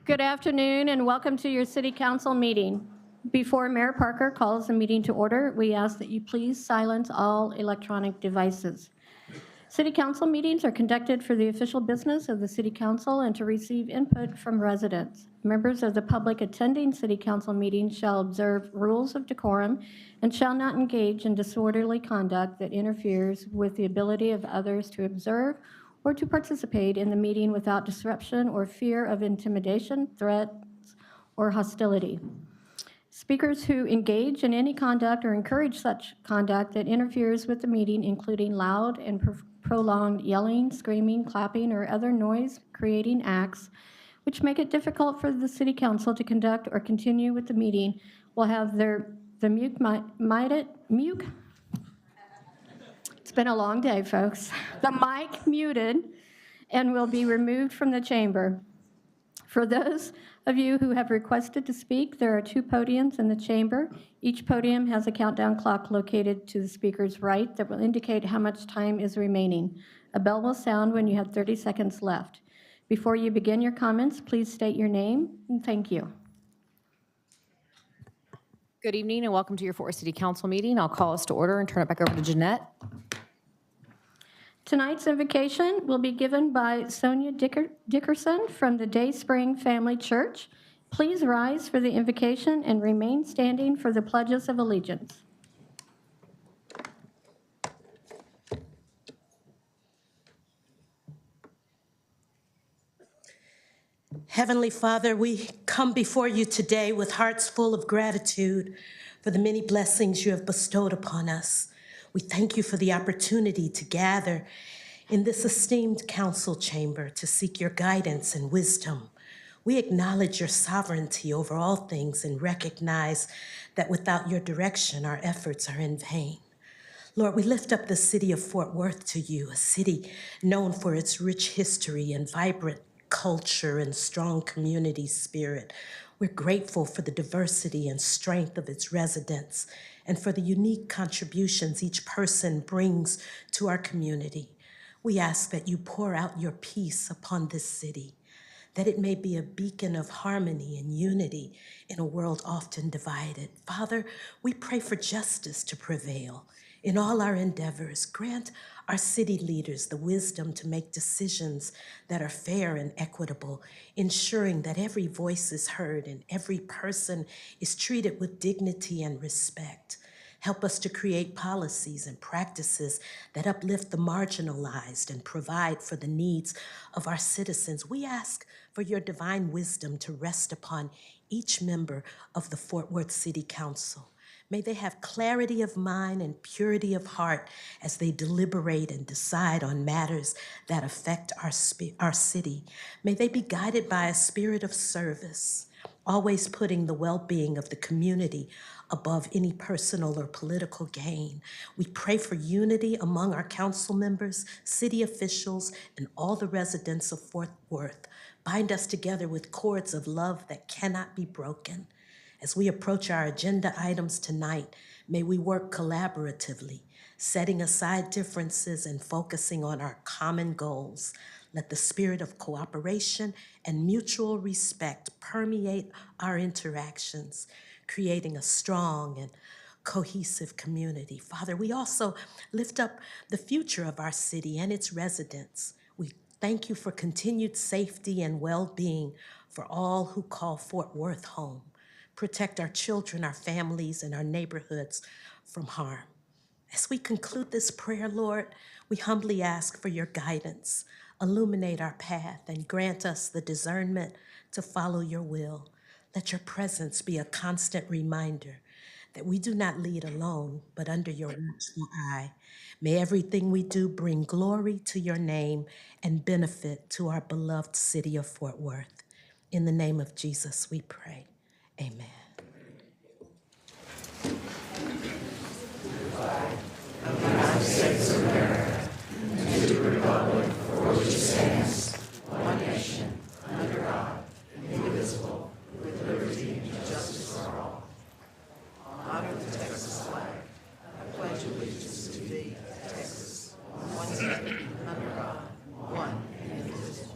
Good afternoon and welcome to your City Council meeting. Before Mayor Parker calls the meeting to order, we ask that you please silence all electronic devices. City Council meetings are conducted for the official business of the City Council and to receive input from residents. Members of the public attending City Council meetings shall observe rules of decorum and shall not engage in disorderly conduct that interferes with the ability of others to observe or to participate in the meeting without disruption or fear of intimidation, threats, or hostility. Speakers who engage in any conduct or encourage such conduct that interferes with the meeting, including loud and prolonged yelling, screaming, clapping, or other noise-creating acts, which make it difficult for the City Council to conduct or continue with the meeting, will have the mute. It's been a long day, folks. The mic muted and will be removed from the chamber. For those of you who have requested to speak, there are 2 podiums in the chamber. Each podium has a countdown clock located to the speaker's right that will indicate how much time is remaining. A bell will sound when you have 30 seconds left. Before you begin your comments, please state your name and thank you. Good evening and welcome to your Fort Worth City Council meeting. I'll call us to order and turn it back over to Jeanette. Tonight's invocation will be given by Sonia Dickerson from the Dayspring Family Church. Please rise for the invocation and remain standing for the pledges of allegiance. Heavenly Father, we come before you today with hearts full of gratitude for the many blessings you have bestowed upon us. We thank you for the opportunity to gather in this esteemed council chamber to seek your guidance and wisdom. We acknowledge your sovereignty over all things and recognize that without your direction, our efforts are in vain. Lord, we lift up the city of Fort Worth to you, a city known for its rich history and vibrant culture and strong community spirit. We're grateful for the diversity and strength of its residents and for the unique contributions each person brings to our community. We ask that you pour out your peace upon this city, that it may be a beacon of harmony and unity in a world often divided. Father, we pray for justice to prevail. In all our endeavors, grant our city leaders the wisdom to make decisions that are fair and equitable, ensuring that every voice is heard and every person is treated with dignity and respect. Help us to create policies and practices that uplift the marginalized and provide for the needs of our citizens. We ask for your divine wisdom to rest upon each member of the Fort Worth City Council. May they have clarity of mind and purity of heart as they deliberate and decide on matters that affect our city. May they be guided by a spirit of service, always putting the well-being of the community above any personal or political gain. We pray for unity among our council members, city officials, and all the residents of Fort Worth. Bind us together with cords of love that cannot be broken. As we approach our agenda items tonight, may we work collaboratively, setting aside differences and focusing on our common goals. Let the spirit of cooperation and mutual respect permeate our interactions, creating a strong and cohesive community. Father, we also lift up the future of our city and its residents. We thank you for continued safety and well-being for all who call Fort Worth home. Protect our children, our families, and our neighborhoods from harm. As we conclude this prayer, Lord, we humbly ask for your guidance. Illuminate our path and grant us the discernment to follow your will. Let your presence be a constant reminder that we do not lead alone, but under your watchful eye. May everything we do bring glory to your name and benefit to our beloved city of Fort Worth. In the name of Jesus, we pray. Amen. Of the United States of America, and to the republic for which it stands, one nation, under God, indivisible, with liberty and justice for all. Honor the Texas flag. I pledge allegiance to thee, Texas, one nation, under God, one and indivisible.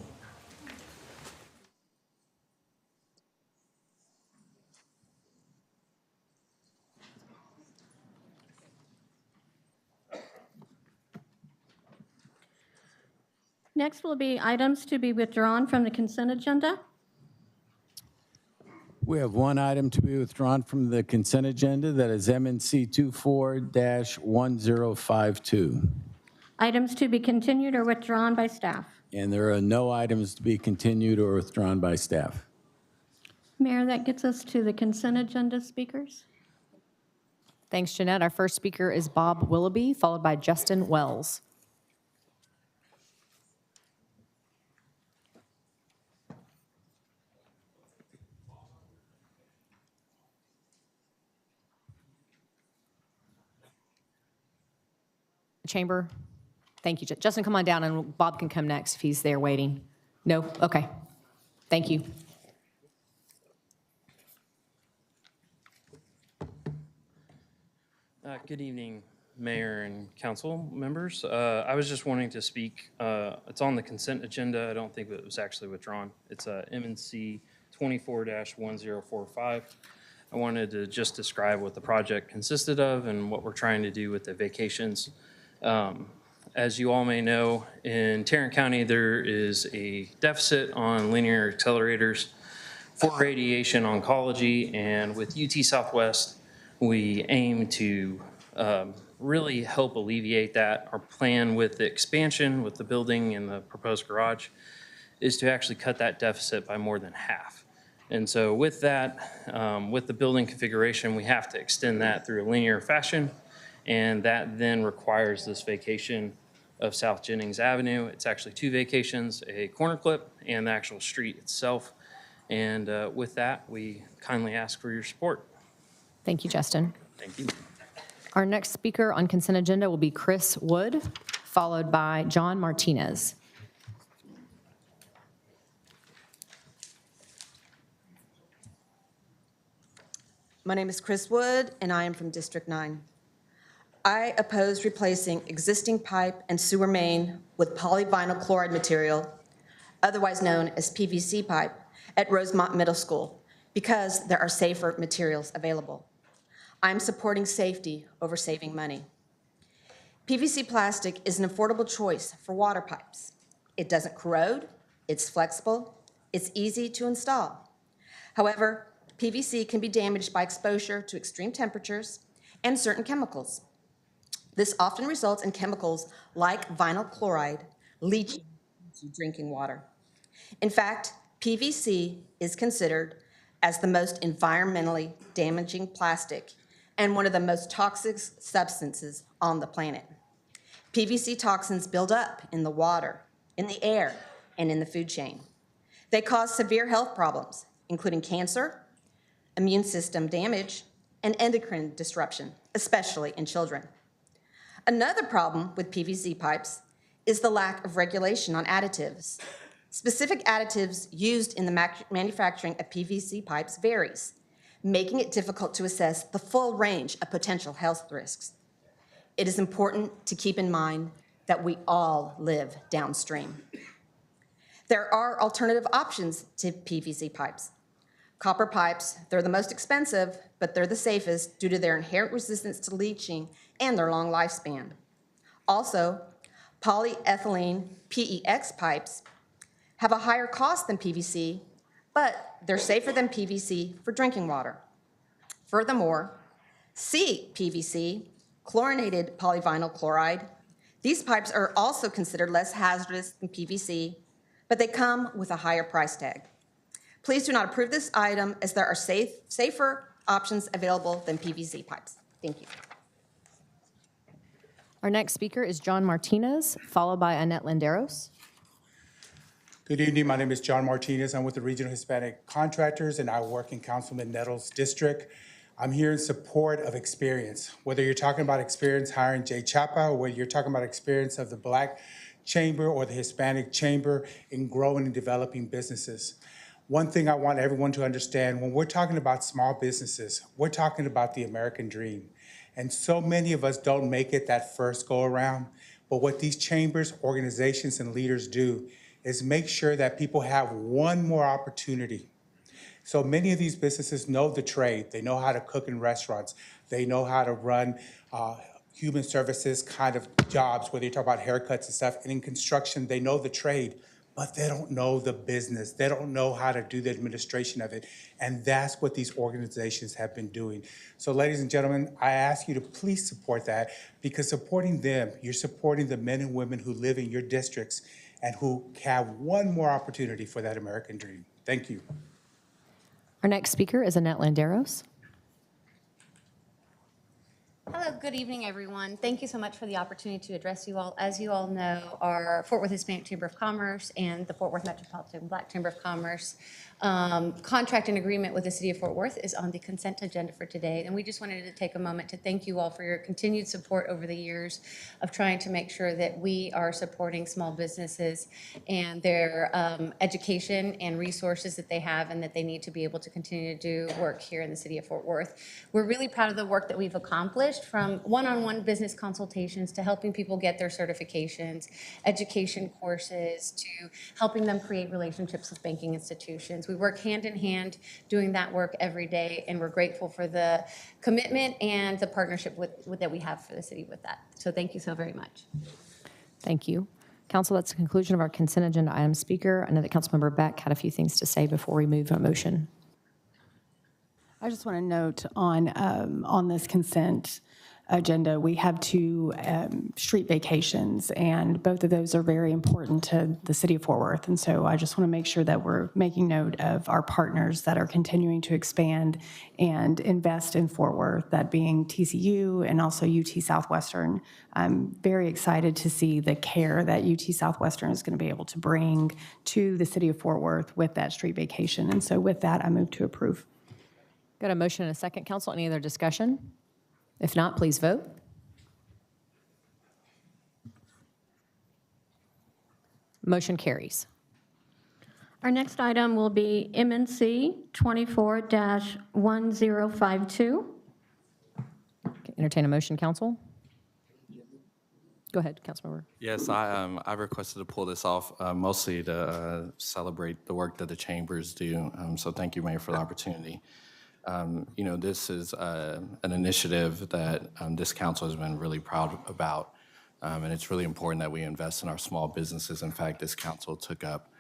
Next will be items to be withdrawn from the consent agenda. We have one item to be withdrawn from the consent agenda, that is MNC 24-1052. Items to be continued or withdrawn by staff. And there are no items to be continued or withdrawn by staff. Mayor, that gets us to the consent agenda speakers. Thanks, Jeanette. Our first speaker is Bob Willoughby, followed by Justin Wells. Chamber. Thank you. Justin, come on down, and Bob can come next if he's there waiting. No? Okay. Thank you. Good evening, Mayor and council members. I was just wanting to speak. It's on the consent agenda. I don't think it was actually withdrawn. It's MNC 24-1045. I wanted to just describe what the project consisted of and what we're trying to do with the vacations. As you all may know, in Tarrant County, there is a deficit on linear accelerators for radiation oncology, and with UT Southwest, we aim to really help alleviate that. Our plan with the expansion, with the building and the proposed garage, is to actually cut that deficit by more than half. And so with that, with the building configuration, we have to extend that through a linear fashion, and that then requires this vacation of South Jennings Avenue. It's actually two vacations, a corner clip and the actual street itself. And with that, we kindly ask for your support. Thank you, Justin. Thank you. Our next speaker on consent agenda will be Chris Wood, followed by John Martinez. My name is Chris Wood, and I am from District 9. I oppose replacing existing pipe and sewer main with polyvinyl chloride material, otherwise known as PVC pipe, at Rosemont Middle School because there are safer materials available. I'm supporting safety over saving money. PVC plastic is an affordable choice for water pipes. It doesn't corrode, it's flexible, it's easy to install. However, PVC can be damaged by exposure to extreme temperatures and certain chemicals. This often results in chemicals like vinyl chloride leaching into drinking water. In fact, PVC is considered as the most environmentally damaging plastic and one of the most toxic substances on the planet. PVC toxins build up in the water, in the air, and in the food chain. They cause severe health problems, including cancer, immune system damage, and endocrine disruption, especially in children. Another problem with PVC pipes is the lack of regulation on additives. Specific additives used in the manufacturing of PVC pipes varies, making it difficult to assess the full range of potential health risks. It is important to keep in mind that we all live downstream. There are alternative options to PVC pipes. Copper pipes, they're the most expensive, but they're the safest due to their inherent resistance to leaching and their long lifespan. Also, polyethylene PEX pipes have a higher cost than PVC, but they're safer than PVC for drinking water. Furthermore, CPVC, chlorinated polyvinyl chloride, these pipes are also considered less hazardous than PVC, but they come with a higher price tag. Please do not approve this item as there are safer options available than PVC pipes. Thank you. Our next speaker is John Martinez, followed by Annette Landeros. Good evening. My name is John Martinez. I'm with the Regional Hispanic Contractors, and I work in Councilman Nettles' district. I'm here in support of experience. Whether you're talking about experience hiring Jay Chapa, or whether you're talking about experience of the Black Chamber or the Hispanic Chamber in growing and developing businesses. One thing I want everyone to understand, when we're talking about small businesses, we're talking about the American dream. And so many of us don't make it that first go around. But what these chambers, organizations, and leaders do is make sure that people have one more opportunity. So many of these businesses know the trade. They know how to cook in restaurants. They know how to run human services kind of jobs, whether you talk about haircuts and stuff, and in construction, they know the trade, but they don't know the business. They don't know how to do the administration of it. And that's what these organizations have been doing. So ladies and gentlemen, I ask you to please support that, because supporting them, you're supporting the men and women who live in your districts and who have one more opportunity for that American dream. Thank you. Our next speaker is Annette Landeros. Hello, good evening, everyone. Thank you so much for the opportunity to address you all. As you all know, our Fort Worth Hispanic Chamber of Commerce and the Fort Worth Metropolitan Black Chamber of Commerce contract and agreement with the City of Fort Worth is on the consent agenda for today. And we just wanted to take a moment to thank you all for your continued support over the years of trying to make sure that we are supporting small businesses and their education and resources that they have and that they need to be able to continue to do work here in the City of Fort Worth. We're really proud of the work that we've accomplished, from one-on-one business consultations to helping people get their certifications, education courses, to helping them create relationships with banking institutions. We work hand in hand doing that work every day, and we're grateful for the commitment and the partnership that we have for the city with that. So thank you so very much. Thank you. Council, that's the conclusion of our consent agenda item. Speaker, I know that Councilmember Beck had a few things to say before we move on motion. I just want to note on this consent agenda, we have two street vacations, and both of those are very important to the City of Fort Worth. And so I just want to make sure that we're making note of our partners that are continuing to expand and invest in Fort Worth, that being TCU and also UT Southwestern. I'm very excited to see the care that UT Southwestern is going to be able to bring to the City of Fort Worth with that street vacation. And so with that, I move to approve. Got a motion and a second, Council. Any other discussion? If not, please vote. Motion carries. Our next item will be MNC 24-1052. Entertain a motion, Council. Go ahead, Councilmember. Yes, I requested to pull this off mostly to celebrate the work that the chambers do. So thank you, Mayor, for the opportunity. This is an initiative that this council has been really proud about, and it's really important that we invest in our small businesses. In fact, this council took up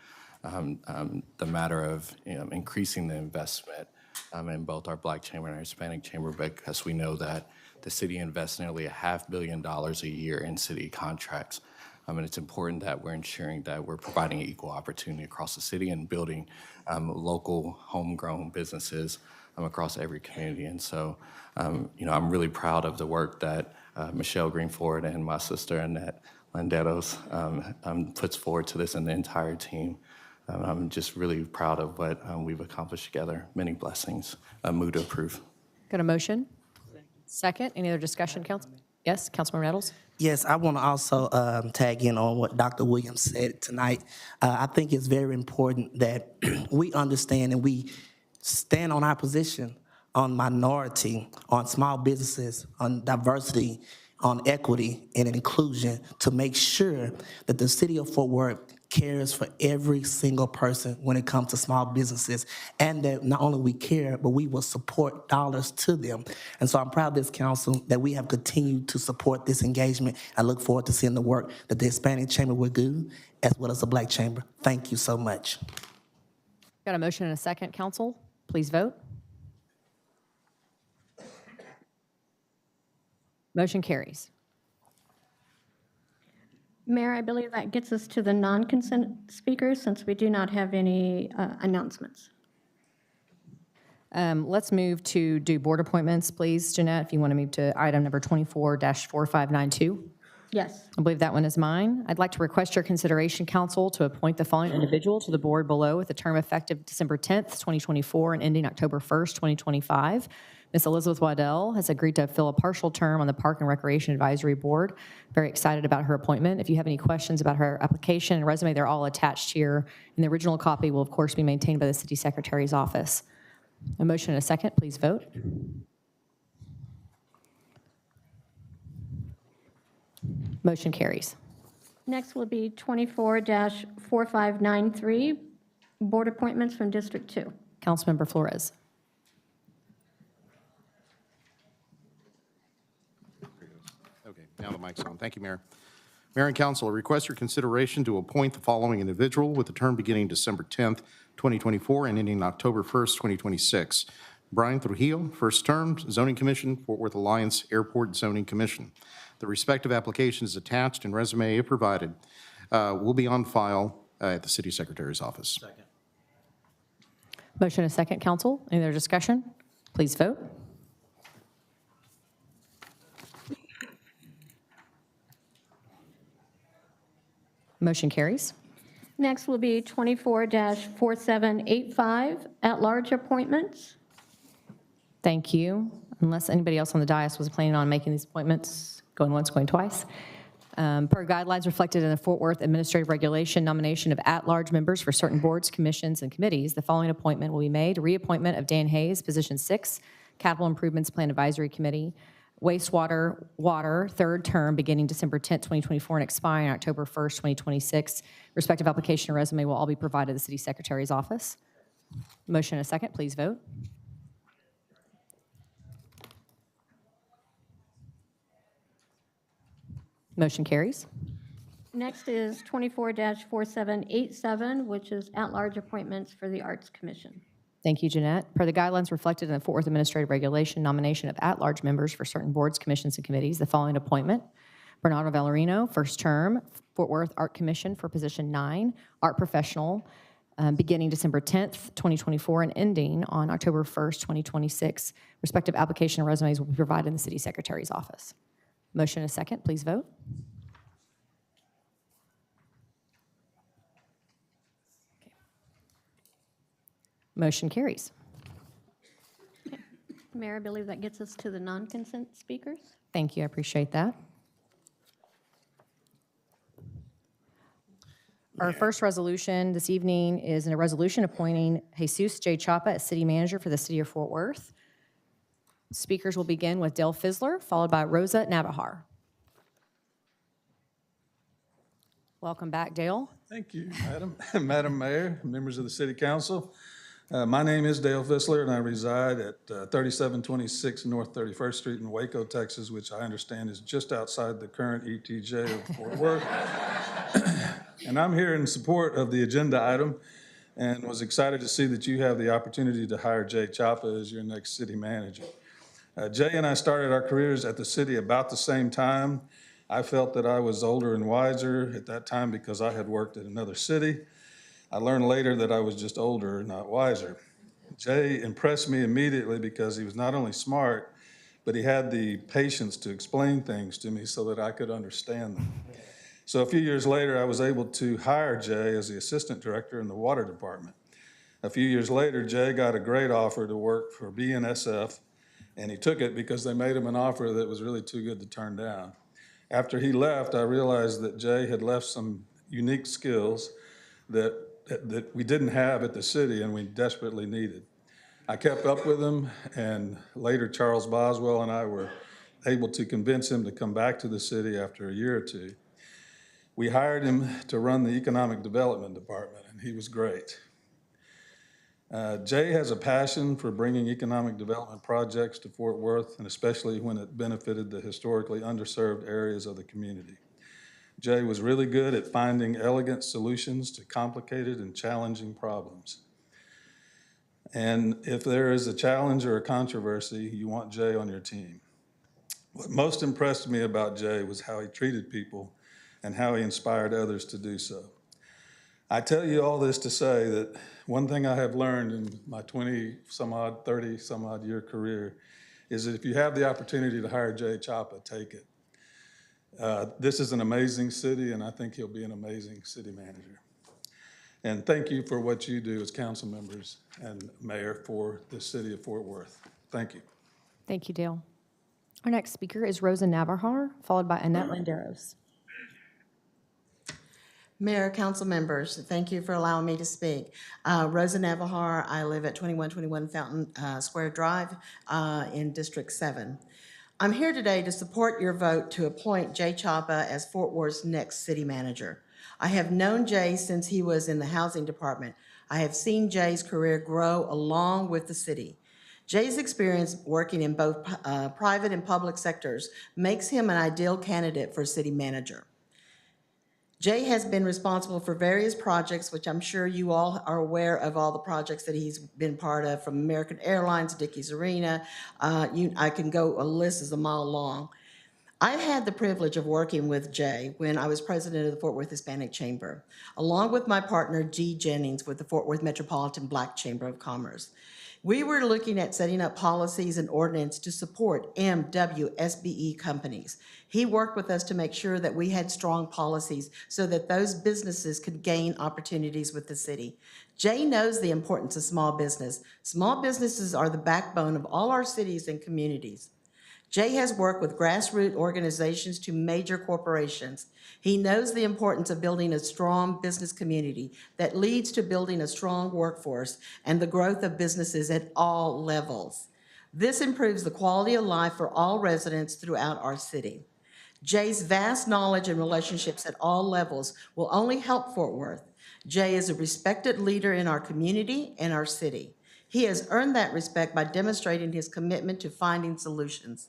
the matter of increasing the investment in both our Black Chamber and our Hispanic Chamber, because we know that the city invests nearly $500 million a year in city contracts. And it's important that we're ensuring that we're providing equal opportunity across the city and building local homegrown businesses across every community. And so, I'm really proud of the work that Michelle Greenford and my sister Annette Landeros puts forward to this, and the entire team. I'm just really proud of what we've accomplished together. Many blessings. Move to approve. Got a motion? Second. Any other discussion, Council? Yes, Councilmember Nettles? Yes, I want to also tag in on what Dr. Williams said tonight. I think it's very important that we understand and we stand on our position on minority, on small businesses, on diversity, on equity and inclusion, to make sure that the City of Fort Worth cares for every single person when it comes to small businesses, and that not only we care, but we will support dollars to them. And so I'm proud of this council that we have continued to support this engagement. I look forward to seeing the work that the Hispanic Chamber will do, as well as the Black Chamber. Thank you so much. Got a motion and a second, Council. Please vote. Motion carries. Mayor, I believe that gets us to the non-consent speakers, since we do not have any announcements. Let's move to do board appointments, please. Jeanette, if you want to move to item number 24-4592. Yes. I believe that one is mine. I'd like to request your consideration, Council, to appoint the following individual to the board below with a term effective December 10th, 2024 and ending October 1st, 2025. Ms. Elizabeth Waddell has agreed to fill a partial term on the Park and Recreation Advisory Board. Very excited about her appointment. If you have any questions about her application and resume, they're all attached here. And the original copy will, of course, be maintained by the City Secretary's office. A motion and a second. Please vote. Motion carries. Next will be 24-4593, board appointments from District 2. Councilmember Flores. Now the mic's on. Thank you, Mayor. Mayor and Council, I request your consideration to appoint the following individual with a term beginning December 10th, 2024 and ending October 1st, 2026. Brian Trujillo, first term, Zoning Commission, Fort Worth Alliance Airport Zoning Commission. The respective application is attached and resume, if provided, will be on file at the City Secretary's office. Second. Motion and a second, council. Any other discussion? Please vote. Motion carries. Next will be 24-4785, at-large appointments. Thank you. Unless anybody else on the dais was planning on making these appointments, going once, going twice. Per guidelines reflected in the Fort Worth Administrative Regulation, nomination of at-large members for certain boards, commissions, and committees, the following appointment will be made. Reappointment of Dan Hayes, position 6, Capital Improvements Plan Advisory Committee, wastewater, water, third term, beginning December 10th, 2024, and expiring October 1st, 2026. Respective application and resume will all be provided to the City Secretary's office. Motion and a second, please vote. Motion carries. Next is 24-4787, which is at-large appointments for the Arts Commission. Thank you, Jeanette. Per the guidelines reflected in the Fort Worth Administrative Regulation, nomination of at-large members for certain boards, commissions, and committees, the following appointment. Bernardo Valerino, first term, Fort Worth Art Commission for position 9, art professional, beginning December 10th, 2024, and ending on October 1st, 2026. Respective application and resumes will be provided in the City Secretary's office. Motion and a second, please vote. Motion carries. Mayor, I believe that gets us to the non-consent speakers. Thank you, I appreciate that. Our first resolution this evening is a resolution appointing Jesus J. Chapa as city manager for the city of Fort Worth. Speakers will begin with Dale Fizzler, followed by Rosa Navahar. Welcome back, Dale. Thank you, Madam. Madam Mayor, members of the City Council. My name is Dale Fizzler, and I reside at 3726 North 31st Street in Waco, Texas, which I understand is just outside the current ETJ of Fort Worth. And I'm here in support of the agenda item and was excited to see that you have the opportunity to hire Jay Chapa as your next city manager. Jay and I started our careers at the city about the same time. I felt that I was older and wiser at that time because I had worked at another city. I learned later that I was just older, not wiser. Jay impressed me immediately because he was not only smart, but he had the patience to explain things to me so that I could understand them. So a few years later, I was able to hire Jay as the assistant director in the water department. A few years later, Jay got a great offer to work for BNSF, and he took it because they made him an offer that was really too good to turn down. After he left, I realized that Jay had left some unique skills that we didn't have at the city and we desperately needed. I kept up with him, and later Charles Boswell and I were able to convince him to come back to the city after a year or two. We hired him to run the economic development department, and he was great. Jay has a passion for bringing economic development projects to Fort Worth, and especially when it benefited the historically underserved areas of the community. Jay was really good at finding elegant solutions to complicated and challenging problems. And if there is a challenge or a controversy, you want Jay on your team. What most impressed me about Jay was how he treated people and how he inspired others to do so. I tell you all this to say that one thing I have learned in my 20-some-odd, 30-some-odd year career is that if you have the opportunity to hire Jay Chapa, take it. This is an amazing city, and I think he'll be an amazing city manager. And thank you for what you do as council members and mayor for the city of Fort Worth. Thank you. Thank you, Dale. Our next speaker is Rosa Navahar, followed by Annette Landeros. Mayor, council members, thank you for allowing me to speak. Rosa Navahar, I live at 2121 Fountain Square Drive in District 7. I'm here today to support your vote to appoint Jay Chapa as Fort Worth's next city manager. I have known Jay since he was in the housing department. I have seen Jay's career grow along with the city. Jay's experience working in both private and public sectors makes him an ideal candidate for city manager. Jay has been responsible for various projects, which I'm sure you all are aware of all the projects that he's been part of, from American Airlines, Dickies Arena. I can go, a list is a mile long. I had the privilege of working with Jay when I was president of the Fort Worth Hispanic Chamber, along with my partner, G. Jennings, with the Fort Worth Metropolitan Black Chamber of Commerce. We were looking at setting up policies and ordinance to support MWSBE companies. He worked with us to make sure that we had strong policies so that those businesses could gain opportunities with the city. Jay knows the importance of small business. Small businesses are the backbone of all our cities and communities. Jay has worked with grassroots organizations to major corporations. He knows the importance of building a strong business community that leads to building a strong workforce and the growth of businesses at all levels. This improves the quality of life for all residents throughout our city. Jay's vast knowledge and relationships at all levels will only help Fort Worth. Jay is a respected leader in our community and our city. He has earned that respect by demonstrating his commitment to finding solutions.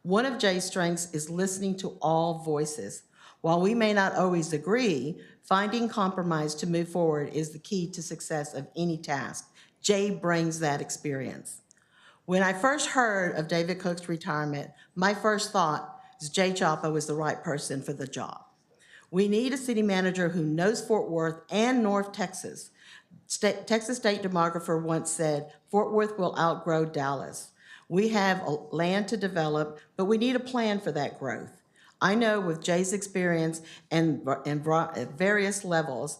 One of Jay's strengths is listening to all voices. While we may not always agree, finding compromise to move forward is the key to success of any task. Jay brings that experience. When I first heard of David Cook's retirement, my first thought is Jay Chapa was the right person for the job. We need a city manager who knows Fort Worth and North Texas. Texas state demographer once said, Fort Worth will outgrow Dallas. We have land to develop, but we need a plan for that growth. I know with Jay's experience and various levels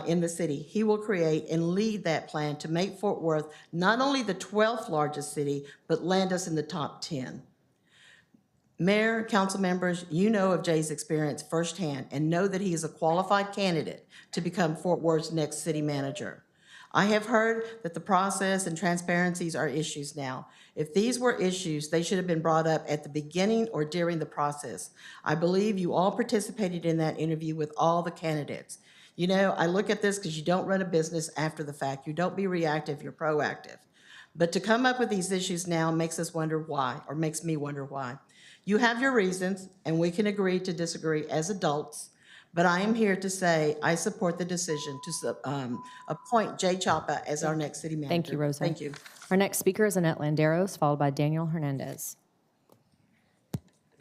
in the city, he will create and lead that plan to make Fort Worth not only the 12th largest city, but land us in the top 10. Mayor, council members, you know of Jay's experience firsthand and know that he is a qualified candidate to become Fort Worth's next city manager. I have heard that the process and transparencies are issues now. If these were issues, they should have been brought up at the beginning or during the process. I believe you all participated in that interview with all the candidates. You know, I look at this because you don't run a business after the fact. You don't be reactive, you're proactive. But to come up with these issues now makes us wonder why, or makes me wonder why. You have your reasons, and we can agree to disagree as adults, but I am here to say I support the decision to appoint Jay Chapa as our next city manager. Thank you, Rosa. Thank you. Our next speaker is Annette Landeros, followed by Daniel Hernandez.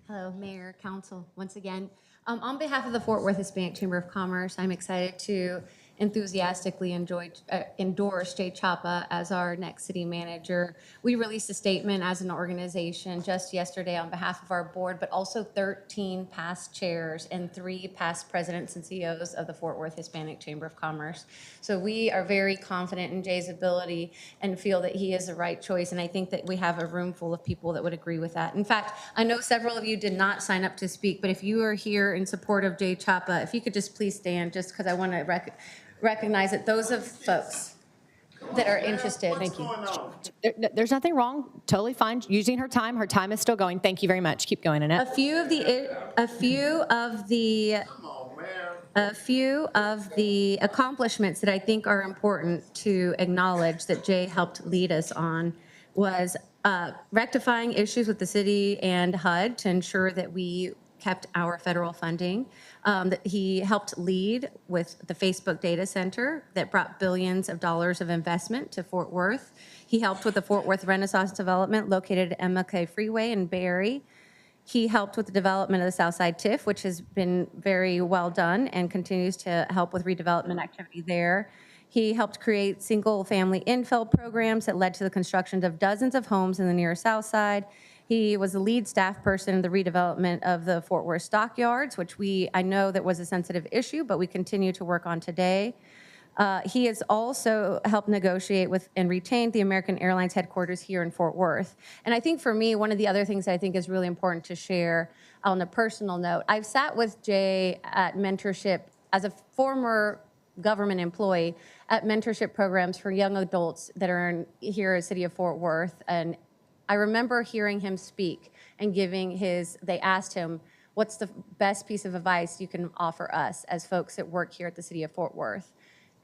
Hello, Mayor, Council, once again. On behalf of the Fort Worth Hispanic Chamber of Commerce, I'm excited to enthusiastically endorse Jay Chapa as our next city manager. We released a statement as an organization just yesterday on behalf of our board, but also 13 past chairs and 3 past presidents and CEOs of the Fort Worth Hispanic Chamber of Commerce. So we are very confident in Jay's ability and feel that he is the right choice. And I think that we have a room full of people that would agree with that. In fact, I know several of you did not sign up to speak, but if you are here in support of Jay Chapa, if you could just please stand, just because I want to recognize that those of folks that are interested. Thank you. There's nothing wrong. Totally fine. Using her time. Her time is still going. Thank you very much. Keep going, Annette. A few of the accomplishments that I think are important to acknowledge that Jay helped lead us on was rectifying issues with the city and HUD to ensure that we kept our federal funding. That he helped lead with the Facebook data center that brought billions of dollars of investment to Fort Worth. He helped with the Fort Worth Renaissance development located at MLK Freeway in Barrie. He helped with the development of the Southside TIF, which has been very well done and continues to help with redevelopment activity there. He helped create single-family infill programs that led to the construction of dozens of homes in the near South Side. He was the lead staff person in the redevelopment of the Fort Worth stockyards, which I know that was a sensitive issue, but we continue to work on today. He has also helped negotiate with and retain the American Airlines headquarters here in Fort Worth. And I think for me, one of the other things that I think is really important to share on a personal note, I've sat with Jay at mentorship as a former government employee at mentorship programs for young adults that are here in the city of Fort Worth. And I remember hearing him speak and they asked him, what's the best piece of advice you can offer us as folks that work here at the city of Fort Worth?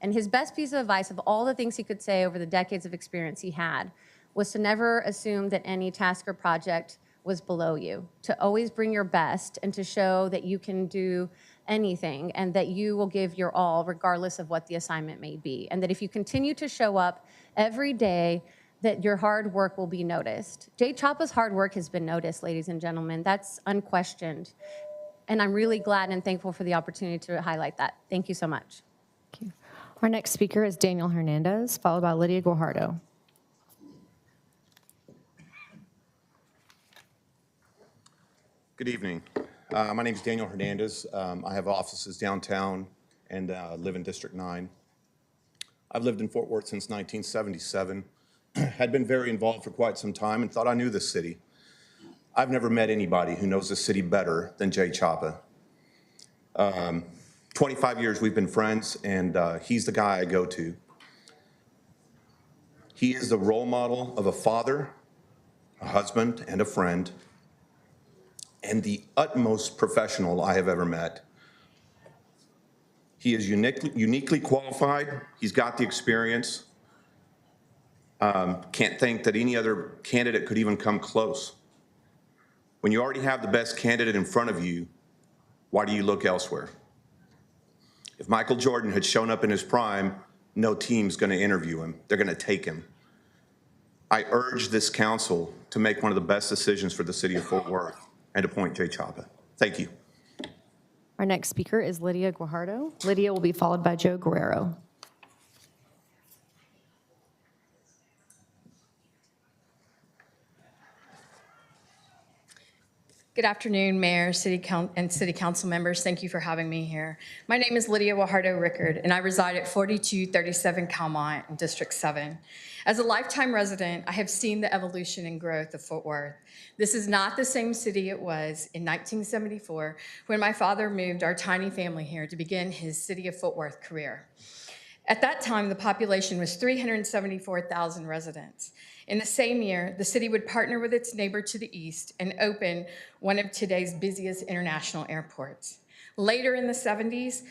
And his best piece of advice of all the things he could say over the decades of experience he had was to never assume that any task or project was below you, to always bring your best and to show that you can do anything and that you will give your all regardless of what the assignment may be. And that if you continue to show up every day, that your hard work will be noticed. Jay Choppa's hard work has been noticed, ladies and gentlemen. That's unquestioned. And I'm really glad and thankful for the opportunity to highlight that. Thank you so much. Thank you. Our next speaker is Daniel Hernandez, followed by Lydia Guajardo. Good evening. My name is Daniel Hernandez. I have offices downtown and live in District 9. I've lived in Fort Worth since 1977, had been very involved for quite some time and thought I knew this city. I've never met anybody who knows this city better than Jay Choppa. 25 years we've been friends, and he's the guy I go to. He is the role model of a father, a husband, and a friend, and the utmost professional I have ever met. He is uniquely qualified. He's got the experience. Can't think that any other candidate could even come close. When you already have the best candidate in front of you, why do you look elsewhere? If Michael Jordan had shown up in his prime, no team's going to interview him. They're going to take him. I urge this council to make one of the best decisions for the city of Fort Worth and appoint Jay Choppa. Thank you. Our next speaker is Lydia Guajardo. Lydia will be followed by Joe Guerrero. Good afternoon, Mayor, City Council members. Thank you for having me here. My name is Lydia Guajardo Rickard, and I reside at 4237 Calmont in District 7. As a lifetime resident, I have seen the evolution and growth of Fort Worth. This is not the same city it was in 1974 when my father moved our tiny family here to begin his City of Fort Worth career. At that time, the population was 374,000 residents. In the same year, the city would partner with its neighbor to the east and open one of today's busiest international airports. Later in the 70s,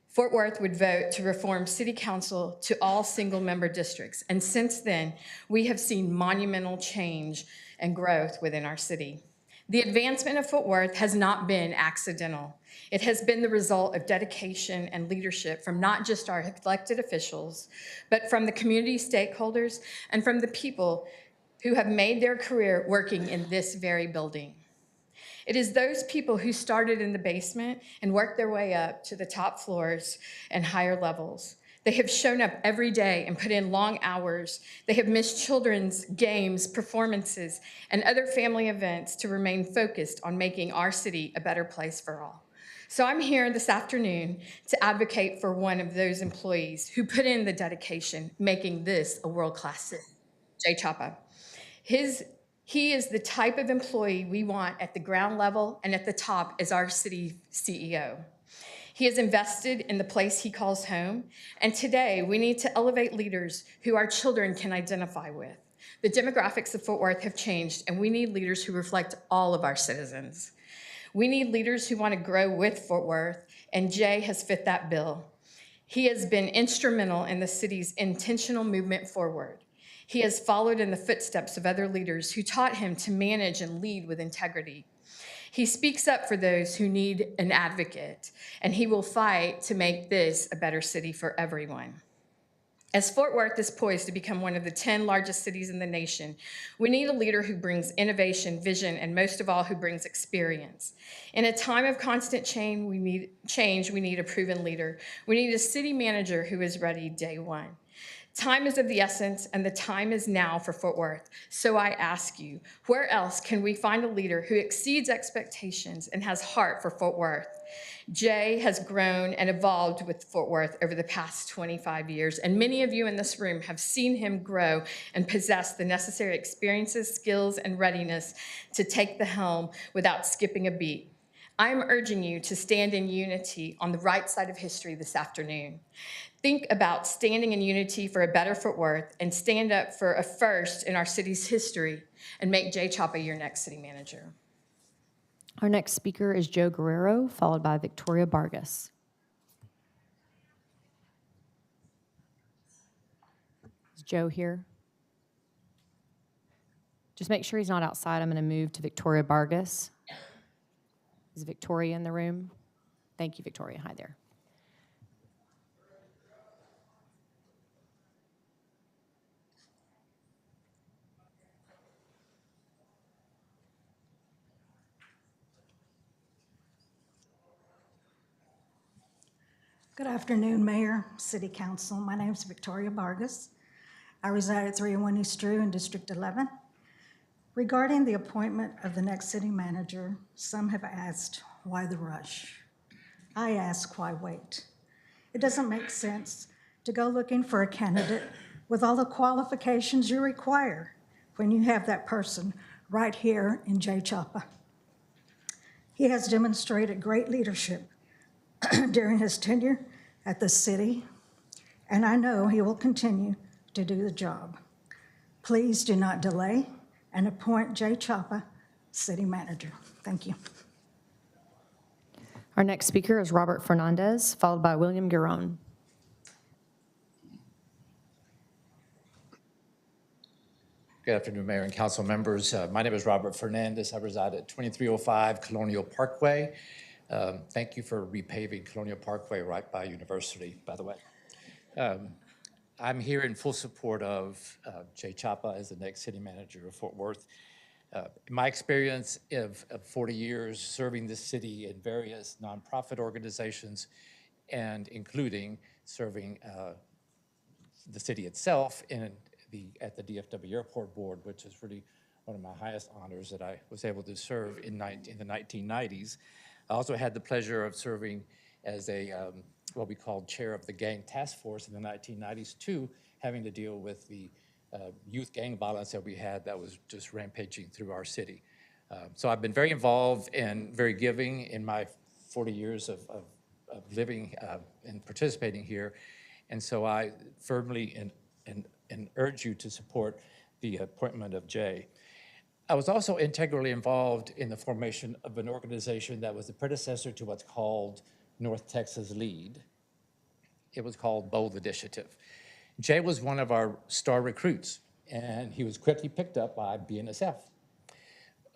Fort Worth would vote to reform city council to all single-member districts. And since then, we have seen monumental change and growth within our city. The advancement of Fort Worth has not been accidental. It has been the result of dedication and leadership from not just our elected officials, but from the community stakeholders and from the people who have made their career working in this very building. It is those people who started in the basement and worked their way up to the top floors and higher levels. They have shown up every day and put in long hours. They have missed children's games, performances, and other family events to remain focused on making our city a better place for all. So I'm here this afternoon to advocate for one of those employees who put in the dedication, making this a world-class city, Jay Choppa. He is the type of employee we want at the ground level and at the top as our city CEO. He has invested in the place he calls home, and today we need to elevate leaders who our children can identify with. The demographics of Fort Worth have changed, and we need leaders who reflect all of our citizens. We need leaders who want to grow with Fort Worth, and Jay has fit that bill. He has been instrumental in the city's intentional movement forward. He has followed in the footsteps of other leaders who taught him to manage and lead with integrity. He speaks up for those who need an advocate, and he will fight to make this a better city for everyone. As Fort Worth is poised to become one of the 10 largest cities in the nation, we need a leader who brings innovation, vision, and most of all, who brings experience. In a time of constant change, we need a proven leader. We need a city manager who is ready day one. Time is of the essence, and the time is now for Fort Worth. So I ask you, where else can we find a leader who exceeds expectations and has heart for Fort Worth? Jay has grown and evolved with Fort Worth over the past 25 years, and many of you in this room have seen him grow and possess the necessary experiences, skills, and readiness to take the helm without skipping a beat. I'm urging you to stand in unity on the right side of history this afternoon. Think about standing in unity for a better Fort Worth and stand up for a first in our city's history and make Jay Choppa your next city manager. Our next speaker is Joe Guerrero, followed by Victoria Vargas. Is Joe here? Just make sure he's not outside. I'm going to move to Victoria Vargas. Is Victoria in the room? Thank you, Victoria. Hi there. Good afternoon, Mayor, City Council. My name is Victoria Vargas. I reside at 301 East Drew in District 11. Regarding the appointment of the next city manager, some have asked, why the rush? I ask, why wait? It doesn't make sense to go looking for a candidate with all the qualifications you require when you have that person right here in Jay Chapa. He has demonstrated great leadership during his tenure at the city, and I know he will continue to do the job. Please do not delay and appoint Jay Chapa city manager. Thank you. Our next speaker is Robert Fernandez, followed by William Giron. Good afternoon, Mayor and Council members. My name is Robert Fernandez. I reside at 2305 Colonial Parkway. Thank you for repaving Colonial Parkway right by University, by the way. I'm here in full support of Jay Chapa as the next city manager of Fort Worth. In my experience of 40 years serving this city in various nonprofit organizations and including serving the city itself at the DFW Airport Board, which is really one of my highest honors that I was able to serve in the 1990s. I also had the pleasure of serving as what we called chair of the gang task force in the 1990s too, having to deal with the youth gang violence that we had that was just rampaging through our city. So I've been very involved and very giving in my 40 years of living and participating here. And so I firmly and urge you to support the appointment of Jay. I was also integrally involved in the formation of an organization that was the predecessor to what's called North Texas LEAD. It was called BOLD Initiative. Jay was one of our star recruits, and he was quickly picked up by BNSF.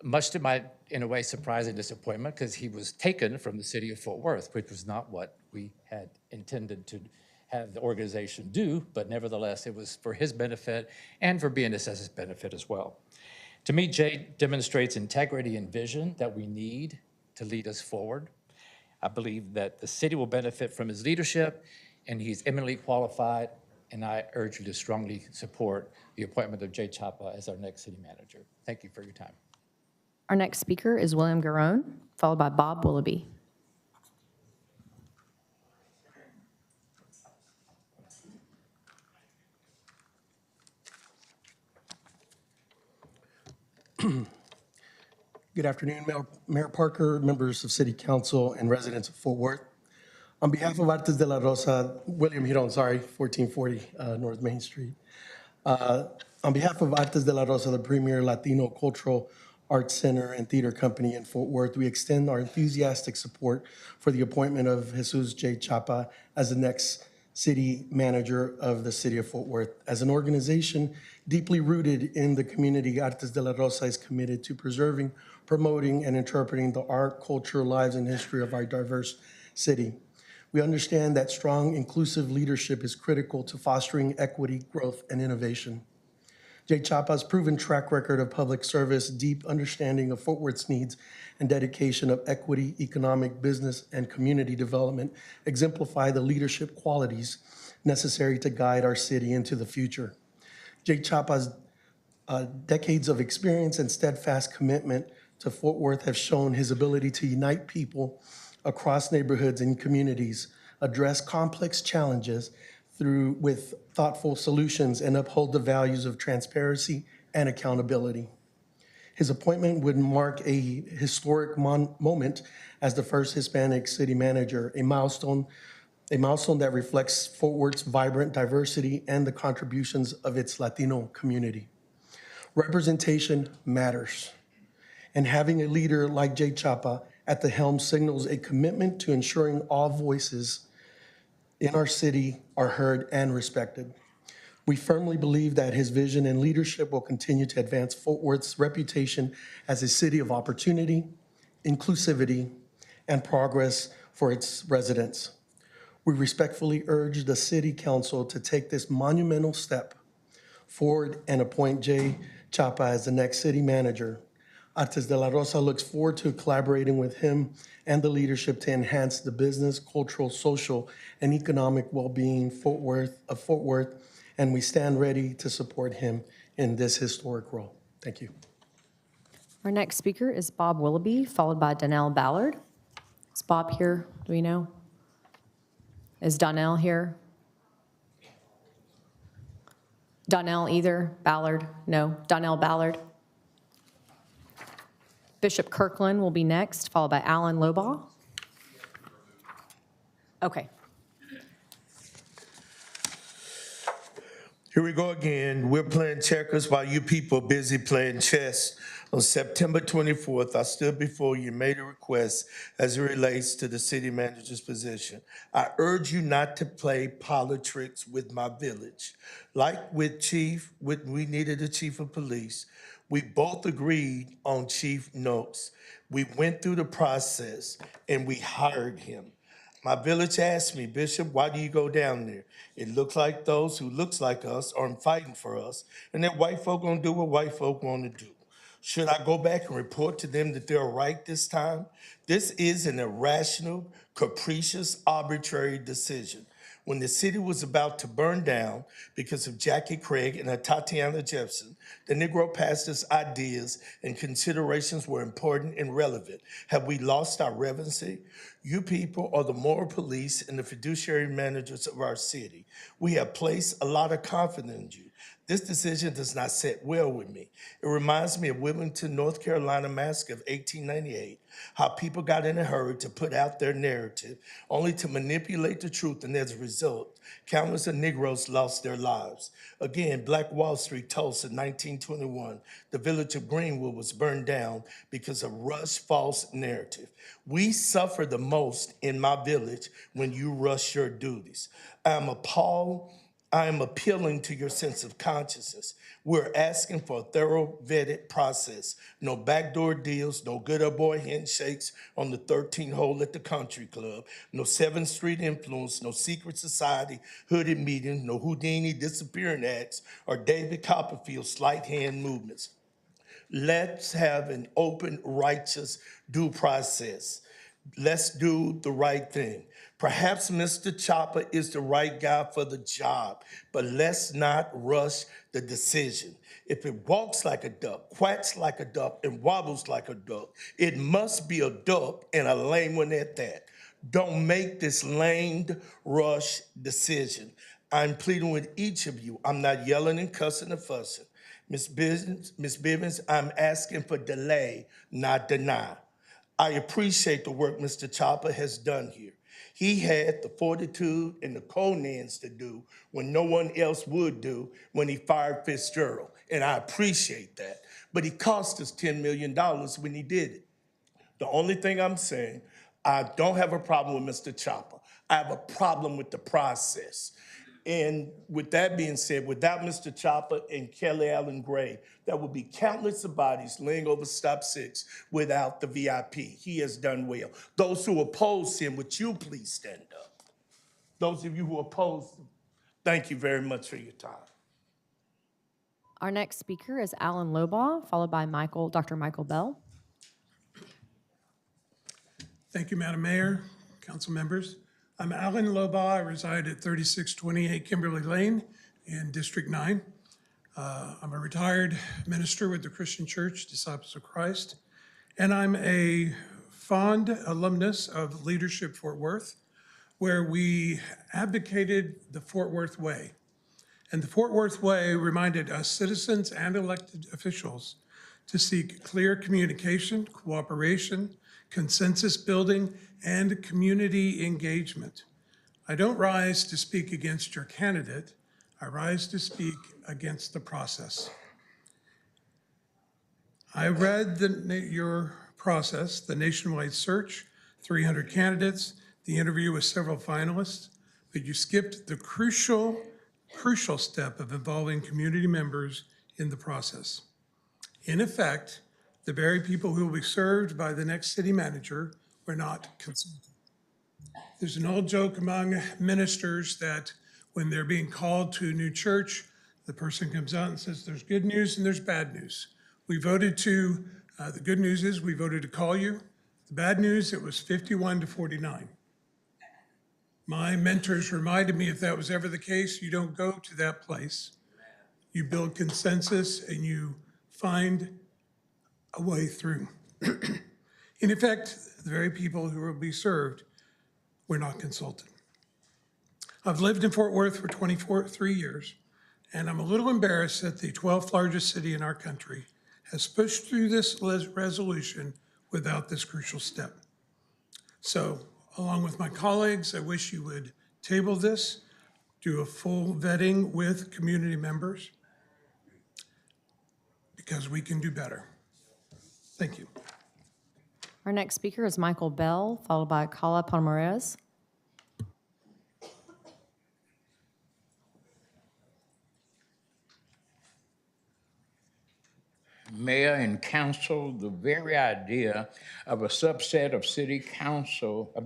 Much to my, in a way, surprising disappointment, because he was taken from the city of Fort Worth, which was not what we had intended to have the organization do, but nevertheless, it was for his benefit and for BNSF's benefit as well. To me, Jay demonstrates integrity and vision that we need to lead us forward. I believe that the city will benefit from his leadership, and he's eminently qualified, and I urge you to strongly support the appointment of Jay Chapa as our next city manager. Thank you for your time. Our next speaker is William Giron, followed by Bob Willoughby. Good afternoon, Mayor Parker, members of City Council, and residents of Fort Worth. On behalf of Artes de la Rosa, William Giron, 1440 North Main Street. On behalf of Artes de la Rosa, the premier Latino cultural arts center and theater company in Fort Worth, we extend our enthusiastic support for the appointment of Jesus J. Chapa as the next city manager of the city of Fort Worth. As an organization deeply rooted in the community, Artes de la Rosa is committed to preserving, promoting, and interpreting the art, culture, lives, and history of our diverse city. We understand that strong, inclusive leadership is critical to fostering equity, growth, and innovation. Jay Chapa's proven track record of public service, deep understanding of Fort Worth's needs, and dedication of equity, economic, business, and community development exemplify the leadership qualities necessary to guide our city into the future. Jay Chapa's decades of experience and steadfast commitment to Fort Worth have shown his ability to unite people across neighborhoods and communities, address complex challenges with thoughtful solutions, and uphold the values of transparency and accountability. His appointment would mark a historic moment as the first Hispanic city manager, a milestone that reflects Fort Worth's vibrant diversity and the contributions of its Latino community. Representation matters, and having a leader like Jay Chapa at the helm signals a commitment to ensuring all voices in our city are heard and respected. We firmly believe that his vision and leadership will continue to advance Fort Worth's reputation as a city of opportunity, inclusivity, and progress for its residents. We respectfully urge the City Council to take this monumental step forward and appoint Jay Chapa as the next city manager. Artes de la Rosa looks forward to collaborating with him and the leadership to enhance the business, cultural, social, and economic well-being of Fort Worth, and we stand ready to support him in this historic role. Thank you. Our next speaker is Bob Willoughby, followed by Donnell Ballard. Is Bob here? Do we know? Is Donnell here? Donnell either? Ballard? No. Donnell Ballard. Bishop Kirkland will be next, followed by Alan Lobaugh. Okay. Here we go again. We're playing checkers while you people busy playing chess. On September 24th, I stood before you and made a request as it relates to the city manager's position. I urge you not to play politics with my village. Like with we needed a chief of police. We both agreed on chief notes. We went through the process and we hired him. My village asked me, Bishop, why do you go down there? It looks like those who looks like us aren't fighting for us, and that white folk gonna do what white folk wanna do. Should I go back and report to them that they're right this time? This is an irrational, capricious, arbitrary decision. When the city was about to burn down because of Jackie Craig and Tatiana Jefferson, the Negro pastors' ideas and considerations were important and relevant. Have we lost our relevancy? You people are the moral police and the fiduciary managers of our city. We have placed a lot of confidence in you. This decision does not sit well with me. It reminds me of Wilmington, North Carolina massacre of 1898, how people got in a hurry to put out their narrative, only to manipulate the truth, and as a result, countless of Negroes lost their lives. Again, Black Wall Street, Tulsa, 1921, the village of Greenwood was burned down because of rushed false narrative. We suffer the most in my village when you rush your duties. I am appalled. I am appealing to your sense of consciousness. We're asking for a thorough vetted process. No backdoor deals, no good old boy handshakes on the 13th hole at the country club, no 7th Street influence, no secret society, hooded meetings, no Houdini disappearing acts, or David Copperfield sleight hand movements. Let's have an open, righteous due process. Let's do the right thing. Perhaps Mr. Chopper is the right guy for the job, but let's not rush the decision. If it walks like a duck, quacks like a duck, and wobbles like a duck, it must be a duck and a lame one at that. Don't make this lamed rush decision. I'm pleading with each of you. I'm not yelling and cussing and fussing. Ms. Bivens, I'm asking for delay, not deny. I appreciate the work Mr. Chopper has done here. He had the fortitude and the conans to do when no one else would do when he fired Fitzgerald, and I appreciate that. But he cost us $10 million when he did it. The only thing I'm saying, I don't have a problem with Mr. Chopper. I have a problem with the process. And with that being said, without Mr. Chopper and Kelly Allen Gray, there will be countless of bodies laying over stop 6 without the VIP. He has done well. Those who oppose him, would you please stand up? Those of you who oppose him, thank you very much for your time. Our next speaker is Alan Lobaugh, followed by Dr. Michael Bell. Thank you, Madam Mayor, council members. I'm Alan Lobaugh. I reside at 3628 Kimberly Lane in District 9. I'm a retired minister with the Christian Church, Disciples of Christ, and I'm a fond alumnus of Leadership Fort Worth, where we advocated the Fort Worth Way. And the Fort Worth Way reminded us citizens and elected officials to seek clear communication, cooperation, consensus building, and community engagement. I don't rise to speak against your candidate. I rise to speak against the process. I read your process, the nationwide search, 300 candidates, the interview with several finalists, but you skipped the crucial crucial step of involving community members in the process. In effect, the very people who will be served by the next city manager were not consulted. There's an old joke among ministers that when they're being called to a new church, the person comes out and says, there's good news and there's bad news. The good news is we voted to call you. The bad news, it was 51 to 49. My mentors reminded me if that was ever the case, you don't go to that place. You build consensus and you find a way through. In effect, the very people who will be served were not consulted. I've lived in Fort Worth for 23 years, and I'm a little embarrassed that the 12th largest city in our country has pushed through this resolution without this crucial step. So, along with my colleagues, I wish you would table this, do a full vetting with community members, because we can do better. Thank you. Our next speaker is Michael Bell, followed by Carla Palmares. Mayor and council, the very idea of a subset of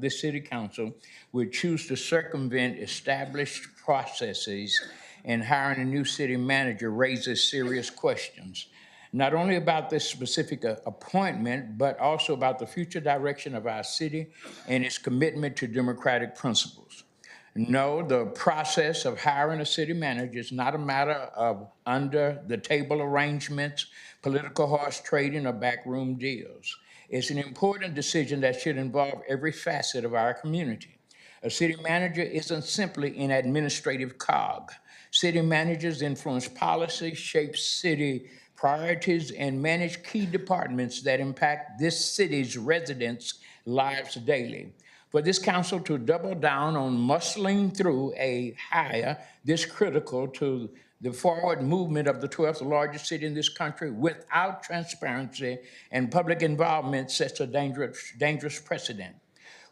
this city council would choose to circumvent established processes and hiring a new city manager raises serious questions, not only about this specific appointment, but also about the future direction of our city and its commitment to democratic principles. No, the process of hiring a city manager is not a matter of under-the-table arrangements, political horse trading, or backroom deals. It's an important decision that should involve every facet of our community. A city manager isn't simply an administrative cog. City managers influence policy, shape city priorities, and manage key departments that impact this city's residents' lives daily. For this council to double down on muscling through a hire this critical to the forward movement of the 12th largest city in this country without transparency and public involvement sets a dangerous precedent.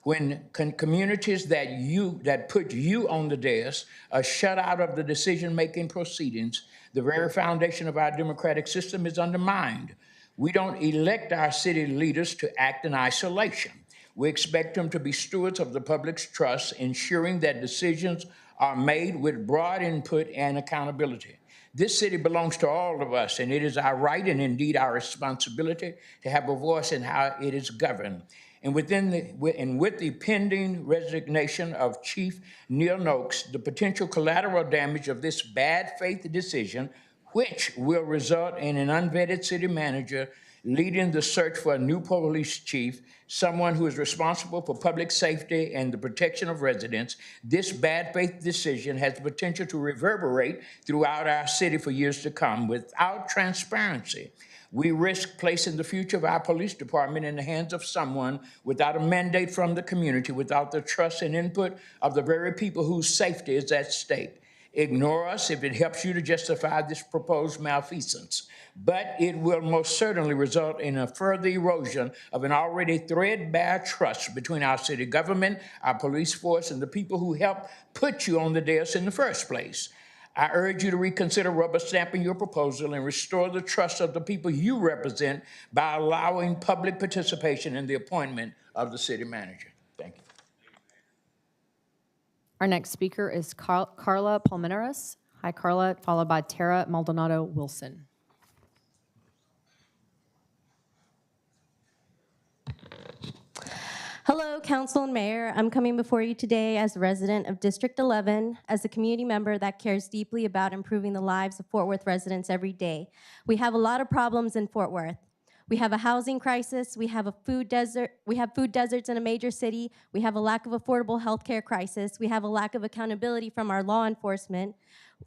When communities that put you on the dais are shut out of the decision-making proceedings, the very foundation of our democratic system is undermined. We don't elect our city leaders to act in isolation. We expect them to be stewards of the public's trust, ensuring that decisions are made with broad input and accountability. This city belongs to all of us, and it is our right and indeed our responsibility to have a voice in how it is governed. And with the pending resignation of Chief Neil Noakes, the potential collateral damage of this bad faith decision, which will result in an unvetted city manager leading the search for a new police chief, someone who is responsible for public safety and the protection of residents, this bad faith decision has the potential to reverberate throughout our city for years to come. Without transparency, we risk placing the future of our police department in the hands of someone without a mandate from the community, without the trust and input of the very people whose safety is at stake. Ignore us if it helps you to justify this proposed malfeasance, but it will most certainly result in a further erosion of an already threadbare trust between our city government, our police force, and the people who helped put you on the dais in the first place. I urge you to reconsider rubber stamping your proposal and restore the trust of the people you represent by allowing public participation in the appointment of the city manager. Thank you. Our next speaker is Carla Palmares. Hi, Carla, followed by Tara Maldonado Wilson. Hello, Council and Mayor. I'm coming before you today as a resident of District 11, as a community member that cares deeply about improving the lives of Fort Worth residents every day. We have a lot of problems in Fort Worth. We have a housing crisis, we have food deserts in a major city, we have a lack of affordable health care crisis, we have a lack of accountability from our law enforcement.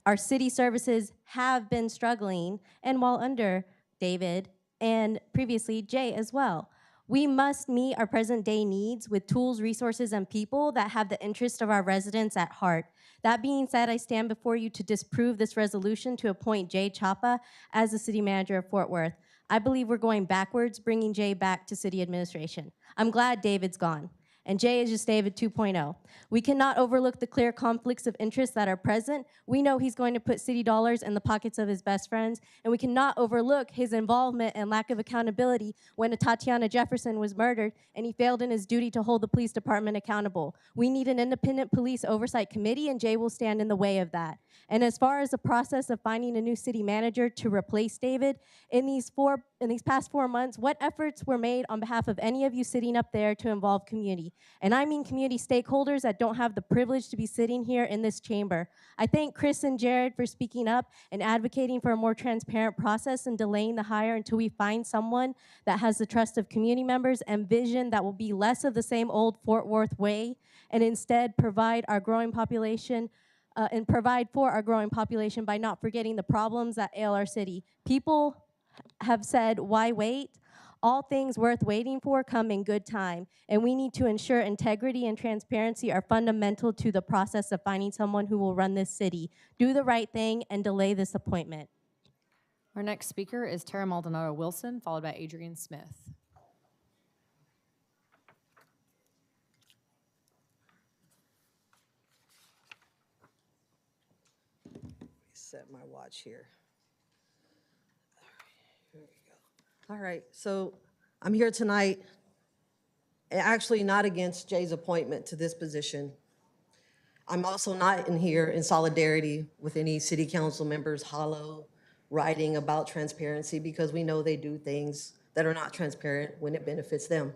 Our city services have been struggling, and while under David and previously Jay as well. We must meet our present day needs with tools, resources, and people that have the interest of our residents at heart. That being said, I stand before you to disprove this resolution to appoint Jay Chapa as the city manager of Fort Worth. I believe we're going backwards, bringing Jay back to city administration. I'm glad David's gone. and Jay is just David 2.0. We cannot overlook the clear conflicts of interest that are present. We know he's going to put city dollars in the pockets of his best friends, and we cannot overlook his involvement and lack of accountability when Tatiana Jefferson was murdered and he failed in his duty to hold the police department accountable. We need an independent police oversight committee, and Jay will stand in the way of that. And as far as the process of finding a new city manager to replace David, in these past 4 months, what efforts were made on behalf of any of you sitting up there to involve community? And I mean community stakeholders that don't have the privilege to be sitting here in this chamber. I thank Chris and Jared for speaking up and advocating for a more transparent process and delaying the hire until we find someone that has the trust of community members and vision that will be less of the same old Fort Worth way and instead provide for our growing population by not forgetting the problems that ail our city. People have said, why wait? All things worth waiting for come in good time, and we need to ensure integrity and transparency are fundamental to the process of finding someone who will run this city. Do the right thing and delay this appointment. Our next speaker is Tara Maldonado Wilson, followed by Adrian Smith. Set my watch here. Here we go. All right, so I'm here tonight, actually not against Jay's appointment to this position. I'm also not in here in solidarity with any city council members hollow writing about transparency because we know they do things that are not transparent when it benefits them.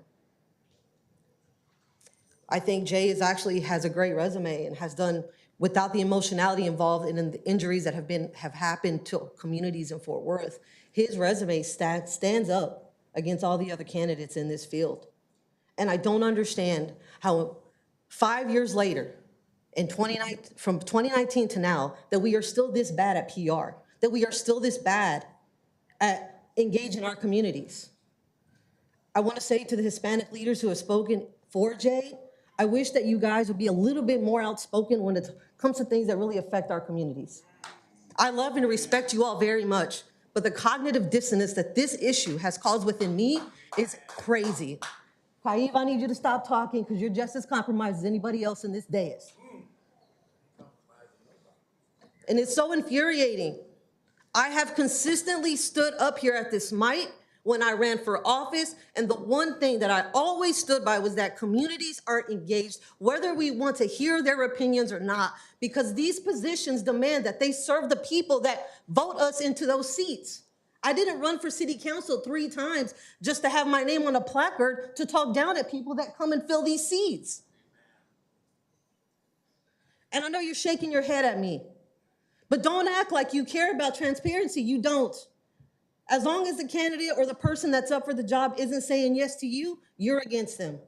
I think Jay has a great resume and has done without the emotionality involved in the injuries that have happened to communities in Fort Worth. His resume stands up against all the other candidates in this field. And I don't understand how 5 years later, from 2019 to now, that we are still this bad at PR, that we are still this bad at engaging our communities. I want to say to the Hispanic leaders who have spoken for Jay, I wish that you guys would be a little bit more outspoken when it comes to things that really affect our communities. I love and respect you all very much, but the cognitive dissonance that this issue has caused within me is crazy. Kaiv, I need you to stop talking because you're just as compromised as anybody else in this dais. And it's so infuriating. I have consistently stood up here at this mic when I ran for office, and the one thing that I always stood by was that communities are engaged, whether we want to hear their opinions or not, because these positions demand that they serve the people that vote us into those seats. I didn't run for city council 3 times just to have my name on a placard to talk down at people that come and fill these seats. And I know you're shaking your head at me, but don't act like you care about transparency. You don't. As long as the candidate or the person that's up for the job isn't saying yes to you, you're against them.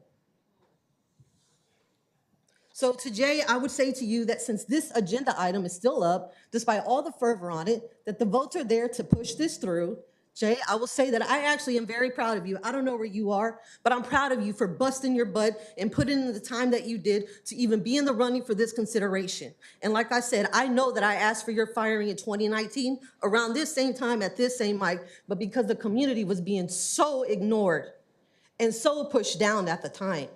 So to Jay, I would say to you that since this agenda item is still up, despite all the fervor on it, that the votes are there to push this through. Jay, I will say that I actually am very proud of you. I don't know where you are, but I'm proud of you for busting your butt and putting in the time that you did to even be in the running for this consideration. And like I said, I know that I asked for your firing in 2019 around this same time at this same mic, but because the community was being so ignored and so pushed down at the time.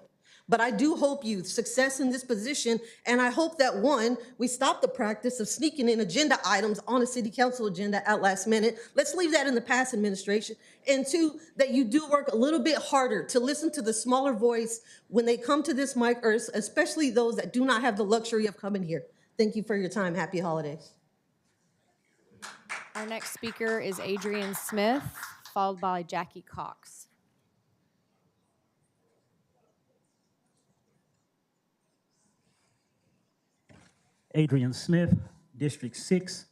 But I do hope you success in this position, and I hope that, one, we stop the practice of sneaking in agenda items on a city council agenda at last minute. Let's leave that in the past administration. And two, that you do work a little bit harder to listen to the smaller voice when they come to this mic, or especially those that do not have the luxury of coming here. Thank you for your time. Happy holidays. Our next speaker is Adrian Smith, followed by Jackie Cox. Adrian Smith, District 6.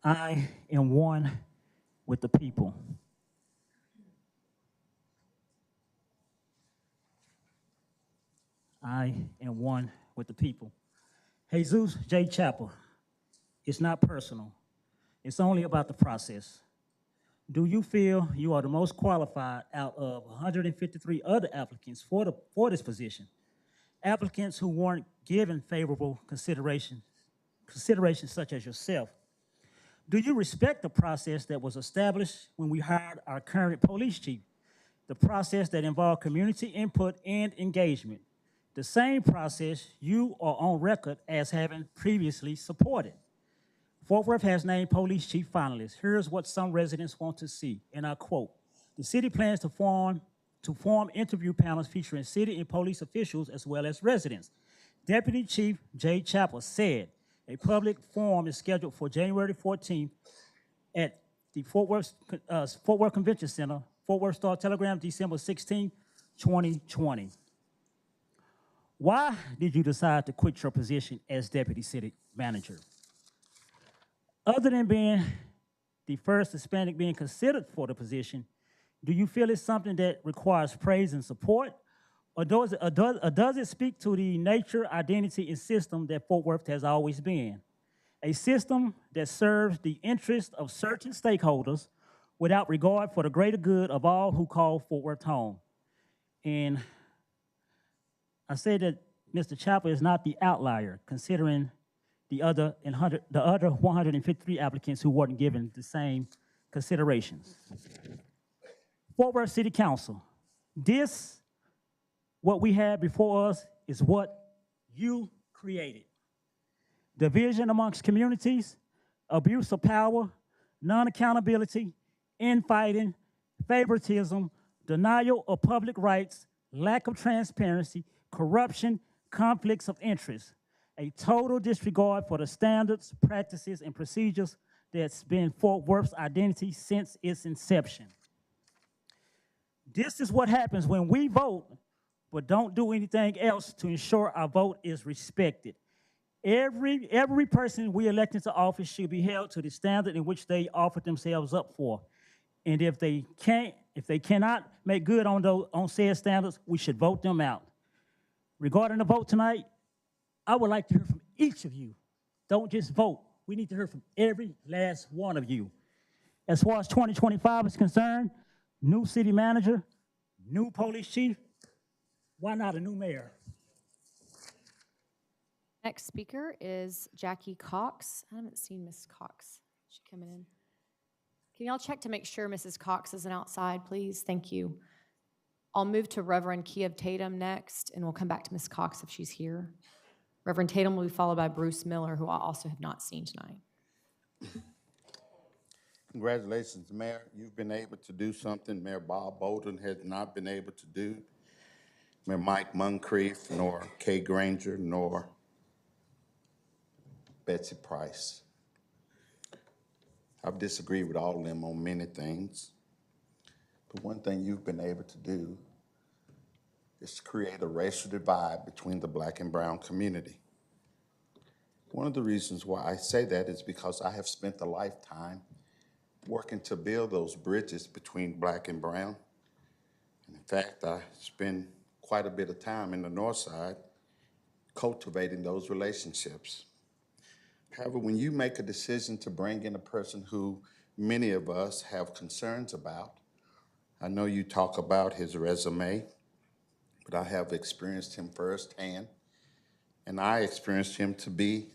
I am one with the people. I am one with the people. Jesus J. Chapel, it's not personal. It's only about the process. Do you feel you are the most qualified out of 153 other applicants for this position? Applicants who weren't given favorable considerations such as yourself. Do you respect the process that was established when we hired our current police chief? The process that involved community input and engagement. the same process you are on record as having previously supported. Fort Worth has named police chief finalists. Here's what some residents want to see, and I quote, "The city plans to form interview panels featuring city and police officials as well as residents." Deputy Chief Jay Chappell said a public forum is scheduled for January 14th at the Fort Worth Convention Center, Fort Worth Star-Telegram, December 16, 2020. Why did you decide to quit your position as deputy city manager? Other than being the first Hispanic being considered for the position, do you feel it's something that requires praise and support? Or does it speak to the nature, identity, and system that Fort Worth has always been? A system that serves the interests of certain stakeholders without regard for the greater good of all who call Fort Worth home. And I say that Mr. Chappell is not the outlier, considering the other 153 applicants who weren't given the same considerations. Fort Worth City Council, what we have before us is what you created. Division amongst communities, abuse of power, non-accountability, infighting, favoritism, denial of public rights, lack of transparency, corruption, conflicts of interest, a total disregard for the standards, practices, and procedures that's been Fort Worth's identity since its inception. This is what happens when we vote, but don't do anything else to ensure our vote is respected. Every person we elect into office should be held to the standard in which they offered themselves up for. And if they cannot make good on said standards, we should vote them out. Regarding the vote tonight, I would like to hear from each of you. Don't just vote. We need to hear from every last one of you. As far as 2025 is concerned, new city manager, new police chief, why not a new mayor? Next speaker is Jackie Cox. I haven't seen Miss Cox. Is she coming in? Can y'all check to make sure Mrs. Cox isn't outside, please? Thank you. I'll move to Reverend Kiev Tatum next, and we'll come back to Miss Cox if she's here. Reverend Tatum will be followed by Bruce Miller, who I also have not seen tonight. Congratulations, Mayor. You've been able to do something Mayor Bob Bolden has not been able to do. Mayor Mike Moncrief, nor Kay Granger, nor Betsy Price. I've disagreed with all of them on many things. But one thing you've been able to do is to create a racial divide between the Black and brown community. One of the reasons why I say that is because I have spent a lifetime working to build those bridges between Black and brown. And in fact, I spend quite a bit of time in the North Side cultivating those relationships. However, when you make a decision to bring in a person who many of us have concerns about, I know you talk about his resume, but I have experienced him firsthand, and I experienced him to be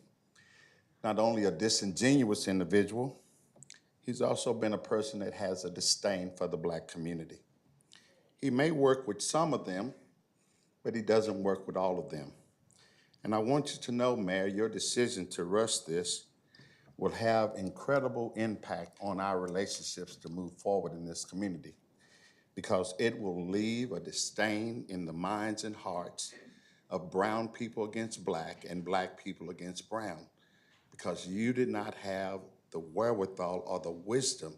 not only a disingenuous individual, he's also been a person that has a disdain for the Black community. He may work with some of them, but he doesn't work with all of them. And I want you to know, Mayor, your decision to rush this will have incredible impact on our relationships to move forward in this community, because it will leave a disdain in the minds and hearts of brown people against Black and Black people against brown, because you did not have the wherewithal or the wisdom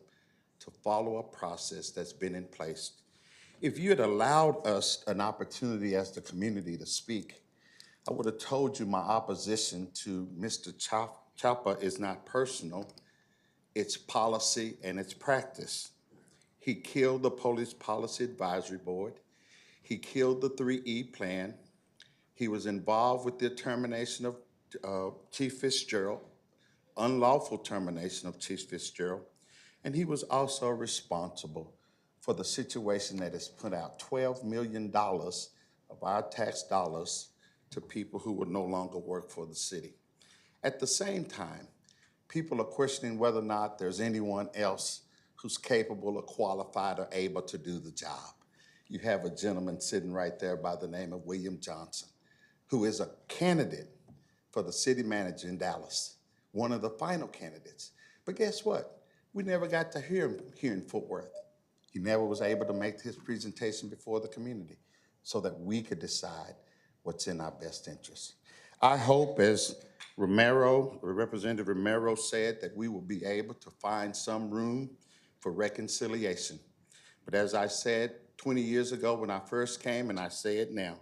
to follow a process that's been in place. If you had allowed us an opportunity as the community to speak, I would have told you my opposition to Mr. Chapa is not personal, it's policy and it's practice. He killed the Police Policy Advisory Board. He killed the 3E plan. He was involved with the termination of Chief Fitzgerald, unlawful termination of Chief Fitzgerald, and he was also responsible for the situation that has put out $12 million of our tax dollars to people who would no longer work for the city. At the same time, people are questioning whether or not there's anyone else who's capable or qualified or able to do the job. You have a gentleman sitting right there by the name of William Johnson. who is a candidate for the city manager in Dallas, one of the final candidates. But guess what? We never got to hear him here in Fort Worth. He never was able to make his presentation before the community so that we could decide what's in our best interest. I hope, as Representative Romero said, that we will be able to find some room for reconciliation. But as I said 20 years ago when I first came, and I say it now,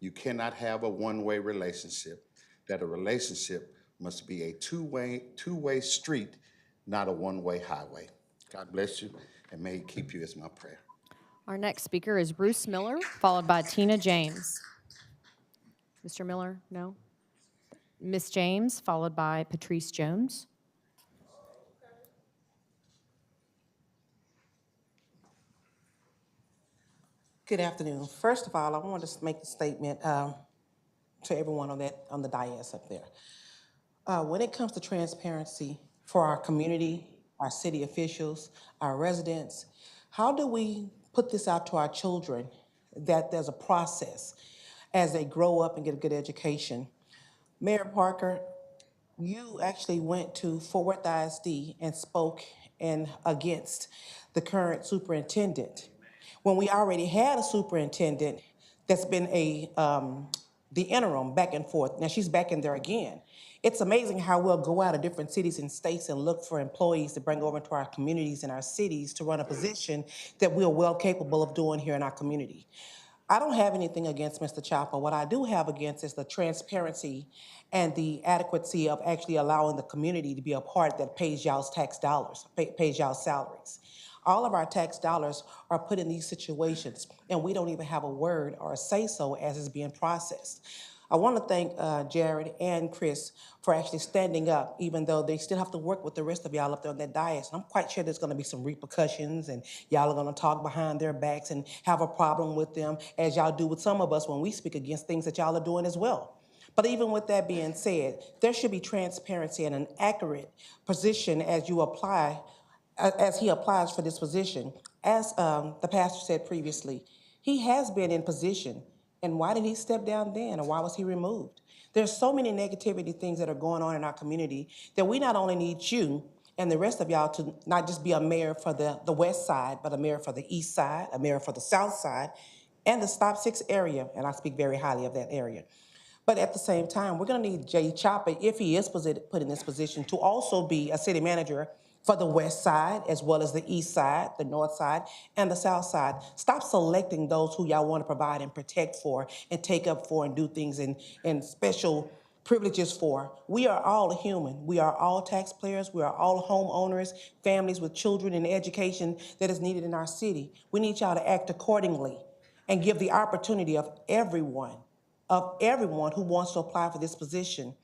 you cannot have a one-way relationship. That a relationship must be a two-way street, not a one-way highway. God bless you, and may He keep you is my prayer. Our next speaker is Bruce Miller, followed by Tina James. Mr. Miller, no? Ms. James, followed by Patrice Jones. Good afternoon. First of all, I want to make a statement to everyone on the dais up there. When it comes to transparency for our community, our city officials, our residents, how do we put this out to our children that there's a process as they grow up and get a good education? Mayor Parker, you actually went to Fort Worth ISD and spoke against the current superintendent when we already had a superintendent that's been the interim back and forth. Now she's back in there again. It's amazing how we'll go out of different cities and states and look for employees to bring over to our communities and our cities to run a position that we're well capable of doing here in our community. I don't have anything against Mr. Chapa. What I do have against is the transparency and the adequacy of actually allowing the community to be a part that pays y'all's tax dollars, pays y'all's salaries. All of our tax dollars are put in these situations, and we don't even have a word or a say-so as it's being processed. I want to thank Jared and Chris for actually standing up, even though they still have to work with the rest of y'all up there on that dais. And I'm quite sure there's going to be some repercussions, and y'all are going to talk behind their backs and have a problem with them, as y'all do with some of us when we speak against things that y'all are doing as well. But even with that being said, there should be transparency and an accurate position as you apply, as he applies for this position. As the pastor said previously, he has been in position. And why did he step down then, or why was he removed? There's so many negativity things that are going on in our community that we not only need you and the rest of y'all to not just be a mayor for the west side, but a mayor for the east side, a mayor for the south side, and the Stop 6 area, and I speak very highly of that area. But at the same time, we're gonna need Jay Chopper, if he is put in this position, to also be a city manager for the west side, as well as the east side, the north side, and the south side. Stop selecting those who y'all want to provide and protect for and take up for and do things in special privileges for. We are all human. We are all taxpayers. We are all homeowners, families with children and education that is needed in our city. We need y'all to act accordingly and give the opportunity of everyone who wants to apply for this position.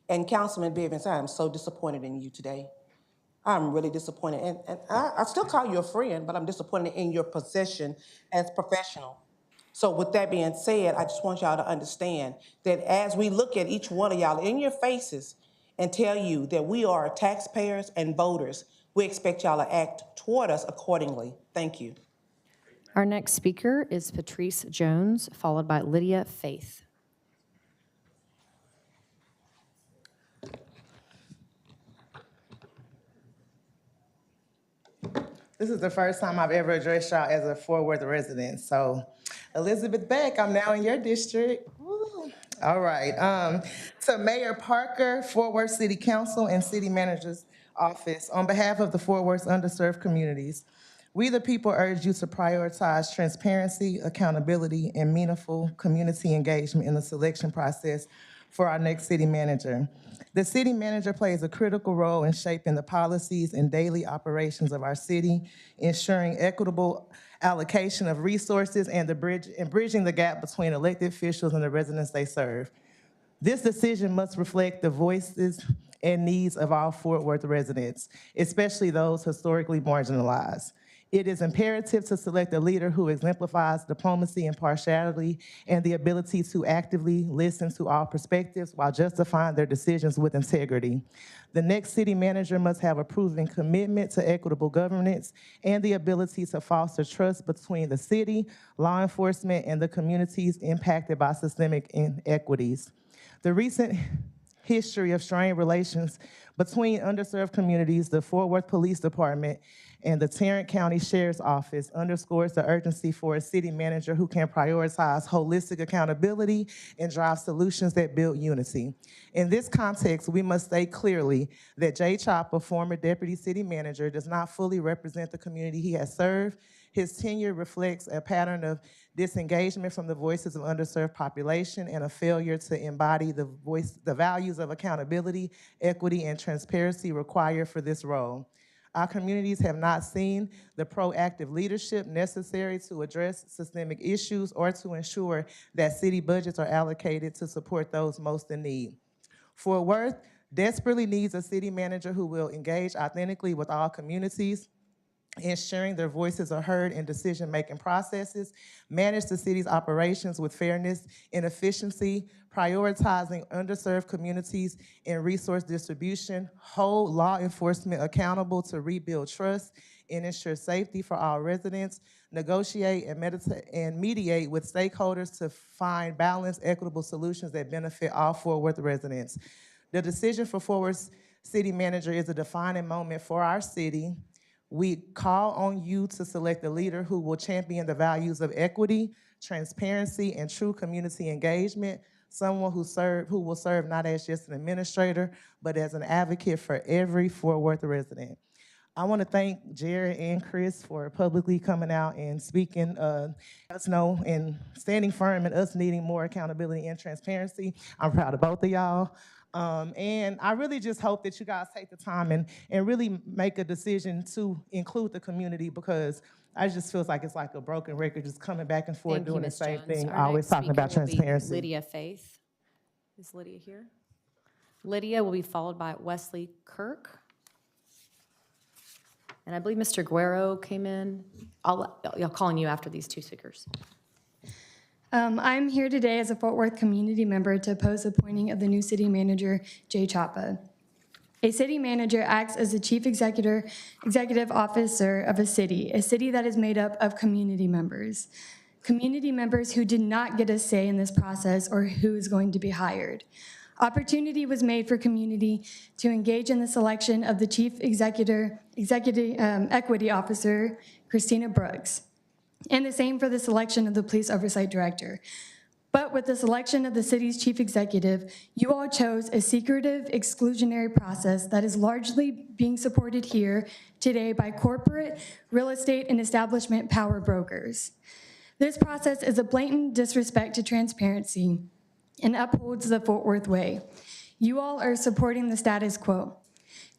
And Councilman Bivens, I am so disappointed in you today. I'm really disappointed. And I still call you a friend, but I'm disappointed in your position as professional. So with that being said, I just want y'all to understand that as we look at each one of y'all in your faces and tell you that we are taxpayers and voters, we expect y'all to act toward us accordingly. Thank you. Our next speaker is Patrice Jones, followed by Lydia Faith. This is the first time I've ever addressed y'all as a Fort Worth resident. So, Elizabeth Beck, I'm now in your district. Woo. All right. To Mayor Parker, Fort Worth City Council, and City Manager's Office, on behalf of the Fort Worth underserved communities, we the people urge you to prioritize transparency, accountability, and meaningful community engagement in the selection process for our next city manager. The city manager plays a critical role in shaping the policies and daily operations of our city, ensuring equitable allocation of resources and bridging the gap between elected officials and the residents they serve. This decision must reflect the voices and needs of all Fort Worth residents, especially those historically marginalized. It is imperative to select a leader who exemplifies diplomacy, impartiality, and the ability to actively listen to all perspectives while justifying their decisions with integrity. The next city manager must have a proven commitment to equitable governance and the ability to foster trust between the city, law enforcement, and the communities impacted by systemic inequities. The recent history of strained relations between underserved communities, the Fort Worth Police Department, and the Tarrant County Sheriff's Office underscores the urgency for a city manager who can prioritize holistic accountability and drive solutions that build unity. In this context, we must state clearly that Jay Chopper, former deputy city manager, does not fully represent the community he has served. His tenure reflects a pattern of disengagement from the voices of underserved population and a failure to embody the values of accountability, equity, and transparency required for this role. Our communities have not seen the proactive leadership necessary to address systemic issues or to ensure that city budgets are allocated to support those most in need. Fort Worth desperately needs a city manager who will engage authentically with all communities, ensuring their voices are heard in decision-making processes, manage the city's operations with fairness and efficiency, prioritizing underserved communities in resource distribution, hold law enforcement accountable to rebuild trust and ensure safety for all residents, negotiate and mediate with stakeholders to find balanced, equitable solutions that benefit all Fort Worth residents. The decision for Fort Worth's city manager is a defining moment for our city. We call on you to select a leader who will champion the values of equity, transparency, and true community engagement, someone who will serve not as just an administrator, but as an advocate for every Fort Worth resident. I want to thank Jared and Chris for publicly coming out and speaking us know and standing firm in us needing more accountability and transparency. I'm proud of both of y'all. And I really just hope that you guys take the time and really make a decision to include the community, because I just feels like it's like a broken record just coming back and forth Thank you, doing the Ms. same Jones. thing, Our always next talking about speaker will be transparency. Lydia Faith. Is Lydia here? Lydia will be followed by Wesley Kirk. And I believe Mr. Guerrero came in. I'll call on you after these two speakers. I'm here today as a Fort Worth community member to oppose the appointing of the new city manager, Jay Choppa. A city manager acts as the chief executive officer of a city that is made up of community members who did not get a say in this process or who is going to be hired. Opportunity was made for community to engage in the selection of the chief equity officer, Christina Brooks, and the same for the selection of the police oversight director. But with the selection of the city's chief executive, you all chose a secretive, exclusionary process that is largely being supported here today by corporate, real estate, and establishment power brokers. This process is a blatant disrespect to transparency and upholds the Fort Worth way. You all are supporting the status quo.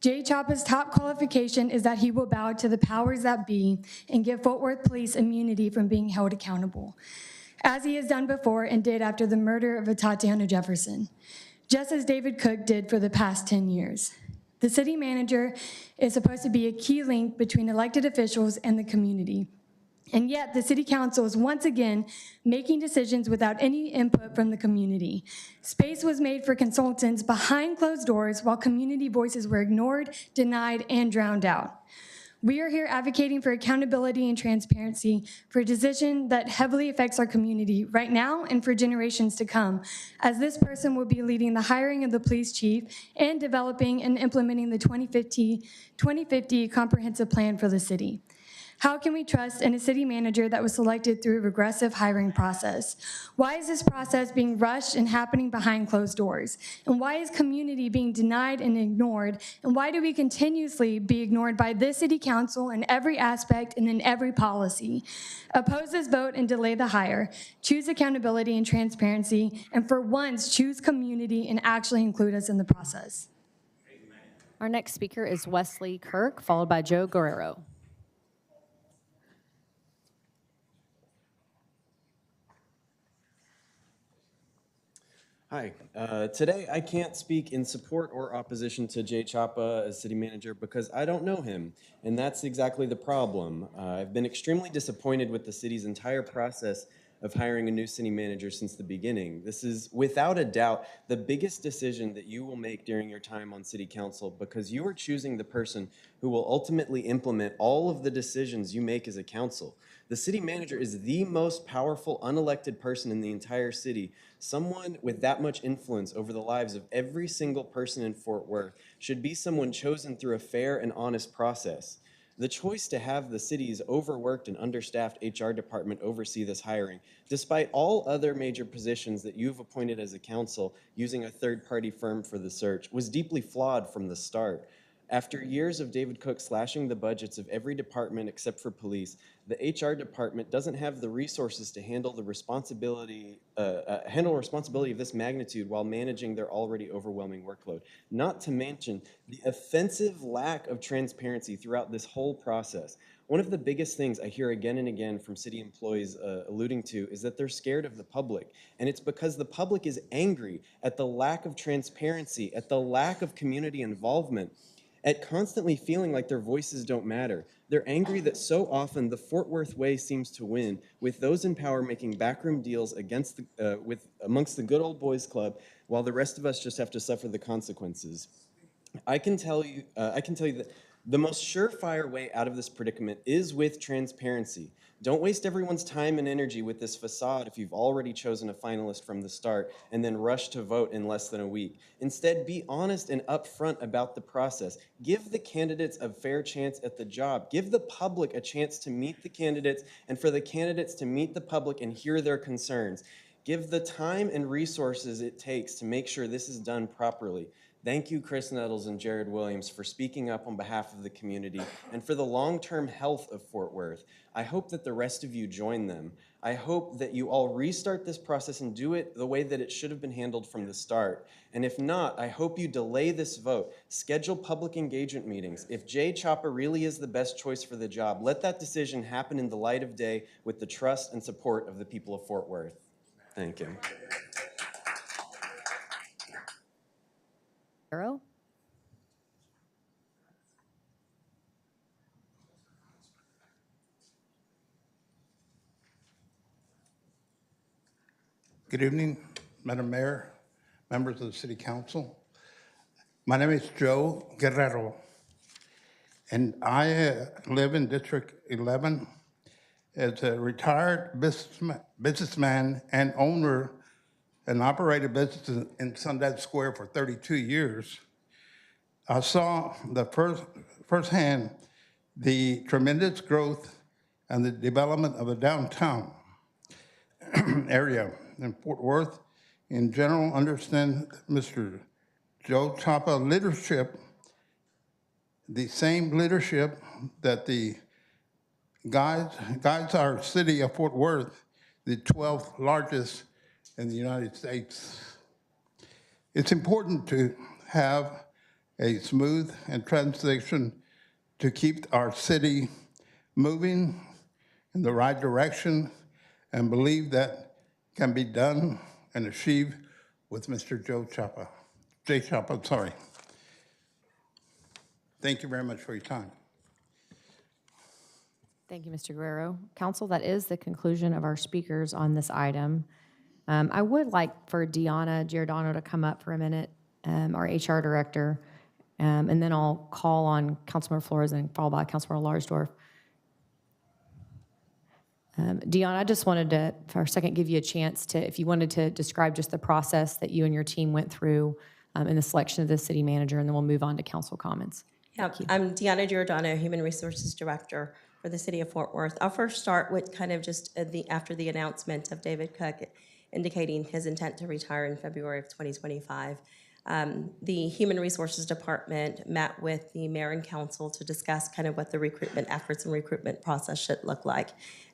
Jay Choppa's top qualification is that he will bow to the powers that be and give Fort Worth police immunity from being held accountable, as he has done before and did after the murder of Tatiana Jefferson, just as David Cook did for the past 10 years. The city manager is supposed to be a key link between elected officials and the community. And yet, the city council is once again making decisions without any input from the community. Space was made for consultants behind closed doors while community voices were ignored, denied, and drowned out. We are here advocating for accountability and transparency for a decision that heavily affects our community right now and for generations to come, as this person will be leading the hiring of the police chief and developing and implementing the 2050 comprehensive plan for the city. How can we trust in a city manager that was selected through a regressive hiring process? Why is this process being rushed and happening behind closed doors? And why is community being denied and ignored? And why do we continuously be ignored by this city council in every aspect and in every policy? Oppose this vote and delay the hire. Choose accountability and transparency, and for once, choose community and actually include us in the process. Our next speaker is Wesley Kirk, followed by Joe Guerrero. Hi. Today, I can't speak in support or opposition to Jay Chapa as city manager because I don't know him, and that's exactly the problem. I've been extremely disappointed with the city's entire process of hiring a new city manager since the beginning. This is, without a doubt, the biggest decision that you will make during your time on city council because you are choosing the person who will ultimately implement all of the decisions you make as a council. The city manager is the most powerful unelected person in the entire city. Someone with that much influence over the lives of every single person in Fort Worth should be someone chosen through a fair and honest process. The choice to have the city's overworked and understaffed HR department oversee this hiring, despite all other major positions that you've appointed as a council using a third-party firm for the search, was deeply flawed from the start. After years of David Cook slashing the budgets of every department except for police, the HR department doesn't have the resources to handle the responsibility of this magnitude while managing their already overwhelming workload. Not to mention the offensive lack of transparency throughout this whole process. One of the biggest things I hear again and again from city employees alluding to is that they're scared of the public. And it's because the public is angry at the lack of transparency, at the lack of community involvement, at constantly feeling like their voices don't matter. They're angry that so often the Fort Worth way seems to win, with those in power making backroom deals amongst the good old boys club, while the rest of us just have to suffer the consequences. I can tell you that the most surefire way out of this predicament is with transparency. Don't waste everyone's time and energy with this facade if you've already chosen a finalist from the start and then rush to vote in less than a week. Instead, be honest and upfront about the process. Give the candidates a fair chance at the job. Give the public a chance to meet the candidates and for the candidates to meet the public and hear their concerns. Give the time and resources it takes to make sure this is done properly. Thank you, Chris Nettles and Jared Williams, for speaking up on behalf of the community and for the long-term health of Fort Worth. I hope that the rest of you join them. I hope that you all restart this process and do it the way that it should have been handled from the start. And if not, I hope you delay this vote. Schedule public engagement meetings. If Jay Chapa really is the best choice for the job, let that decision happen in the light of day with the trust and support of the people of Fort Worth. Thank you. Arrow? Good evening, Madam Mayor, members of the City Council. My name is Joe Guerrero, and I live in District 11. As a retired businessman and owner and operated business in Sundance Square for 32 years, I saw firsthand the tremendous growth and the development of the downtown area in Fort Worth. In general, understand Mr. Joe Chapa leadership, the same leadership that the guides our city of Fort Worth, the 12th largest in the United States. It's important to have a smooth and transition to keep our city moving in the right direction and believe that can be done and achieved with Mr. Jay Chapa, sorry. Thank you very much for your time. Thank you, Mr. Guerrero. Council, that is the conclusion of our speakers on this item. I would like for Deanna Giordano to come up for a minute, our HR director, and then I'll call on Councilmember Flores and followed by Councilmember Larsdorf. Deanna, I just wanted to, for a second, give you a chance to, if you wanted to describe just the process that you and your team went through in the selection of the city manager, and then we'll move on to council comments. Yeah, I'm Deanna Giordano, Human Resources Director for the City of Fort Worth. I'll first start with kind of just after the announcement of David Cook indicating his intent to retire in February of 2025. The Human Resources Department met with the mayor and council to discuss kind of what the recruitment efforts and recruitment process should look like.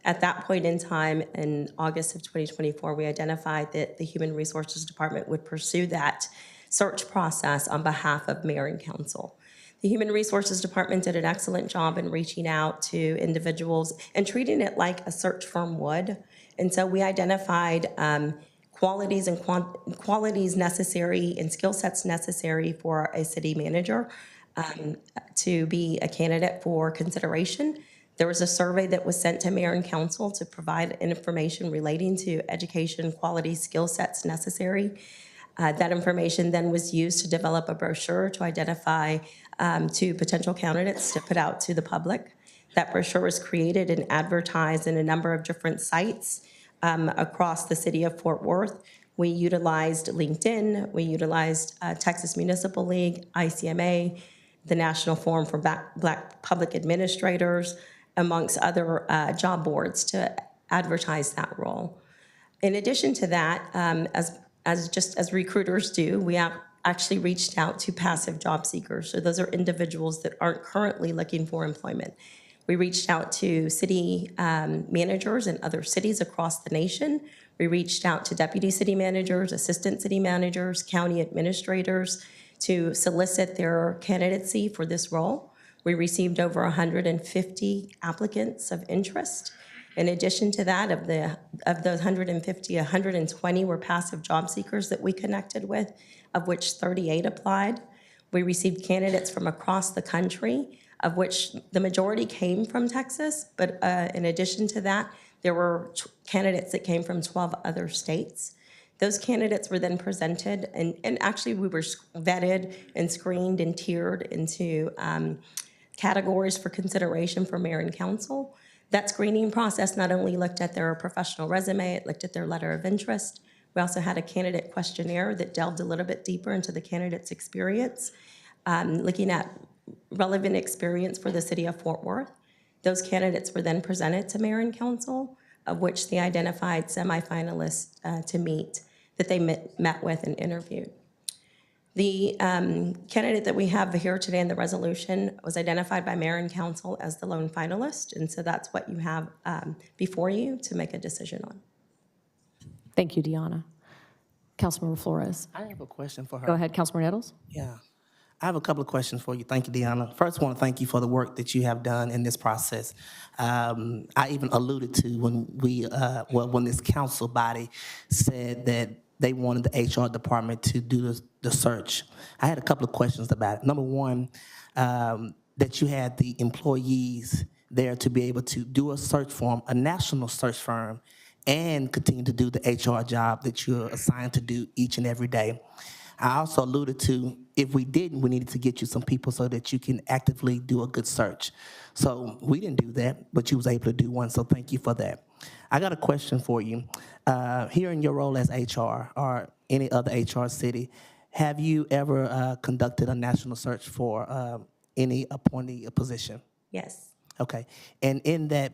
At that point in time, in August of 2024, we identified that the Human Resources Department would pursue that search process on behalf of mayor and council. The Human Resources Department did an excellent job in reaching out to individuals and treating it like a search firm would. And so we identified qualities necessary and skill sets necessary for a city manager to be a candidate for consideration. There was a survey that was sent to mayor and council to provide information relating to education, quality, skill sets necessary. That information then was used to develop a brochure to identify two potential candidates to put out to the public. That brochure was created and advertised in a number of different sites across the city of Fort Worth. We utilized LinkedIn, we utilized Texas Municipal League, ICMA, the National Forum for Black Public Administrators, amongst other job boards to advertise that role. In addition to that, as recruiters do, we have actually reached out to passive job seekers. So those are individuals that aren't currently looking for employment. We reached out to city managers in other cities across the nation. We reached out to deputy city managers, assistant city managers, county administrators to solicit their candidacy for this role. We received over 150 applicants of interest. In addition to that, of those 150, 120 were passive job seekers that we connected with, of which 38 applied. We received candidates from across the country, of which the majority came from Texas, but in addition to that, there were candidates that came from 12 other states. Those candidates were then presented, and actually we were vetted and screened and tiered into categories for consideration for mayor and council. That screening process not only looked at their professional resume, it looked at their letter of interest. We also had a candidate questionnaire that delved a little bit deeper into the candidate's experience, looking at relevant experience for the city of Fort Worth. Those candidates were then presented to mayor and council, of which they identified semifinalists to meet that they met with and interviewed. The candidate that we have here today in the resolution was identified by mayor and council as the lone finalist, and so that's what you have before you to make a decision on. Thank you, Deanna. Councilmember Flores. I have a question for her. Go ahead, Councilmember Nettles. Yeah. I have a couple of questions for you. Thank you, Deanna. First, I want to thank you for the work that you have done in this process. I even alluded to when this council body said that they wanted the HR department to do the search. I had a couple of questions about it. Number one, that you had the employees there to be able to do a search firm, a national search firm, and continue to do the HR job that you're assigned to do each and every day. I also alluded to, if we didn't, we needed to get you some people so that you can actively do a good search. So we didn't do that, but you was able to do one, so thank you for that. I got a question for you. Here in your role as HR or any other HR city, have you ever conducted a national search for any appointee position? Yes. Okay. And in that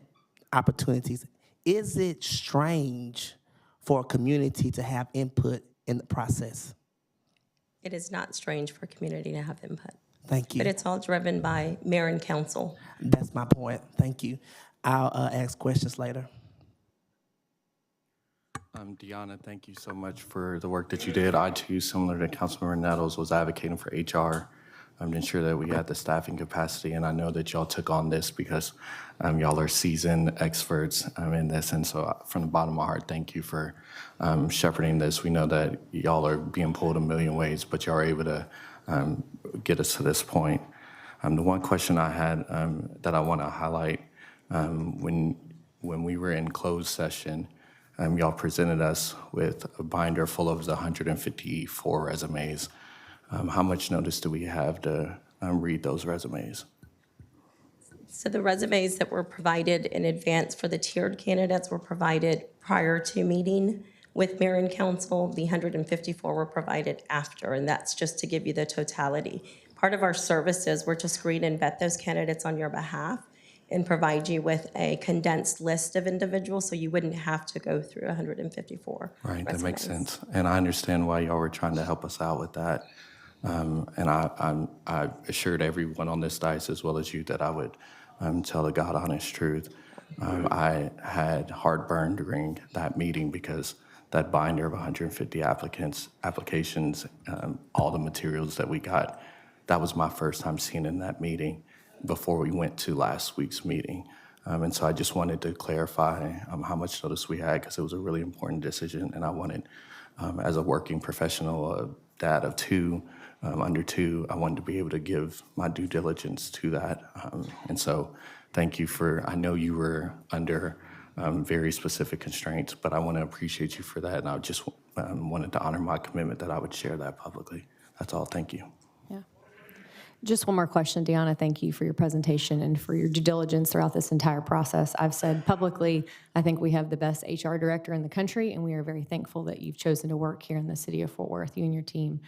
opportunities, is it strange for a community to have input in the process? It is not strange for community to have input. Thank you. But it's all driven by mayor and council. That's my point. Thank you. I'll ask questions later. Deanna, thank you so much for the work that you did. I too, similar to Councilmember Nettles, was advocating for HR to ensure that we had the staffing capacity, and I know that y'all took on this because y'all are seasoned experts in this, and so from the bottom of my heart, thank you for shepherding this. We know that y'all are being pulled a million ways, but y'all are able to get us to this point. The one question I had that I want to highlight, when we were in closed session, y'all presented us with a binder full of the 154 resumes. How much notice do we have to read those resumes? So the resumes that were provided in advance for the tiered candidates were provided prior to meeting with mayor and council. The 154 were provided after, and that's just to give you the totality. Part of our services were to screen and vet those candidates on your behalf and provide you with a condensed list of individuals so you wouldn't have to go through 154 Right, resumes. that makes sense. And I understand why y'all were trying to help us out with that. And I assured everyone on this dais as well as you that I would tell the God honest truth. I had heartburn during that meeting because that binder of 150 applications, all the materials that we got, that was my first time seeing in that meeting before we went to last week's meeting. And so I just wanted to clarify how much notice we had, because it was a really important decision, and I wanted, as a working professional, a dad of two, under two, I wanted to be able to give my due diligence to that. And so thank you I know you were under very specific constraints, but I want to appreciate you for that, and I just wanted to honor my commitment that I would share that publicly. That's all. Thank you. Just one more question, Deanna. Thank you for your presentation and for your due diligence throughout this entire process. I've said publicly, I think we have the best HR director in the country, and we are very thankful that you've chosen to work here in the city of Fort Worth, you and your team.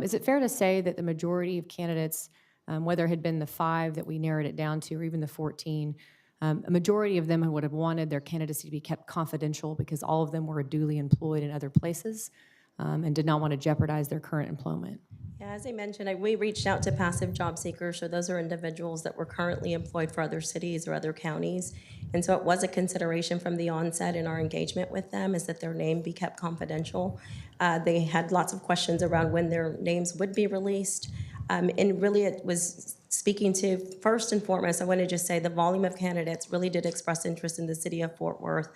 Is it fair to say that the majority of candidates, whether it had been the 5 that we narrowed it down to, or even the 14, a majority of them would have wanted their candidacy to be kept confidential because all of them were duly employed in other places and did not want to jeopardize their current employment? Yeah, as I mentioned, we reached out to passive job seekers, so those are individuals that were currently employed for other cities or other counties. And so it was a consideration from the onset in our engagement with them is that their name be kept confidential. They had lots of questions around when their names would be released. And really it was speaking to, first and foremost, I want to just say the volume of candidates really did express interest in the city of Fort Worth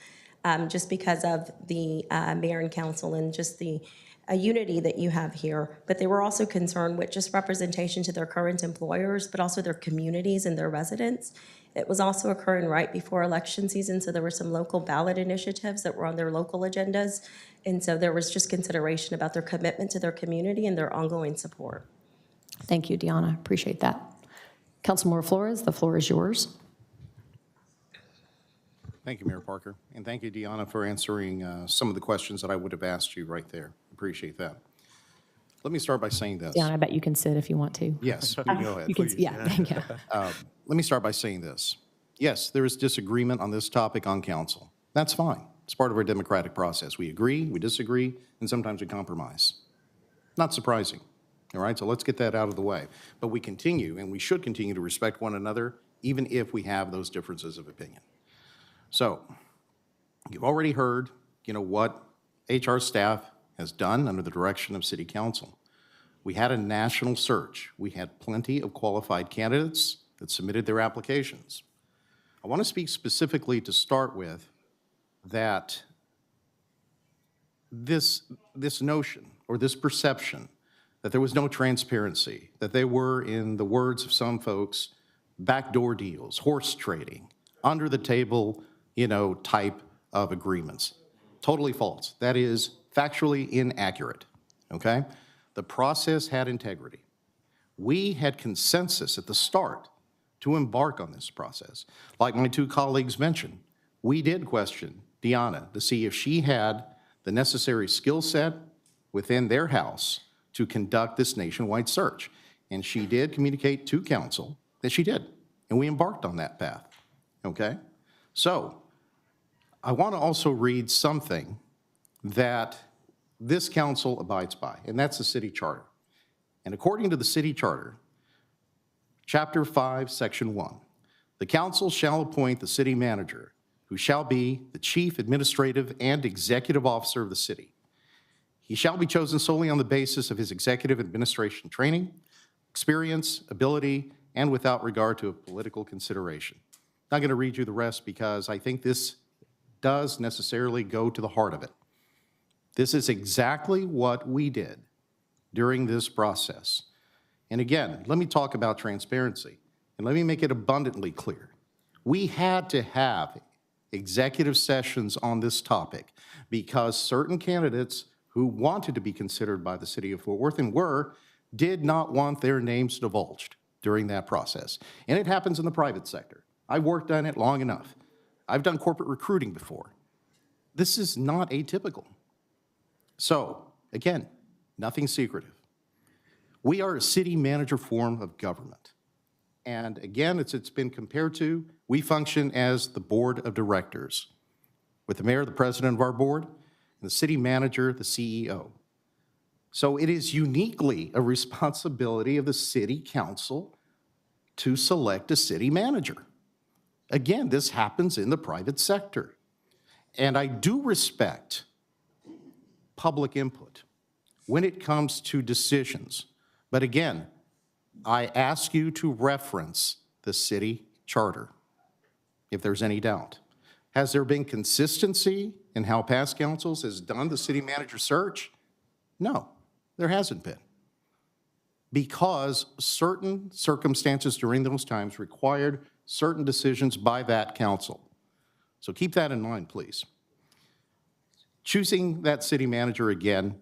just because of the mayor and council and just the unity that you have here, but they were also concerned with just representation to their current employers, but also their communities and their residents. It was also occurring right before election season, so there were some local ballot initiatives that were on their local agendas, and so there was just consideration about their commitment to their community and their ongoing support. Thank you, Deanna. Appreciate that. Councilmember Flores, the floor is yours. Thank you, Mayor Parker, and thank you, Deanna, for answering some of the questions that I would have asked you right there. Appreciate that. Let me start by saying this. Deanna, I bet you can sit if you want to. Yes, you go ahead. You can, yeah, thank you. Let me start by saying this. Yes, there is disagreement on this topic on council. That's fine. It's part of our democratic process. We agree, we disagree, and sometimes we compromise. Not surprising, all right? So let's get that out of the way. But we continue, and we should continue to respect one another, even if we have those differences of opinion. So you've already heard, what HR staff has done under the direction of City Council. We had a national search. We had plenty of qualified candidates that submitted their applications. I want to speak specifically to start with that this notion or this perception that there was no transparency, that they were, in the words of some folks, backdoor deals, horse trading, under the table, type of agreements. Totally false. That is factually inaccurate, okay? The process had integrity. We had consensus at the start to embark on this process. Like my 2 colleagues mentioned, we did question Deanna to see if she had the necessary skill set within their house to conduct this nationwide search. And she did communicate to council that she did, and we embarked on that path, okay? So I want to also read something that this council abides by, and that's the city charter. And according to the city charter, chapter 5, section 1, the council shall appoint the city manager, who shall be the chief administrative and executive officer of the city. He shall be chosen solely on the basis of his executive administration training, experience, ability, and without regard to a political consideration. I'm not going to read you the rest because I think this does necessarily go to the heart of it. This is exactly what we did during this process. And again, let me talk about transparency, and let me make it abundantly clear. We had to have executive sessions on this topic because certain candidates who wanted to be considered by the city of Fort Worth and did not want their names divulged during that process. And it happens in the private sector. I've worked on it long enough. I've done corporate recruiting before. This is not atypical. So, again, nothing secretive. We are a city manager form of government. And again, it's been compared to, we function as the board of directors, with the mayor, the president of our board, and the city manager, the CEO. So it is uniquely a responsibility of the city council to select a city manager. Again, this happens in the private sector. And I do respect public input when it comes to decisions. But again, I ask you to reference the city charter. if there's any doubt. Has there been consistency in how past councils has done the city manager search? No, there hasn't been. Because certain circumstances during those times required certain decisions by that council. So keep that in mind, please. Choosing that city manager, again,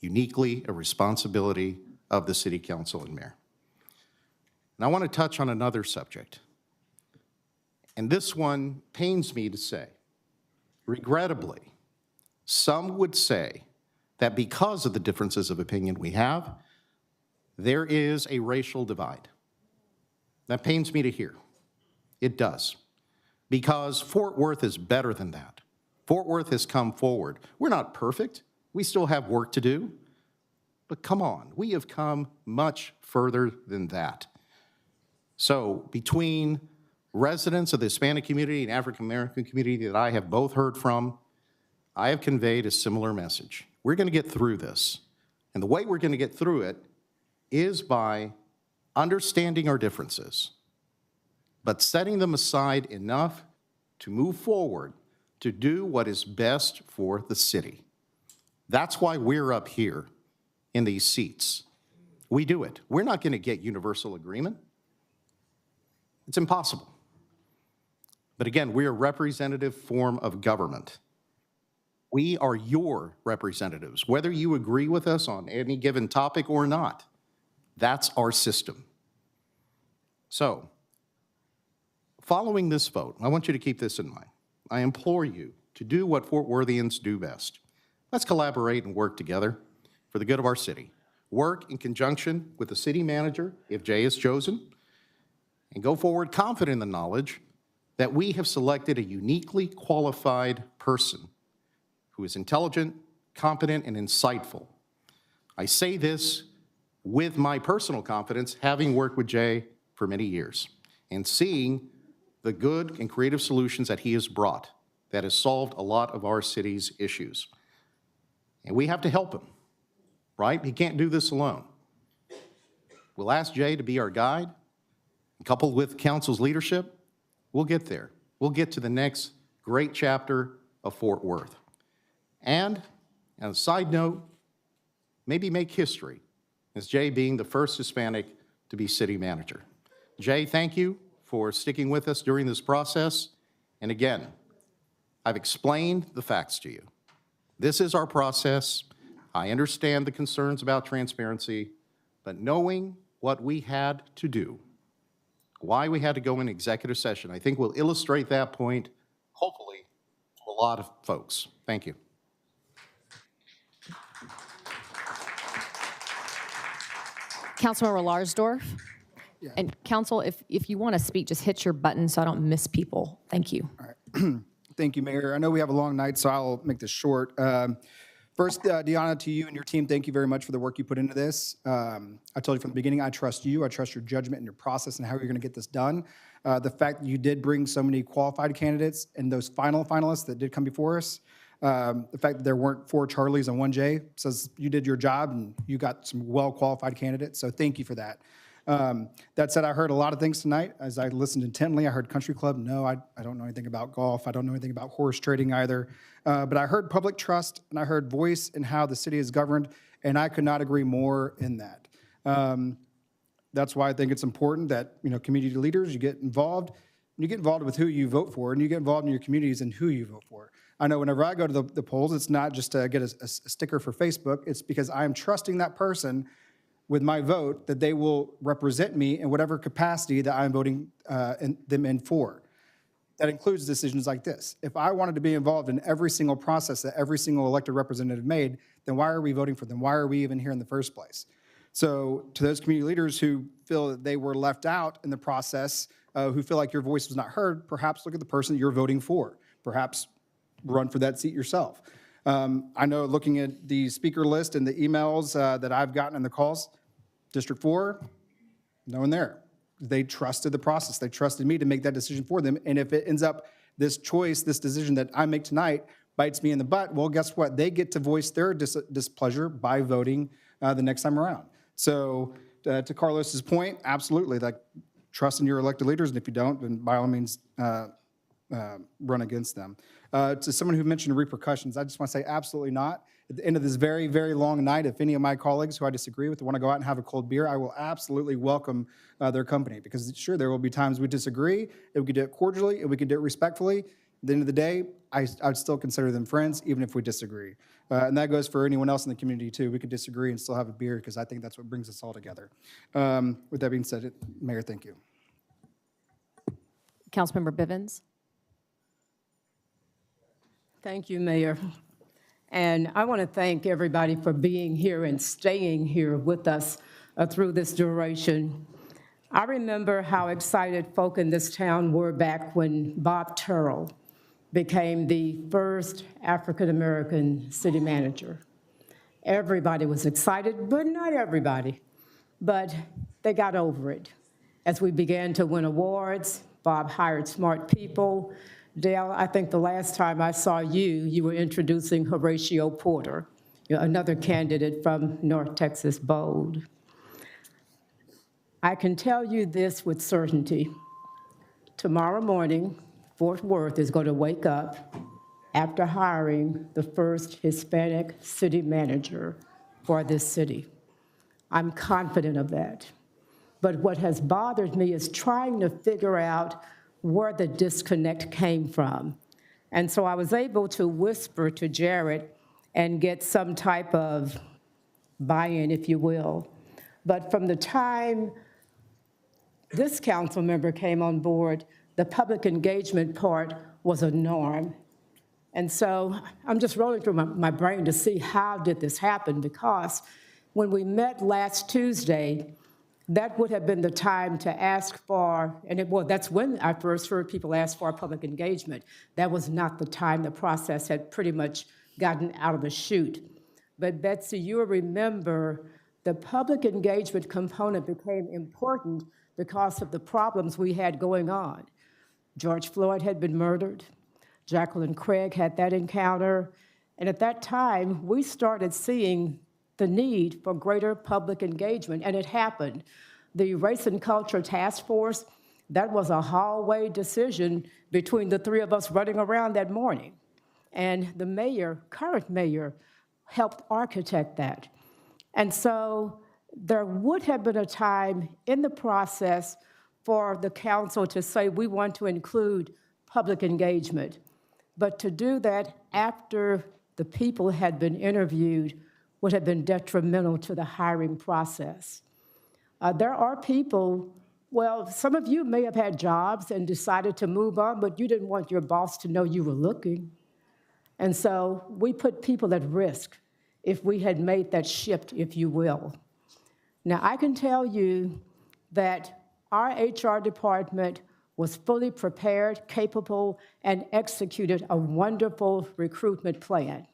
uniquely a responsibility of the city council and mayor. And I want to touch on another subject. And this one pains me to say. Regrettably, some would say that because of the differences of opinion we have, there is a racial divide. That pains me to hear. It does. Because Fort Worth is better than that. Fort Worth has come forward. We're not perfect. We still have work to do. But come on, we have come much further than that. So between residents of the Hispanic community and African American community that I have both heard from, I have conveyed a similar message. We're going to get through this. And the way we're going to get through it is by understanding our differences, but setting them aside enough to move forward to do what is best for the city. That's why we're up here in these seats. We do it. We're not going to get universal agreement. It's impossible. But again, we're a representative form of government. We are your representatives, whether you agree with us on any given topic or not. That's our system. So, following this vote, I want you to keep this in mind. I implore you to do what Fort Worthians do best. Let's collaborate and work together for the good of our city. Work in conjunction with the city manager, if Jay is chosen, and go forward confident in the knowledge that we have selected a uniquely qualified person who is intelligent, competent, and insightful. I say this with my personal confidence, having worked with Jay for many years and seeing the good and creative solutions that he has brought that has solved a lot of our city's issues. And we have to help him, right? He can't do this alone. We'll ask Jay to be our guide. Coupled with council's leadership, we'll get there. We'll get to the next great chapter of Fort Worth. And on a side note, maybe make history as Jay being the first Hispanic to be city manager. Jay, thank you for sticking with us during this process. And again, I've explained the facts to you. This is our process. I understand the concerns about transparency, but knowing what we had to do, why we had to go in executive session, I think will illustrate that point, hopefully, to a lot of folks. Thank you. Councilmember Larsdorf. And council, if you want to speak, just hit your button so I don't miss people. Thank you. All right. Thank you, Mayor. I know we have a long night, so I'll make this short. First, Deanna, to you and your team, thank you very much for the work you put into this. I told you from the beginning, I trust you. I trust your judgment and your process and how you're going to get this done. The fact that you did bring so many qualified candidates and those finalists that did come before us, the fact that there weren't 4 Charlies and 1 Jay says you did your job and you got some well-qualified candidates, so thank you for that. That said, I heard a lot of things tonight. As I listened intently, I heard country club. No, I don't know anything about golf. I don't know anything about horse trading either. But I heard public trust, and I heard voice in how the city is governed, and I could not agree more in that. That's why I think it's important that, community leaders, you get involved. You get involved with who you vote for, and you get involved in your communities and who you vote for. I know whenever I go to the polls, it's not just to get a sticker for Facebook. It's because I am trusting that person with my vote that they will represent me in whatever capacity that I'm voting them in for. That includes decisions like this. If I wanted to be involved in every single process that every single elected representative made, then why are we voting for them? Why are we even here in the first place? So to those community leaders who feel that they were left out in the process, who feel like your voice was not heard, perhaps look at the person that you're voting for. Perhaps run for that seat yourself. I know looking at the speaker list and the emails that I've gotten and the calls, District 4, no one there. They trusted the process. They trusted me to make that decision for them. And if it ends up this choice, this decision that I make tonight bites me in the butt, well, guess what? They get to voice their displeasure by voting the next time around. So to Carlos's point, absolutely, like trust in your elected leaders. And if you don't, then by all means, run against them. To someone who mentioned repercussions, I just want to say absolutely not. At the end of this very, very long night, if any of my colleagues who I disagree with want to go out and have a cold beer, I will absolutely welcome their company, because sure, there will be times we disagree, and we can do it cordially, and we can do it respectfully. At the end of the day, I would still consider them friends, even if we disagree. And that goes for anyone else in the community, too. We could disagree and still have a beer, because I think that's what brings us all together. With that being said, Mayor, thank you. Councilmember Bivens. Thank you, Mayor. And I want to thank everybody for being here and staying here with us through this duration. I remember how excited folk in this town were back when Bob Turrell became the first African-American city manager. Everybody was excited, but not everybody. But they got over it. As we began to win awards, Bob hired smart people. Dale, I think the last time I saw you, you were introducing Horatio Porter, another candidate from North Texas Bold. I can tell you this with certainty. Tomorrow morning, Fort Worth is going to wake up after hiring the first Hispanic city manager for this city. I'm confident of that. But what has bothered me is trying to figure out where the disconnect came from. And so I was able to whisper to Jared and get some type of buy-in, if you will. But from the time this council member came on board, the public engagement part was a norm. And so I'm just rolling through my brain to see how did this happen, because when we met last Tuesday, that would have been the time to ask for, and that's when I first heard people ask for public engagement. That was not the time. The process had pretty much gotten out of the chute. But Betsy, you'll remember the public engagement component became important because of the problems we had going on. George Floyd had been murdered. Jacqueline Craig had that encounter. And at that time, we started seeing the need for greater public engagement, and it happened. The Race and Culture Task Force, that was a hallway decision between the three of us running around that morning. And the mayor, current mayor, helped architect that. And so there would have been a time in the process for the council to say, we want to include public engagement. But to do that after the people had been interviewed would have been detrimental to the hiring process. There are people, well, some of you may have had jobs and decided to move on, but you didn't want your boss to know you were looking. And so we put people at risk if we had made that shift, if you will. Now, I can tell you that our HR department was fully prepared, capable, and executed a wonderful recruitment plan.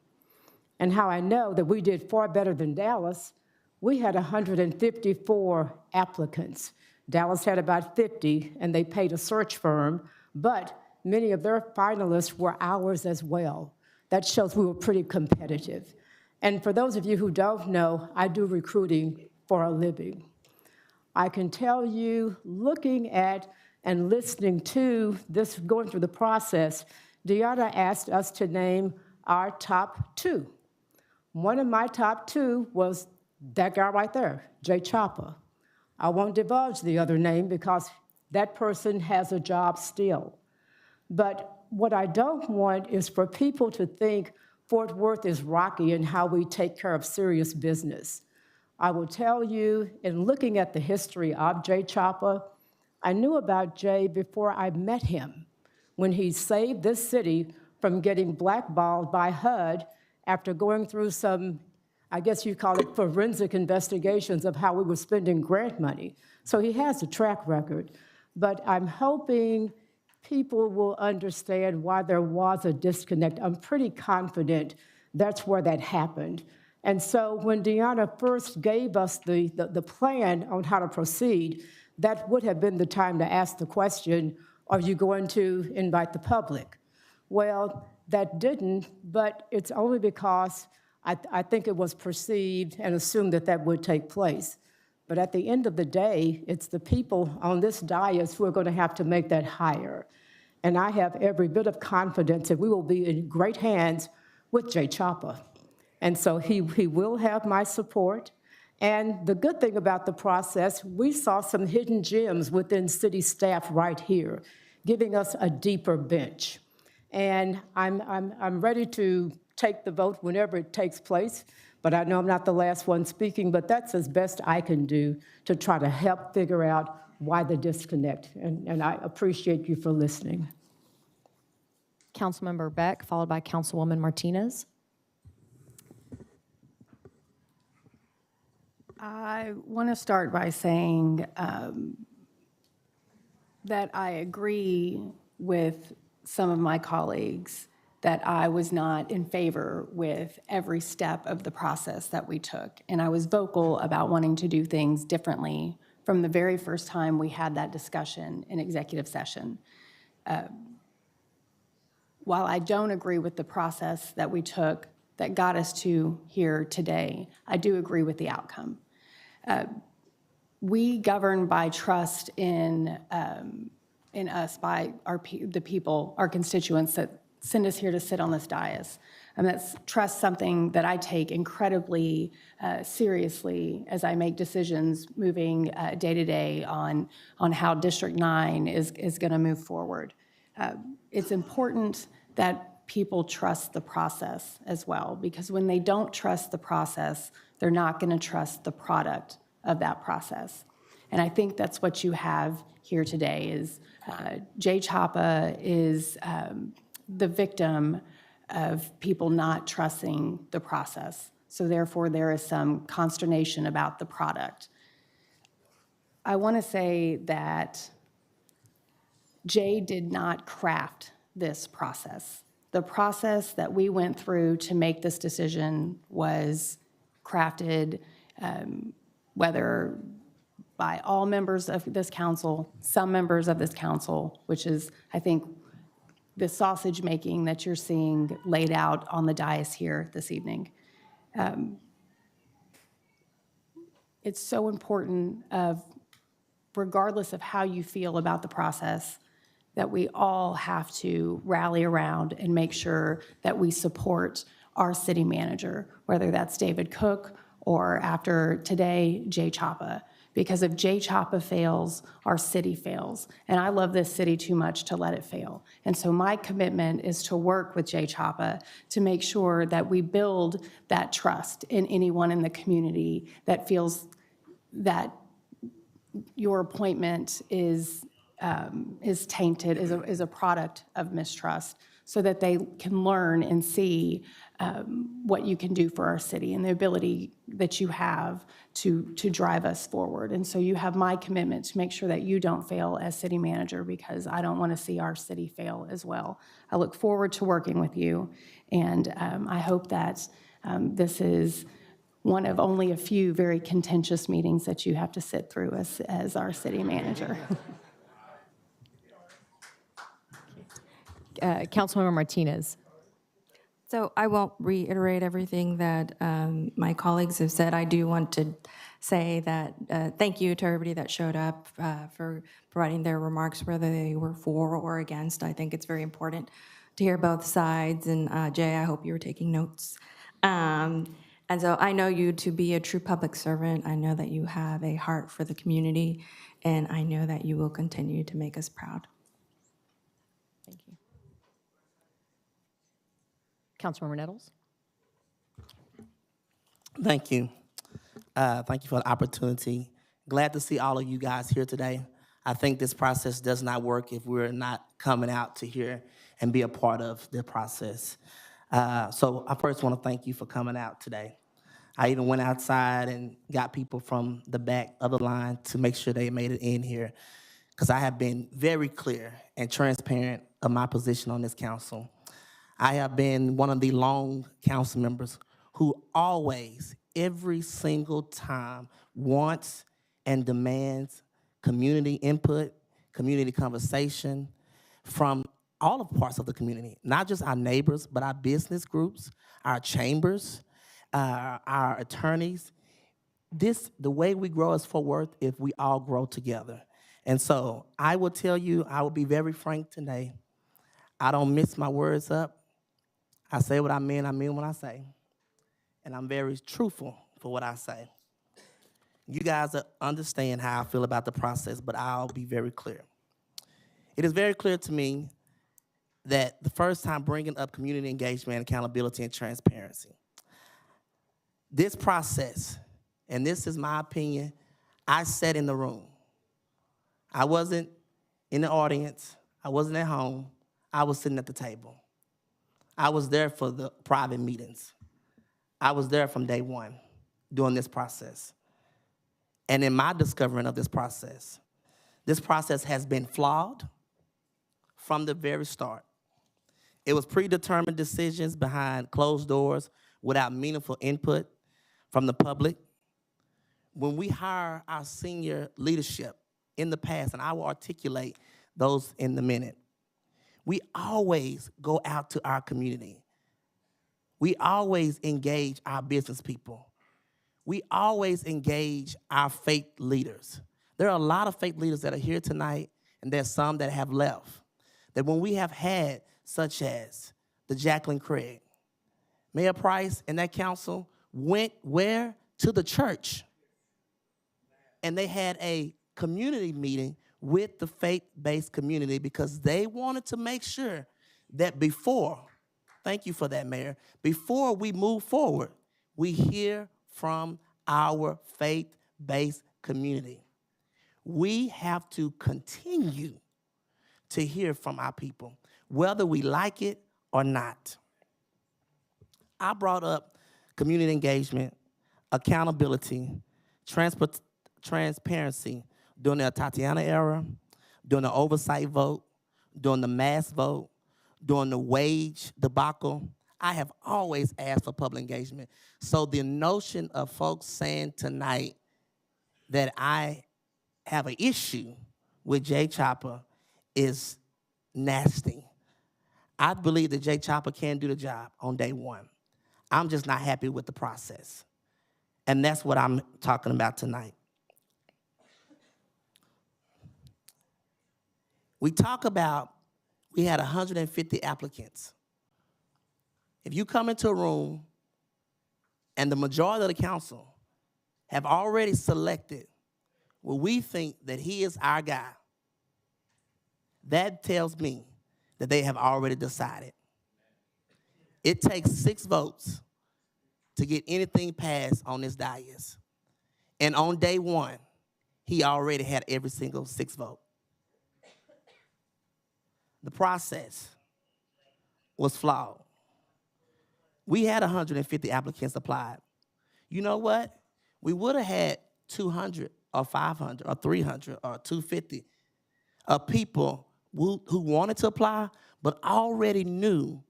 And how I know that we did far better than Dallas, we had 154 applicants. Dallas had about 50, and they paid a search firm, but many of their finalists were ours as well. That shows we were pretty competitive. And for those of you who don't know, I do recruiting for a living. I can tell you, looking at and listening to this, going through the process, Deanna asked us to name our top two. One of my top two was that guy right there, Jay Chopper. I won't divulge the other name because that person has a job still. But what I don't want is for people to think Fort Worth is rocky in how we take care of serious business. I will tell you, in looking at the history of Jay Chopper, I knew about Jay before I met him, when he saved this city from getting blackballed by HUD after going through some, I guess you call it forensic investigations of how we were spending grant money. So he has a track record. But I'm hoping people will understand why there was a disconnect. I'm pretty confident that's where that happened. And so when Deanna first gave us the plan on how to proceed, that would have been the time to ask the question, are you going to invite the public? Well, that didn't, but it's only because I think it was perceived and assumed that that would take place. But at the end of the day, it's the people on this dais who are going to have to make that hire. And I have every bit of confidence that we will be in great hands with Jay Chopper. And so he will have my support. And the good thing about the process, we saw some hidden gems within city staff right here, giving us a deeper bench. And I'm ready to take the vote whenever it takes place, but I know I'm not the last one speaking, but that's as best I can do to try to help figure out why the disconnect. And I appreciate you for listening. Councilmember Beck, followed by Councilwoman Martinez. I want to start by saying that I agree with some of my colleagues that I was not in favor with every step of the process that we took. And I was vocal about wanting to do things differently from the very first time we had that discussion in executive session. While I don't agree with the process that we took that got us to here today, I do agree with the outcome. We govern by trust in us, by the people, our constituents that send us here to sit on this dais. And that's trust something that I take incredibly seriously as I make decisions moving day to day on how District 9 is going to move forward. It's important that people trust the process as well, because when they don't trust the process, they're not going to trust the product of that process. And I think that's what you have here today is Jay Chapa is the victim of people not trusting the process. So therefore, there is some consternation about the product. I want to say that Jay did not craft this process. The process that we went through to make this decision was crafted, whether by all members of this council, some members of this council, which is, I think, the sausage making that you're seeing laid out on the dais here this evening. It's so important, regardless of how you feel about the process, that we all have to rally around and make sure that we support our city manager, whether that's David Cook or after today, Jay Chapa. Because if Jay Chapa fails, our city fails. And I love this city too much to let it fail. And so my commitment is to work with Jay Chapa to make sure that we build that trust in anyone in the community that feels that your appointment is tainted, is a product of mistrust, so that they can learn and see what you can do for our city and the ability that you have to drive us forward. And so you have my commitment to make sure that you don't fail as city manager, because I don't want to see our city fail as well. I look forward to working with you, and I hope that this is one of only a few very contentious meetings that you have to sit through as our city manager. Councilmember Martinez. So I won't reiterate everything that my colleagues have said. I do want to say that thank you to everybody that showed up for providing their remarks, whether they were for or against. I think it's very important to hear both sides. And Jay, I hope you were taking notes. And so I know you to be a true public servant. I know that you have a heart for the community, and I know that you will continue to make us proud. Thank you. Councilmember Nettles. Thank you. Thank you for the opportunity. Glad to see all of you guys here today. I think this process does not work if we're not coming out to here and be a part of the process. So I first want to thank you for coming out today. I even went outside and got people from the back of the line to make sure they made it in here, because I have been very clear and transparent of my position on this council. I have been one of the long council members who always, every single time, wants and demands community input, community conversation from all of parts of the community, not just our neighbors, but our business groups, our chambers, our attorneys. The way we grow as Fort Worth, if we all grow together. And so I will tell you, I will be very frank today. I don't mix my words up. I say what I mean what I say. And I'm very truthful for what I say. You guys understand how I feel about the process, but I'll be very clear. It is very clear to me that the first time bringing up community engagement, accountability, and transparency, this process, and this is my opinion, I sat in the room. I wasn't in the audience. I wasn't at home. I was sitting at the table. I was there for the private meetings. I was there from day one during this process. And in my discovering of this process has been flawed from the very start. It was predetermined decisions behind closed doors without meaningful input from the public. When we hire our senior leadership in the past, and I will articulate those in a minute, we always go out to our community. We always engage our business people. We always engage our faith leaders. There are a lot of faith leaders that are here tonight, and there's some that have left. That when we have had, such as the Jacqueline Craig, Mayor Price and that council went where? To the church. And they had a community meeting with the faith-based community because they wanted to make sure that before, thank you for that, Mayor, before we move forward, we hear from our faith-based community. We have to continue to hear from our people, whether we like it or not. I brought up community engagement, accountability, transparency during the Tatiana era, during the oversight vote, during the mass vote, during the wage debacle. I have always asked for public engagement. So the notion of folks saying tonight that I have an issue with Jay Chopper is nasty. I believe that Jay Chopper can do the job on day one. I'm just not happy with the process. And that's what I'm talking about tonight. We talk about, we had 150 applicants. If you come into a room and the majority of the council have already selected what we think that he is our guy, that tells me that they have already decided. It takes 6 votes to get anything passed on this dais. And on day one, he already had every single 6 vote. The process was flawed. We had 150 applicants applied. You know what? We would have had 200 or 500 or 300 or 250 of people who wanted to apply but already knew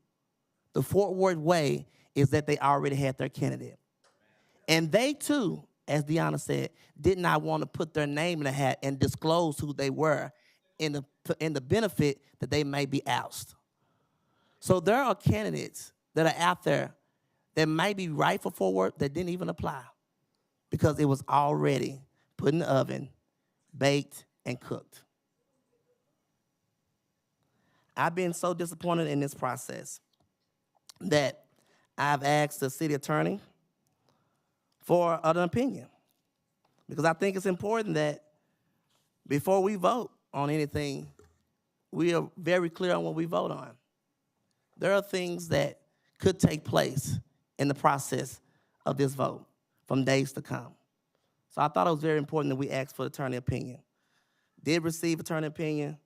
the Fort Worth way is that they already had their candidate. And they too, as Deanna said, did not want to put their name in the hat and disclose who they were in the benefit that they may be ousted. So there are candidates that are out there that might be right for Fort Worth that didn't even apply because it was already put in the oven, baked, and cooked. I've been so disappointed in this process that I've asked the city attorney for an opinion because I think it's important that before we vote on anything, we are very clear on what we vote on. There are things that could take place in the process of this vote from days to come. So I thought it was very important that we asked for attorney opinion. Did receive attorney opinion.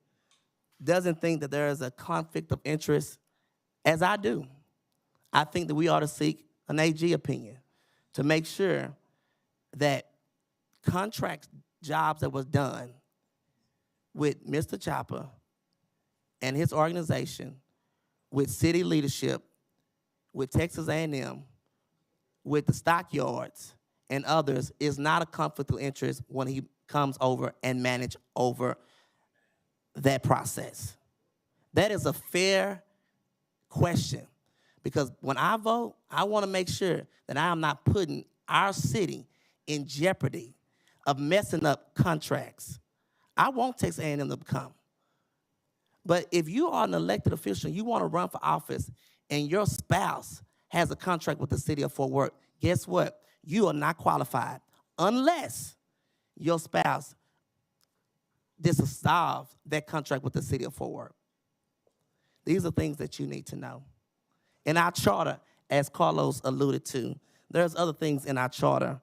Doesn't think that there is a conflict of interest, as I do. I think that we ought to seek an AG opinion to make sure that contract jobs that was done with Mr. Chopper and his organization, with city leadership, with Texas A&M, with the stockyards and others is not a conflict of interest when he comes over and manage over that process. That is a fair question because when I vote, I want to make sure that I am not putting our city in jeopardy of messing up contracts. I want Texas A&M to come. But if you are an elected official, you want to run for office, and your spouse has a contract with the city of Fort Worth, guess what? You are not qualified unless your spouse dissolves that contract with the city of Fort Worth. These are things that you need to know. In our charter, as Carlos alluded to, there's other things in our charter.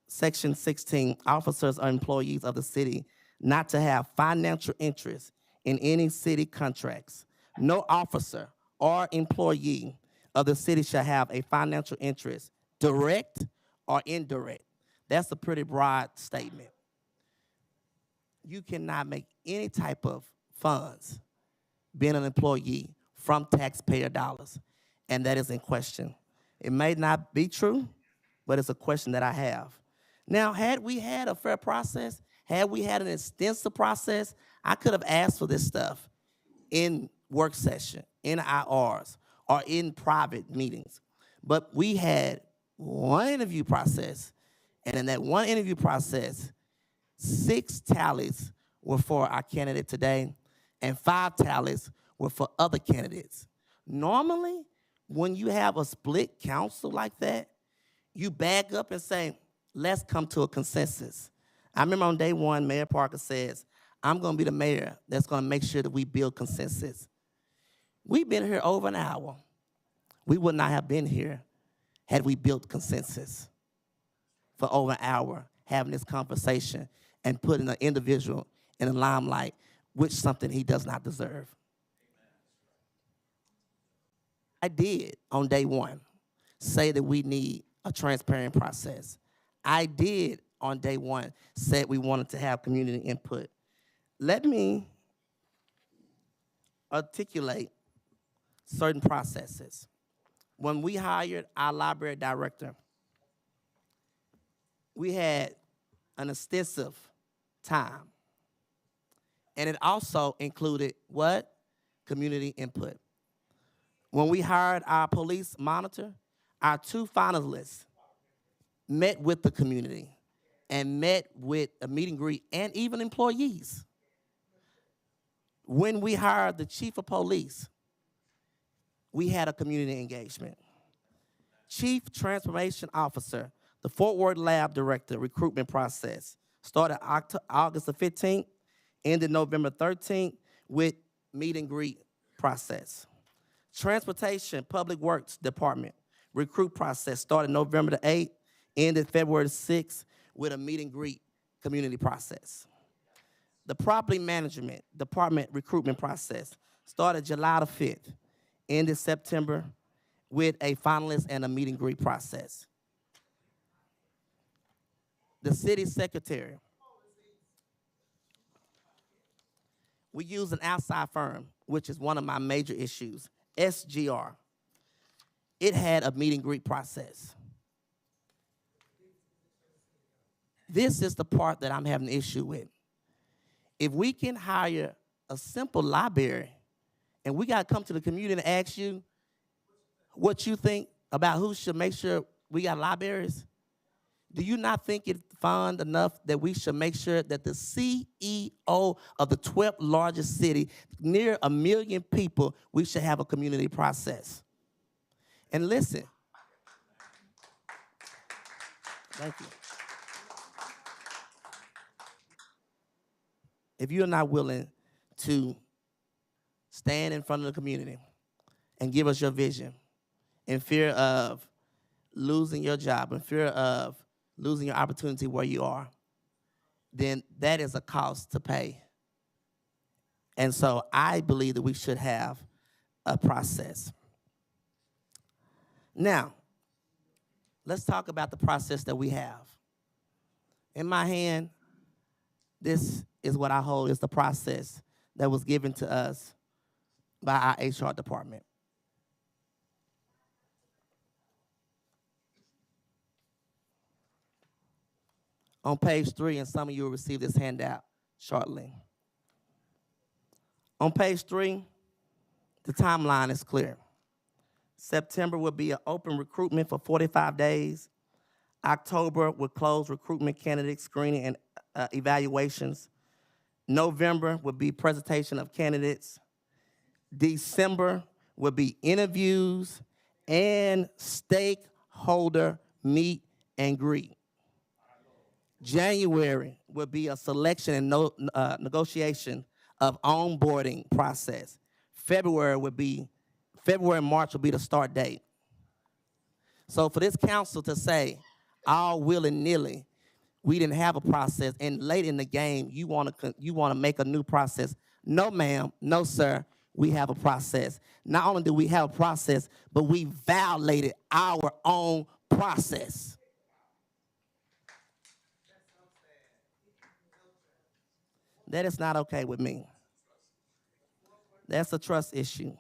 Section 16, officers or employees of the city not to have financial interest in any city contracts. No officer or employee of the city shall have a financial interest, direct or indirect. That's a pretty broad statement. You cannot make any type of funds being an employee from taxpayer dollars, and that is in question. It may not be true, but it's a question that I have. Now, had we had a fair process, had we had an extensive process, I could have asked for this stuff in work session, in IRs, or in private meetings. But we had one interview process, and in that one interview process, 6 tallies were for our candidate today, and 5 tallies were for other candidates. Normally, when you have a split council like that, you back up and say, let's come to a consensus. I remember on day 1, Mayor Parker says, I'm going to be the mayor that's going to make sure that we build consensus. We've been here over an hour. We would not have been here had we built consensus for over an hour, having this conversation and putting an individual in the limelight, which is something he does not deserve. I did, on day 1, say that we need a transparent process. I did, on day 1, say we wanted to have community input. Let me articulate certain processes. When we hired our library director, we had an extensive time. And it also included what? Community input. When we hired our police monitor, our 2 finalists met with the community and met with a meet and greet and even employees. When we hired the chief of police, we had a community engagement. Chief Transformation Officer, the Fort Worth Lab Director recruitment process started August the 15th, ended November 13th with meet and greet process. Transportation Public Works Department recruit process started November the 8th, ended February the 6th with a meet and greet community process. The Property Management Department recruitment process started July the 5th, ended September with a finalist and a meet and greet process. The City Secretary, we use an outside firm, which is one of my major issues, SGR. It had a meet and greet process. This is the part that I'm having an issue with. If we can hire a simple library and we got to come to the community and ask you what you think about who should make sure we got libraries, do you not think it's fun enough that we should make sure that the CEO of the 12th largest city, near 1 million people, we should have a community process? And listen, thank you. If you're not willing to stand in front of the community and give us your vision in fear of losing your job, in fear of losing your opportunity where you are, then that is a cost to pay. And so I believe that we should have a process. Now, let's talk about the process that we have. In my hand, this is what I hold is the process that was given to us by our HR department. On page 3, and some of you will receive this handout shortly. On page 3, the timeline is clear. September will be an open recruitment for 45 days. October will close recruitment candidate screening and evaluations. November will be presentation of candidates. December will be interviews and stakeholder meet and greet. January will be a selection and negotiation of onboarding process. February and March will be the start date. So for this council to say, all willy-nilly, we didn't have a process, and late in the game, you want to make a new process. No, ma'am, no, sir, we have a process. Not only do we have a process, but we violated our own process. That is not okay with me. That's a trust issue.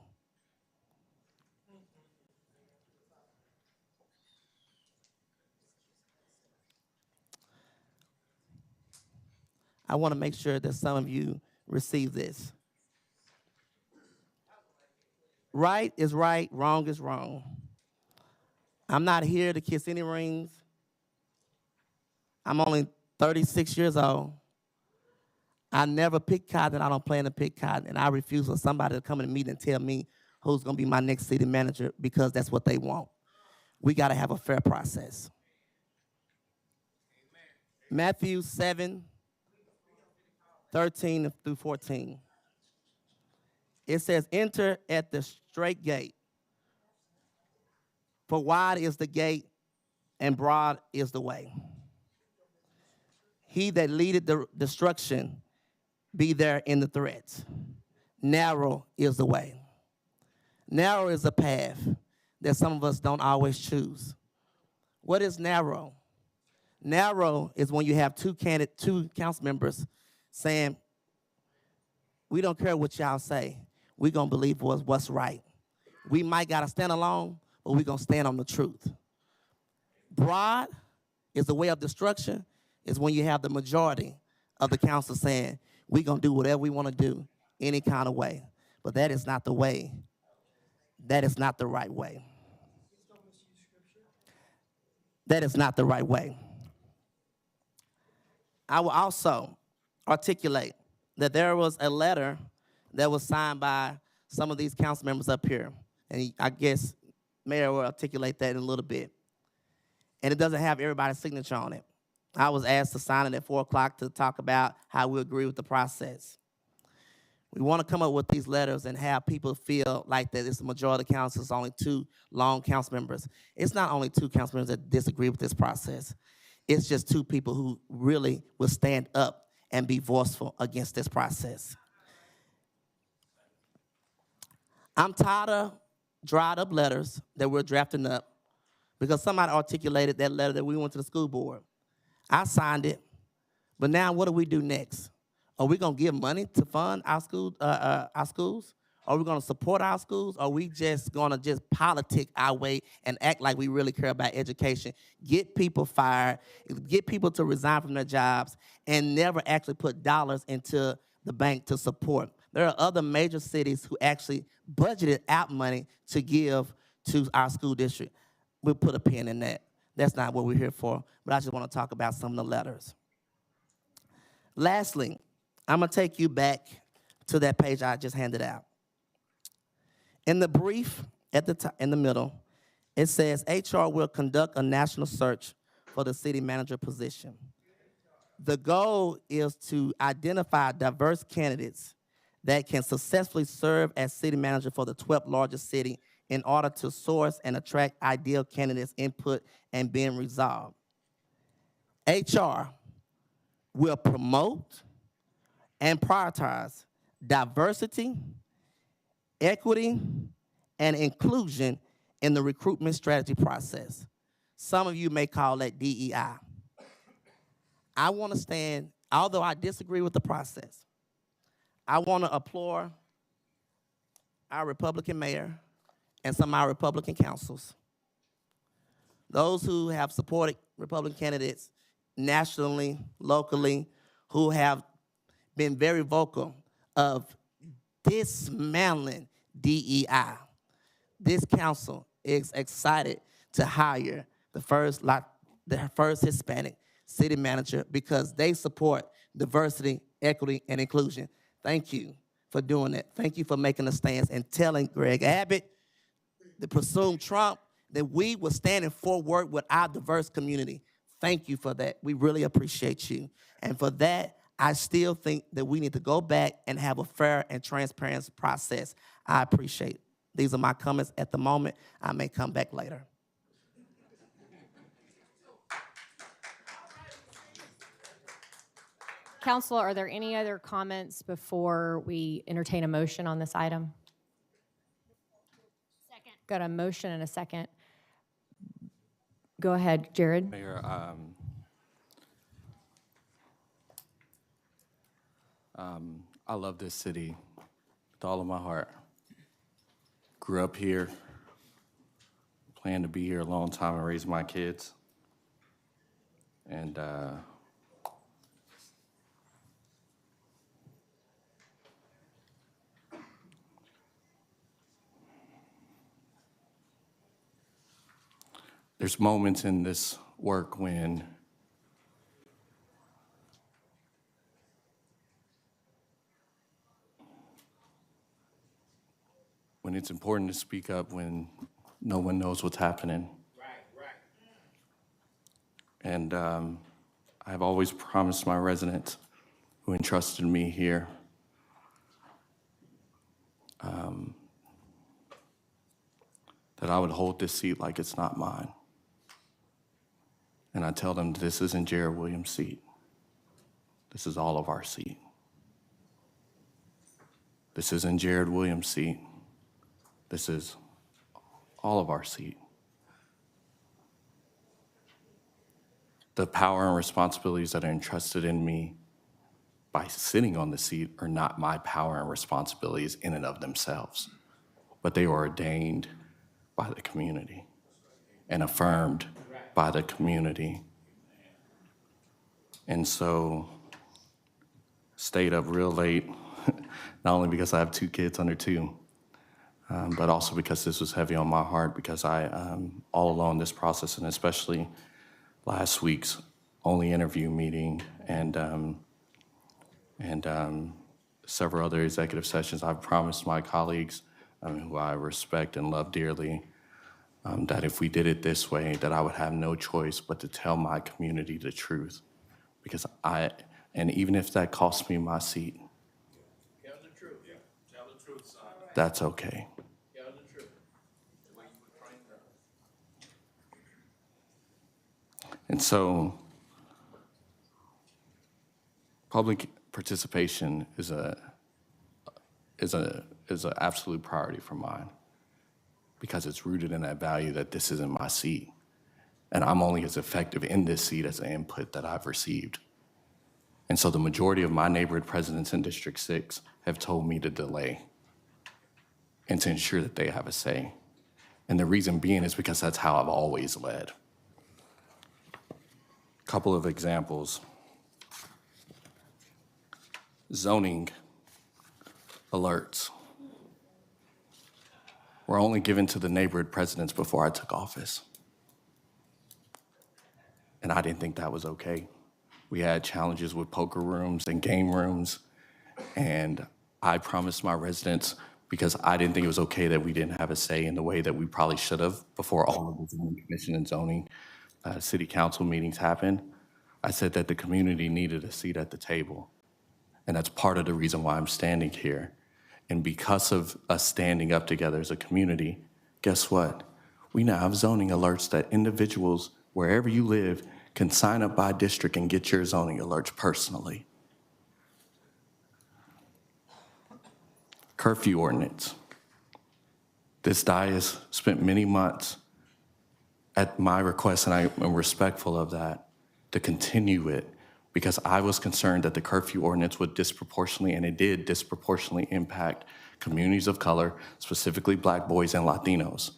I want to make sure that some of you receive this. Right is right, wrong is wrong. I'm not here to kiss any rings. I'm only 36 years old. I never pick cotton. I don't plan to pick cotton. And I refuse for somebody to come in a meeting and tell me who's going to be my next city manager because that's what they want. We got to have a fair process. Matthew 7:13 through 14. It says, enter at the straight gate. For wide is the gate and broad is the way. He that leadeth the destruction be there in the threats. Narrow is the way. Narrow is the path that some of us don't always choose. What is narrow? Narrow is when you have two council members saying, we don't care what y'all say. We're going to believe what's right. We might got to stand alone, but we're going to stand on the truth. Broad is the way of destruction, is when you have the majority of the council saying, we're going to do whatever we want to do, any kind of way. But that is not the way. That is not the right way. That is not the right way. I will also articulate that there was a letter that was signed by some of these council members up here. And I guess Mayor will articulate that in a little bit. And it doesn't have everybody's signature on it. I was asked to sign it at 4 o'clock to talk about how we agree with the process. We want to come up with these letters and have people feel like that it's the majority of the council, it's only 2 lone council members. It's not only 2 council members that disagree with this process. It's just 2 people who really will stand up and be voiceful against this process. I'm tired of dried up letters that we're drafting up because somebody articulated that letter that we went to the school board. I signed it, but now what do we do next? Are we going to give money to fund our schools? Are we going to support our schools? Or are we just going to just politic our way and act like we really care about education? Get people fired, get people to resign from their jobs, and never actually put dollars into the bank to support. There are other major cities who actually budgeted out money to give to our school district. We'll put a pin in that. That's not what we're here for, but I just want to talk about some of the letters. Lastly, I'm going to take you back to that page I just handed out. In the brief at the top, in the middle, it says HR will conduct a national search for the city manager position. The goal is to identify diverse candidates that can successfully serve as city manager for the 12th largest city in order to source and attract ideal candidates' input and being resolved. HR will promote and prioritize diversity, equity, and inclusion in the recruitment strategy process. Some of you may call that DEI. I want to stand, although I disagree with the process, I want to applaud our Republican mayor and some of our Republican councils, those who have supported Republican candidates nationally, locally, who have been very vocal of dismantling DEI. This council is excited to hire the first Hispanic city manager because they support diversity, equity, and inclusion. Thank you for for doing that. Thank you for making a stance and telling Greg Abbott, the presumed Trump, that we were standing forward with our diverse community. Thank you for that. We really appreciate you. And for that, I still think that we need to go back and have a fair and transparent process. I appreciate it. These are my comments at the moment. I may come back later. Council, are there any other comments before we entertain a motion on this item? Second. Got a motion and a second. Go ahead, Jared. Mayor, I love this city with all of my heart. Grew up here, plan to be here a long time and raise my kids. And there's moments in this work when it's important to speak up when no one knows what's happening. And I've always promised my residents who entrusted me here that I would hold this seat like it's not mine. And I tell them this isn't Jared Williams' seat. This is all of our seat. This isn't Jared Williams' seat. This is all of our seat. The power and responsibilities that are entrusted in me by sitting on the seat are not my power and responsibilities in and of themselves, but they are ordained by the community and affirmed by the community. And so, stayed up real late, not only because I have 2 kids under 2, but also because this was heavy on my heart, because I, all along this process, and especially last week's only interview meeting and several other executive sessions, I've promised my colleagues, who I respect and love dearly, that if we did it this way, that I would have no choice but to tell my community the truth. Because and even if that costs me my seat, Tell the truth. Yeah. Tell the truth, son. that's okay. Tell the truth. The way you were trained up. And so, public participation is an absolute priority for mine, because it's rooted in that value that this isn't my seat. And I'm only as effective in this seat as the input that I've received. And so the majority of my neighborhood presidents in District 6 have told me to delay and to ensure that they have a say. And the reason being is because that's how I've always led. A couple of examples. Zoning alerts were only given to the neighborhood presidents before I took office. And I didn't think that was okay. We had challenges with poker rooms and game rooms, and I promised my residents, because I didn't think it was okay that we didn't have a say in the way that we probably should have before all of the zoning commission and zoning city council meetings happened, I said that the community needed a seat at the table. And that's part of the reason why I'm standing here. And because of us standing up together as a community, guess what? We now have zoning alerts that individuals, wherever you live, can sign up by district and get your zoning alerts personally. Curfew ordinance. This dais spent many months at my request, and I am respectful of that, to continue it, because I was concerned that the curfew ordinance would disproportionately, and it did disproportionately impact communities of color, specifically Black boys and Latinos.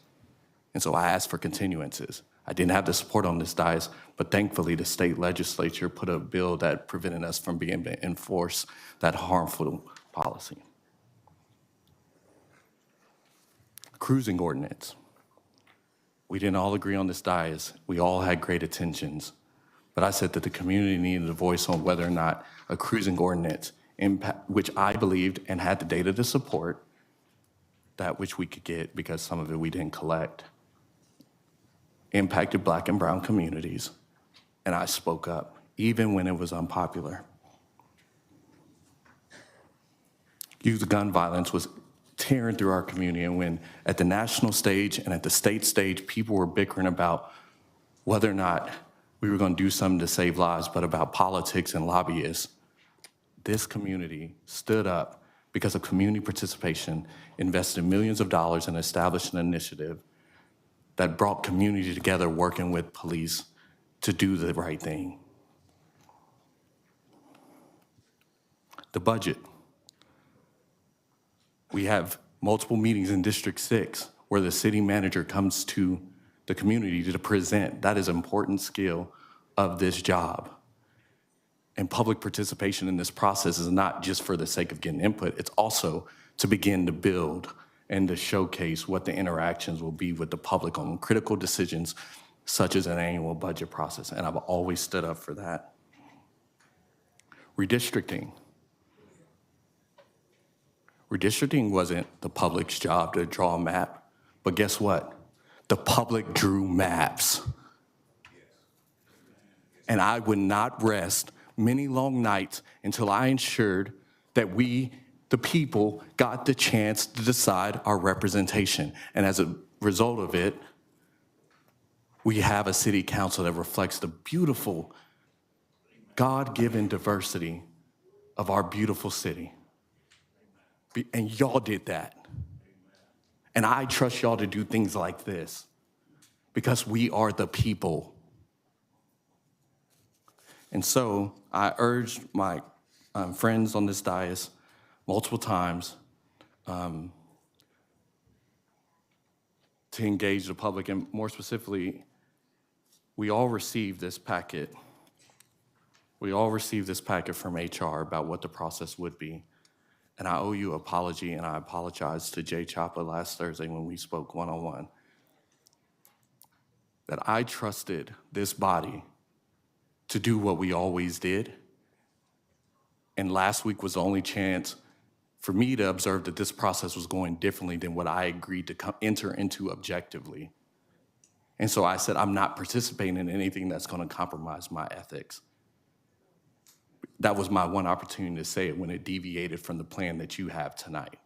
And so I asked for continuances. I didn't have the support on this dais, but thankfully the state legislature put a bill that prevented us from being able to enforce that harmful policy. Cruising ordinance. We didn't all agree on this dais. We all had great intentions. But I said that the community needed a voice on whether or not a cruising ordinance impact, which I believed and had the data to support, that which we could get, because some of it we didn't collect, impacted Black and brown communities. And I spoke up, even when it was unpopular. Youth gun violence was tearing through our community, and when at the national stage and at the state stage, people were bickering about whether or not we were going to do something to save lives, but about politics and lobbyists, this community stood up because of community participation, invested millions of dollars, and established an initiative that brought community together, working with police to do the right thing. The budget. We have multiple meetings in District 6 where the city manager comes to the community to present. That is an important skill of this job. And public participation in this process is not just for the sake of getting input, it's also to begin to build and to showcase what the interactions will be with the public on critical decisions such as an annual budget process. And I've always stood up for that. Redistricting. Redistricting wasn't the public's job to draw a map, but guess what? The public drew maps. And I would not rest many long nights until I ensured that we, the people, got the chance to decide our representation. And as a result of it, we have a city council that reflects the beautiful, God-given diversity of our beautiful city. And y'all did that. And I trust y'all to do things like this because we are the people. And so I urged my friends on this dais multiple times to engage the public, and more specifically, we all received this packet. We all received this packet from HR about what the process would be. And I owe you an apology, and I apologize to Jay Chapa last Thursday when we spoke one-on-one, that I trusted this body to do what we always did. And last week was the only chance for me to observe that this process was going differently than what I agreed to enter into objectively. And so I said, I'm not participating in anything that's going to compromise my ethics. That was my one opportunity to say it when it deviated from the plan that you have tonight.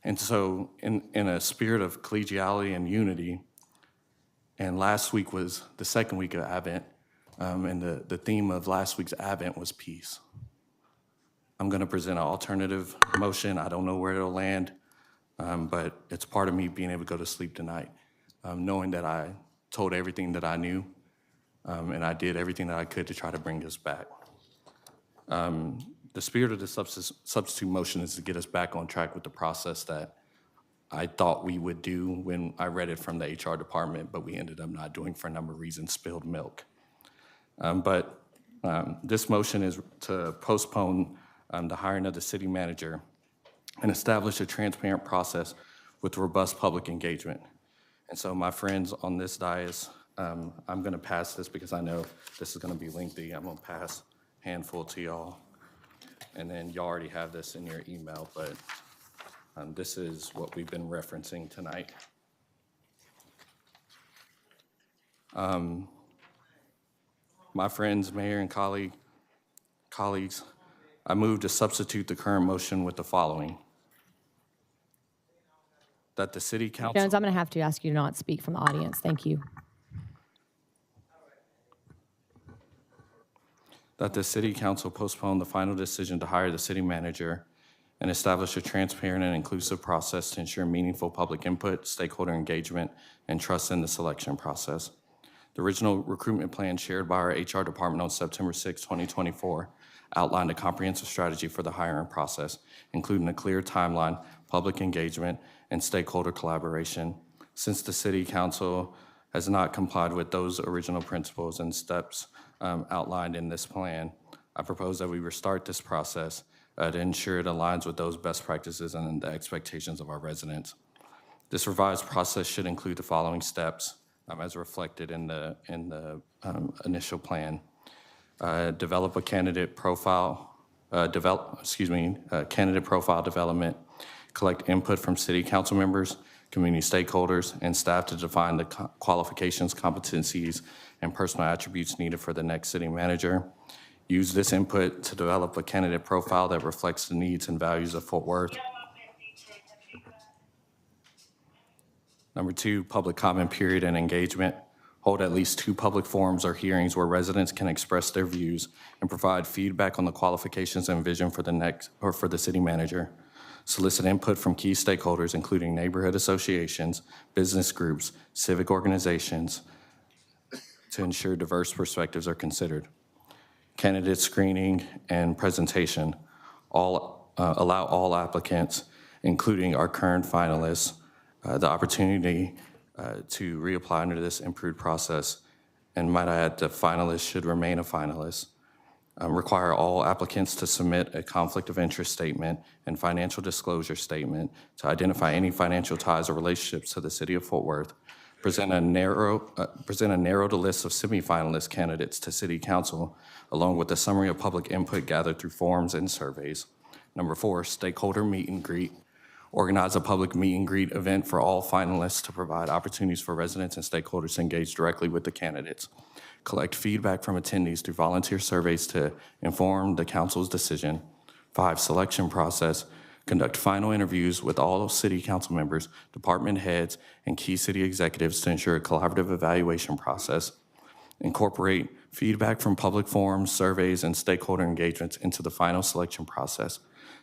And so in a spirit of collegiality and unity, and last week was the second week of Advent, and the theme of last week's Advent was peace. I'm going to present an alternative motion. I don't know where it'll land, but it's part of me being able to go to sleep tonight, knowing that I told everything that I knew, and I did everything that I could to try to bring us back. The spirit of the substitute motion is to get us back on track with the process that I thought we would do when I read it from the HR department, but we ended up not doing for a number of reasons, spilled milk. This motion is to postpone the hiring of the city manager and establish a transparent process with robust public engagement. And so my friends on this dais, I'm going to pass this because I know this is going to be lengthy. I'm going to pass a handful to y'all. And then y'all already have this in your email, but this is what we've been referencing tonight. My friends, mayor and colleagues, I move to substitute the current motion with the following. That the city council... Jones, I'm going to have to ask you to not speak from the audience. Thank you. That the city council postpone the final decision to hire the city manager and establish a transparent and inclusive process to ensure meaningful public input, stakeholder engagement, and trust in the selection process. The original recruitment plan shared by our HR department on September 6, 2024, outlined a comprehensive strategy for the hiring process, including a clear timeline, public engagement, and stakeholder collaboration. Since the city council has not complied with those original principles and steps outlined in this plan, I propose that we restart this process to ensure it aligns with those best practices and the expectations of our residents. This revised process should include the following steps as reflected in the initial plan. develop a candidate profile, candidate profile development, collect input from city council members, community stakeholders, and staff to define the qualifications, competencies, and personal attributes needed for the next city manager. Use this input to develop a candidate profile that reflects the needs and values of Fort Worth. Number 2, public comment period and engagement. Hold at least 2 public forums or hearings where residents can express their views and provide feedback on the qualifications and vision for the city manager. Solicit input from key stakeholders, including neighborhood associations, business groups, civic organizations, to ensure diverse perspectives are considered. Candidate screening and presentation. Allow all applicants, including our current finalists, the opportunity to reapply under this improved process. And might I add, the finalist should remain a finalist. Require all applicants to submit a conflict of interest statement and financial disclosure statement to identify any financial ties or relationships to the city of Fort Worth. Present a narrowed list of semifinalist candidates to City Council, along with a summary of public input gathered through forums and surveys. Number 4, stakeholder meet and greet. Organize a public meet and greet event for all finalists to provide opportunities for residents and stakeholders to engage directly with the candidates. Collect feedback from attendees through volunteer surveys to inform the council's decision. 5, selection process. Conduct final interviews with all city council members, department heads, and key city executives to ensure a collaborative evaluation process. Incorporate feedback from public forums, surveys, and stakeholder engagements into the final selection process.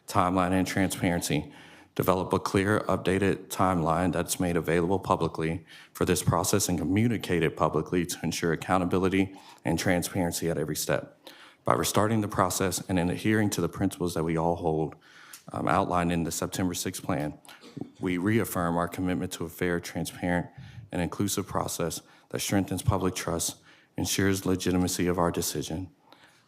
Timeline and transparency. Develop a clear, updated timeline that's made available publicly for this process and communicate it publicly to ensure accountability and transparency at every step. By restarting the process and in adhering to the principles that we all hold, outlined in the September 6th plan, we reaffirm our commitment to a fair, transparent, and inclusive process that strengthens public trust, ensures legitimacy of our decision.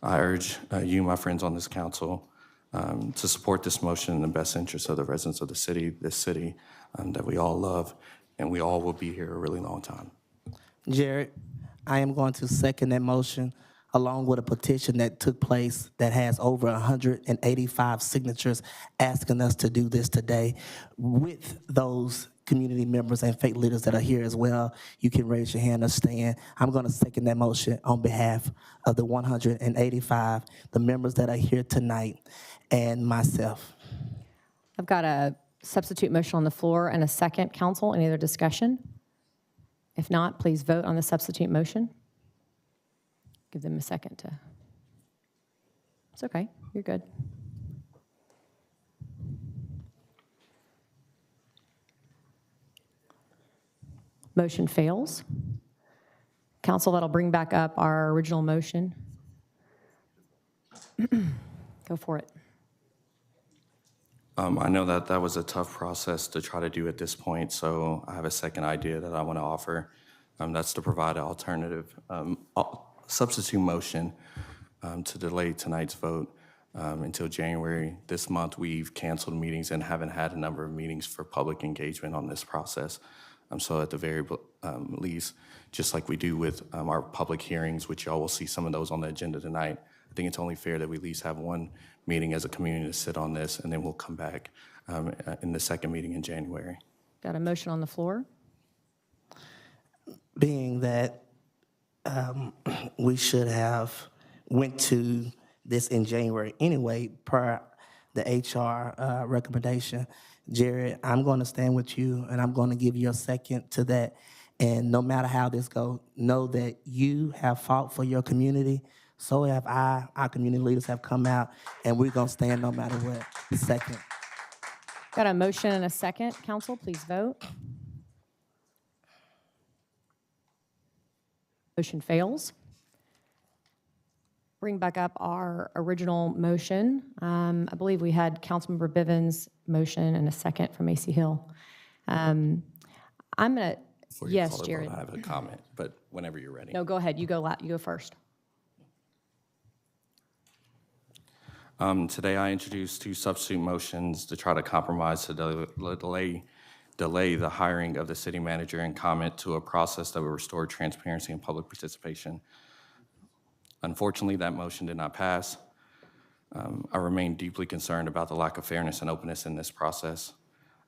I urge you, my friends on this council, to support this motion in the best interest of the residents of the city, this city that we all love, and we all will be here a really long time. Jared, I am going to second that motion along with a petition that took place that has over 185 signatures asking us to do this today. With those community members and faith leaders that are here as well, you can raise your hand or stand. I'm going to second that motion on behalf of the 185, the members that are here tonight, and myself. I've got a substitute motion on the floor and a second. Council, any other discussion? If not, please vote on the substitute motion. Give them a second to. It's okay, you're good. Motion fails. Council, that'll bring back up our original motion. Go for it. I know that was a tough process to try to do at this point, so I have a second idea that I want to offer. That's to provide an alternative substitute motion to delay tonight's vote until January. This month, we've canceled meetings and haven't had a number of meetings for public engagement on this process. So at the very least, just like we do with our public hearings, which y'all will see some of those on the agenda tonight, I think it's only fair that we at least have one meeting as a community to sit on this, and then we'll come back in the second meeting in January. Got a motion on the floor? Being that we should have went to this in January anyway, per the HR recommendation. Jared, I'm going to stand with you, and I'm going to give you a second to that. And no matter how this goes, know that you have fought for your community. So have I. Our community leaders have come out, and we're going to stand no matter what. Second. Got a motion and a second. Council, please vote. Motion fails. Bring back up our original motion. I believe we had Councilmember Bivens' motion and a second from AC Hill. I'm going to, yes, Jared. I have a comment, but whenever you're ready. No, go ahead. You go first. Today, I introduced 2 substitute motions to try to compromise to delay the hiring of the city manager and comment to a process that would restore transparency and public participation. Unfortunately, that motion did not pass. I remain deeply concerned about the lack of fairness and openness in this process.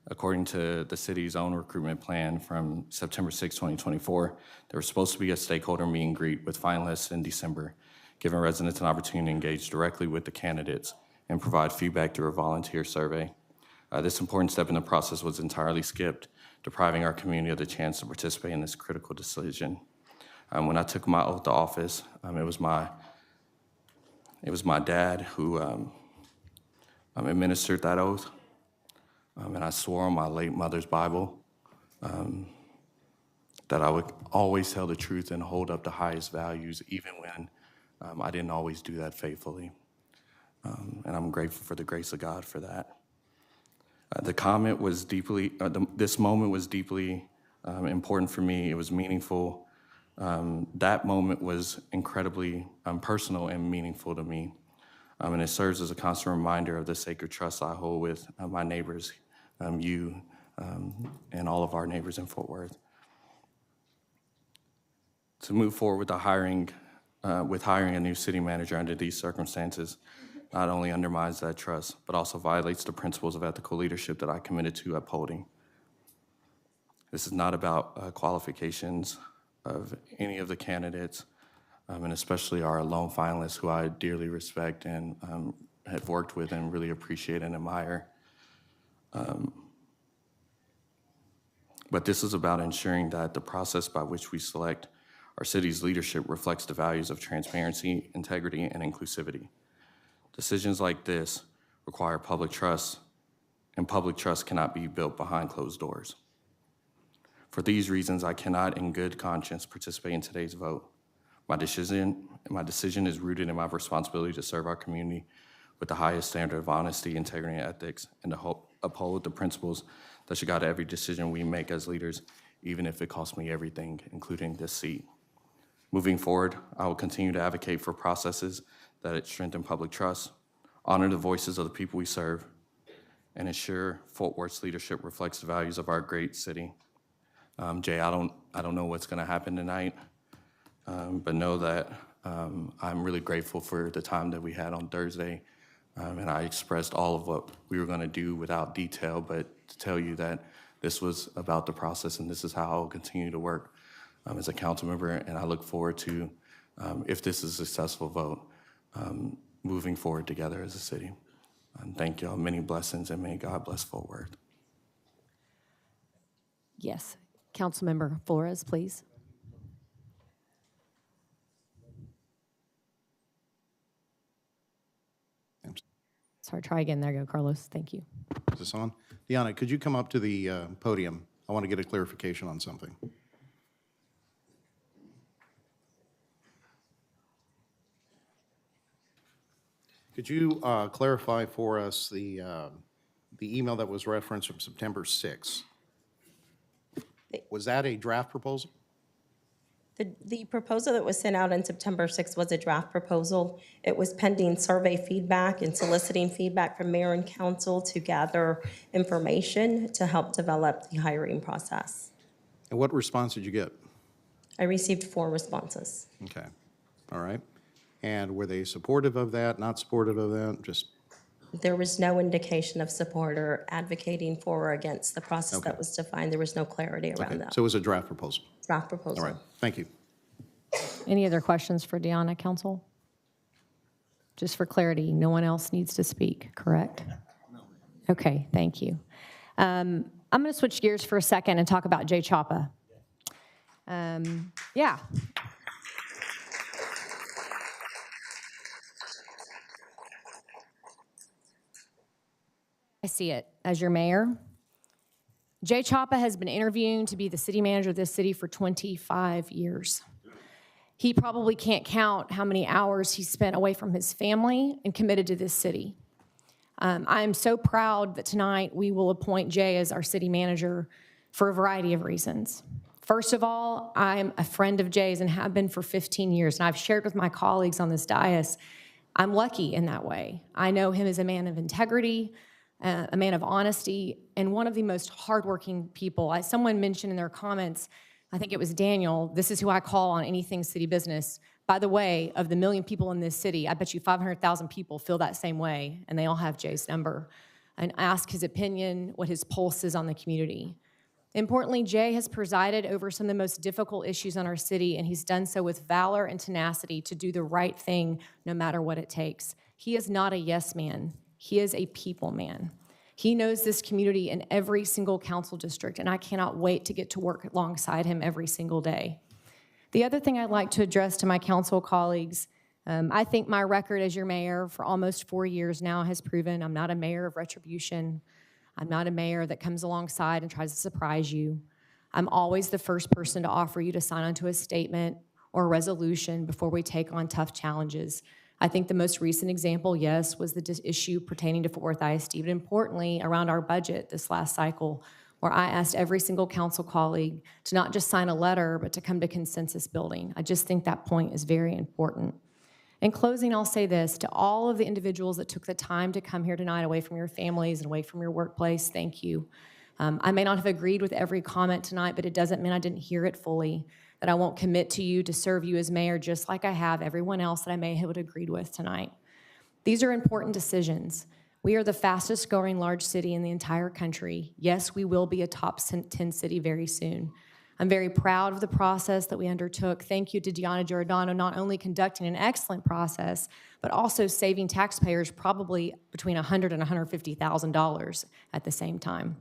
According to the city's own recruitment plan from September 6, 2024, there was supposed to be a stakeholder meet and greet with finalists in December, giving residents an opportunity to engage directly with the candidates and provide feedback through a volunteer survey. This important step in the process was entirely skipped, depriving our community of the chance to participate in this critical decision. When I took my oath to office, it was my dad who administered that oath. And I swore on my late mother's Bible that I would always tell the truth and hold up the highest values, even when I didn't always do that faithfully. And I'm grateful for the grace of God for that. The comment was deeply, this moment was deeply important for me. It was meaningful. That moment was incredibly personal and meaningful to me. And it serves as a constant reminder of the sacred trust I hold with my neighbors, you, and all of our neighbors in Fort Worth. To move forward with hiring a new city manager under these circumstances not only undermines that trust, but also violates the principles of ethical leadership that I committed to upholding. This is not about qualifications of any of the candidates, and especially our lone finalists, who I dearly respect and have worked with and really appreciate and admire. But this is about ensuring that the process by which we select our city's leadership reflects the values of transparency, integrity, and inclusivity. Decisions like this require public trust, and public trust cannot be built behind closed doors. For these reasons, I cannot in good conscience participate in today's vote. My decision is rooted in my responsibility to serve our community with the highest standard of honesty, integrity, and ethics, and to uphold the principles that should guide every decision we make as leaders, even if it costs me everything, including this seat. Moving forward, I will continue to advocate for processes that strengthen public trust, honor the voices of the people we serve, and ensure Fort Worth's leadership reflects the values of our great city. Jay, I don't know what's going to happen tonight, but know that I'm really grateful for the time that we had on Thursday, and I expressed all of what we were going to do without detail, but to tell you that this was about the process, and this is how I'll continue to work as a council member, and I look forward to, if this is a successful vote, moving forward together as a city. Thank y'all, many blessings, and may God bless Fort Worth. Yes. Councilmember Flores, please. Sorry, try again. There you go, Carlos. Thank you. Is this on? Deanna, could you come up to the podium? I want to get a clarification on something. Could you clarify for us the email that was referenced from September 6th? Was that a draft proposal? The proposal that was sent out on September 6th was a draft proposal. It was pending survey feedback and soliciting feedback from mayor and council to gather information to help develop the hiring process. And what response did you get? I received 4 responses. Okay, all right. And were they supportive of that, not supportive of that? Just There was no indication of support or advocating for or against the process that was defined. There was no clarity around that. so it was a draft proposal. Draft proposal. All right, thank you. Any other questions for Deanna, council? Just for clarity, no one else needs to speak, correct? Okay, thank you. I'm going to switch gears for a second and talk about Jay Chapa. Yeah. I see it as your mayor. Jay Chapa has been interviewing to be the city manager of this city for 25 years. He probably can't count how many hours he spent away from his family and committed to this city. I am so proud that tonight we will appoint Jay as our city manager for a variety of reasons. First of all, I'm a friend of Jay's and have been for 15 years, and I've shared with my colleagues on this dais, I'm lucky in that way. I know him as a man of integrity, a man of honesty, and one of the most hardworking people. As someone mentioned in their comments, I think it was Daniel, this is who I call on anything city business, By the way, of the 1 million people in this city, I bet you 500,000 people feel that same way, and they all have Jay's number. And ask his opinion, what his pulse is on the community. Importantly, Jay has presided over some of the most difficult issues in our city, and he's done so with valor and tenacity to do the right thing no matter what it takes. He is not a yes man. He is a people man. He knows this community in every single council district, and I cannot wait to get to work alongside him every single day. The other thing I'd like to address to my council colleagues, I think my record as your mayor for almost 4 years now has proven I'm not a mayor of retribution. I'm not a mayor that comes alongside and tries to surprise you. I'm always the first person to offer you to sign onto a statement or a resolution before we take on tough challenges. I think the most recent example, yes, was the issue pertaining to Fort Worth ISD, but importantly, around our budget this last cycle, where I asked every single council colleague to not just sign a letter, but to come to consensus building. I just think that point is very important. In closing, I'll say this, to all of the individuals that took the time to come here tonight away from your families and away from your workplace, thank you. I may not have agreed with every comment tonight, but it doesn't mean I didn't hear it fully, that I won't commit to you to serve you as mayor just like I have everyone else that I may have agreed with tonight. These are important decisions. We are the fastest growing large city in the entire country. Yes, we will be a top 10 city very soon. I'm very proud of the process that we undertook. Thank you to Deanna Giordano, not only conducting an excellent process, but also saving taxpayers probably between $100,000 and $150,000 at the same time.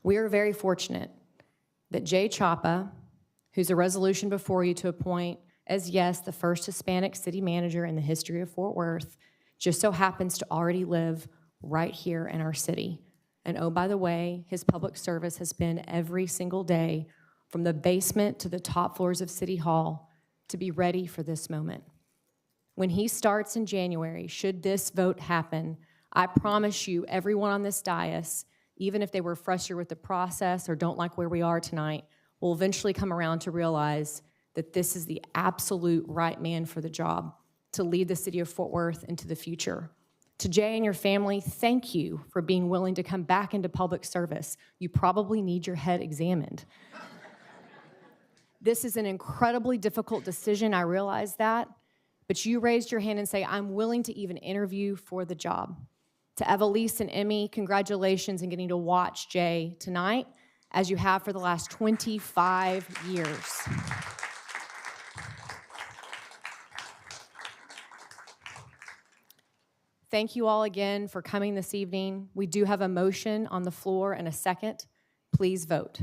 We are very fortunate that Jay Chapa, who's a resolution before you to appoint as, yes, the first Hispanic city manager in the history of Fort Worth, just so happens to already live right here in our city. And oh, by the way, his public service has been every single day from the basement to the top floors of City Hall to be ready for this moment. When he starts in January, should this vote happen, I promise you, everyone on this dais, even if they were frustrated with the process or don't like where we are tonight, will eventually come around to realize that this is the absolute right man for the job to lead the city of Fort Worth into the future. To Jay and your family, thank you for being willing to come back into public service. You probably need your head examined. This is an incredibly difficult decision, I realize that, but you raised your hand and say, I'm willing to even interview for the job. To Evelise and Emmy, congratulations in getting to watch Jay tonight, as you have for the last 25 years. Thank you all again for coming this evening. We do have a motion on the floor and a second. Please vote.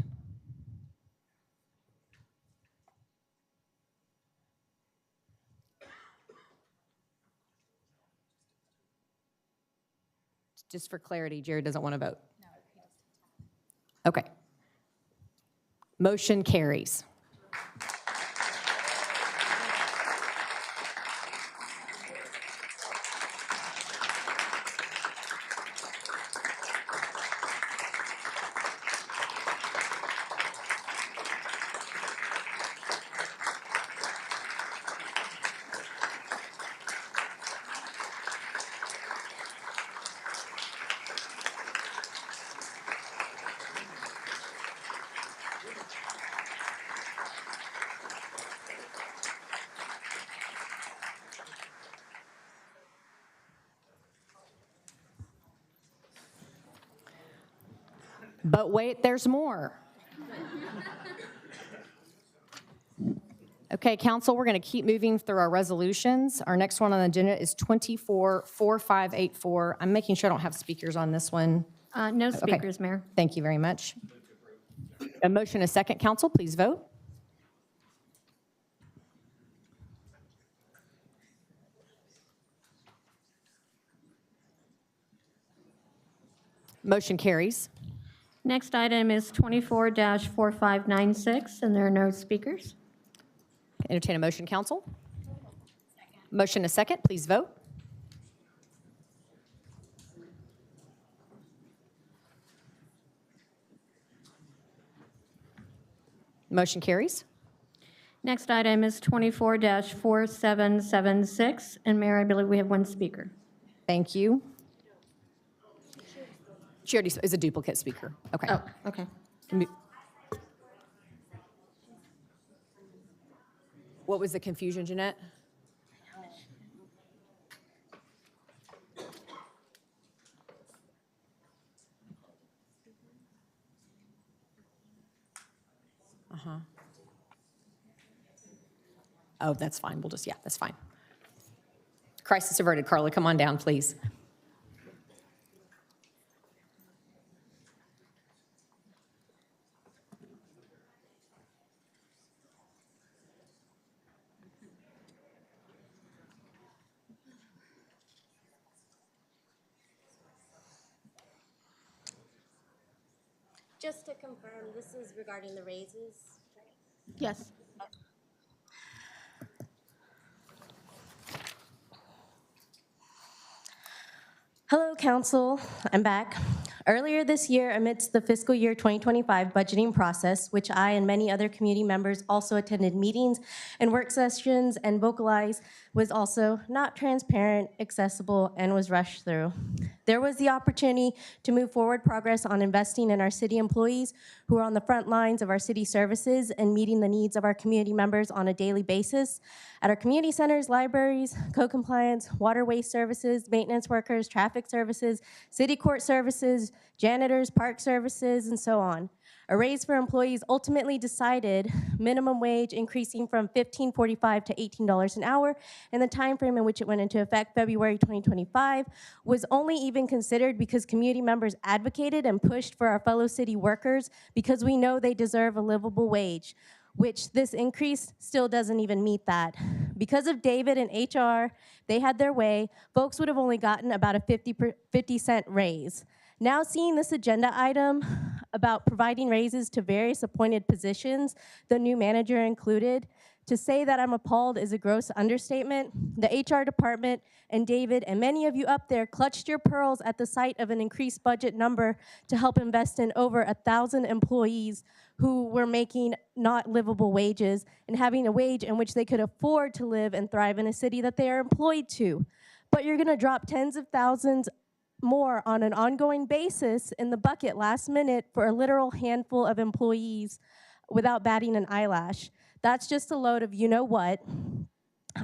Just for clarity, Jared doesn't want to vote. Okay. Motion carries. But wait, there's more. Okay, council, we're going to keep moving through our resolutions. Our next one on the agenda is 244584. I'm making sure I don't have speakers on this one. No speakers, Mayor. Thank you very much. A motion, a second, council, please vote. Motion carries. Next item is 24-4596, and there are no speakers. Entertain a motion, council. Motion a second, please vote. Motion carries. Next item is 24-4776, and Mayor, I believe we have one speaker. Thank you. She already is a duplicate speaker. Okay. Oh, okay. What was the confusion, Jeanette? Uh-huh. Oh, that's fine. We'll just, yeah, that's fine. Crisis averted. Carla, come on down, please. Just to confirm, this is regarding the raises. Yes. Hello, Council. I'm back. Earlier this year, amidst the fiscal year 2025 budgeting process, which I and many other community members also attended meetings and work sessions and vocalized, was also not transparent, accessible, and was rushed through. There was the opportunity to move forward progress on investing in our city employees who are on the front lines of our city services and meeting the needs of our community members on a daily basis. At our community centers, libraries, code compliance, water waste services, maintenance workers, traffic services, city court services, janitors, park services, and so on. A raise for employees ultimately decided minimum wage increasing from $15.45 to $18 an hour, and the time frame in which it went into effect, February 2025, was only even considered because community members advocated and pushed for our fellow city workers because we know they deserve a livable wage, which this increase still doesn't even meet that. Because of David and HR, they had their way, folks would have only gotten about a 50-cent raise. Now seeing this agenda item about providing raises to various appointed positions, the new manager included, to say that I'm appalled is a gross understatement. The HR department and David and many of you up there clutched your pearls at the sight of an increased budget number to help invest in over 1,000 employees who were making not livable wages and having a wage in which they could afford to live and thrive in a city that they are employed to. But you're gonna drop tens of thousands more on an ongoing basis in the bucket last minute for a literal handful of employees without batting an eyelash. That's just a load of you know what.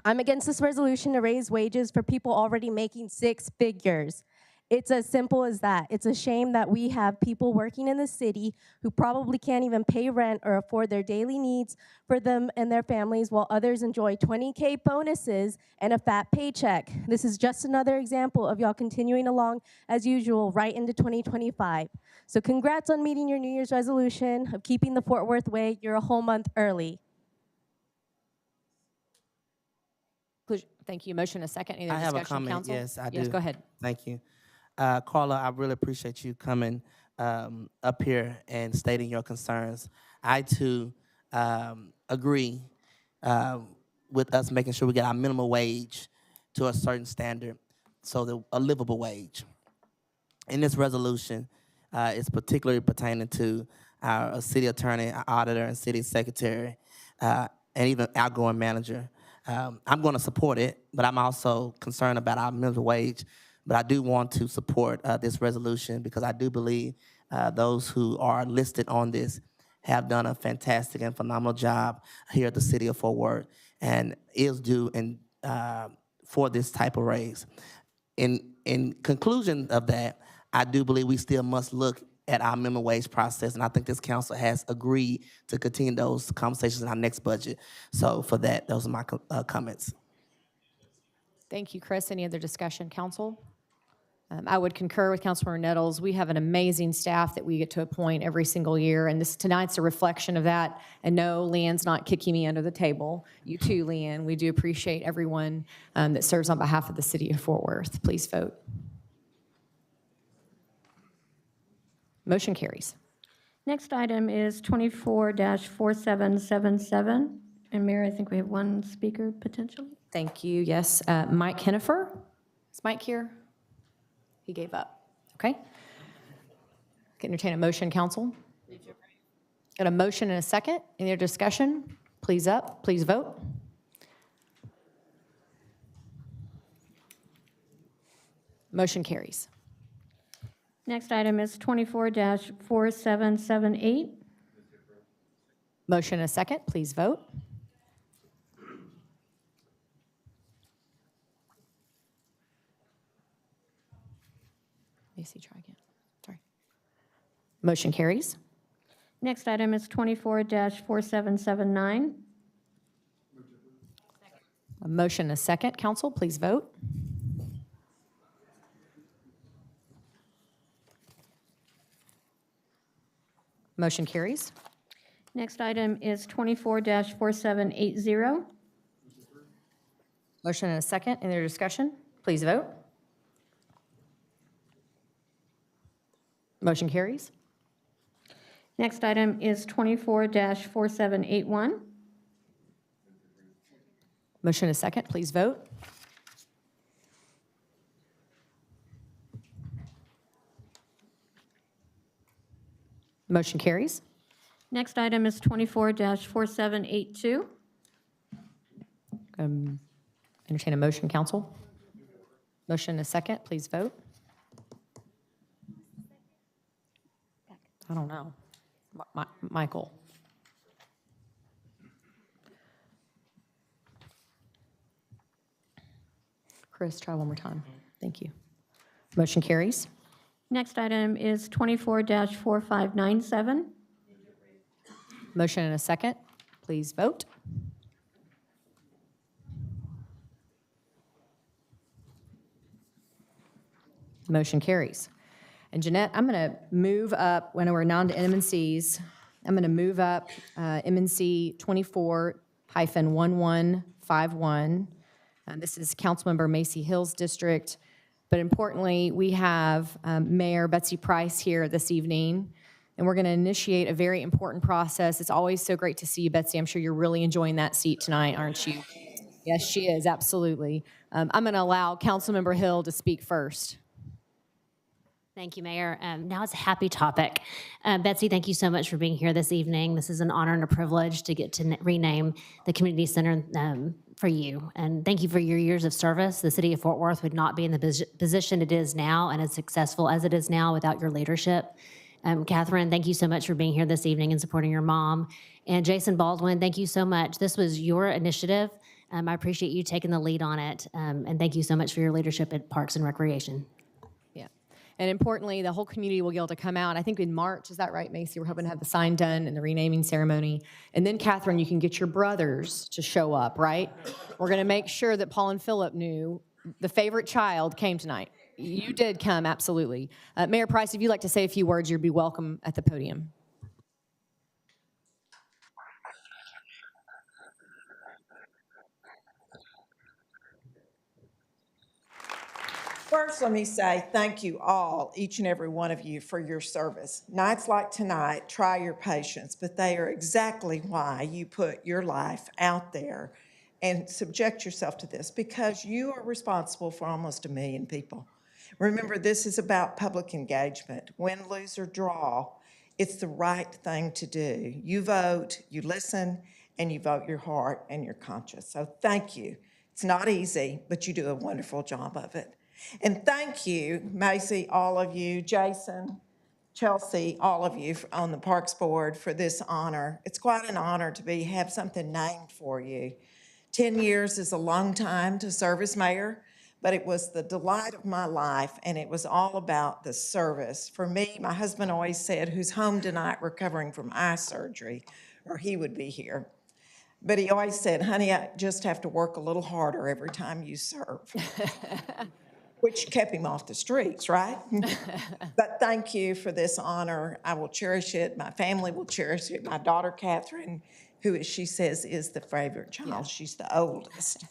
I'm against this resolution to raise wages for people already making six figures. It's as simple as that. It's a shame that we have people working in the city who probably can't even pay rent or afford their daily needs for them and their families, while others enjoy 20K bonuses and a fat paycheck. This is just another example of y'all continuing along as usual right into 2025. So congrats on meeting your New Year's resolution of keeping the Fort Worth way. You're a whole month early. Thank you. Motion a second. Any other I have discussion, a comment. council? Yes, I do. Yes, go ahead. Thank you. Carla, I really appreciate you coming up here and stating your concerns. I, too, agree with us making sure we get our minimum wage to a certain standard, so that a livable wage. In this resolution, it's particularly pertaining to our city attorney, our auditor, and city secretary, and even outgoing manager. I'm going to support it, but I'm also concerned about our minimum wage. But I do want to support this resolution because I do believe those who are listed on this have done a fantastic and phenomenal job here at the city of Fort Worth and is due for this type of raise. In conclusion of that, I do believe we still must look at our minimum wage process, and I think this council has agreed to continue those conversations in our next budget. So for that, those are my comments. Thank you, Chris. Any other discussion, council? I would concur with Councilmember Nettles. We have an amazing staff that we get to appoint every single year, and tonight's a reflection of that. And no, Leanne's not kicking me under the table. You too, Leanne. We do appreciate everyone that serves on behalf of the city of Fort Worth. Please vote. Motion carries. Next item is 24-4777. And Mayor, I think we have one speaker potentially. Thank you. Yes, Mike Hennifer. Is Mike here? He gave up. Okay. Can entertain a motion, council. Got a motion and a second. Any other discussion? Please vote. Motion carries. Next item is 24-4778. Motion and a second. Please vote. Macy, try again. Sorry. Motion carries. Next item is 24-4779. A motion and a second. Council, please vote. Motion carries. Next item is 24-4780. Motion and a second. Any other discussion? Please vote. Motion carries. Next item is 24-4781. Motion and a second. Please vote. Motion carries. Next item is 24-4782. Entertain a motion, council. Motion and a second. Please vote. I don't know. Michael. Chris, try one more time. Thank you. Motion carries. Next item is 24-4597. Motion and a second. Please vote. Motion carries. And Jeanette, I'm going to move up, when we're now to M&Cs, I'm going to move up M&C 24-1151. This is Councilmember Macy Hill's district. But importantly, we have Mayor Betsy Price here this evening, and we're going to initiate a very important process. It's always so great to see you, Betsy. I'm sure you're really enjoying that seat tonight, aren't you? Yes, she is, absolutely. I'm going to allow Councilmember Hill to speak first. Thank you, Mayor. Now it's a happy topic. Betsy, thank you so much for being here this evening. This is an honor and a privilege to get to rename the community center for you. And thank you for your years of service. The city of Fort Worth would not be in the position it is now and as successful as it is now without your leadership. Catherine, thank you so much for being here this evening and supporting your mom. And Jason Baldwin, thank you so much. This was your initiative. I appreciate you taking the lead on it. And thank you so much for your leadership at Parks and Recreation. And importantly, the whole community will be able to come out. I think in March, is that right, Macy? We're hoping to have the sign done and the renaming ceremony. And then, Catherine, you can get your brothers to show up, right? We're going to make sure that Paul and Philip knew the favorite child came tonight. You did come, absolutely. Mayor Price, if you'd like to say a few words, you'd be welcome at the podium. First, let me say thank you all, each and every one of you, for your service. Nights like tonight try your patience, but they are exactly why you put your life out there and subject yourself to this, because you are responsible for almost 1 million people. Remember, this is about public engagement. Win, lose, or draw, it's the right thing to do. You vote, you listen, and you vote your heart and your conscience. So thank you. It's not easy, but you do a wonderful job of it. And thank you, Macy, all of you, Jason, Chelsea, all of you on the Parks Board for this honor. It's quite an honor to have something named for you. 10 years is a long time to serve as mayor, but it was the delight of my life, and it was all about the service. For me, my husband always said, who's home tonight recovering from eye surgery, or he would be here. But he always said, honey, I just have to work a little harder every time you serve. Which kept him off the streets, right? But thank you for this honor. I will cherish it. My family will cherish it. My daughter, Catherine, who, as she says, is the favorite child. Yeah. She's the oldest.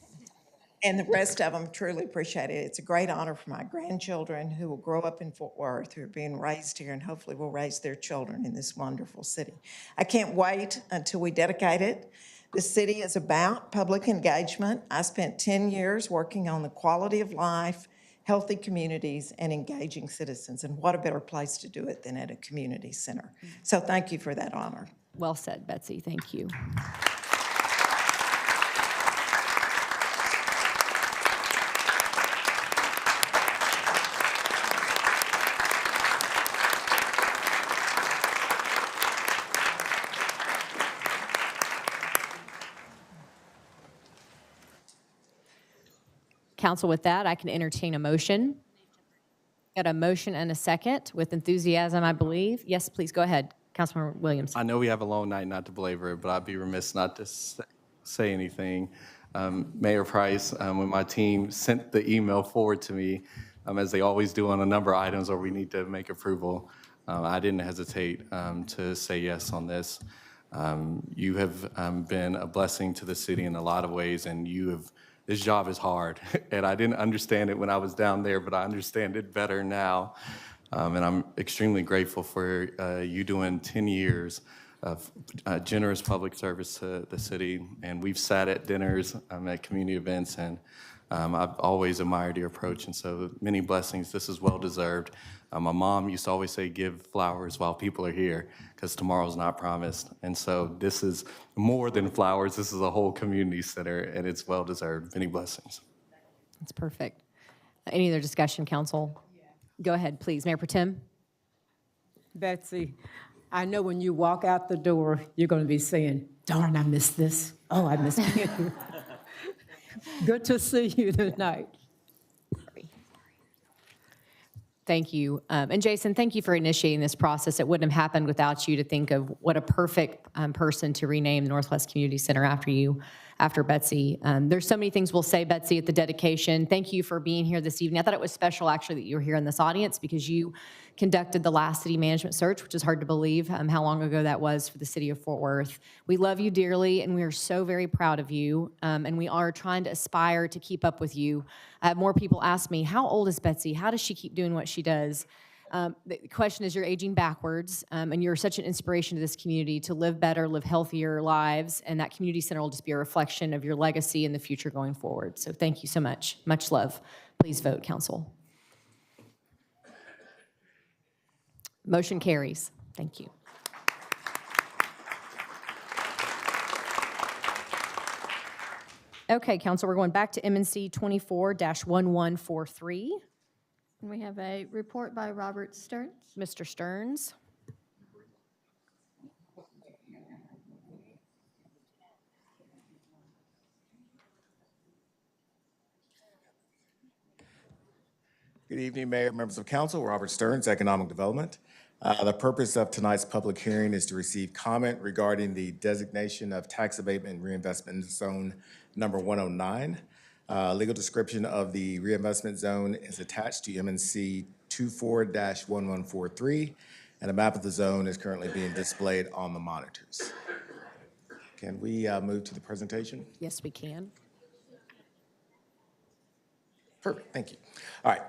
And the rest of them truly appreciate it. It's a great honor for my grandchildren who will grow up in Fort Worth, who are being raised here, and hopefully will raise their children in this wonderful city. I can't wait until we dedicate it. The city is about public engagement. I spent 10 years working on the quality of life, healthy communities, and engaging citizens. And what a better place to do it than at a community center. So thank you for that honor. Well said, Betsy. Thank you. Council, with that, I can entertain a motion. Got a motion and a second with enthusiasm, I believe. Yes, please go ahead, Councilmember Williams. I know we have a long night, not to belabor it, but I'd be remiss not to say anything. Mayor Price, when my team sent the email forward to me, as they always do on a number of items where we need to make approval, I didn't hesitate to say yes on this. You have been a blessing to the city in a lot of ways, and this job is hard. And I didn't understand it when I was down there, but I understand it better now. And I'm extremely grateful for you doing 10 years of generous public service to the city. And we've sat at dinners, at community events, and I've always admired your approach. And so many blessings. This is well-deserved. My mom used to always say, give flowers while people are here, because tomorrow's not promised. And so this is more than flowers. This is a whole community center, and it's well-deserved. Many blessings. That's perfect. Any other discussion, council? Go ahead, please. Mayor Protem? Betsy, I know when you walk out the door, you're going to be saying, darn, I missed this. Oh, I missed you. Good to see you tonight. Thank you. And Jason, thank you for initiating this process. It wouldn't have happened without you. To think of what a perfect person to rename the Northwest Community Center after you, after Betsy. There's so many things we'll say, Betsy, at the dedication. Thank you for being here this evening. I thought it was special, actually, that you were here in this audience because you conducted the last city management search, which is hard to believe how long ago that was for the city of Fort Worth. We love you dearly, and we are so very proud of you, and we are trying to aspire to keep up with you. More people ask me, how old is Betsy? How does she keep doing what she does? The question is, you're aging backwards, and you're such an inspiration to this community to live better, live healthier lives, and that community center will just be a reflection of your legacy in the future going forward. So thank you so much. Much love. Please vote, council. Motion carries. Thank you. Okay, council, we're going back to M&C 24-1143. And we have a report by Robert Stearns. Mr. Stearns. Good evening, Mayor, members of council. Robert Stearns, Economic Development. The purpose of tonight's public hearing is to receive comment regarding the designation of tax abatement and reinvestment zone number 109. Legal description of the reinvestment zone is attached to M&C 24-1143, and a map of the zone is currently being displayed on the monitors. Can we move to the presentation? Yes, we can. Perfect, thank you. All right,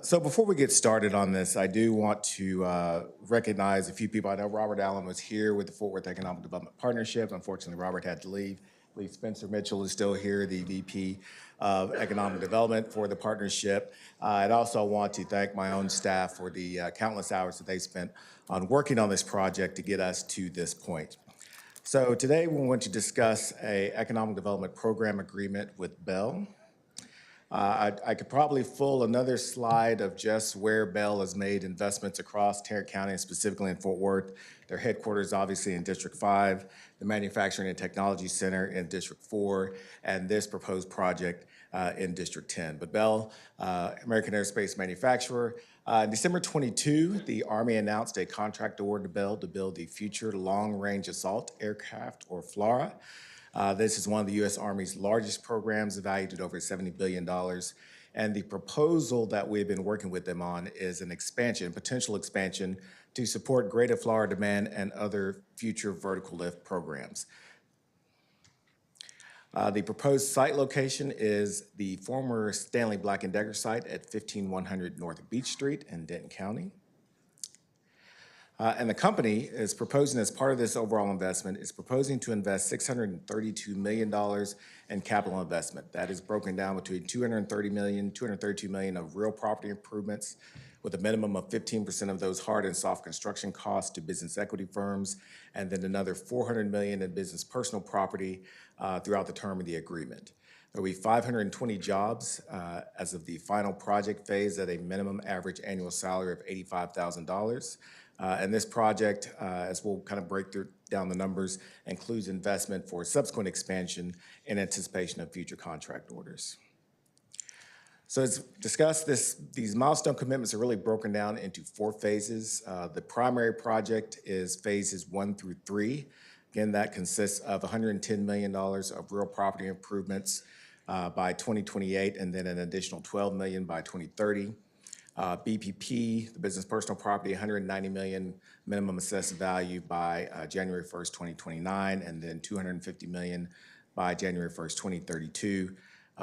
so before we get started on this, I do want to recognize a few people. I know Robert Allen was here with the Fort Worth Economic Development Partnership. Unfortunately, Robert had to leave. I believe Spencer Mitchell is still here, the VP of Economic Development for the partnership. I'd also want to thank my own staff for the countless hours that they spent on working on this project to get us to this point. So today we want to discuss an economic development program agreement with Bell. I could probably fill another slide of just where Bell has made investments across Tarrant County, and specifically in Fort Worth. Their headquarters obviously in District 5, the Manufacturing and Technology Center in District 4, and this proposed project in District 10. But Bell, American aerospace manufacturer, in December 22, the Army announced a contract award to Bell to build the Future Long-Range Assault Aircraft, or FLRAA. This is one of the U.S. Army's largest programs, valued at over $70 billion. And the proposal that we've been working with them on is an expansion, potential expansion, to support greater FLRAA demand and other future vertical lift programs. The proposed site location is the former Stanley Black & Decker site at 15100 North Beach Street in Denton County. And the company is proposing, as part of this overall investment, is proposing to invest $632 million in capital investment. That is broken down between $232 million of real property improvements, with a minimum of 15% of those hard and soft construction costs to business equity firms, and then another $400 million in business personal property throughout the term of the agreement. There will be 520 jobs as of the final project phase at a minimum average annual salary of $85,000. And this project, as we'll kind of break down the numbers, includes investment for subsequent expansion in anticipation of future contract orders. So as discussed, these milestone commitments are really broken down into 4 phases. The primary project is phases 1 through 3. Again, that consists of $110 million of real property improvements by 2028, and then an additional $12 million by 2030. BPP, the business personal property, $190 million minimum assessed value by January 1st, 2029, and then $250 million by January 1st, 2032,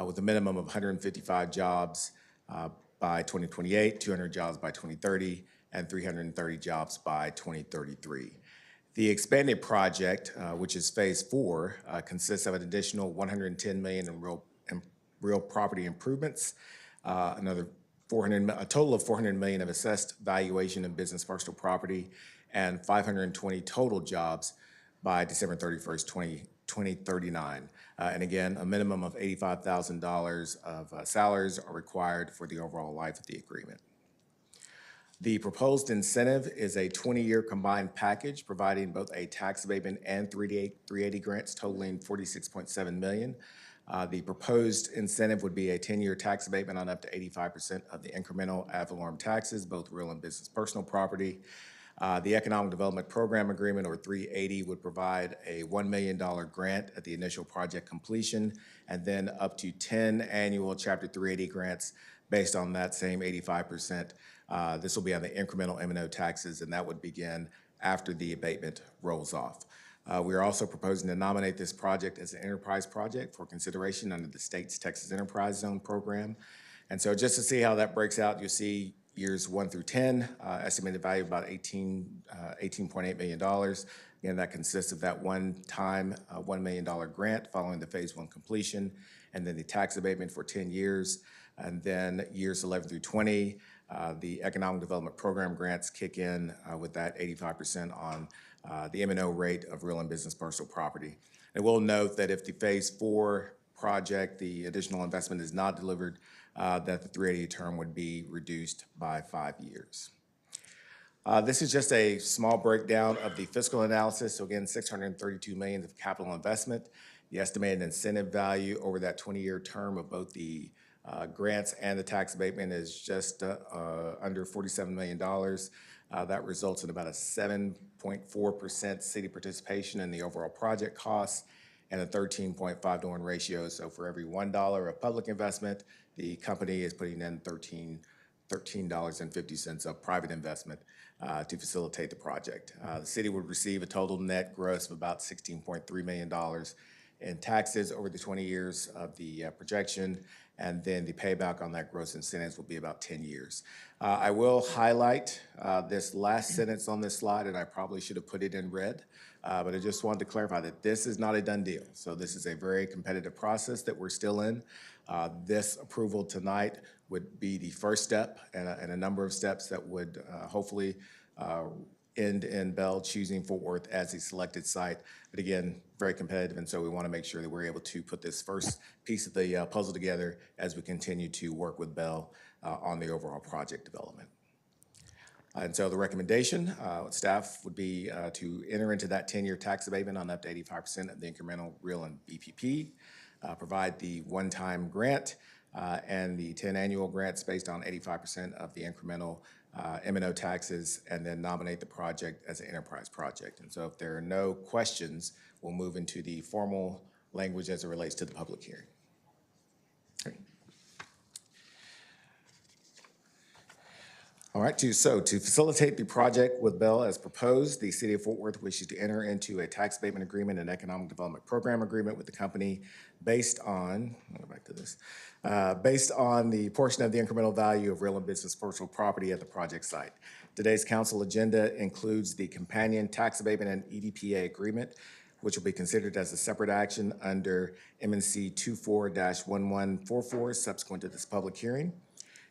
with a minimum of 155 jobs by 2028, 200 jobs by 2030, and 330 jobs by 2033. The expanded project, which is phase 4, consists of an additional $110 million in real property improvements, a total of $400 million of assessed valuation in business personal property, and 520 total jobs by December 31st, 2039. And again, a minimum of $85,000 of salaries are required for the overall life of the agreement. The proposed incentive is a 20-year combined package providing both a tax abatement and 380 grants totaling $46.7 million. The proposed incentive would be a 10-year tax abatement on up to 85% of the incremental ad valorem taxes, both real and business personal property. The Economic Development Program Agreement, or 380, would provide a $1 million grant at the initial project completion, and then up to 10 annual Chapter 380 grants based on that same 85%. This will be on the incremental M&O taxes, and that would begin after the abatement rolls off. We are also proposing to nominate this project as an enterprise project for consideration under the state's Texas Enterprise Zone program. And so just to see how that breaks out, you'll see years 1 through 10, estimated value of about $18.8 million. Again, that consists of that one-time $1 million grant following the phase 1 completion, and then the tax abatement for 10 years. And then years 11 through 20, the Economic Development Program grants kick in with that 85% on the M&O rate of real and business personal property. And we'll note that if the phase 4 project, the additional investment is not delivered, that the 380 term would be reduced by 5 years. This is just a small breakdown of the fiscal analysis. So again, $632 million of capital investment. The estimated incentive value over that 20-year term of both the grants and the tax abatement is just under $47 million. That results in about a 7.4% city participation in the overall project costs and a 13.5 to 1 ratio. So for every $1 of public investment, the company is putting in $13.50 of private investment to facilitate the project. The city would receive a total net gross of about $16.3 million in taxes over the 20 years of the projection, and then the payback on that gross incentives will be about 10 years. I will highlight this last sentence on this slide, and I probably should have put it in red, but I just wanted to clarify that this is not a done deal. So this is a very competitive process that we're still in. This approval tonight would be the first step and a number of steps that would hopefully end in Bell choosing Fort Worth as the selected site. But again, very competitive, and so we want to make sure that we're able to put this first piece of the puzzle together as we continue to work with Bell on the overall project development. And so the recommendation, staff would be to enter into that 10-year tax abatement on up to 85% of the incremental real and BPP, provide the one-time grant and the 10 annual grants based on 85% of the incremental M&O taxes, and then nominate the project as an enterprise project. And so if there are no questions, we'll move into the formal language as it relates to the public hearing. Okay. All right, to facilitate the project with Bell as proposed, the City of Fort Worth wishes to enter into a tax abatement agreement and economic development program agreement with the company based on, I'll go back to this, based on the portion of the incremental value of real and business personal property at the project site. Today's council agenda includes the companion tax abatement and EDPA agreement, which will be considered as a separate action under MNC 24-1144 subsequent to this public hearing.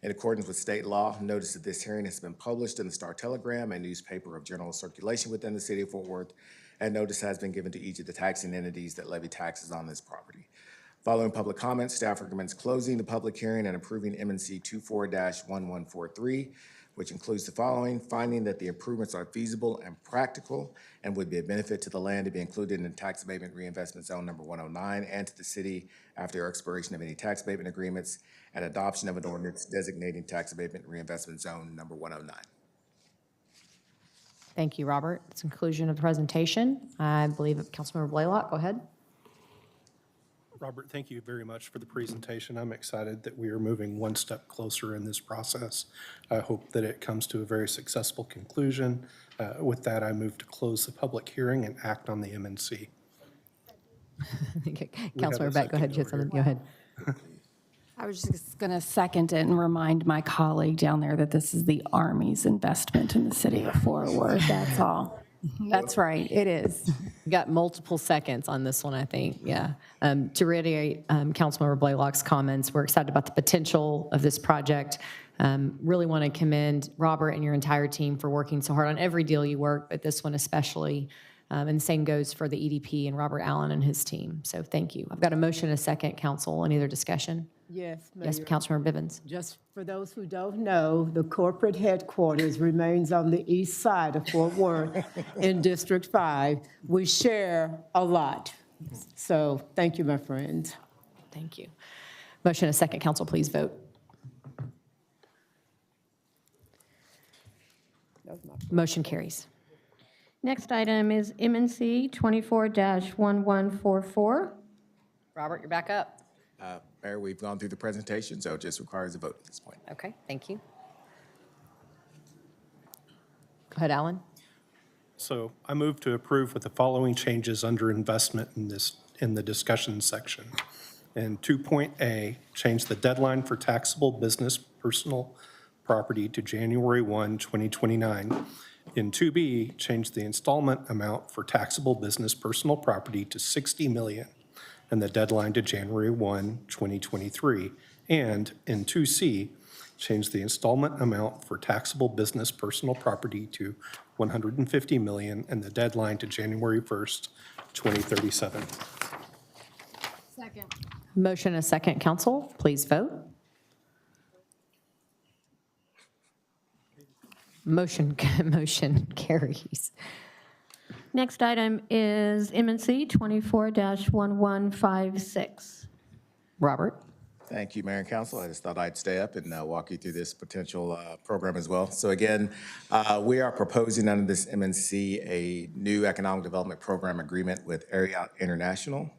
In accordance with state law, notice of this hearing has been published in the Star Telegram, a newspaper of general circulation within the City of Fort Worth, and notice has been given to each of the taxing entities that levy taxes on this property. Following public comments, staff recommends closing the public hearing and approving MNC 24-1143 which includes the following: finding that the improvements are feasible and practical and would be a benefit to the land to be included in tax abatement reinvestment zone number 109 and to the city after expiration of any tax abatement agreements, and adoption of an ordinance designating tax abatement reinvestment zone number 109. Thank you, Robert. That's the conclusion of the presentation. I believe Councilmember Blaylock, go ahead. Robert, thank you very much for the presentation. I'm excited that we are moving one step closer in this process. I hope that it comes to a very successful conclusion. With that, I move to close the public hearing and act on the MNC. Councilmember Beck, go ahead. You had something? Go ahead. I was just going to second it and remind my colleague down there that this is the Army's investment in the city of Fort Worth. That's all. That's right. It is. You got multiple seconds on this one, I think. Yeah. To reiterate Councilmember Blaylock's comments, we're excited about the potential of this project. Really want to commend Robert and your entire team for working so hard on every deal you work, but this one especially. And the same goes for the EDP and Robert Allen and his team. So thank you. I've got a motion and a second, Council. Any other discussion? Yes, Mayor. Yes, Councilmember Bivens. Just for those who don't know, the corporate headquarters remains on the east side of Fort Worth in District 5. We share a lot. So thank you, my friends. Thank you. Motion and a second, Council, please vote. Motion carries. Next item is MNC 24-1144. Robert, you're back up. Mayor, we've gone through the presentation, so it just requires a vote at this point. Okay, thank you. Go ahead, Alan. So I move to approve with the following changes under investment in the discussion section. In 2.A, change the deadline for taxable business personal property to January 1, 2029. In 2B, change the installment amount for taxable business personal property to $60 million and the deadline to January 1, 2023. And in 2C, change the installment amount for taxable business personal property to $150 million and the deadline to January 1st, 2037. Second. Motion and a second, Council. Please vote. Motion carries. Next item is MNC 24-1156. Robert. Thank you, Mayor and Council. I just thought I'd stay up and walk you through this potential program as well. So again, we are proposing under this MNC a new economic development program agreement with Marriott International.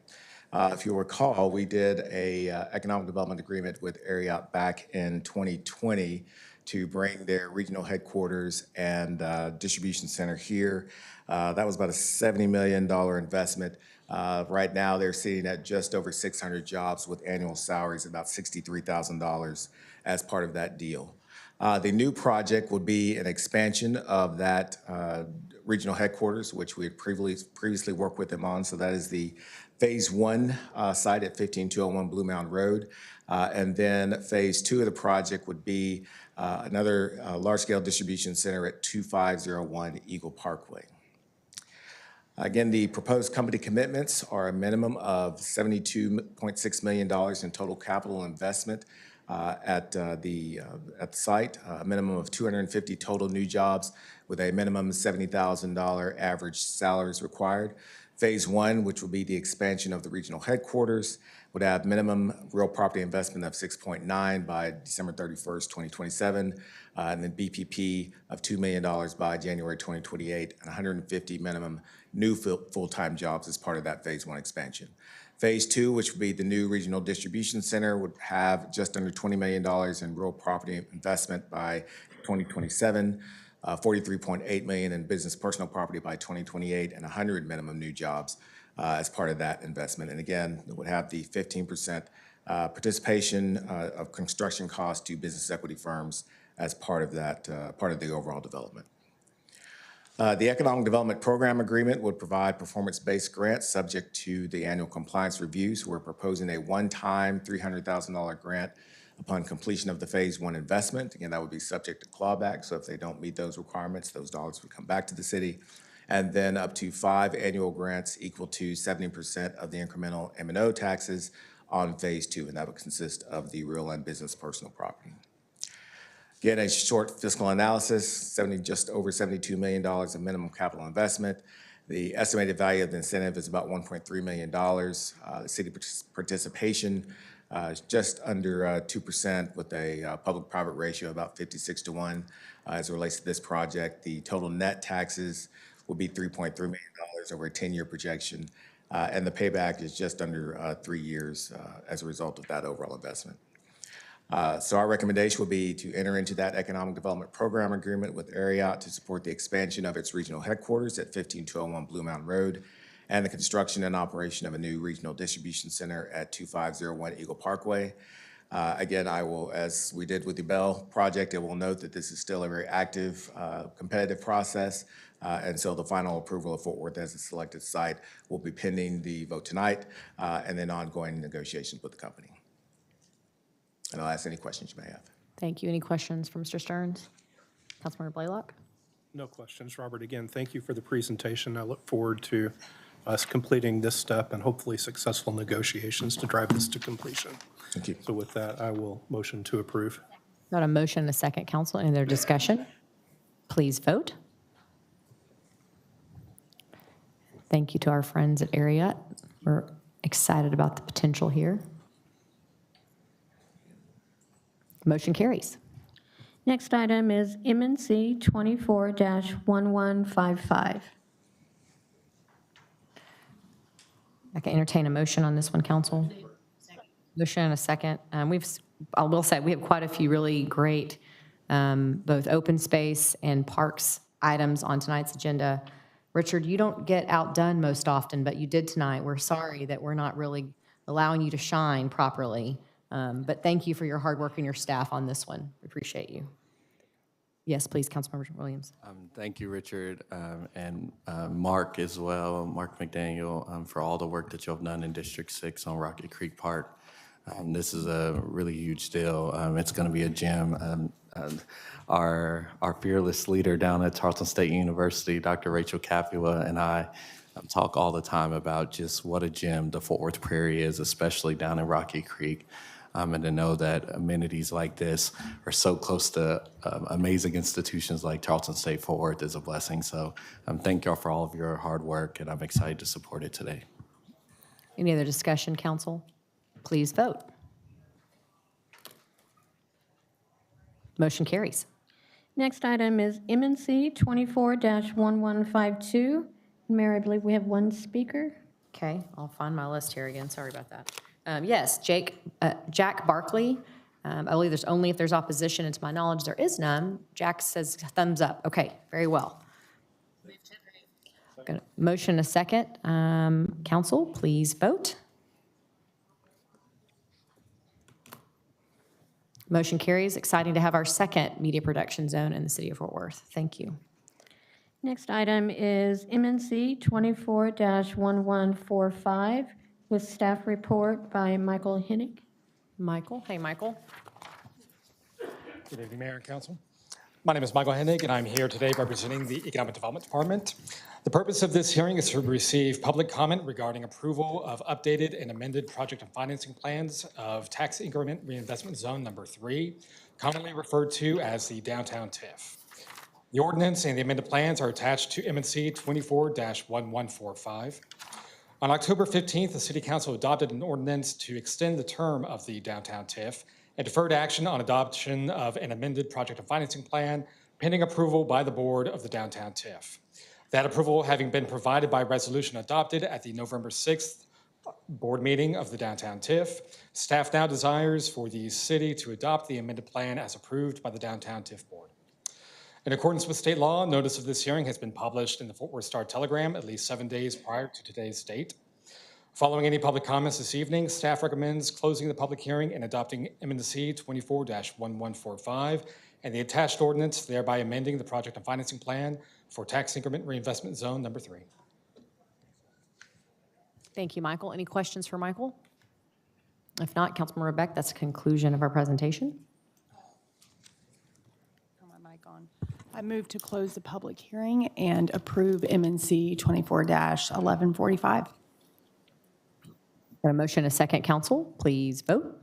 If you'll recall, we did a economic development agreement with Marriott back in 2020 to bring their regional headquarters and distribution center here. That was about a $70 million investment. Right now, they're sitting at just over 600 jobs with annual salaries of about $63,000 as part of that deal. The new project would be an expansion of that regional headquarters, which we had previously worked with them on. So that is the Phase 1 site at 15201 Blue Mound Road. And then Phase 2 of the project would be another large-scale distribution center at 2501 Eagle Parkway. Again, the proposed company commitments are a minimum of $72.6 million in total capital investment at the site, a minimum of 250 total new jobs with a minimum $70,000 average salaries required. Phase 1, which will be the expansion of the regional headquarters, would have minimum real property investment of 6.9 by December 31st, 2027, and then BPP of $2 million by January 2028, and 150 minimum new full-time jobs as part of that Phase 1 expansion. Phase 2, which would be the new regional distribution center, would have just under $20 million in real property investment by 2027, $43.8 million in business personal property by 2028, and 100 minimum new jobs as part of that investment. And again, it would have the 15% participation of construction costs to business equity firms as part of that, part of the overall development. The Economic Development Program Agreement would provide performance-based grants subject to the annual compliance reviews. We're proposing a one-time $300,000 grant upon completion of the Phase 1 investment. Again, that would be subject to clawback, so if they don't meet those requirements, those dollars would come back to the city. And then up to 5 annual grants equal to 70% of the incremental M&O taxes on Phase 2, and that would consist of the real and business personal property. Again, a short fiscal analysis, just over $72 million of minimum capital investment. The estimated value of the incentive is about $1.3 million. The city participation is just under 2% with a public-private ratio of about 56-1. As it relates to this project, the total net taxes will be $3.3 million over a 10-year projection, and the payback is just under 3 years as a result of that overall investment. So our recommendation would be to enter into that economic development program agreement with Ariat to support the expansion of its regional headquarters at 15201 Blue Mountain Road and the construction and operation of a new regional distribution center at 2501 Eagle Parkway. Again, I will, as we did with the Bell project, I will note that this is still a very active, competitive process. And so the final approval of Fort Worth as a selected site will be pending the vote tonight and then ongoing negotiations with the company. And I'll ask any questions you may have. Thank you. Any questions for Mr. Stearns? Councilmember Blaylock? No questions, Robert. Again, thank you for the presentation. I look forward to us completing this step and hopefully successful negotiations to drive this to completion. Thank you. So with that, I will motion to approve. Got a motion and a second, council. Any other discussion? Please vote. Thank you to our friends at Ariat. We're excited about the potential here. Motion carries. Next item is M&C 24-1155. I can entertain a motion on this one, council. Motion and a second. I will say, we have quite a few really great both open space and parks items on tonight's agenda. Richard, you don't get outdone most often, but you did tonight. We're sorry that we're not really allowing you to shine properly. But thank you for your hard work and your staff on this one. We appreciate you. Yes, please, Councilmember Williams. Thank you, Richard, and Mark as well, Mark McDaniel, for all the work that you have done in District 6 on Rocky Creek Park. This is a really huge deal. It's going to be a gem. Our fearless leader down at Tarleton State University, Dr. Rachel Capua, and I talk all the time about just what a gem the Fort Worth Prairie is, especially down in Rocky Creek. And to know that amenities like this are so close to amazing institutions like Tarleton State Fort Worth is a blessing. So thank y'all for all of your hard work, and I'm excited to support it today. Any other discussion, council? Please vote. Motion carries. Next item is M&C 24-1152. Mayor, I believe we have one speaker. Okay, I'll find my list here again. Sorry about that. Yes, Jack Barkley. I believe there's only if there's opposition, and to my knowledge, there is none. Jack says thumbs up. Okay, very well. Got a motion, a second. Council, please vote. Motion carries. Exciting to have our second media production zone in the city of Fort Worth. Thank you. Next item is M&C 24-1145 with staff report by Michael Hennig. Michael, hey, Michael. Good evening, Mayor and Council. My name is Michael Hennig, and I'm here today representing the Economic Development Department. The purpose of this hearing is to receive public comment regarding approval of updated and amended project and financing plans of Tax Increment Reinvestment Zone Number 3, commonly referred to as the Downtown TIF. The ordinance and the amended plans are attached to M&C 24-1145. On October 15th, the City Council adopted an ordinance to extend the term of the Downtown TIF and deferred action on adoption of an amended project and financing plan pending approval by the board of the Downtown TIF. That approval having been provided by resolution adopted at the November 6th board meeting of the Downtown TIF, staff now desires for the city to adopt the amended plan as approved by the Downtown TIF board. In accordance with state law, notice of this hearing has been published in the Fort Worth Star-Telegram at least 7 days prior to today's date. Following any public comments this evening, staff recommends closing the public hearing and adopting M&C 24-1145 and the attached ordinance, thereby amending the project and financing plan for Tax Increment Reinvestment Zone Number 3. Thank you, Michael. Any questions for Michael? If not, Councilman Rebeck, that's the conclusion of our presentation. I move to close the public hearing and approve M&C 24-1145. Got a motion, a second, council. Please vote.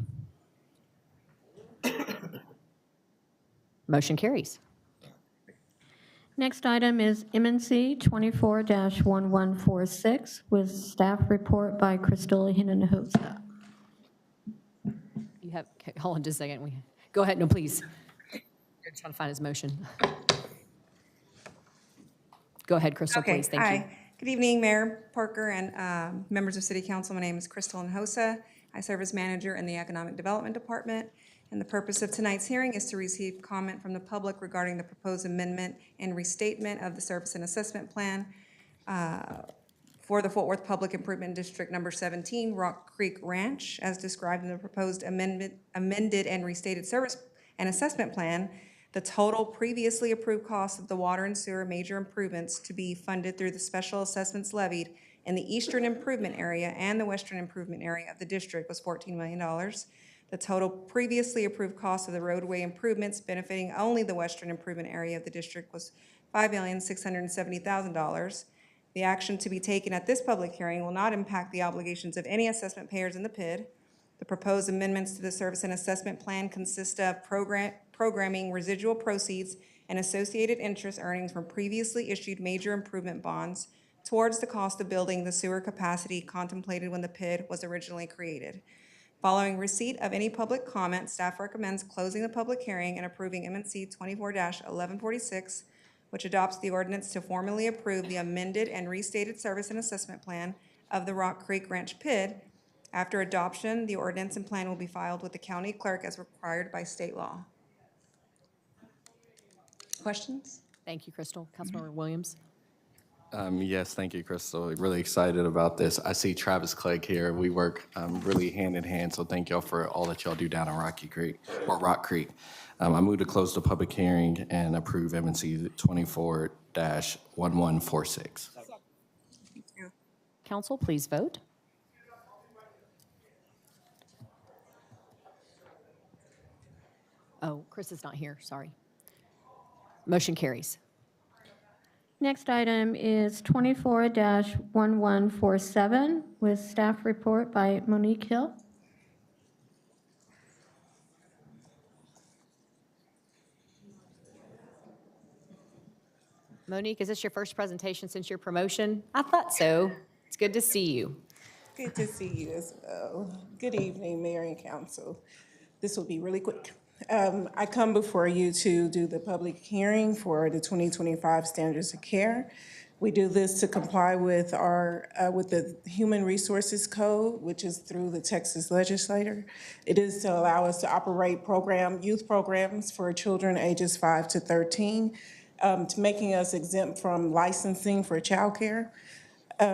Motion carries. Next item is MNC 24-1146 with staff report by Crystal Hinojosa. You have, okay, hold on just a second. Go ahead, no, please. You're trying to find his motion. Go ahead, Crystal, Okay, please, thank you. hi. Good evening, Mayor Parker and members of City Council. My name is Crystal Hinojosa. I serve as manager in the Economic Development Department. And the purpose of tonight's hearing is to receive comment from the public regarding the proposed amendment and restatement of the Service and Assessment Plan for the Fort Worth Public Improvement District Number 17, Rock Creek Ranch, as described in the proposed amended and restated Service and Assessment Plan. The total previously approved cost of the water and sewer major improvements to be funded through the special assessments levied in the Eastern Improvement Area and the Western Improvement Area of the district was $14 million. The total previously approved cost of the roadway improvements benefiting only the Western Improvement Area of the district was $5,670,000. The action to be taken at this public hearing will not impact the obligations of any assessment payers in the PID. The proposed amendments to the Service and Assessment Plan consist of programming residual proceeds and associated interest earnings from previously issued major improvement bonds towards the cost of building the sewer capacity contemplated when the PID was originally created. Following receipt of any public comment, staff recommends closing the public hearing and approving MNC 24-1146, which adopts the ordinance to formally approve the amended and restated Service and Assessment Plan of the Rock Creek Ranch PID. After adoption, the ordinance and plan will be filed with the county clerk as required by state law. Questions? Thank you, Crystal. Councilmember Williams. Yes, thank you, Crystal. Really excited about this. I see Travis Clegg here. We work really hand in hand, so thank y'all for all that y'all do down in Rock Creek. I move to close the public hearing and approve MNC 24-1146. Council, please vote. Oh, Chris is not here, sorry. Motion carries. Next item is 24-1147 with staff report by Monique Hill. Monique, is this your first presentation since your promotion? I thought so. It's good to see you. Good to see you as well. Good evening, Mayor and Council. This will be really quick. I come before you to do the public hearing for the 2025 Standards of Care. We do this to comply with with the Human Resources Code, which is through the Texas legislature. It is to allow us to operate youth programs for children ages 5 to 13, to making us exempt from licensing for childcare.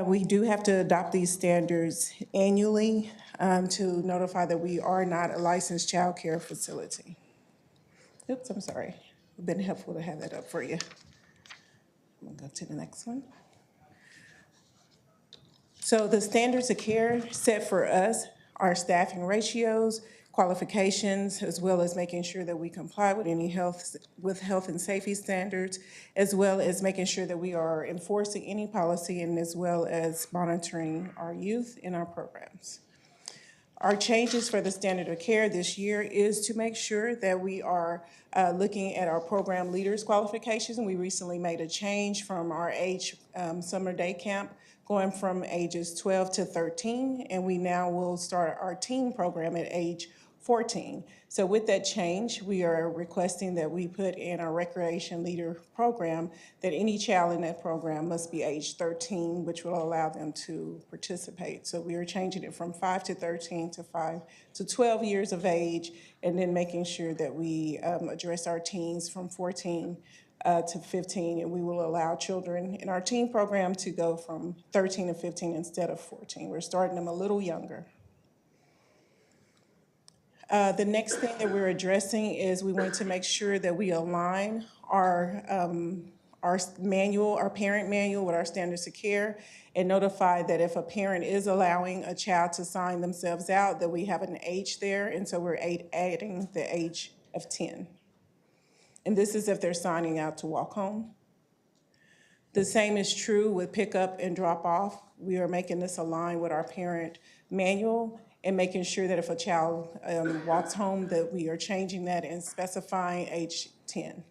We do have to adopt these standards annually to notify that we are not a licensed child care facility. Oops, I'm sorry. It's been helpful to have that up for you. I'm gonna go to the next one. So the standards of care set for us are staffing ratios, qualifications, as well as making sure that we comply with any health and safety standards, as well as making sure that we are enforcing any policy and as well as monitoring our youth in our programs. Our changes for the standard of care this year is to make sure that we are looking at our program leaders qualifications. And we recently made a change from our age summer day camp going from ages 12 to 13, and we now will start our teen program at age 14. So with that change, we are requesting that we put in our recreation leader program that any child in that program must be age 13, which will allow them to participate. So we are changing it from 5 to 13 to 5 to 12 years of age, and then making sure that we address our teens from 14 to 15, and we will allow children in our teen program to go from 13 to 15 instead of 14. We're starting them a little younger. The next thing that we're addressing is we want to make sure that we align our manual, our parent manual with our standards of care, and notify that if a parent is allowing a child to sign themselves out, that we have an age there, and so we're adding the age of 10. And this is if they're signing out to walk home. The same is true with pickup and drop off. We are making this align with our parent manual and making sure that if a child walks home, that we are changing that and specifying age 10.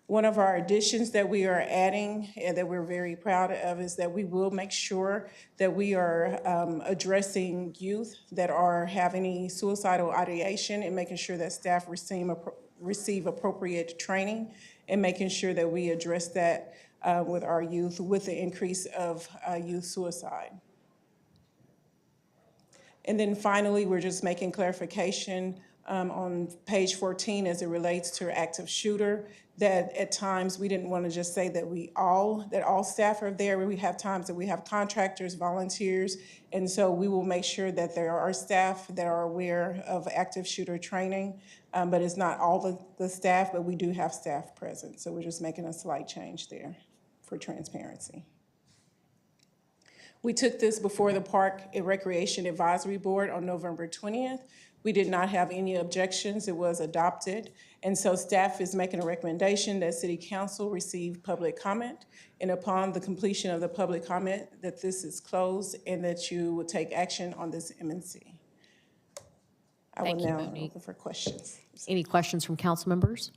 One of our additions that we are adding and that we're very proud of is that we will make sure that we are addressing youth that are having any suicidal ideation and making sure that staff receive appropriate training and making sure that we address that with our youth with the increase of youth suicide. And then finally, we're just making clarification on page 14 as it relates to active shooter, that at times we didn't want to just say that all staff are there. We have times that we have contractors, volunteers, and so we will make sure that there are staff that are aware of active shooter training, but it's not all the staff, but we do have staff present. So we're just making a slight change there for transparency. We took this before the Park and Recreation Advisory Board on November 20th. We did not have any objections. It was adopted. And so staff is making a recommendation that City Council receive public comment. And upon the completion of the public comment, that this is closed and that you will take action on this MNC. I will now open for questions. Any questions from council members?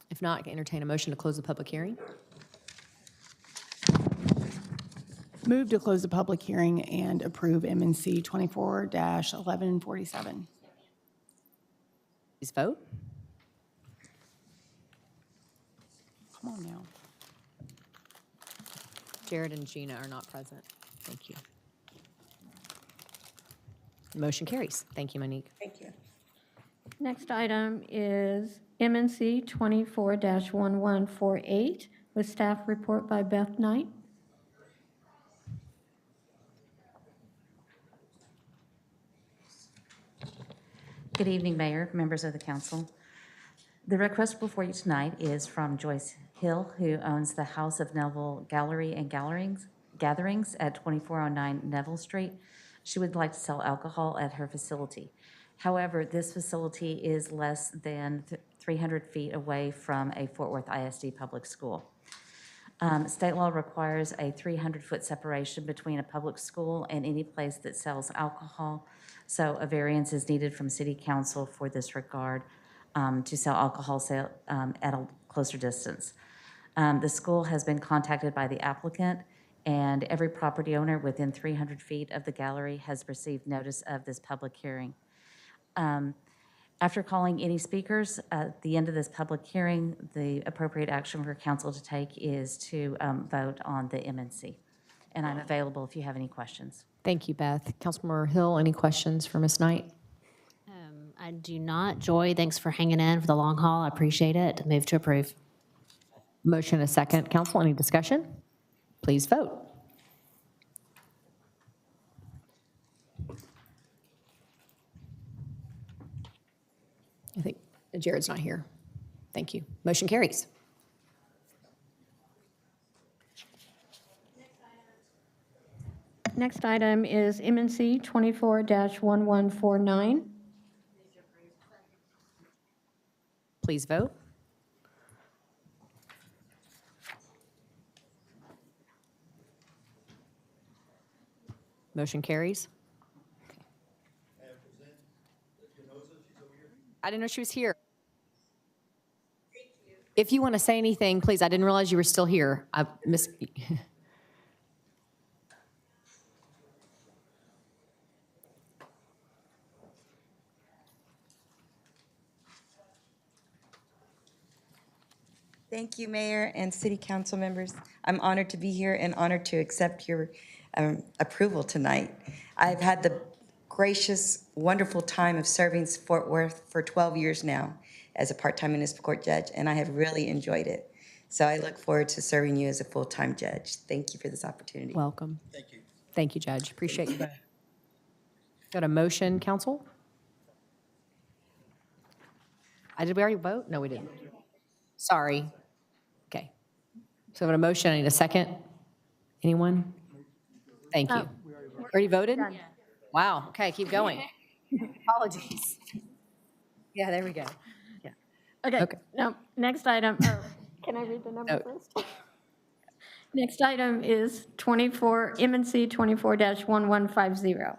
If not, I can entertain a motion to close the public hearing. Move to close the public hearing and approve MNC 24-1147. Please vote. Come on now. Jared and Gina are not present. Thank you. Motion carries. Thank you, Monique. Thank you. Next item is MNC 24-1148 with staff report by Beth Knight. Good evening, Mayor, members of the council. The request before you tonight is from Joyce Hill, who owns the House of Neville Gallery and Gatherings at 2409 Neville Street. She would like to sell alcohol at her facility. However, this facility is less than 300 feet away from a Fort Worth ISD public school. State law requires a 300-foot separation between a public school and any place that sells alcohol. So a variance is needed from City Council for this regard to sell alcohol at a closer distance. The school has been contacted by the applicant, and every property owner within 300 feet of the gallery has received notice of this public hearing. After calling any speakers at the end of this public hearing, the appropriate action for council to take is to vote on the MNC. And I'm available if you have any questions. Thank you, Beth. Councilmember Hill, any questions for Ms. Knight? I do not. Joy, thanks for hanging in for the long haul. I appreciate it. Move to approve. Motion and a second. Council, any discussion? Please vote. I think Jared's not here. Thank you. Motion carries. Next item is MNC 24-1149. Please vote. Motion carries. I didn't know she was here. If you want to say anything, please. I didn't realize you were still here. I miss. Thank you, Mayor and City Council members. I'm honored to be here and honored to accept your approval tonight. I've had the gracious, wonderful time of serving Fort Worth for 12 years now as a part-time municipal court judge, and I have really enjoyed it. So I look forward to serving you as a full-time judge. Thank you for this opportunity. Welcome. Thank you. Thank you, Judge. Appreciate you. Got a motion, Council? Did we already vote? No, we didn't. Sorry. Okay. So I have a motion. I need a second. Anyone? Thank you. Already voted? Wow. Okay, keep going. Apologies. Yeah, there we go. Yeah. Okay. Now, next item. Can I read the number first? Next item is MNC 24-1150.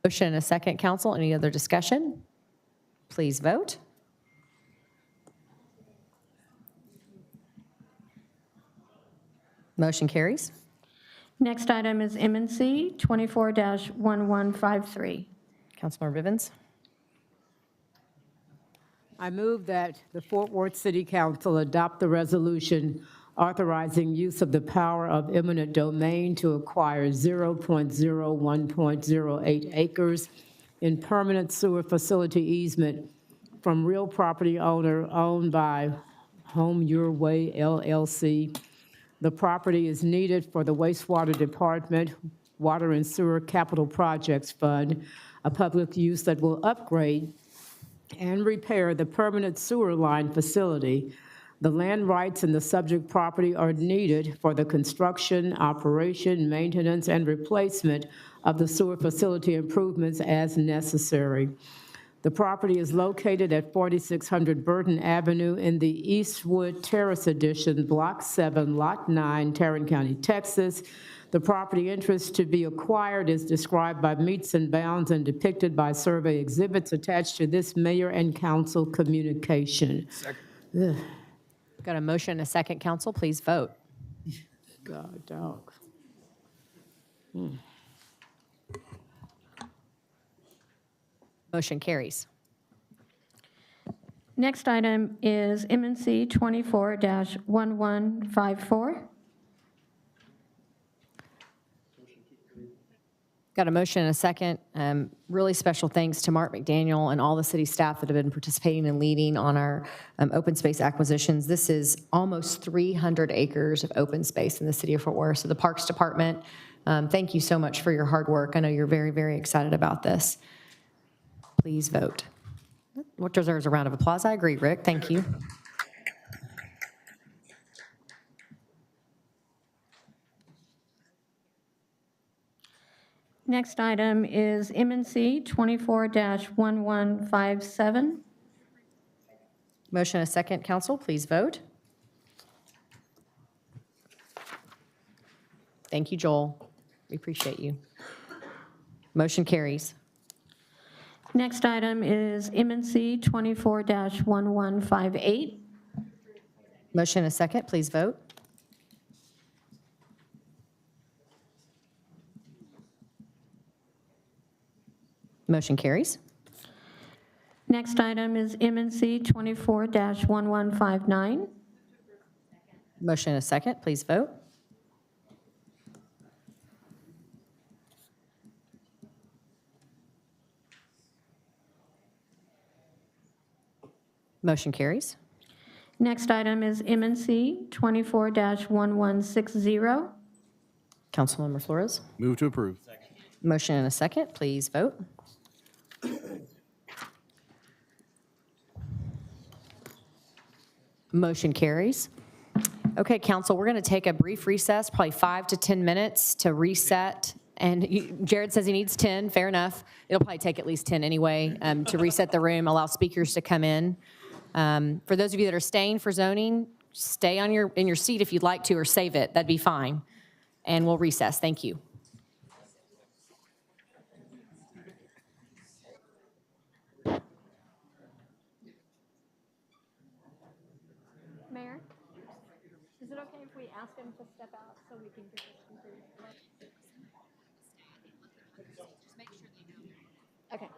Motion and a second, council. Any other discussion? Please vote. Motion carries. Next item is M&C 24-1153. Councilmember Vivens. I move that the Fort Worth City Council adopt the resolution authorizing use of the power of eminent domain to acquire 0.01.08 acres in permanent sewer facility easement from real property owner owned by Home Your Way LLC. The property is needed for the wastewater department, Water and Sewer Capital Projects Fund, a public use that will upgrade and repair the permanent sewer line facility. The land rights in the subject property are needed for the construction, operation, maintenance, and replacement of the sewer facility improvements as necessary. The property is located at 4600 Burton Avenue in the Eastwood Terrace Edition, Block 7, Lot 9, Tarrant County, Texas. The property interest to be acquired is described by meets and bounds and depicted by survey exhibits attached to this mayor and council communication. Ugh. Got a motion and a second, council. Please vote. God, dog. Motion carries. Next item is M&C 24-1154. Got a motion and a second. Really special thanks to Mark McDaniel and all the city staff that have been participating and leading on our open space acquisitions. This is almost 300 acres of open space in the city of Fort Worth. So the Parks Department, thank you so much for your hard work. I know you're very, very excited about this. Please vote. What deserves a round of applause? I agree, Rick. Thank you. Next item is M&C 24-1157. Motion and a second, council. Please vote. Thank you, Joel. We appreciate you. Motion carries. Next item is M&C 24-1158. Motion and a second. Please vote. Motion carries. Next item is M&C 24-1159. Motion and a second. Please vote. Motion carries. Next item is M&C 24-1160. Councilmember Flores. Move to approve. Motion and a second. Please vote. Motion carries. Okay, council, we're going to take a brief recess, probably 5 to 10 minutes to reset. And Jared says he needs 10, fair enough. It'll probably take at least 10 anyway to reset the room, allow speakers to come in. For those of you that are staying for zoning, stay on in your seat if you'd like to, or save it. That'd be fine. And we'll recess. Thank you. Mayor, is it okay if we ask him to step out so we can get this concluded? Okay.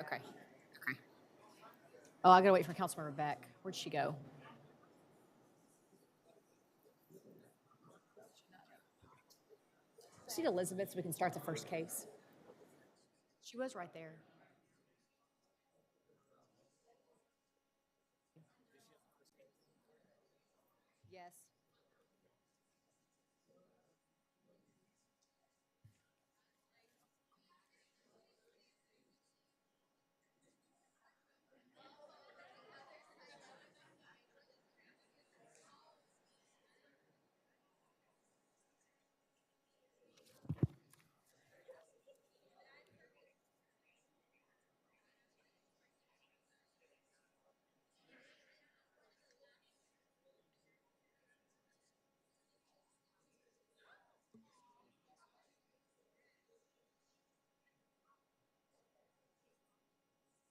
Okay. Okay. Oh, I gotta wait for Councilmember Beck. Where'd she go? See Elizabeth so we can start the first case. She was right there. Yes.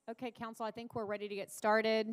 Okay, council, I think we're ready to get started.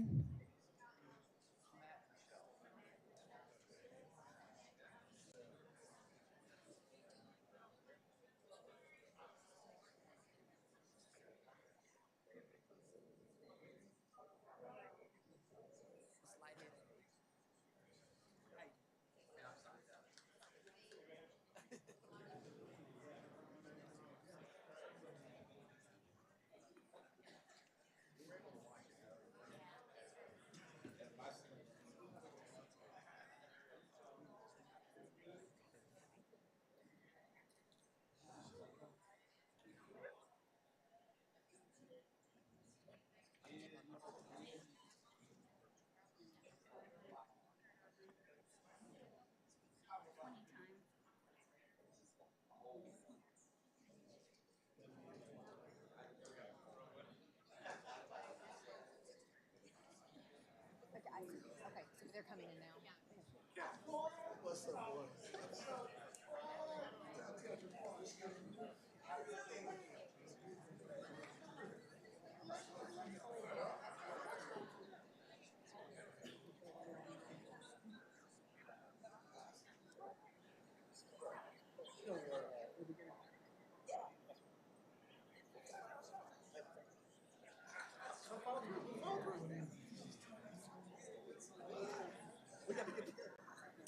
Okay, so they're coming in now.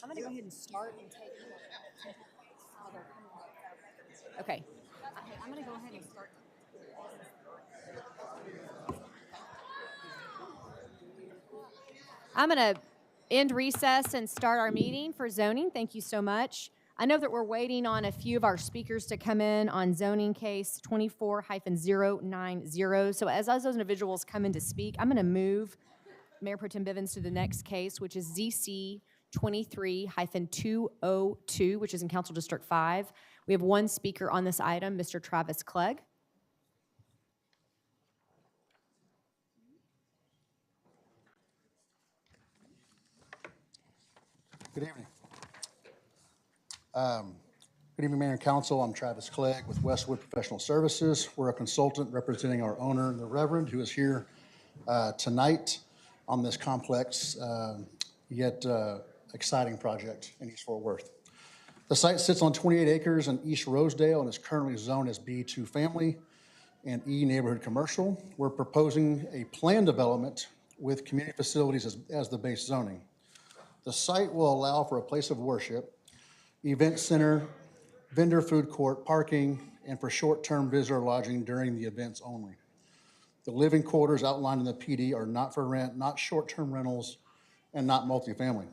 I'm gonna go ahead and start and take. Okay. Okay, I'm gonna go ahead and start. I'm going to end recess and start our meeting for zoning. Thank you so much. I know that we're waiting on a few of our speakers to come in on zoning case 24-090. So as those individuals come in to speak, I'm going to move Mayor Pro Tem Bivens to the next case, which is ZC 23-202, which is in Council District 5. We have one speaker on this item, Mr. Travis Clegg. Good evening. Good evening, Mayor and Council. I'm Travis Clegg with Westwood Professional Services. We're a consultant representing our owner, the Reverend, who is here tonight on this complex yet exciting project in East Fort Worth. The site sits on 28 acres in East Rosedale and is currently zoned as B2 family and E neighborhood commercial. We're proposing a planned development with community facilities as the base zoning. The site will allow for a place of worship, event center, vendor food court, parking, and for short-term visitor lodging during the events only. The living quarters outlined in the PD are not for rent, not short-term rentals, and not multifamily.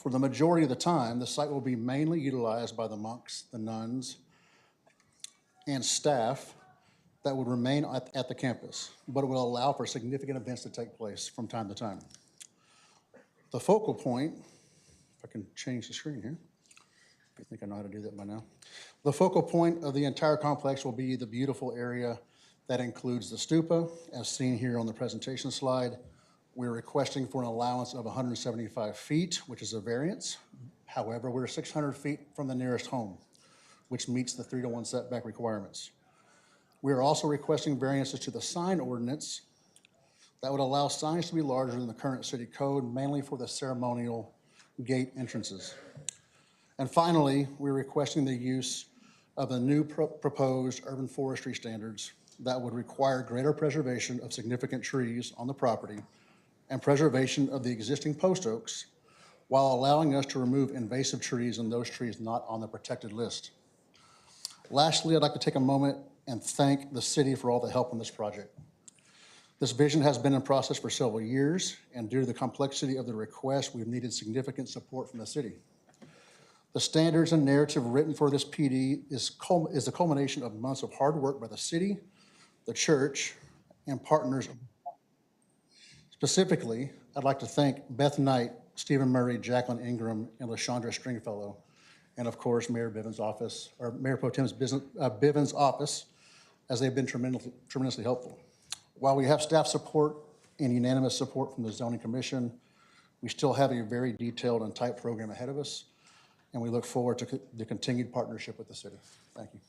For the majority of the time, the site will be mainly utilized by the monks, the nuns, and staff that would remain at the campus, but it will allow for significant events to take place from time to time. The focal point, if I can change the screen here. I think I know how to do that by now. The focal point of the entire complex will be the beautiful area that includes the stupa, as seen here on the presentation slide. We're requesting for an allowance of 175 feet, which is a variance. However, we're 600 feet from the nearest home, which meets the 3-to-1 setback requirements. We are also requesting variances to the sign ordinance that would allow signs to be larger than the current city code, mainly for the ceremonial gate entrances. And finally, we're requesting the use of the new proposed urban forestry standards that would require greater preservation of significant trees on the property and preservation of the existing post oaks, while allowing us to remove invasive trees and those trees not on the protected list. Lastly, I'd like to take a moment and thank the city for all the help on this project. This vision has been in process for several years, and due to the complexity of the request, we've needed significant support from the city. The standards and narrative written for this PD is the culmination of months of hard work by the city, the church, and partners. Specifically, I'd like to thank Beth Knight, Stephen Murray, Jacqueline Ingram, and LaShondra Stringfellow, and of course, Mayor Bivens' office, or Mayor Pro Tem's Bivens' office, as they've been tremendously helpful. While we have staff support and unanimous support from the Zoning Commission, we still have a very detailed and tight program ahead of us, and we look forward to the continued partnership with the city. Thank you.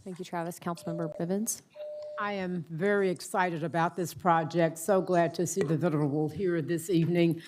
Thank you, Travis. Councilmember Bivens. I am very excited about this project. So glad to see the venerable here this evening.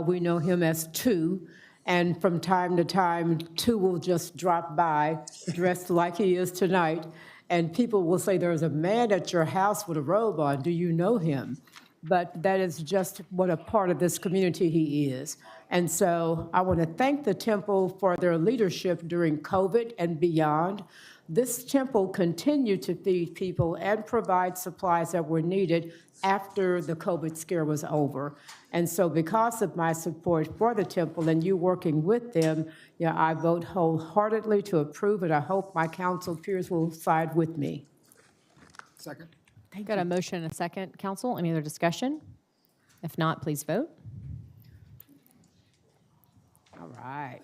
We know him as Two, and from time to time, Two will just drop by dressed like he is tonight, and people will say, there's a man at your house with a robe on. Do you know him? But that is just what a part of this community he is. And so I want to thank the temple for their leadership during COVID and beyond. This temple continued to feed people and provide supplies that were needed after the COVID scare was over. And so because of my support for the temple and you working with them, I vote wholeheartedly to approve, and I hope my council peers will side with me. Second. Got a motion and a second, council. Any other discussion? If not, please vote. All right.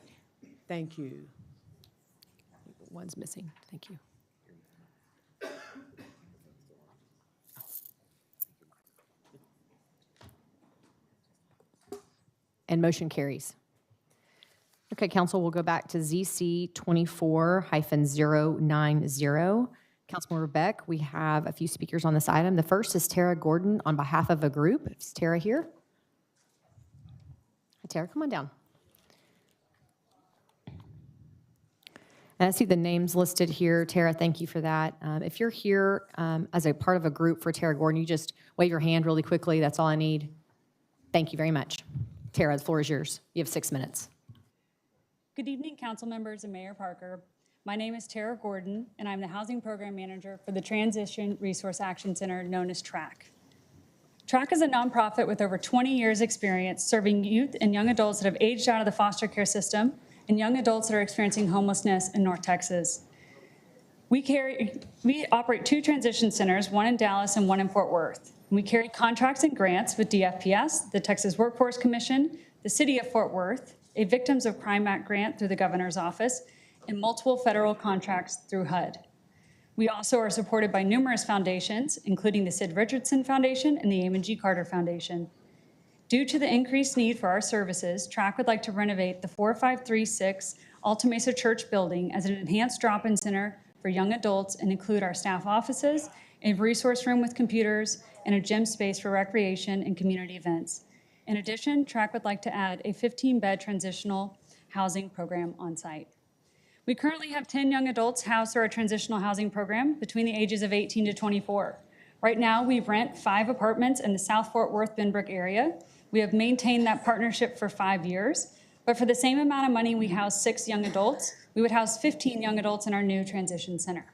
Thank you. One's missing. Thank you. And motion carries. Okay, council, we'll go back to ZC 24-090. Councilmember Beck, we have a few speakers on this item. The first is Tara Gordon on behalf of a group. Is Tara here? Hi, Tara, come on down. And I see the names listed here. Tara, thank you for that. If you're here as a part of a group for Tara Gordon, you just wave your hand really quickly. That's all I need. Thank you very much. Tara, the floor is yours. You have 6 minutes. Good evening, council members and Mayor Parker. My name is Tara Gordon, and I'm the Housing Program Manager for the Transition Resource Action Center, known as TRAC. TRAC is a nonprofit with over 20 years' experience serving youth and young adults that have aged out of the foster care system and young adults that are experiencing homelessness in North Texas. We operate 2 transition centers, one in Dallas and one in Fort Worth. We carry contracts and grants with DFPS, the Texas Workforce Commission, the City of Fort Worth, a Victims of Crime Act grant through the Governor's Office, and multiple federal contracts through HUD. We also are supported by numerous foundations, including the Sid Richardson Foundation and the Amon G. Carter Foundation. Due to the increased need for our services, TRAC would like to renovate the 4536 Alta Mesa Church building as an enhanced drop-in center for young adults and include our staff offices, a resource room with computers, and a gym space for recreation and community events. In addition, TRAC would like to add a 15-bed transitional housing program on site. We currently have 10 young adults housed through our transitional housing program between the ages of 18 to 24. Right now, we rent 5 apartments in the South Fort Worth-Benbrook area. We have maintained that partnership for 5 years, but for the same amount of money we house 6 young adults, we would house 15 young adults in our new transition center.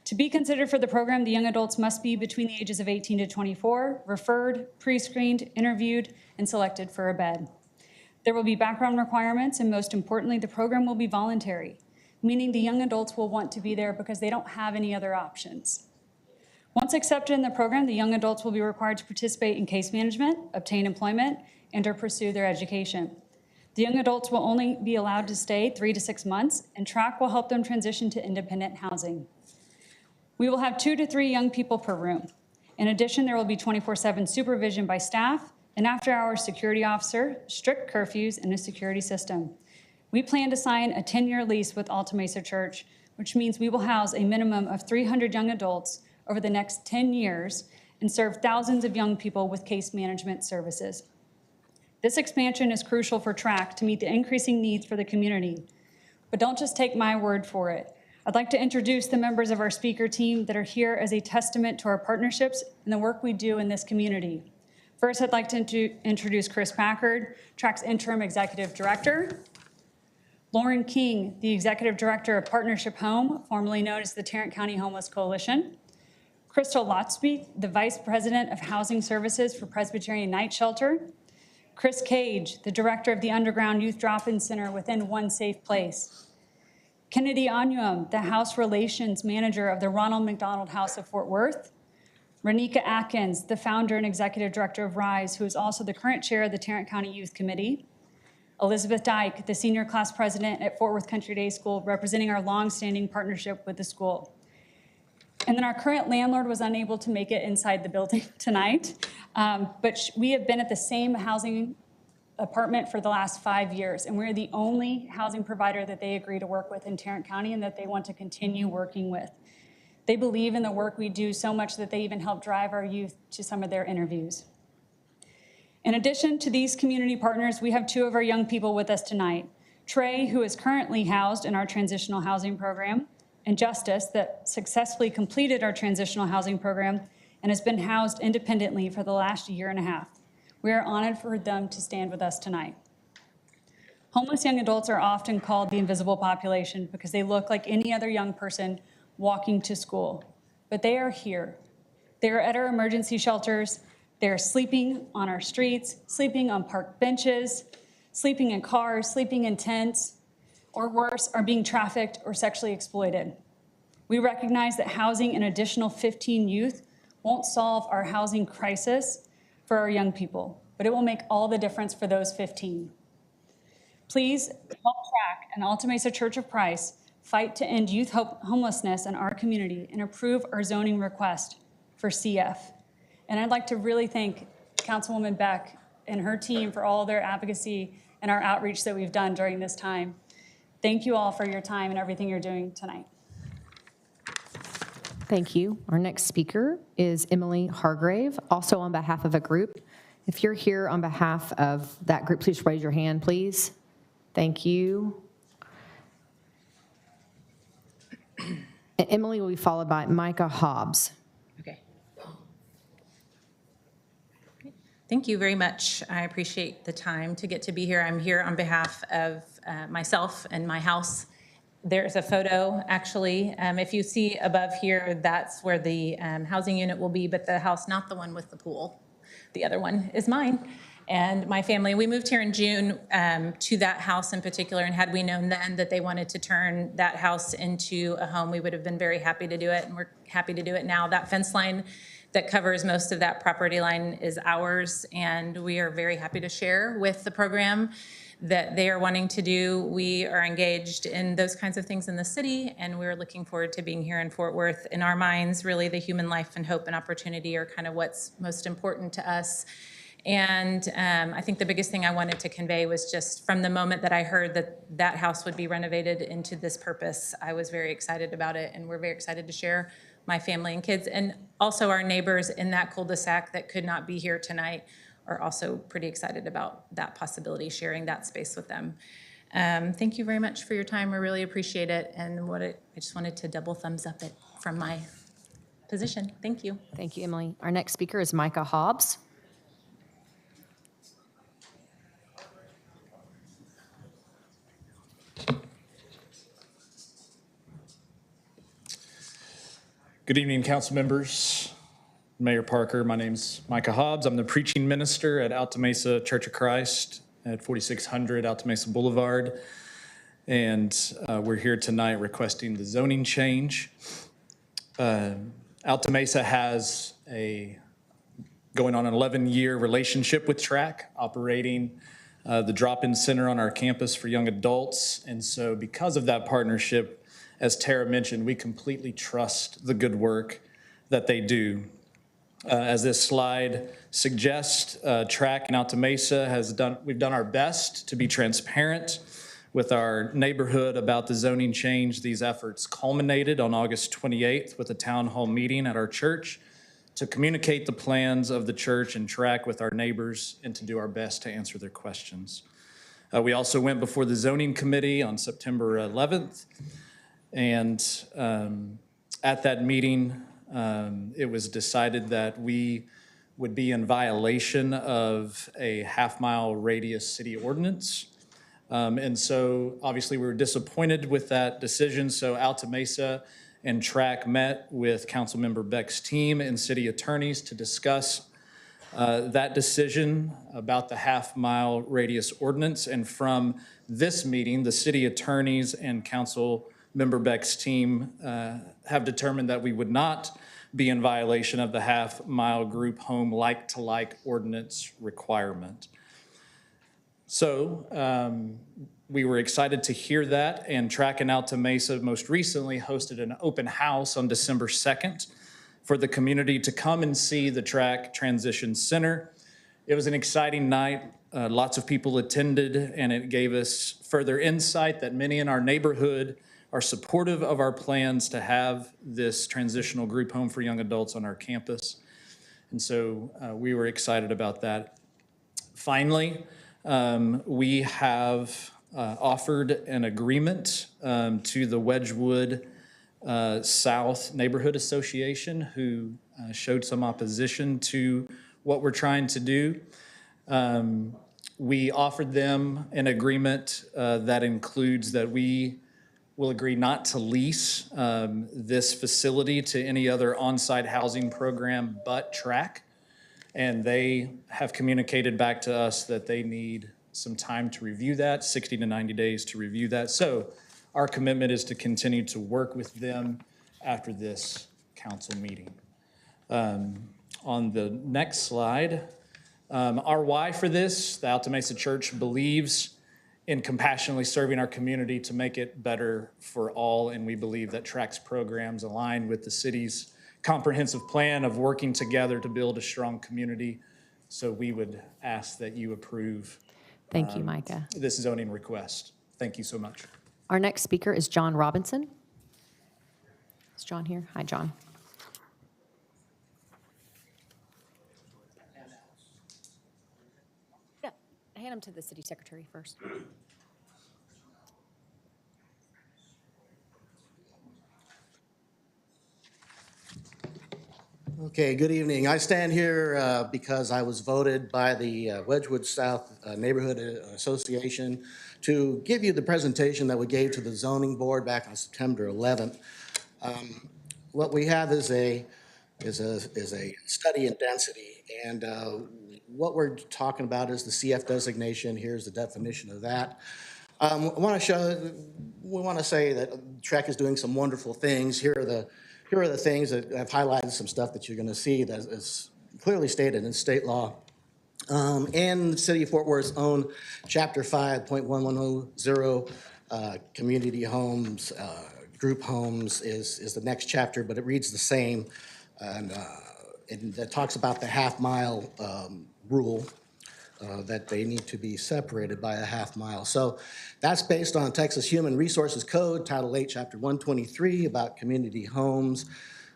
To be considered for the program, the young adults must be between the ages of 18 to 24, referred, pre-screened, interviewed, and selected for a bed. There will be background requirements, and most importantly, the program will be voluntary, meaning the young adults will want to be there because they don't have any other options. Once accepted in the program, the young adults will be required to participate in case management, obtain employment, and or pursue their education. The young adults will only be allowed to stay 3 to 6 months, and TRAC will help them transition to independent housing. We will have 2 to 3 young people per room. In addition, there will be 24/7 supervision by staff, an after-hours security officer, strict curfews, and a security system. We plan to sign a 10-year lease with Alta Mesa Church, which means we will house a minimum of 300 young adults over the next 10 years and serve thousands of young people with case management services. This expansion is crucial for TRAC to meet the increasing needs for the community. But don't just take my word for it. I'd like to introduce the members of our speaker team that are here as a testament to our partnerships and the work we do in this community. First, I'd like to introduce Chris Packard, TRAC's Interim Executive Director. Lauren King, the Executive Director of Partnership Home, formerly known as the Tarrant County Homeless Coalition. Crystal Lotsby, the Vice President of Housing Services for Presbyterian Night Shelter. Chris Cage, the Director of the Underground Youth Drop-In Center within One Safe Place. Kennedy Anyum, the House Relations Manager of the Ronald McDonald House of Fort Worth. Renika Atkins, the Founder and Executive Director of RISE, who is also the current Chair of the Tarrant County Youth Committee. Elizabeth Dyke, the Senior Class President at Fort Worth Country Day School, representing our long-standing partnership with the school. And then our current landlord was unable to make it inside the building tonight, but we have been at the same housing apartment for the last 5 years, and we're the only housing provider that they agree to work with in Tarrant County and that they want to continue working with. They believe in the work we do so much that they even help drive our youth to some of their interviews. In addition to these community partners, we have 2 of our young people with us tonight. Trey, who is currently housed in our transitional housing program, and Justice, that successfully completed our transitional housing program and has been housed independently for the last 1.5 years. We are honored for them to stand with us tonight. Homeless young adults are often called the invisible population because they look like any other young person walking to school, but they are here. They are at our emergency shelters. They are sleeping on our streets, sleeping on park benches, sleeping in cars, sleeping in tents, or worse, are being trafficked or sexually exploited. We recognize that housing an additional 15 youth won't solve our housing crisis for our young people, but it will make all the difference for those 15. Please help TRAC and Alta Mesa Church of Christ fight to end youth homelessness in our community and approve our zoning request for CF. And I'd like to really thank Councilwoman Beck and her team for all their advocacy and our outreach that we've done during this time. Thank you all for your time and everything you're doing tonight. Thank you. Our next speaker is Emily Hargrave, also on behalf of a group. If you're here on behalf of that group, please raise your hand, please. Thank you. And Emily will be followed by Micah Hobbs. Okay. Thank you very much. I appreciate the time to get to be here. I'm here on behalf of myself and my house. There's a photo, actually. If you see above here, that's where the housing unit will be, but the house, not the one with the pool. The other one is mine and my family. We moved here in June to that house in particular, and had we known then that they wanted to turn that house into a home, we would have been very happy to do it, and we're happy to do it now. That fence line that covers most of that property line is ours, and we are very happy to share with the program that they are wanting to do. We are engaged in those kinds of things in the city, and we're looking forward to being here in Fort Worth. In our minds, really, the human life and hope and opportunity are kind of what's most important to us. And I think the biggest thing I wanted to convey was just from the moment that I heard that that house would be renovated into this purpose, I was very excited about it, and we're very excited to share my family and kids. And also our neighbors in that cul-de-sac that could not be here tonight are also pretty excited about that possibility, sharing that space with them. Thank you very much for your time. I really appreciate it. And I just wanted to double thumbs up it from my position. Thank you. Thank you, Emily. Our next speaker is Micah Hobbs. Good evening, council members, Mayor Parker. My name's Micah Hobbs. I'm the preaching minister at Alta Mesa Church of Christ at 4600 Alta Mesa Boulevard. And we're here tonight requesting the zoning change. Alta Mesa has going on an 11-year relationship with TRAC, operating the drop-in center on our campus for young adults. And so because of that partnership, as Tara mentioned, we completely trust the good work that they do. As this slide suggests, TRAC and Alta Mesa we've done our best to be transparent with our neighborhood about the zoning change. These efforts culminated on August 28th with a town hall meeting at our church to communicate the plans of the church and TRAC with our neighbors and to do our best to answer their questions. We also went before the zoning committee on September 11th. And at that meeting, it was decided that we would be in violation of a half-mile radius city ordinance. And so obviously we were disappointed with that decision. So Alta Mesa and TRAC met with Councilmember Beck's team and city attorneys to discuss that decision about the half-mile radius ordinance. And from this meeting, the city attorneys and Councilmember Beck's team have determined that we would not be in violation of the half-mile group home like-to-like ordinance requirement. So we were excited to hear that, and TRAC and Alta Mesa most recently hosted an open house on December 2nd for the community to come and see the TRAC Transition Center. It was an exciting night. Lots of people attended, and it gave us further insight that many in our neighborhood are supportive of our plans to have this transitional group home for young adults on our campus. And so we were excited about that. Finally, we have offered an agreement to the Wedgwood South Neighborhood Association, who showed some opposition to what we're trying to do. We offered them an agreement that includes that we will agree not to lease this facility to any other on-site housing program but TRAC. And they have communicated back to us that they need some time to review that, 60 to 90 days to review that. So our commitment is to continue to work with them after this council meeting. On the next slide, our why for this, the Alta Mesa Church believes in compassionately serving our community to make it better for all, and we believe that TRAC's programs align with the city's comprehensive plan of working together to build a strong community. So we would ask that you approve. Thank you, Micah. This zoning request. Thank you so much. Our next speaker is John Robinson. Is John here? Hi, John. Yeah, hand him to the city secretary first. Okay, good evening. I stand here because I was voted by the Wedgwood South Neighborhood Association to give you the presentation that we gave to the zoning board back on September 11th. What we have is a study in density, and what we're talking about is the CF designation. Here's the definition of that. We want to say that TRAC is doing some wonderful things. Here are the things that I've highlighted, some stuff that you're going to see that is clearly stated in state law. And the City of Fort Worth's own Chapter 5.1110, community homes, group homes is the next chapter, but it reads the same. And it talks about the half-mile rule, that they need to be separated by a half mile. So that's based on Texas Human Resources Code, Title 8, Chapter 123, about community homes.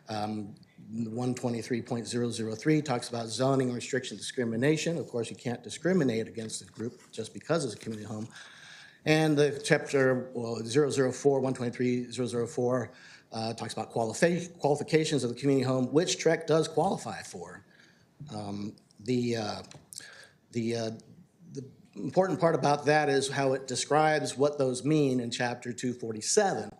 123.003 talks about zoning restriction discrimination. Of course, you can't discriminate against a group just because it's a community home. And the chapter 004, 123.004 talks about qualifications of the community home, which TREC does qualify for. The important part about that is how it describes what those mean in Chapter 247,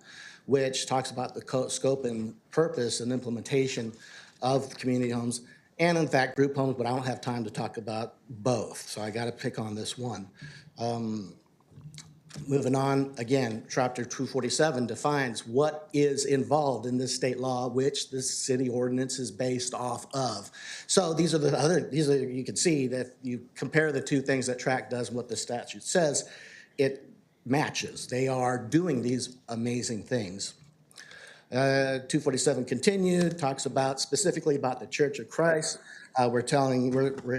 which talks about the scope and purpose and implementation of community homes, and in fact group homes, but I don't have time to talk about both, so I got to pick on this one. Moving on, again, Chapter 247 defines what is involved in this state law, which this city ordinance is based off of. So these are you can see that you compare the two things that TRAC does and what the statute says, it matches. They are doing these amazing things. 247 continued, talks about specifically about the Church of Christ. We're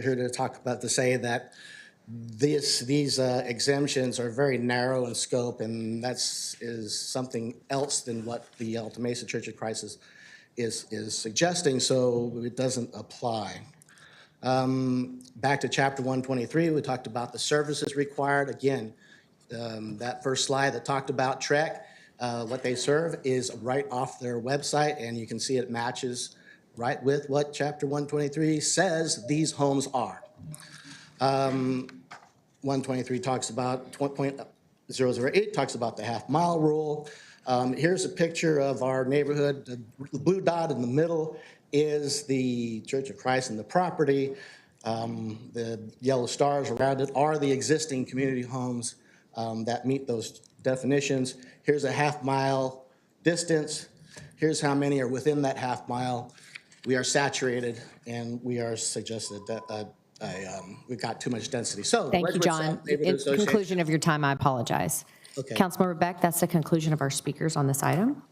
here to say that these exemptions are very narrow in scope, and is something else than what the Alta Mesa Church of Christ is suggesting, so it doesn't apply. Back to Chapter 123, we talked about the services required. Again, that first slide that talked about TREC, what they serve is right off their website, and you can see it matches right with what Chapter 123 says these homes are. 123 talks about 0.008 talks about the half-mile rule. Here's a picture of our neighborhood. The blue dot in the middle is the Church of Christ and the property. The yellow stars around it are the existing community homes that meet those definitions. Here's a half-mile distance. Here's how many are within that half-mile. We are saturated, and we are suggested that we've got too much density. So, Thank you, Wedgwood John. South Neighborhood In Association- conclusion of your time, I apologize. Okay. Councilmember Beck, that's the conclusion of our speakers on this item.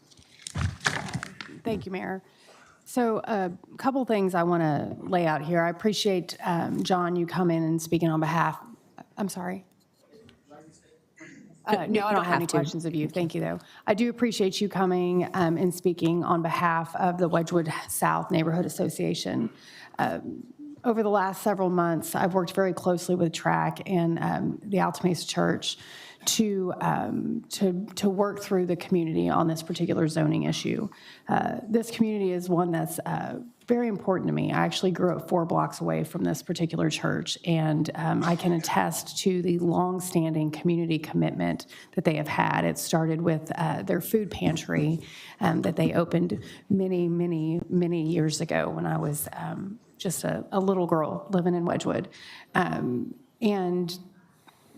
Thank you, Mayor. So a couple things I want to lay out here. I appreciate, John, you coming and speaking on behalf. I'm sorry. No, I don't have any questions of you. Thank you, though. I do appreciate you coming and speaking on behalf of the Wedgwood South Neighborhood Association. Over the last several months, I've worked very closely with TRAC and the Alta Mesa Church to work through the community on this particular zoning issue. This community is one that's very important to me. I actually grew up 4 blocks away from this particular church, and I can attest to the longstanding community commitment that they have had. It started with their food pantry that they opened many, many, many years ago when I was just a little girl living in Wedgwood. And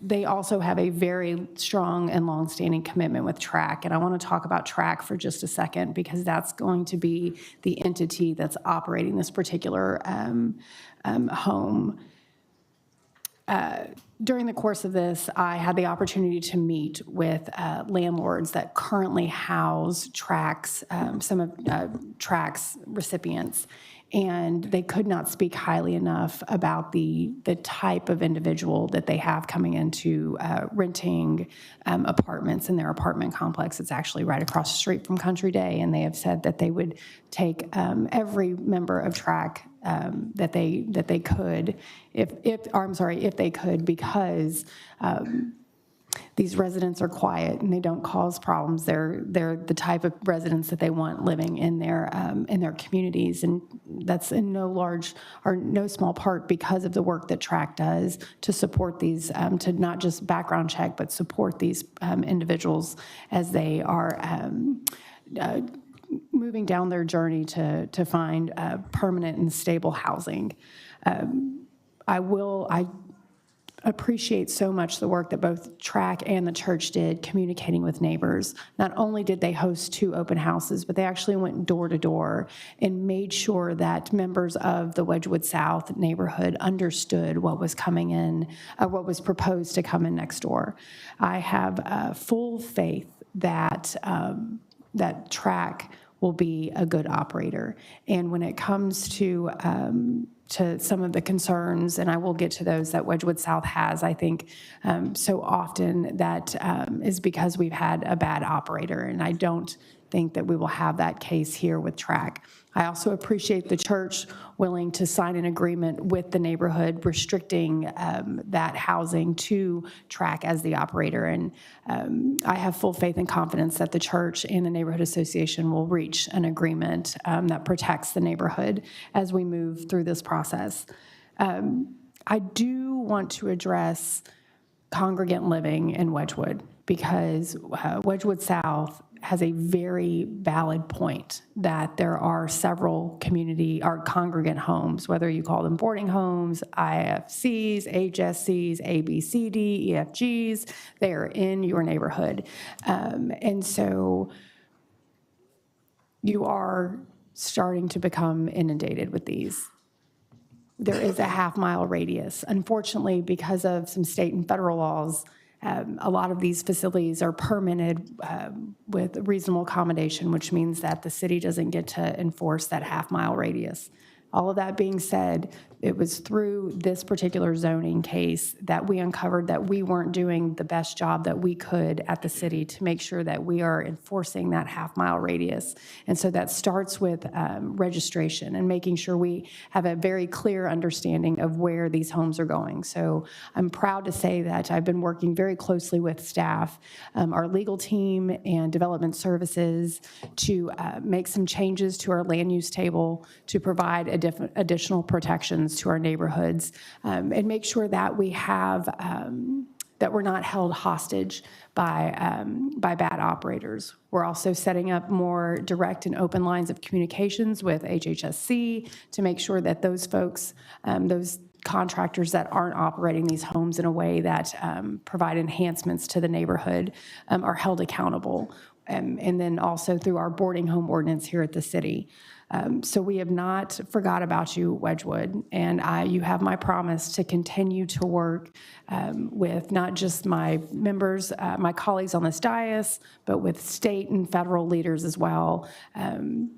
they also have a very strong and longstanding commitment with TRAC. And I want to talk about TRAC for just a second, because that's going to be the entity that's operating this particular home. During the course of this, I had the opportunity to meet with landlords that currently house TRAC's, some of TRAC's recipients. And they could not speak highly enough about the type of individual that they have coming into renting apartments in their apartment complex. It's actually right across the street from Country Day, and they have said that they would take every member of TRAC that they could, if they could, because these residents are quiet and they don't cause problems. They're the type of residents that they want living in their communities, and that's in no small part because of the work that TRAC does to support these, to not just background check, but support these individuals as they are moving down their journey to find permanent and stable housing. I appreciate so much the work that both TRAC and the church did communicating with neighbors. Not only did they host 2 open houses, but they actually went door to door and made sure that members of the Wedgwood South neighborhood understood what was coming in, what was proposed to come in next door. I have full faith that TRAC will be a good operator. And when it comes to some of the concerns, and I will get to those that Wedgwood South has, I think so often that is because we've had a bad operator, and I don't think that we will have that case here with TRAC. I also appreciate the church willing to sign an agreement with the neighborhood restricting that housing to TRAC as the operator. And I have full faith and confidence that the church and the neighborhood association will reach an agreement that protects the neighborhood as we move through this process. I do want to address congregant living in Wedgwood, because Wedgwood South has a very valid point that there are several congregant homes, whether you call them boarding homes, IFCs, HSCs, ABCD, EFGs, they are in your neighborhood. And so you are starting to become inundated with these. There is a half-mile radius. Unfortunately, because of some state and federal laws, a lot of these facilities are permitted with reasonable accommodation, which means that the city doesn't get to enforce that half-mile radius. All of that being said, it was through this particular zoning case that we uncovered that we weren't doing the best job that we could at the city to make sure that we are enforcing that half-mile radius. And so that starts with registration and making sure we have a very clear understanding of where these homes are going. So I'm proud to say that I've been working very closely with staff, our legal team and development services to make some changes to our land use table to provide additional protections to our neighborhoods, and make sure that we have that we're not held hostage by bad operators. We're also setting up more direct and open lines of communications with HHSC to make sure that those folks, those contractors that aren't operating these homes in a way that provide enhancements to the neighborhood are held accountable. And then also through our boarding home ordinance here at the city. So we have not forgot about you, Wedgwood, and you have my promise to continue to work with not just my members, my colleagues on this dais, but with state and federal leaders as well, and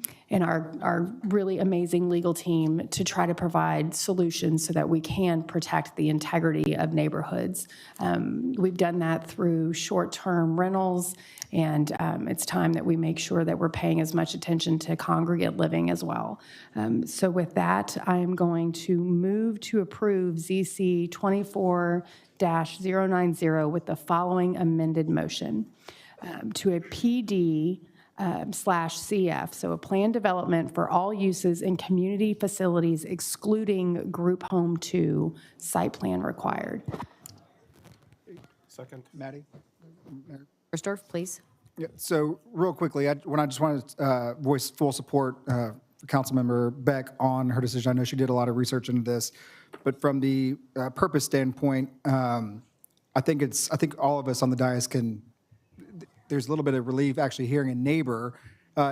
our really amazing legal team to try to provide solutions so that we can protect the integrity of neighborhoods. We've done that through short-term rentals, and it's time that we make sure that we're paying as much attention to congregate living as well. So with that, I'm going to move to approve ZC 24-090 with the following amended motion. To a PD /CF, so a planned development for all uses in community facilities excluding Group Home 2, site plan required. Second. Maddie? Christoph, please. Yeah, so real quickly, I just want to voice full support for Councilmember Beck on her decision. I know she did a lot of research into this, but from the purpose standpoint, I think all of us on the dais there's a little bit of relief actually hearing a neighbor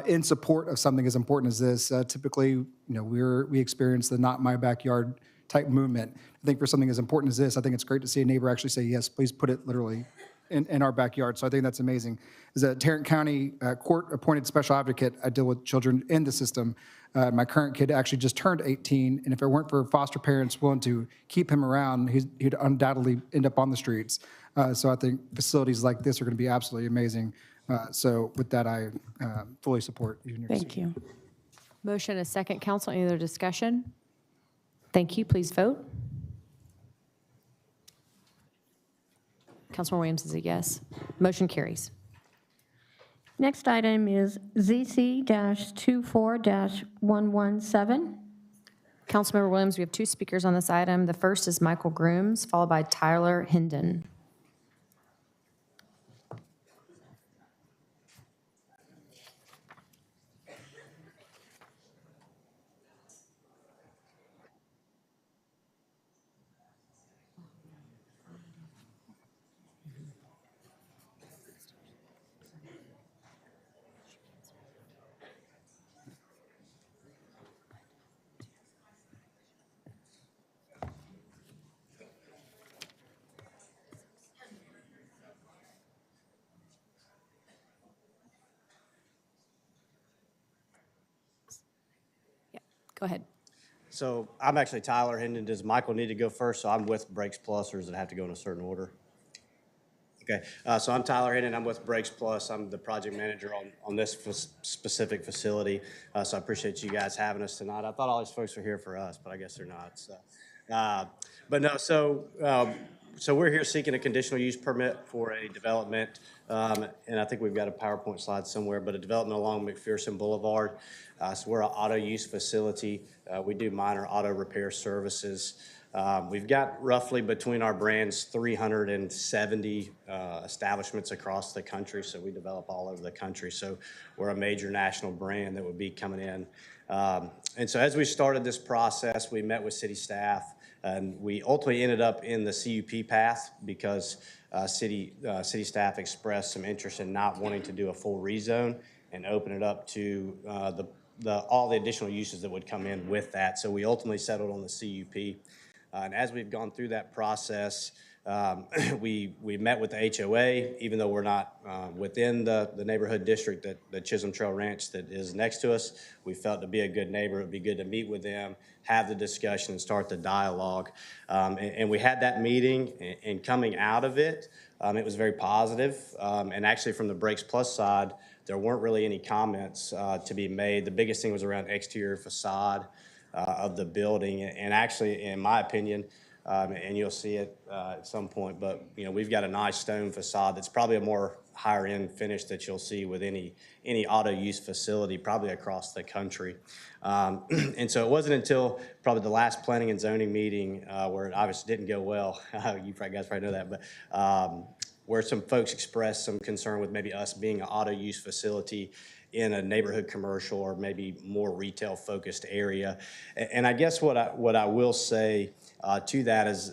in support of something as important as this. Typically, we experience the not my backyard type movement. I think for something as important as this, I think it's great to see a neighbor actually say, yes, please put it literally in our backyard. So I think that's amazing. As a Tarrant County court-appointed special advocate, I deal with children in the system. My current kid actually just turned 18, and if it weren't for foster parents willing to keep him around, he'd undoubtedly end up on the streets. So I think facilities like this are going to be absolutely amazing. So with that, I fully support you. Thank you. Motion a second, council. Any other discussion? Thank you. Please vote. Councilmember Williams is a yes. Motion carries. Next item is ZC-24-117. Councilmember Williams, we have two speakers on this item. The first is Michael Grooms, followed by Tyler Hendon. Go ahead. So I'm actually Tyler Hendon. Does Michael need to go first? So I'm with Brakes Plus, or does it have to go in a certain order? Okay, so I'm Tyler Hendon. I'm with Brakes Plus. I'm the project manager on this specific facility. So I appreciate you guys having us tonight. I thought all these folks were here for us, but I guess they're not. So, but no, so we're here seeking a conditional use permit for a development, and I think we've got a PowerPoint slide somewhere, but a development along McPherson Boulevard. So we're an auto use facility. We do minor auto repair services. We've got roughly between our brands 370 establishments across the country, so we develop all over the country. So we're a major national brand that would be coming in. And so as we started this process, we met with city staff, and we ultimately ended up in the CUP path because city staff expressed some interest in not wanting to do a full rezone and open it up to all the additional uses that would come in with that. So we ultimately settled on the CUP. And as we've gone through that process, We met with the HOA, even though we're not within the neighborhood district that Chisholm Trail Ranch that is next to us. We felt to be a good neighbor, it would be good to meet with them, have the discussion, and start the dialogue. And we had that meeting, and coming out of it, it was very positive. And actually, from the Breaks Plus side, there weren't really any comments to be made. The biggest thing was around exterior facade of the building. And actually, in my opinion, and you'll see it at some point, but we've got a nice stone facade that's probably a more higher end finish that you'll see with any auto use facility probably across the country. And so it wasn't until probably the last planning and zoning meeting where it obviously didn't go well. You guys probably know that, but where some folks expressed some concern with maybe us being an auto use facility in a neighborhood commercial or maybe more retail focused area. And I guess what I will say to that is,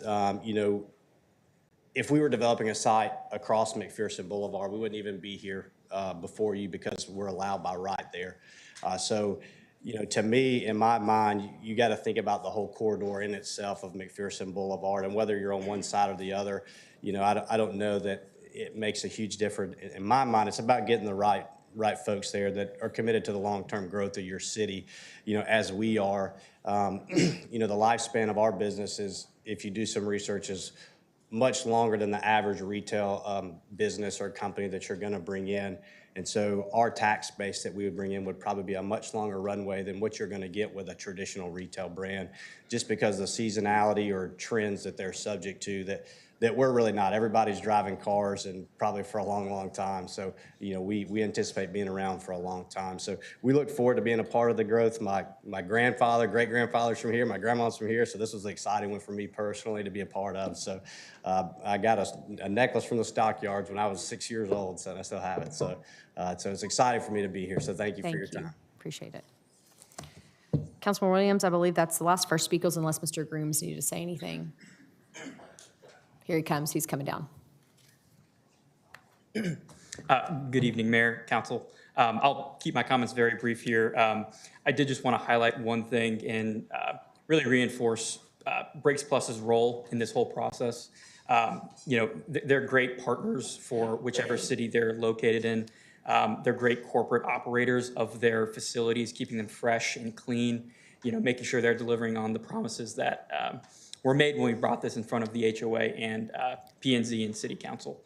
if we were developing a site across McPherson Boulevard, we wouldn't even be here before you because we're allowed by right there. So, to me, in my mind, you got to think about the whole corridor in itself of McPherson Boulevard, and whether you're on one side or the other, I don't know that it makes a huge difference. In my mind, it's about getting the right folks there that are committed to the long-term growth of your city, as we are. The lifespan of our business is, if you do some research, is much longer than the average retail business or company that you're going to bring in. And so our tax base that we would bring in would probably be a much longer runway than what you're going to get with a traditional retail brand, just because of the seasonality or trends that they're subject to that we're really not. Everybody's driving cars and probably for a long, long time. So, we anticipate being around for a long time. So we look forward to being a part of the growth. My grandfather, great-grandfather's from here, my grandma's from here. So this was an exciting one for me personally to be a part of. So I got a necklace from the stockyards when I was 6 years old, so I still have it. So it's exciting for me to be here. So thank you for your time. Appreciate it. Councilman Williams, I believe that's the last first speakers unless Mr. Grooms needed to say anything. Here he comes. He's coming down. Good evening, Mayor, Council. I'll keep my comments very brief here. I did just want to highlight one thing and really reinforce Breaks Plus's role in this whole process. They're great partners for whichever city they're located in. They're great corporate operators of their facilities, keeping them fresh and clean, making sure they're delivering on the promises that were made when we brought this in front of the HOA and P&Z and City Council.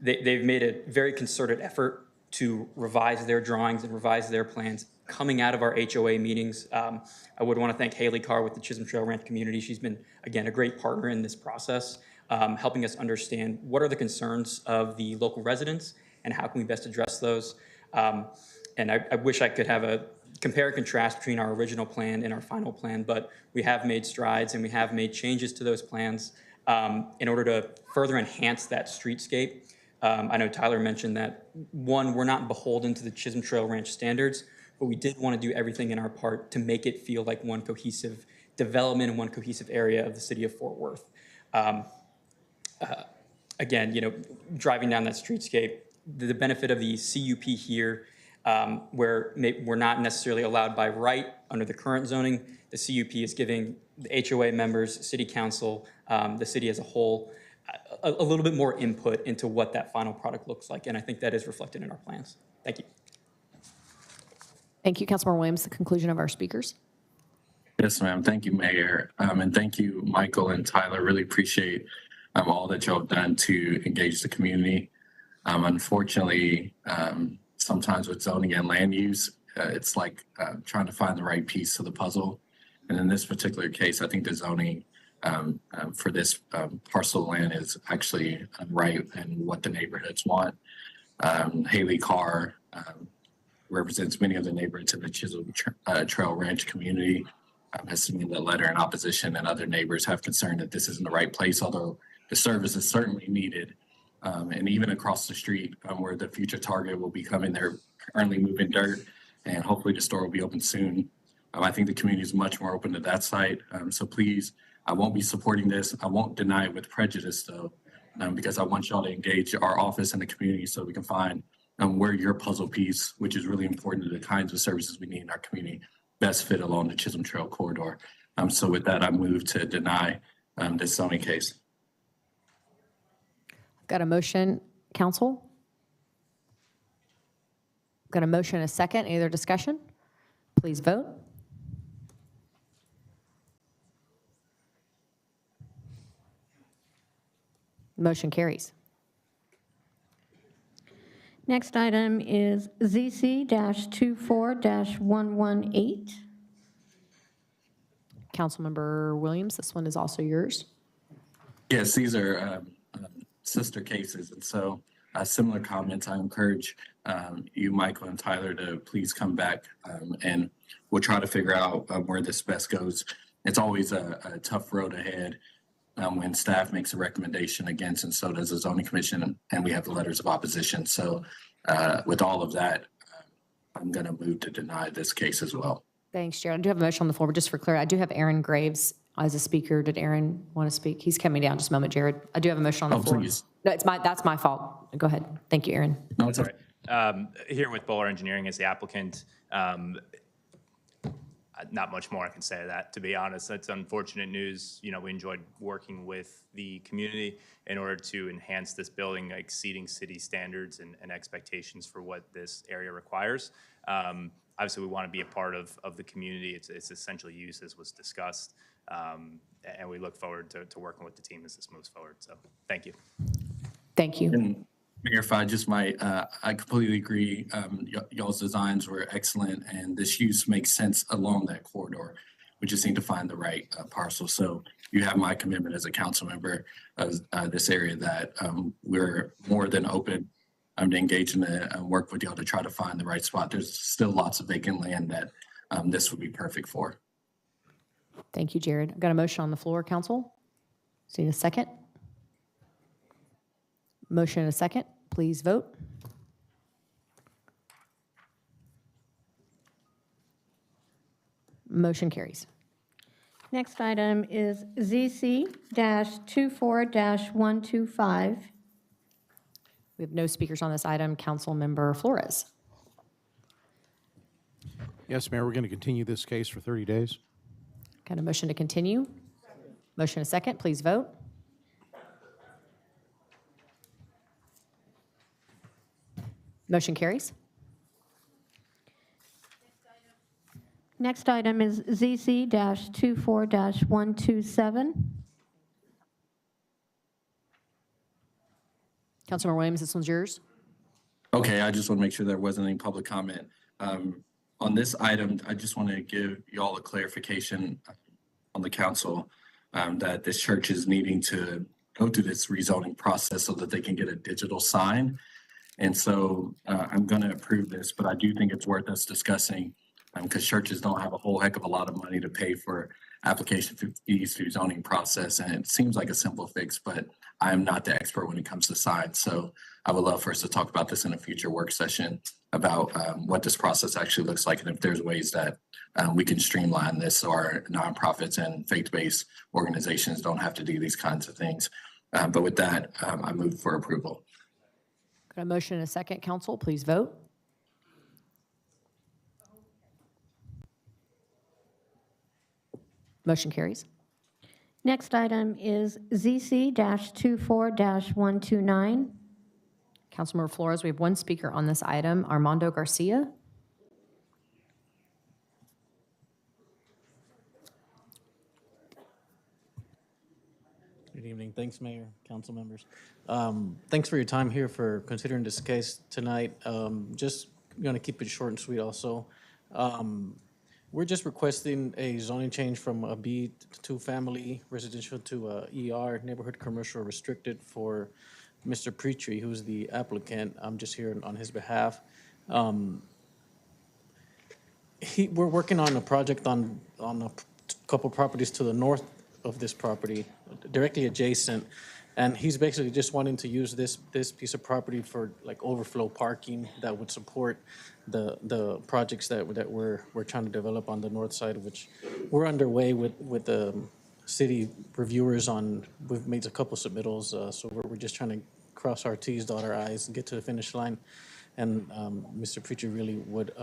They've made a very concerted effort to revise their drawings and revise their plans coming out of our HOA meetings. I would want to thank Haley Carr with the Chisholm Trail Ranch community. She's been, again, a great partner in this process, helping us understand what are the concerns of the local residents and how can we best address those. And I wish I could have a compare and contrast between our original plan and our final plan, but we have made strides and we have made changes to those plans in order to further enhance that streetscape. I know Tyler mentioned that, one, we're not beholden to the Chisholm Trail Ranch standards, but we did want to do everything in our part to make it feel like one cohesive development and one cohesive area of the city of Fort Worth. Again, driving down that streetscape, the benefit of the CUP here, where we're not necessarily allowed by right under the current zoning, the CUP is giving the HOA members, City Council, the city as a whole, a little bit more input into what that final product looks like, and I think that is reflected in our plans. Thank you. Thank you, Councilman Williams. The conclusion of our speakers. Yes, ma'am. Thank you, Mayor. And thank you, Michael and Tyler. Really appreciate all that y'all have done to engage the community. Unfortunately, sometimes with zoning and land use, it's like trying to find the right piece of the puzzle. And in this particular case, I think the zoning for this parcel of land is actually right and what the neighborhoods want. Haley Carr represents many of the neighborhoods in the Chisholm Trail Ranch community, has submitted a letter in opposition, and other neighbors have concern that this isn't the right place, although the service is certainly needed. And even across the street where the future Target will be coming, they're currently moving dirt, and hopefully the store will be open soon. I think the community is much more open to that site. So please, I won't be supporting this. I won't deny it with prejudice, though, because I want y'all to engage our office and the community so we can find where your puzzle piece, which is really important to the kinds of services we need in our community, best fit along the Chisholm Trail corridor. So with that, I move to deny this zoning case. Got a motion, council? Got a motion and a second. Any other discussion? Please vote. Motion carries. Next item is ZC-24-118. Councilmember Williams, this one is also yours. Yes, these are sister cases, and so similar comments. I encourage you, Michael and Tyler, to please come back, and we'll try to figure out where this best goes. It's always a tough road ahead when staff makes a recommendation against, and so does the zoning commission, and we have the letters of opposition. So with all of that, I'm going to move to deny this case as well. Thanks, Jared. I do have a motion on the floor, but just for clarity, I do have Aaron Graves as a speaker. Did Aaron want to speak? He's coming down just a moment, Jared. I do have a motion on the floor. Please. No, that's my fault. Go ahead. Thank you, Aaron. No, it's all right. Here with Bowler Engineering as the applicant. Not much more I can say to that, to be honest. That's unfortunate news. You know, we enjoyed working with the community in order to enhance this building, exceeding city standards and expectations for what this area requires. Obviously, we want to be a part of the community. It's essential use, as was discussed. And we look forward to working with the team as this moves forward. So thank you. Thank you. And Mayor, if I just might, I completely agree. Y'all's designs were excellent, and this use makes sense along that corridor. We just need to find the right parcel. So you have my commitment as a council member of this area that we're more than open to engage in the work with y'all to try to find the right spot. There's still lots of vacant land that this would be perfect for. Thank you, Jared. I've got a motion on the floor, council. See a second? Motion and a second. Please vote. Motion carries. Next item is ZC-24-125. We have no speakers on this item. Councilmember Flores. Yes, Mayor, we're going to continue this case for 30 days. Got a motion to continue. Motion and a second. Please vote. Motion carries. Next item is ZC-24-127. Councilmember Williams, this one's yours. Okay, I just want to make sure there wasn't any public comment. On this item, I just want to give you all a clarification on the council that this church is needing to go through this rezoning process so that they can get a digital sign. And so I'm going to approve this, but I do think it's worth us discussing because churches don't have a whole heck of a lot of money to pay for application fees through zoning process. And it seems like a simple fix, but I am not the expert when it comes to signs. So I would love for us to talk about this in a future work session about what this process actually looks like and if there's ways that we can streamline this so our nonprofits and faith-based organizations don't have to do these kinds of things. But with that, I move for approval. Got a motion and a second. Council, please vote. Motion carries. Next item is ZC-24-129. Councilmember Flores, we have one speaker on this item, Armando Garcia. Good evening. Thanks, Mayor, council members. Thanks for your time here for considering this case tonight. Just going to keep it short and sweet also. We're just requesting a zoning change from a B2 family residential to a ER, neighborhood commercial restricted for Mr. Petrie, who's the applicant. I'm just here on his behalf. We're working on a project on a couple properties to the north of this property, directly adjacent. And he's basically just wanting to use this piece of property for like overflow parking that would support the projects that we're trying to develop on the north side, which we're underway with the city reviewers on. We've made a couple submittals, so we're just trying to cross our T's, dot our I's, and get to the finish line. And Mr. Preacher really would,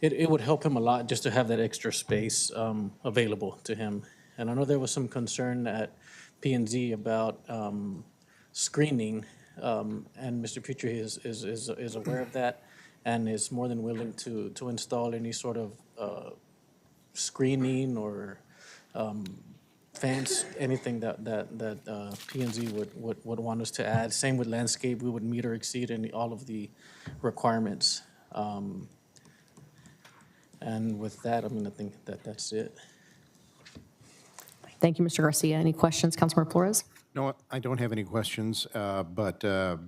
it would help him a lot just to have that extra space available to him. And I know there was some concern at P&Z about screening, and Mr. Petrie is aware of that and is more than willing to install any sort of screening or fence, anything that P&Z would want us to add. Same with landscape, we would meet or exceed all of the requirements. And with that, I mean, I think that's it. Thank you, Mr. Garcia. Any questions, Councilmember Flores? No, I don't have any questions, but I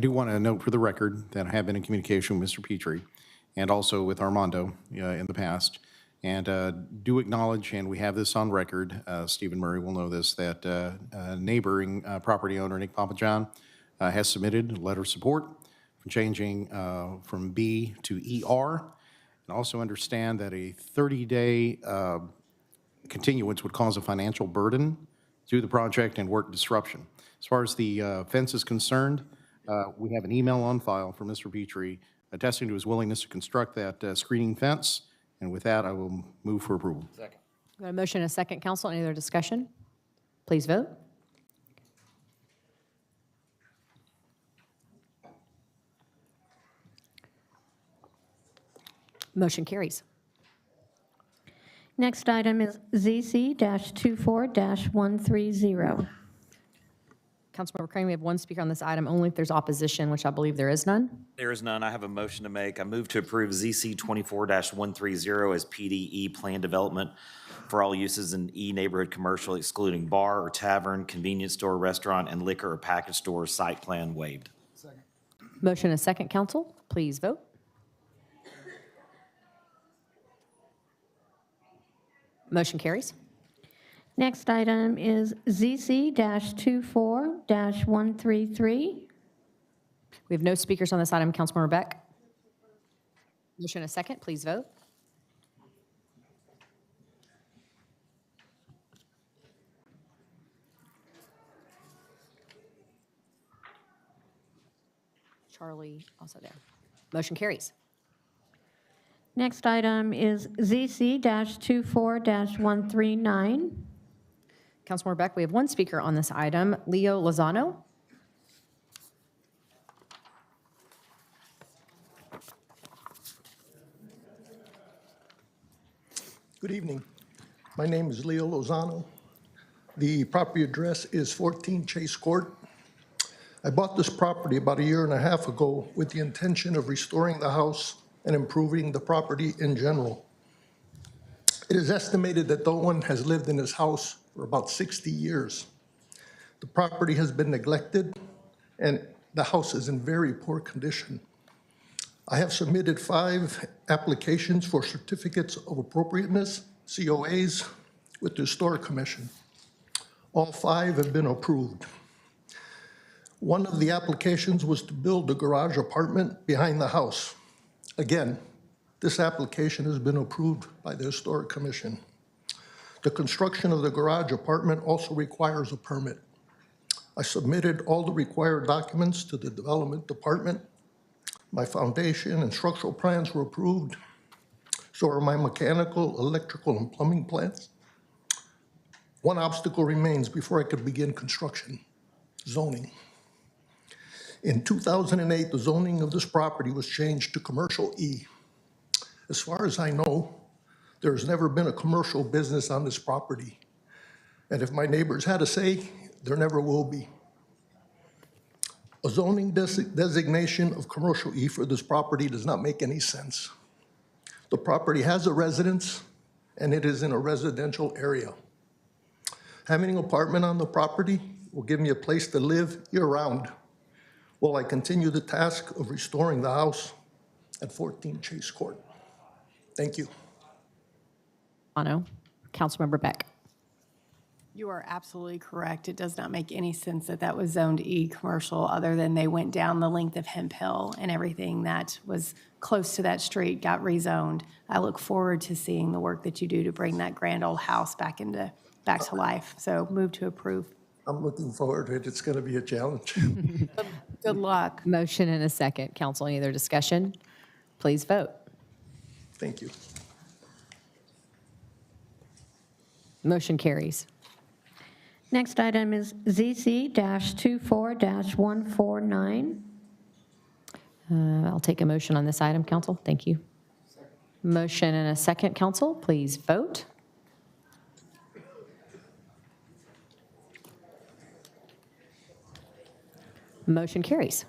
do want to note for the record that I have been in communication with Mr. Petrie and also with Armando in the past. And do acknowledge, and we have this on record, Stephen Murray will know this, that neighboring property owner Nick Papajohn has submitted a letter of support for changing from B to ER. And also understand that a 30-day continuance would cause a financial burden through the project and work disruption. As far as the fence is concerned, we have an email on file from Mr. Petrie attesting to his willingness to construct that screening fence. And with that, I will move for approval. Second. Got a motion and a second, Council. Any other discussion? Please vote. Motion carries. Next item is ZC-24-130. Councilmember Crane, we have one speaker on this item only if there's opposition, which I believe there is none. There is none. I have a motion to make. I move to approve ZC 24-130 as PDE plan development for all uses in E neighborhood commercial excluding bar or tavern, convenience store, restaurant, and liquor or package store site plan waived. Second. Motion and a second, Council. Please vote. Motion carries. Next item is ZC-24-133. We have no speakers on this item. Councilmember Beck. Motion and a second. Please vote. Charlie, also there. Motion carries. Next item is ZC-24-139. Councilmember Beck, we have one speaker on this item, Leo Lozano. Good evening. My name is Leo Lozano. The property address is 14 Chase Court. I bought this property about 1.5 years ago with the intention of restoring the house and improving the property in general. It is estimated that no one has lived in this house for about 60 years. The property has been neglected and the house is in very poor condition. I have submitted 5 applications for certificates of appropriateness, COAs, with the Historic Commission. All 5 have been approved. One of the applications was to build a garage apartment behind the house. Again, this application has been approved by the Historic Commission. The construction of the garage apartment also requires a permit. I submitted all the required documents to the Development Department. My foundation and structural plans were approved. So are my mechanical, electrical, and plumbing plans. One obstacle remains before I could begin construction: zoning. In 2008, the zoning of this property was changed to Commercial E. As far as I know, there's never been a commercial business on this property. And if my neighbors had a say, there never will be. A zoning designation of Commercial E for this property does not make any sense. The property has a residence, and it is in a residential area. Having an apartment on the property will give me a place to live year-round while I continue the task of restoring the house at 14 Chase Court. Thank you. Councilmember Beck. You are absolutely correct. It does not make any sense that that was zoned E commercial, other than they went down the length of Hemp Hill and everything that was close to that street got rezoned. I look forward to seeing the work that you do to bring that grand old house back to life. So move to approve. I'm looking forward to it. It's going to be a challenge. Good luck. Motion and a second. Council, any other discussion? Please vote. Thank you. Motion carries. Next item is ZC-24-149. I'll take a motion on this item, council. Thank you. Motion and a second, council. Please vote. Motion carries.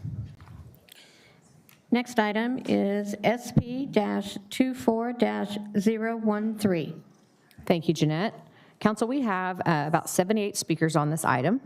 Next item is SP-24-013. Thank you, Jeanette. Council, we have about 78 speakers on this item,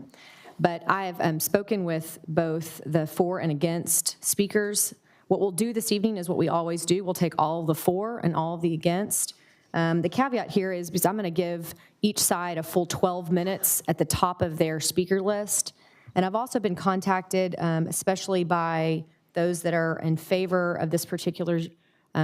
but I have spoken with both the for and against speakers. What we'll do this evening is what we always do. We'll take all of the for and all of the against. The caveat here is because I'm going to give each side a full 12 minutes at the top of their speaker list. And I've also been contacted, especially by those that are in favor of this particular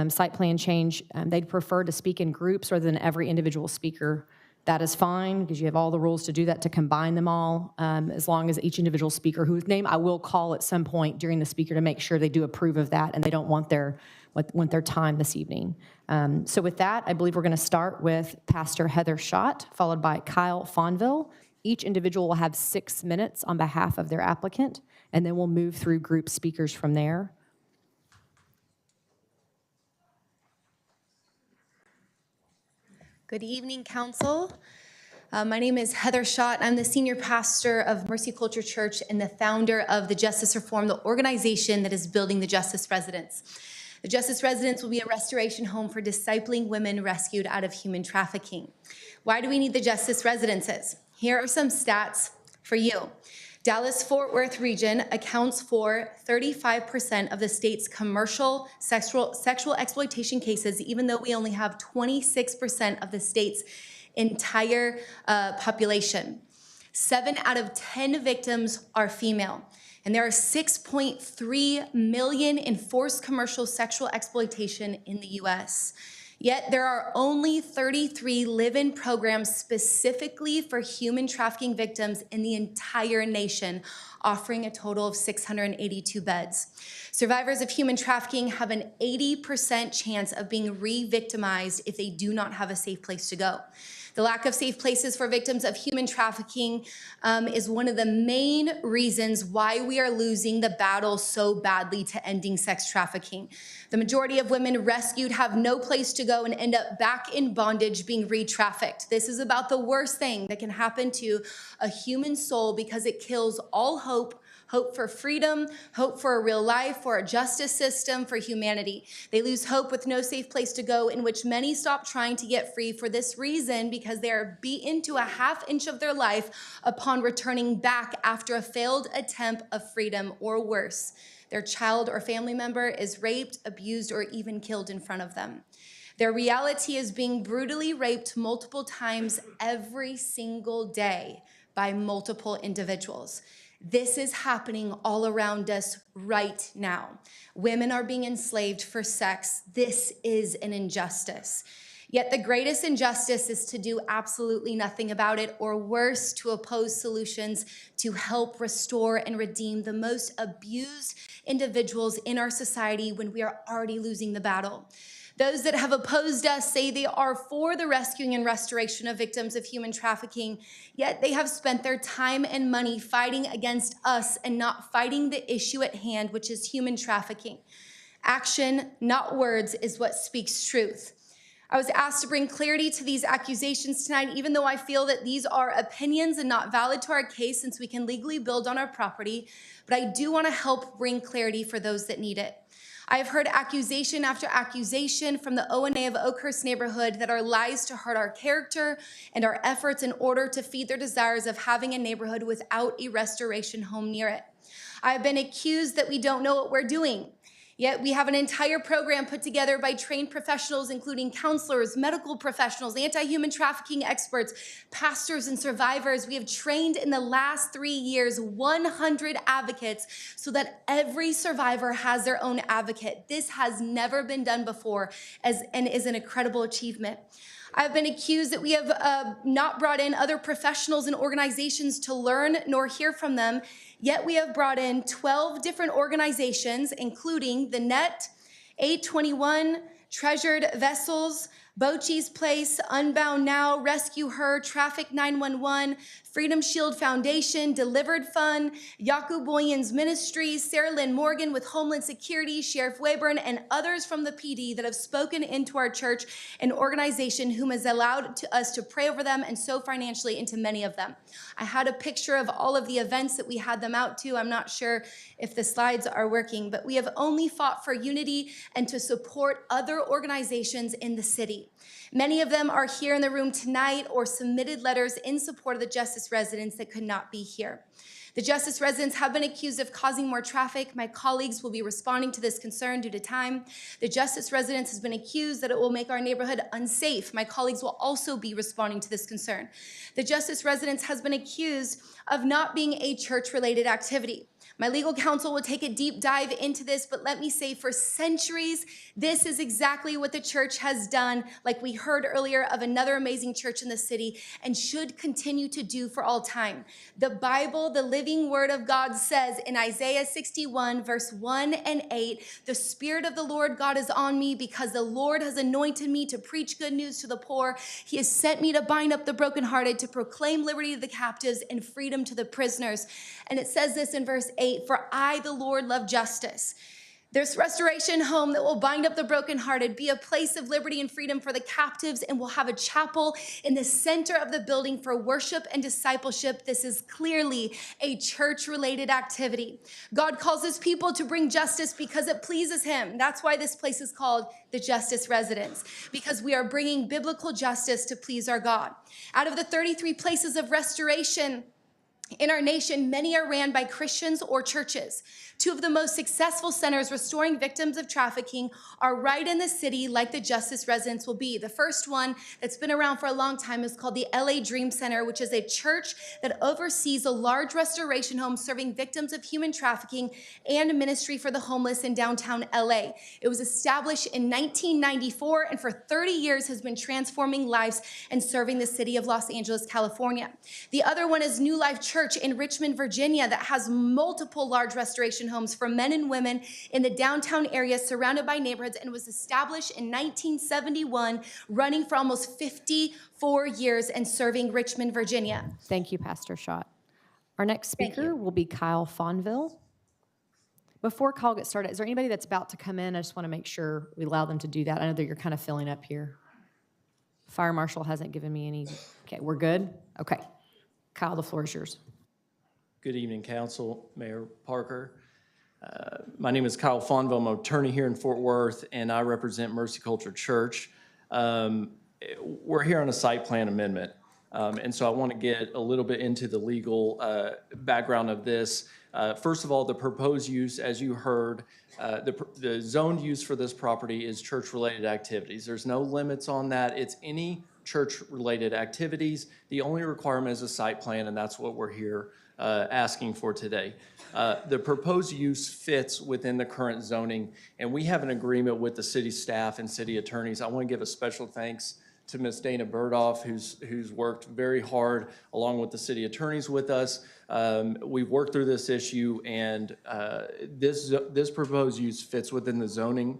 site plan change. They'd prefer to speak in groups rather than every individual speaker. That is fine, because you have all the rules to do that, to combine them all, as long as each individual speaker, whose name I will call at some point during the speaker to make sure they do approve of that and they don't want their time this evening. So with that, I believe we're going to start with Pastor Heather Schott, followed by Kyle Fonville. Each individual will have 6 minutes on behalf of their applicant, and then we'll move through group speakers from there. Good evening, Council. My name is Heather Schott. I'm the senior pastor of Mercy Culture Church and the founder of the Justice Reform, the organization that is building the Justice Residence. The Justice Residence will be a restoration home for discipling women rescued out of human trafficking. Why do we need the Justice Residences? Here are some stats for you. Dallas-Fort Worth region accounts for 35% of the state's commercial sexual exploitation cases, even though we only have 26% of the state's entire population. 7 out of 10 victims are female, and there are 6.3 million enforced commercial sexual exploitation in the U.S. Yet there are only 33 live-in programs specifically for human trafficking victims in the entire nation, offering a total of 682 beds. Survivors of human trafficking have an 80% chance of being re-victimized if they do not have a safe place to go. The lack of safe places for victims of human trafficking is one of the main reasons why we are losing the battle so badly to ending sex trafficking. The majority of women rescued have no place to go and end up back in bondage being re-trafficked. This is about the worst thing that can happen to a human soul because it kills all hope for freedom, hope for a real life, for a justice system, for humanity. They lose hope with no safe place to go, in which many stop trying to get free for this reason, because they are beaten to a half inch of their life upon returning back after a failed attempt of freedom, or worse. Their child or family member is raped, abused, or even killed in front of them. Their reality is being brutally raped multiple times every single day by multiple individuals. This is happening all around us right now. Women are being enslaved for sex. This is an injustice. Yet the greatest injustice is to do absolutely nothing about it, or worse, to oppose solutions to help restore and redeem the most abused individuals in our society when we are already losing the battle. Those that have opposed us say they are for the rescuing and restoration of victims of human trafficking, yet they have spent their time and money fighting against us and not fighting the issue at hand, which is human trafficking. Action, not words, is what speaks truth. I was asked to bring clarity to these accusations tonight, even though I feel that these are opinions and not valid to our case, since we can legally build on our property, but I do want to help bring clarity for those that need it. I have heard accusation after accusation from the O&A of Oakhurst neighborhood that are lies to hurt our character and our efforts in order to feed their desires of having a neighborhood without a restoration home near it. I have been accused that we don't know what we're doing. Yet we have an entire program put together by trained professionals, including counselors, medical professionals, anti-human trafficking experts, pastors, and survivors. We have trained in the last 3 years 100 advocates so that every survivor has their own advocate. This has never been done before and is an incredible achievement. I've been accused that we have not brought in other professionals and organizations to learn nor hear from them, yet we have brought in 12 different organizations, including the NET, 821, Treasured Vessels, Bochi's Place, Unbound Now, Rescue Her, Traffic 911, Freedom Shield Foundation, Delivered Fund, Yaku Boyan's Ministries, Sarah Lynn Morgan with Homeland Security, Sheriff Wayburn, and others from the PD that have spoken into our church and organization whom has allowed us to pray over them and sow financially into many of them. I had a picture of all of the events that we had them out to. I'm not sure if the slides are working, but we have only fought for unity and to support other organizations in the city. Many of them are here in the room tonight or submitted letters in support of the Justice residents that could not be here. The Justice residents have been accused of causing more traffic. My colleagues will be responding to this concern due to time. The Justice residents has been accused that it will make our neighborhood unsafe. My colleagues will also be responding to this concern. The Justice residents has been accused of not being a church-related activity. My legal counsel will take a deep dive into this, but let me say for centuries, this is exactly what the church has done, like we heard earlier of another amazing church in the city, and should continue to do for all time. The Bible, the living word of God, says in Isaiah 61, verse 1 and 8, the Spirit of the Lord God is on me because the Lord has anointed me to preach good news to the poor. He has sent me to bind up the brokenhearted, to proclaim liberty to the captives and freedom to the prisoners. And it says this in verse 8, for I, the Lord, love justice. There's restoration home that will bind up the brokenhearted, be a place of liberty and freedom for the captives, and we'll have a chapel in the center of the building for worship and discipleship. This is clearly a church-related activity. God calls his people to bring justice because it pleases him. That's why this place is called the Justice Residence, because we are bringing biblical justice to please our God. Out of the 33 places of restoration in our nation, many are ran by Christians or churches. Two of the most successful centers restoring victims of trafficking are right in the city, like the Justice Residence will be. The first one that's been around for a long time is called the LA Dream Center, which is a church that oversees a large restoration home serving victims of human trafficking and a ministry for the homeless in downtown LA. It was established in 1994 and for 30 years has been transforming lives and serving the city of Los Angeles, California. The other one is New Life Church in Richmond, Virginia, that has multiple large restoration homes for men and women in the downtown area surrounded by neighborhoods, and was established in 1971, running for almost 54 years and serving Richmond, Virginia. Thank you, Pastor Schott. Our next speaker will be Kyle Fonville. Before Kyle gets started, is there anybody that's about to come in? I just want to make sure we allow them to do that. I know that you're kind of filling up here. Fire Marshal hasn't given me any. Okay, we're good? Okay. Kyle, the floor is yours. Good evening, Council, Mayor Parker. My name is Kyle Fonville. I'm an attorney here in Fort Worth, and I represent Mercy Culture Church. We're here on a site plan amendment, and so I want to get a little bit into the legal background of this. First of all, the proposed use, as you heard, the zoned use for this property is church-related activities. There's no limits on that. It's any church-related activities. The only requirement is a site plan, and that's what we're here asking for today. The proposed use fits within the current zoning, and we have an agreement with the city staff and city attorneys. I want to give a special thanks to Ms. Dana Burdoff, who's worked very hard along with the city attorneys with us. We've worked through this issue, and this proposed use fits within the zoning.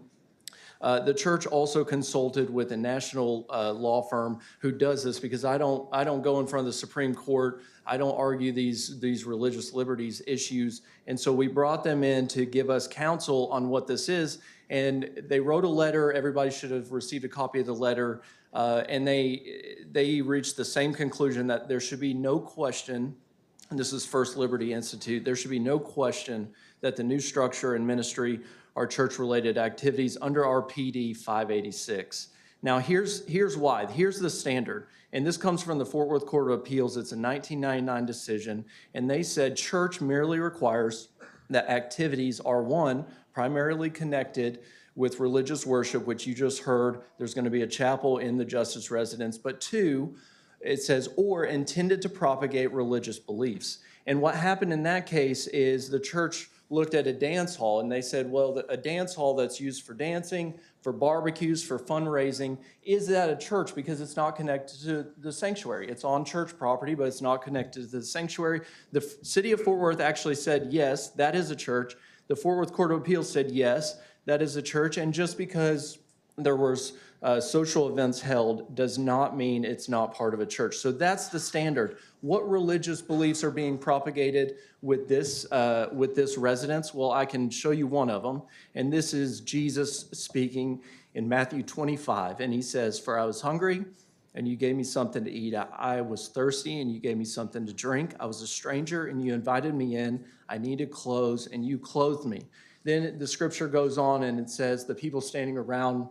The church also consulted with a national law firm who does this, because I don't go in front of the Supreme Court. I don't argue these religious liberties issues. And so we brought them in to give us counsel on what this is. And they wrote a letter. Everybody should have received a copy of the letter. And they reached the same conclusion that there should be no question, and this is First Liberty Institute, there should be no question that the new structure and ministry are church-related activities under our PD 586. Now, here's why. Here's the standard, and this comes from the Fort Worth Court of Appeals. It's a 1999 decision, and they said church merely requires that activities are, one, primarily connected with religious worship, which you just heard. There's going to be a chapel in the Justice Residence, but two, it says, or intended to propagate religious beliefs. And what happened in that case is the church looked at a dance hall and they said, well, a dance hall that's used for dancing, for barbecues, for fundraising, is that a church? Because it's not connected to the sanctuary. It's on church property, but it's not connected to the sanctuary. The city of Fort Worth actually said, yes, that is a church. The Fort Worth Court of Appeals said, yes, that is a church. And just because there was social events held does not mean it's not part of a church. So that's the standard. What religious beliefs are being propagated with this residence? Well, I can show you one of them. And this is Jesus speaking in Matthew 25. And he says, "For I was hungry, and you gave me something to eat. I was thirsty, and you gave me something to drink. I was a stranger, and you invited me in. I needed clothes, and you clothed me." Then the scripture goes on, and it says, the people standing around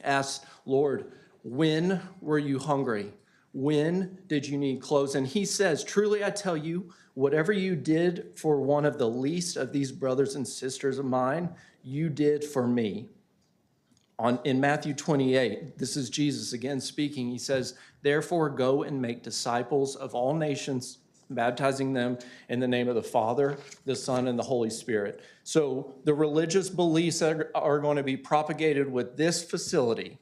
asked, "Lord, when were you hungry? When did you need clothes?" And he says, "Truly I tell you, whatever you did for one of the least of these brothers and sisters of mine, you did for me." In Matthew 28, this is Jesus again speaking. He says, "Therefore go and make disciples of all nations, baptizing them in the name of the Father, the Son, and the Holy Spirit." So the religious beliefs that are going to be propagated with this facility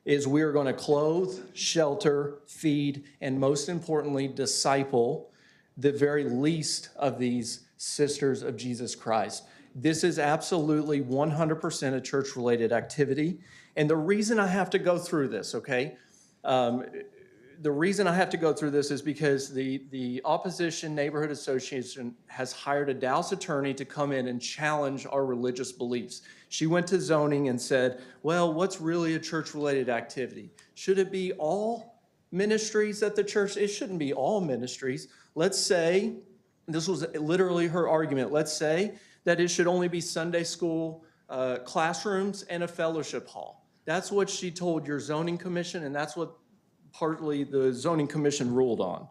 is we are going to clothe, shelter, feed, and most importantly, disciple the very least of these sisters of Jesus Christ. This is absolutely 100% a church-related activity. And the reason I have to go through this, okay? The reason I have to go through this is because the Opposition Neighborhood Association has hired a Dallas attorney to come in and challenge our religious beliefs. She went to zoning and said, well, what's really a church-related activity? Should it be all ministries at the church? It shouldn't be all ministries. Let's say, this was literally her argument, let's say that it should only be Sunday school classrooms and a fellowship hall. That's what she told your zoning commission, and that's what partly the zoning commission ruled on.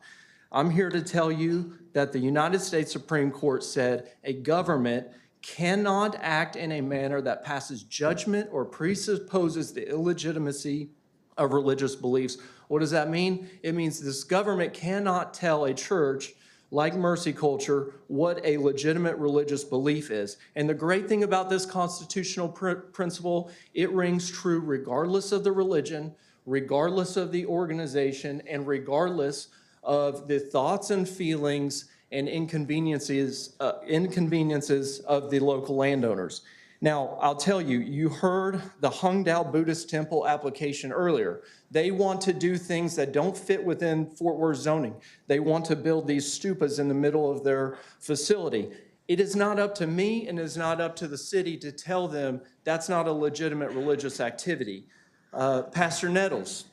I'm here to tell you that the United States Supreme Court said a government cannot act in a manner that passes judgment or presupposes the illegitimacy of religious beliefs. What does that mean? It means this government cannot tell a church like Mercy Culture what a legitimate religious belief is. And the great thing about this constitutional principle, it rings true regardless of the religion, regardless of the organization, and regardless of the thoughts and feelings and inconveniences of the local landowners. Now, I'll tell you, you heard the Hungdao Buddhist Temple application earlier. They want to do things that don't fit within Fort Worth zoning. They want to build these stupas in the middle of their facility. It is not up to me and it is not up to the city to tell them that's not a legitimate religious activity. Pastor Nettles,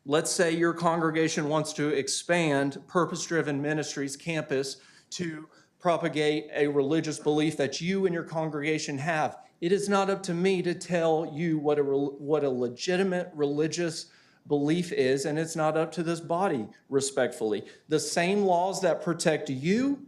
let's say your congregation wants to expand Purpose-Driven Ministries campus to propagate a religious belief that you and your congregation have. It is not up to me to tell you what a legitimate religious belief is, and it's not up to this body, respectfully. The same laws that protect you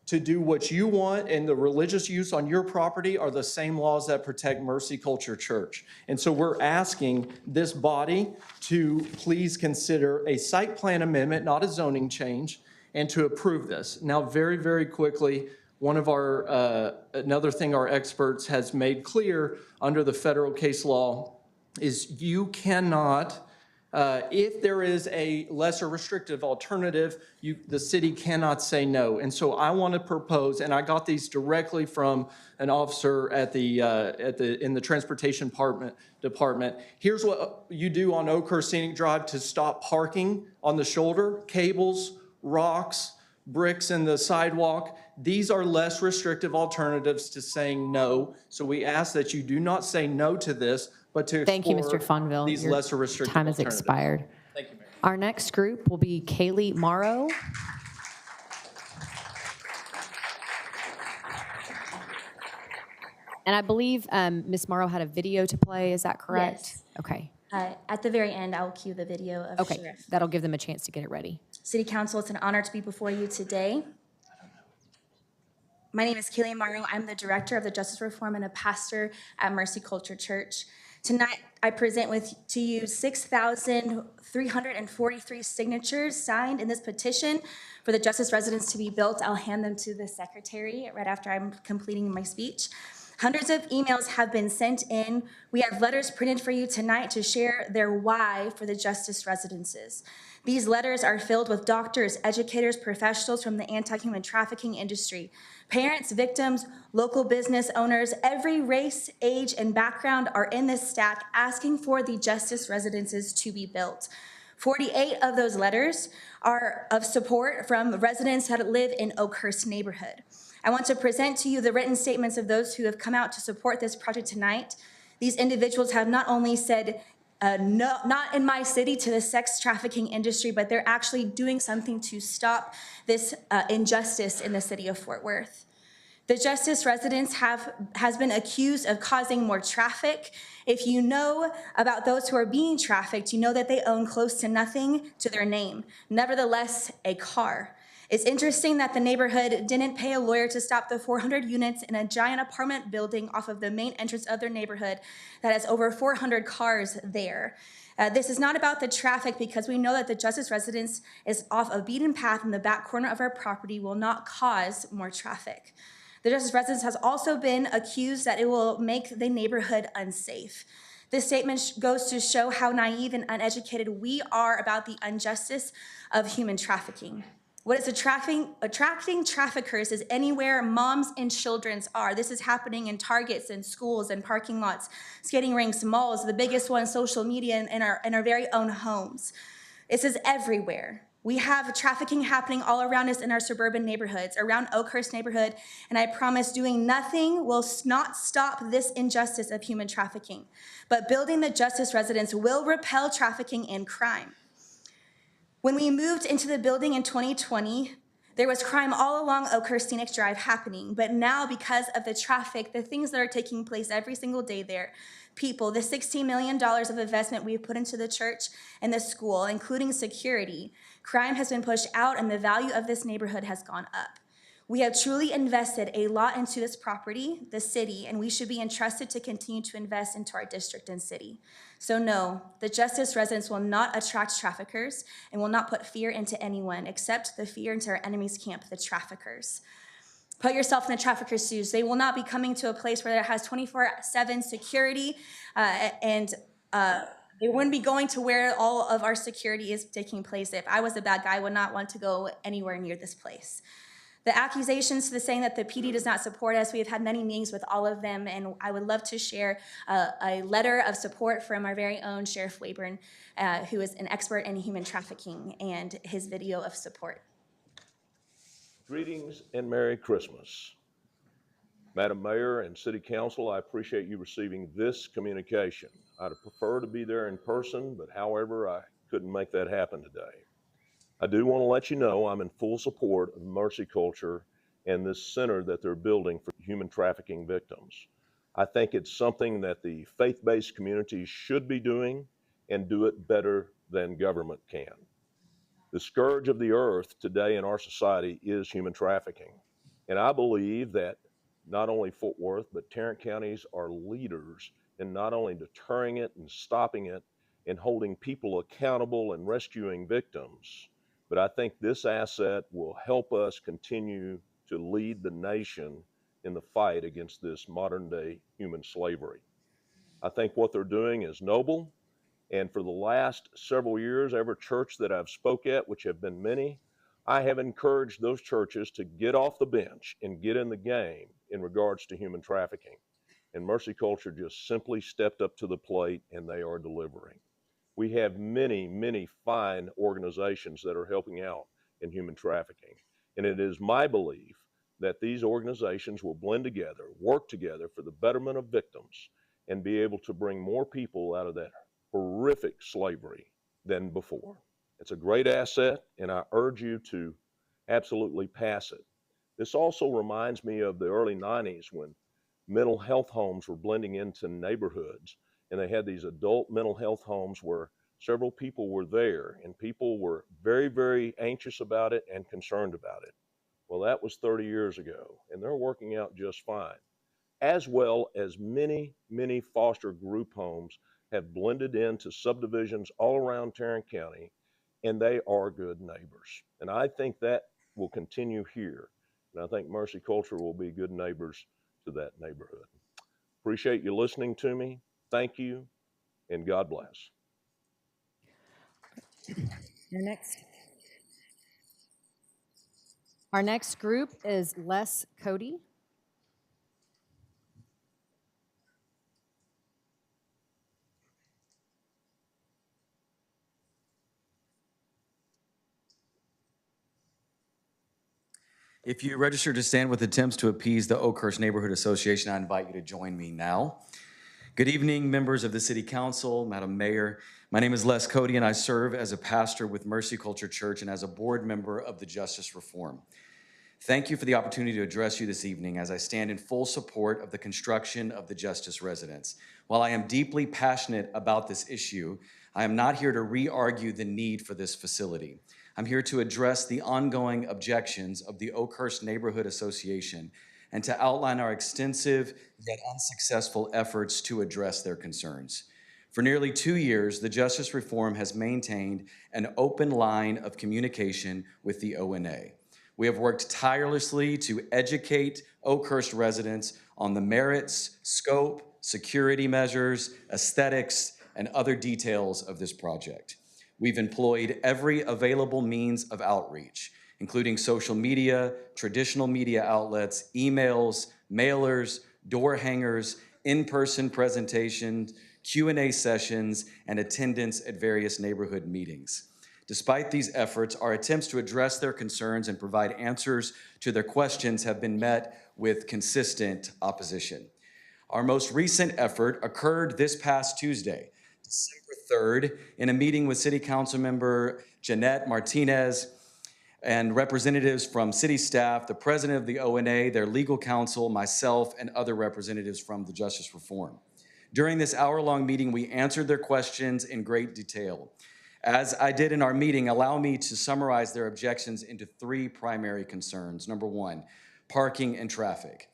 to do what you want and the religious use on your property are the same laws that protect Mercy Culture Church. And so we're asking this body to please consider a site plan amendment, not a zoning change, and to approve this. Now, very, very quickly, another thing our experts has made clear under the federal case law is you cannot, if there is a lesser restrictive alternative, the city cannot say no. And so I want to propose, and I got these directly from an officer in the transportation department. Here's what you do on Oakhurst Scenic Drive to stop parking on the shoulder: cables, rocks, bricks in the sidewalk. These are less restrictive alternatives to saying no. So we ask that you do not say no to this, but to Thank you, Mr. explore Fonville. these Your lesser restrictive time has alternatives. expired. Thank you, Mayor. Our next group will be Kaylee Morrow. And I believe Ms. Morrow had a video to play. Is that correct? Yes. Okay. At the very end, I will cue the video of Okay. Sheriff. That'll give them a chance to get it ready. City Council, it's an honor to be before you today. My name is Kaylee Morrow. I'm the Director of the Justice Reform and a pastor at Mercy Culture Church. Tonight, I present to you 6,343 signatures signed in this petition for the Justice residence to be built. I'll hand them to the secretary right after I'm completing my speech. Hundreds of emails have been sent in. We have letters printed for you tonight to share their why for the Justice Residences. These letters are filled with doctors, educators, professionals from the anti-human trafficking industry, parents, victims, local business owners, every race, age, and background are in this stack asking for the Justice Residences to be built. 48 of those letters are of support from residents that live in Oakhurst neighborhood. I want to present to you the written statements of those who have come out to support this project tonight. These individuals have not only said, no, not in my city to the sex trafficking industry, but they're actually doing something to stop this injustice in the city of Fort Worth. The Justice Residence has been accused of causing more traffic. If you know about those who are being trafficked, you know that they own close to nothing to their name, nevertheless, a car. It's interesting that the neighborhood didn't pay a lawyer to stop the 400 units in a giant apartment building off of the main entrance of their neighborhood that has over 400 cars there. This is not about the traffic because we know that the Justice Residence is off a beaten path in the back corner of our property will not cause more traffic. The Justice Residence has also been accused that it will make the neighborhood unsafe. This statement goes to show how naive and uneducated we are about the injustice of human trafficking. What is attracting traffickers is anywhere moms and children are. This is happening in Targets and schools and parking lots, skating rinks, malls, the biggest one, social media, and our very own homes. This is everywhere. We have trafficking happening all around us in our suburban neighborhoods, around Oakhurst neighborhood, and I promise doing nothing will not stop this injustice of human trafficking. But building the Justice Residence will repel trafficking and crime. When we moved into the building in 2020, there was crime all along Oakhurst Scenic Drive happening, but now because of the traffic, the things that are taking place every single day there, people, the $16 million of investment we've put into the church and the school, including security, crime has been pushed out and the value of this neighborhood has gone up. We have truly invested a lot into this property, the city, and we should be entrusted to continue to invest into our district and city. So no, the Justice Residence will not attract traffickers and will not put fear into anyone except the fear into our enemy's camp, the traffickers. Put yourself in the trafficker's shoes. They will not be coming to a place where it has 24/7 security and they wouldn't be going to where all of our security is taking place. If I was a bad guy, I would not want to go anywhere near this place. The accusations to saying that the PD does not support us, we have had many meetings with all of them, and I would love to share a letter of support from our very own Sheriff Wayburn, who is an expert in human trafficking, and his video of support. Greetings and Merry Christmas. Madam Mayor and City Council, I appreciate you receiving this communication. I'd prefer to be there in person, but however, I couldn't make that happen today. I do want to let you know I'm in full support of Mercy Culture and this center that they're building for human trafficking victims. I think it's something that the faith-based communities should be doing and do it better than government can. The scourge of the earth today in our society is human trafficking. And I believe that not only Fort Worth, but Tarrant counties are leaders in not only deterring it and stopping it and holding people accountable and rescuing victims, but I think this asset will help us continue to lead the nation in the fight against this modern day human slavery. I think what they're doing is noble. And for the last several years, every church that I've spoke at, which have been many, I have encouraged those churches to get off the bench and get in the game in regards to human trafficking. And Mercy Culture just simply stepped up to the plate and they are delivering. We have many, many fine organizations that are helping out in human trafficking. And it is my belief that these organizations will blend together, work together for the betterment of victims, and be able to bring more people out of that horrific slavery than before. It's a great asset, and I urge you to absolutely pass it. This also reminds me of the early 90s when mental health homes were blending into neighborhoods, and they had these adult mental health homes where several people were there, and people were very, very anxious about it and concerned about it. Well, that was 30 years ago, and they're working out just fine, as well as many, many foster group homes have blended into subdivisions all around Tarrant County, and they are good neighbors. And I think that will continue here. And I think Mercy Culture will be good neighbors to that neighborhood. Appreciate you listening to me. Thank you, and God bless. Our next group is Les Cody. If you register to stand with attempts to appease the Oakhurst Neighborhood Association, I invite you to join me now. Good evening, members of the City Council, Madam Mayor. My name is Les Cody, and I serve as a pastor with Mercy Culture Church and as a board member of the Justice Reform. Thank you for the opportunity to address you this evening as I stand in full support of the construction of the Justice Residence. While I am deeply passionate about this issue, I am not here to re-argue the need for this facility. I'm here to address the ongoing objections of the Oakhurst Neighborhood Association and to outline our extensive yet unsuccessful efforts to address their concerns. For nearly 2 years, the Justice Reform has maintained an open line of communication with the ONA. We have worked tirelessly to educate Oakhurst residents on the merits, scope, security measures, aesthetics, and other details of this project. We've employed every available means of outreach, including social media, traditional media outlets, emails, mailers, door hangers, in-person presentations, Q&A sessions, and attendance at various neighborhood meetings. Despite these efforts, our attempts to address their concerns and provide answers to their questions have been met with consistent opposition. Our most recent effort occurred this past Tuesday, December 3rd, in a meeting with City Council member Jeanette Martinez and representatives from city staff, the president of the ONA, their legal counsel, myself, and other representatives from the Justice Reform. During this hour-long meeting, we answered their questions in great detail. As I did in our meeting, allow me to summarize their objections into 3 primary concerns. Number 1, parking and traffic.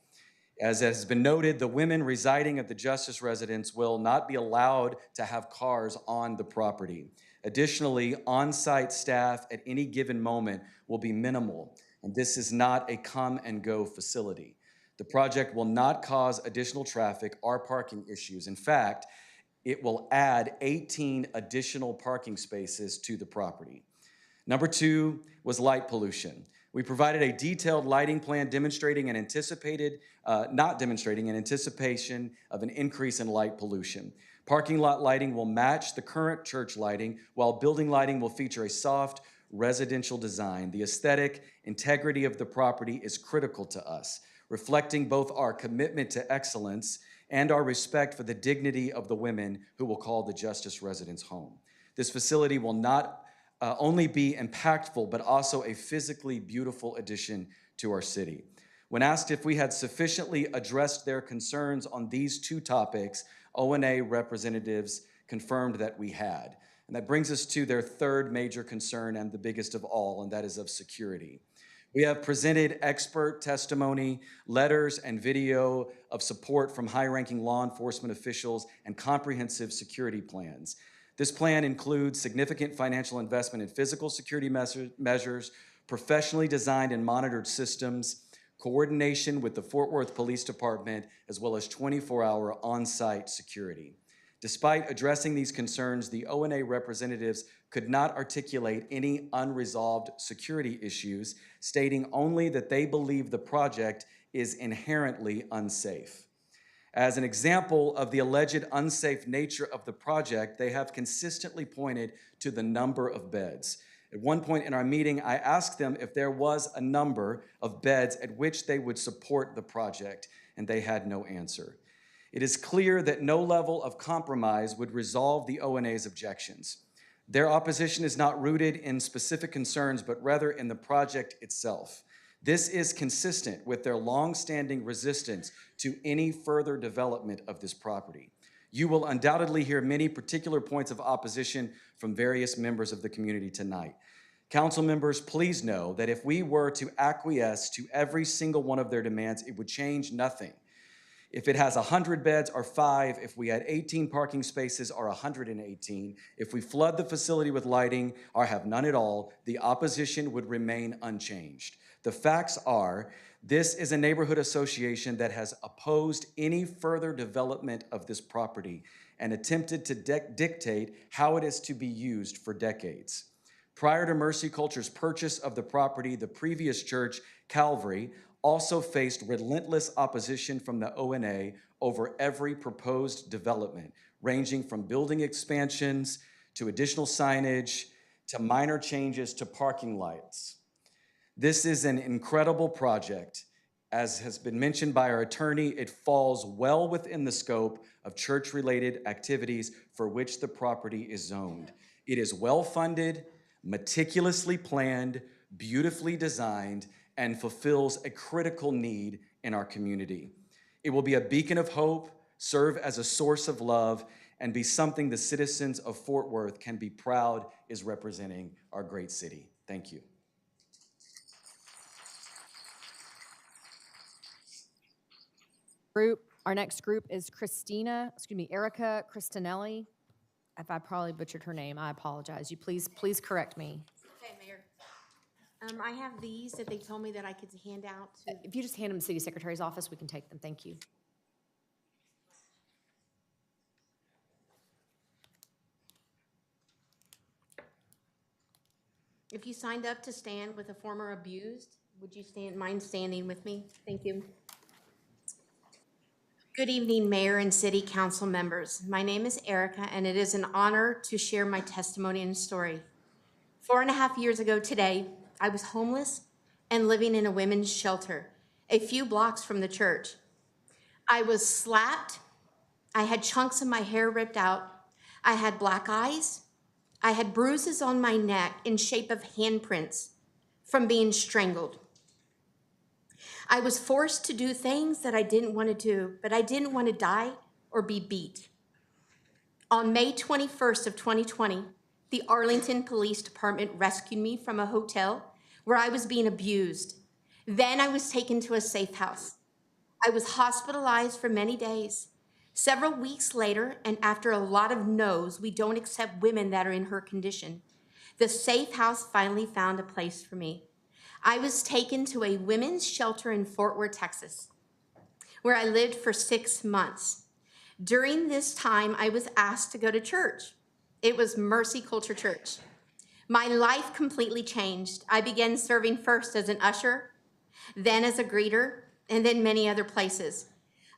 As has been noted, the women residing at the Justice Residence will not be allowed to have cars on the property. Additionally, on-site staff at any given moment will be minimal, and this is not a come-and-go facility. The project will not cause additional traffic or parking issues. In fact, it will add 18 additional parking spaces to the property. Number 2 was light pollution. We provided a detailed lighting plan demonstrating an anticipation of an increase in light pollution. Parking lot lighting will match the current church lighting, while building lighting will feature a soft residential design. The aesthetic integrity of the property is critical to us, reflecting both our commitment to excellence and our respect for the dignity of the women who will call the Justice Residence home. This facility will not only be impactful, but also a physically beautiful addition to our city. When asked if we had sufficiently addressed their concerns on these 2 topics, ONA representatives confirmed that we had. And that brings us to their 3rd major concern and the biggest of all, and that is of security. We have presented expert testimony, letters, and video of support from high-ranking law enforcement officials and comprehensive security plans. This plan includes significant financial investment in physical security measures, professionally designed and monitored systems, coordination with the Fort Worth Police Department, as well as 24-hour on-site security. Despite addressing these concerns, the ONA representatives could not articulate any unresolved security issues, stating only that they believe the project is inherently unsafe. As an example of the alleged unsafe nature of the project, they have consistently pointed to the number of beds. At one point in our meeting, I asked them if there was a number of beds at which they would support the project, and they had no answer. It is clear that no level of compromise would resolve the ONA's objections. Their opposition is not rooted in specific concerns, but rather in the project itself. This is consistent with their long-standing resistance to any further development of this property. You will undoubtedly hear many particular points of opposition from various members of the community tonight. Council members, please know that if we were to acquiesce to every single one of their demands, it would change nothing. If it has 100 beds or 5, if we had 18 parking spaces or 118, if we flood the facility with lighting or have none at all, the opposition would remain unchanged. The facts are This is a neighborhood association that has opposed any further development of this property and attempted to dictate how it is to be used for decades. Prior to Mercy Culture's purchase of the property, the previous church, Calvary, also faced relentless opposition from the ONA over every proposed development, ranging from building expansions to additional signage to minor changes to parking lights. This is an incredible project. As has been mentioned by our attorney, it falls well within the scope of church-related activities for which the property is zoned. It is well-funded, meticulously planned, beautifully designed, and fulfills a critical need in our community. It will be a beacon of hope, serve as a source of love, and be something the citizens of Fort Worth can be proud is representing our great city. Thank you. Our next group is Erica Cristinelli. If I probably butchered her name, I apologize. You please correct me. Okay, Mayor. I have these that they told me that I could hand out to. If you just hand them to the City Secretary's office, we can take them. Thank you. If you signed up to stand with a former abused, would you mind standing with me? Thank you. Good evening, Mayor and City Council members. My name is Erica, and it is an honor to share my testimony and story. 4.5 years ago today, I was homeless and living in a women's shelter a few blocks from the church. I was slapped. I had chunks of my hair ripped out. I had black eyes. I had bruises on my neck in shape of handprints from being strangled. I was forced to do things that I didn't want to do, but I didn't want to die or be beat. On May 21st of 2020, the Arlington Police Department rescued me from a hotel where I was being abused. Then I was taken to a safe house. I was hospitalized for many days. Several weeks later, and after a lot of no's, we don't accept women that are in her condition, the safe house finally found a place for me. I was taken to a women's shelter in Fort Worth, Texas, where I lived for 6 months. During this time, I was asked to go to church. It was Mercy Culture Church. My life completely changed. I began serving first as an usher, then as a greeter, and then many other places.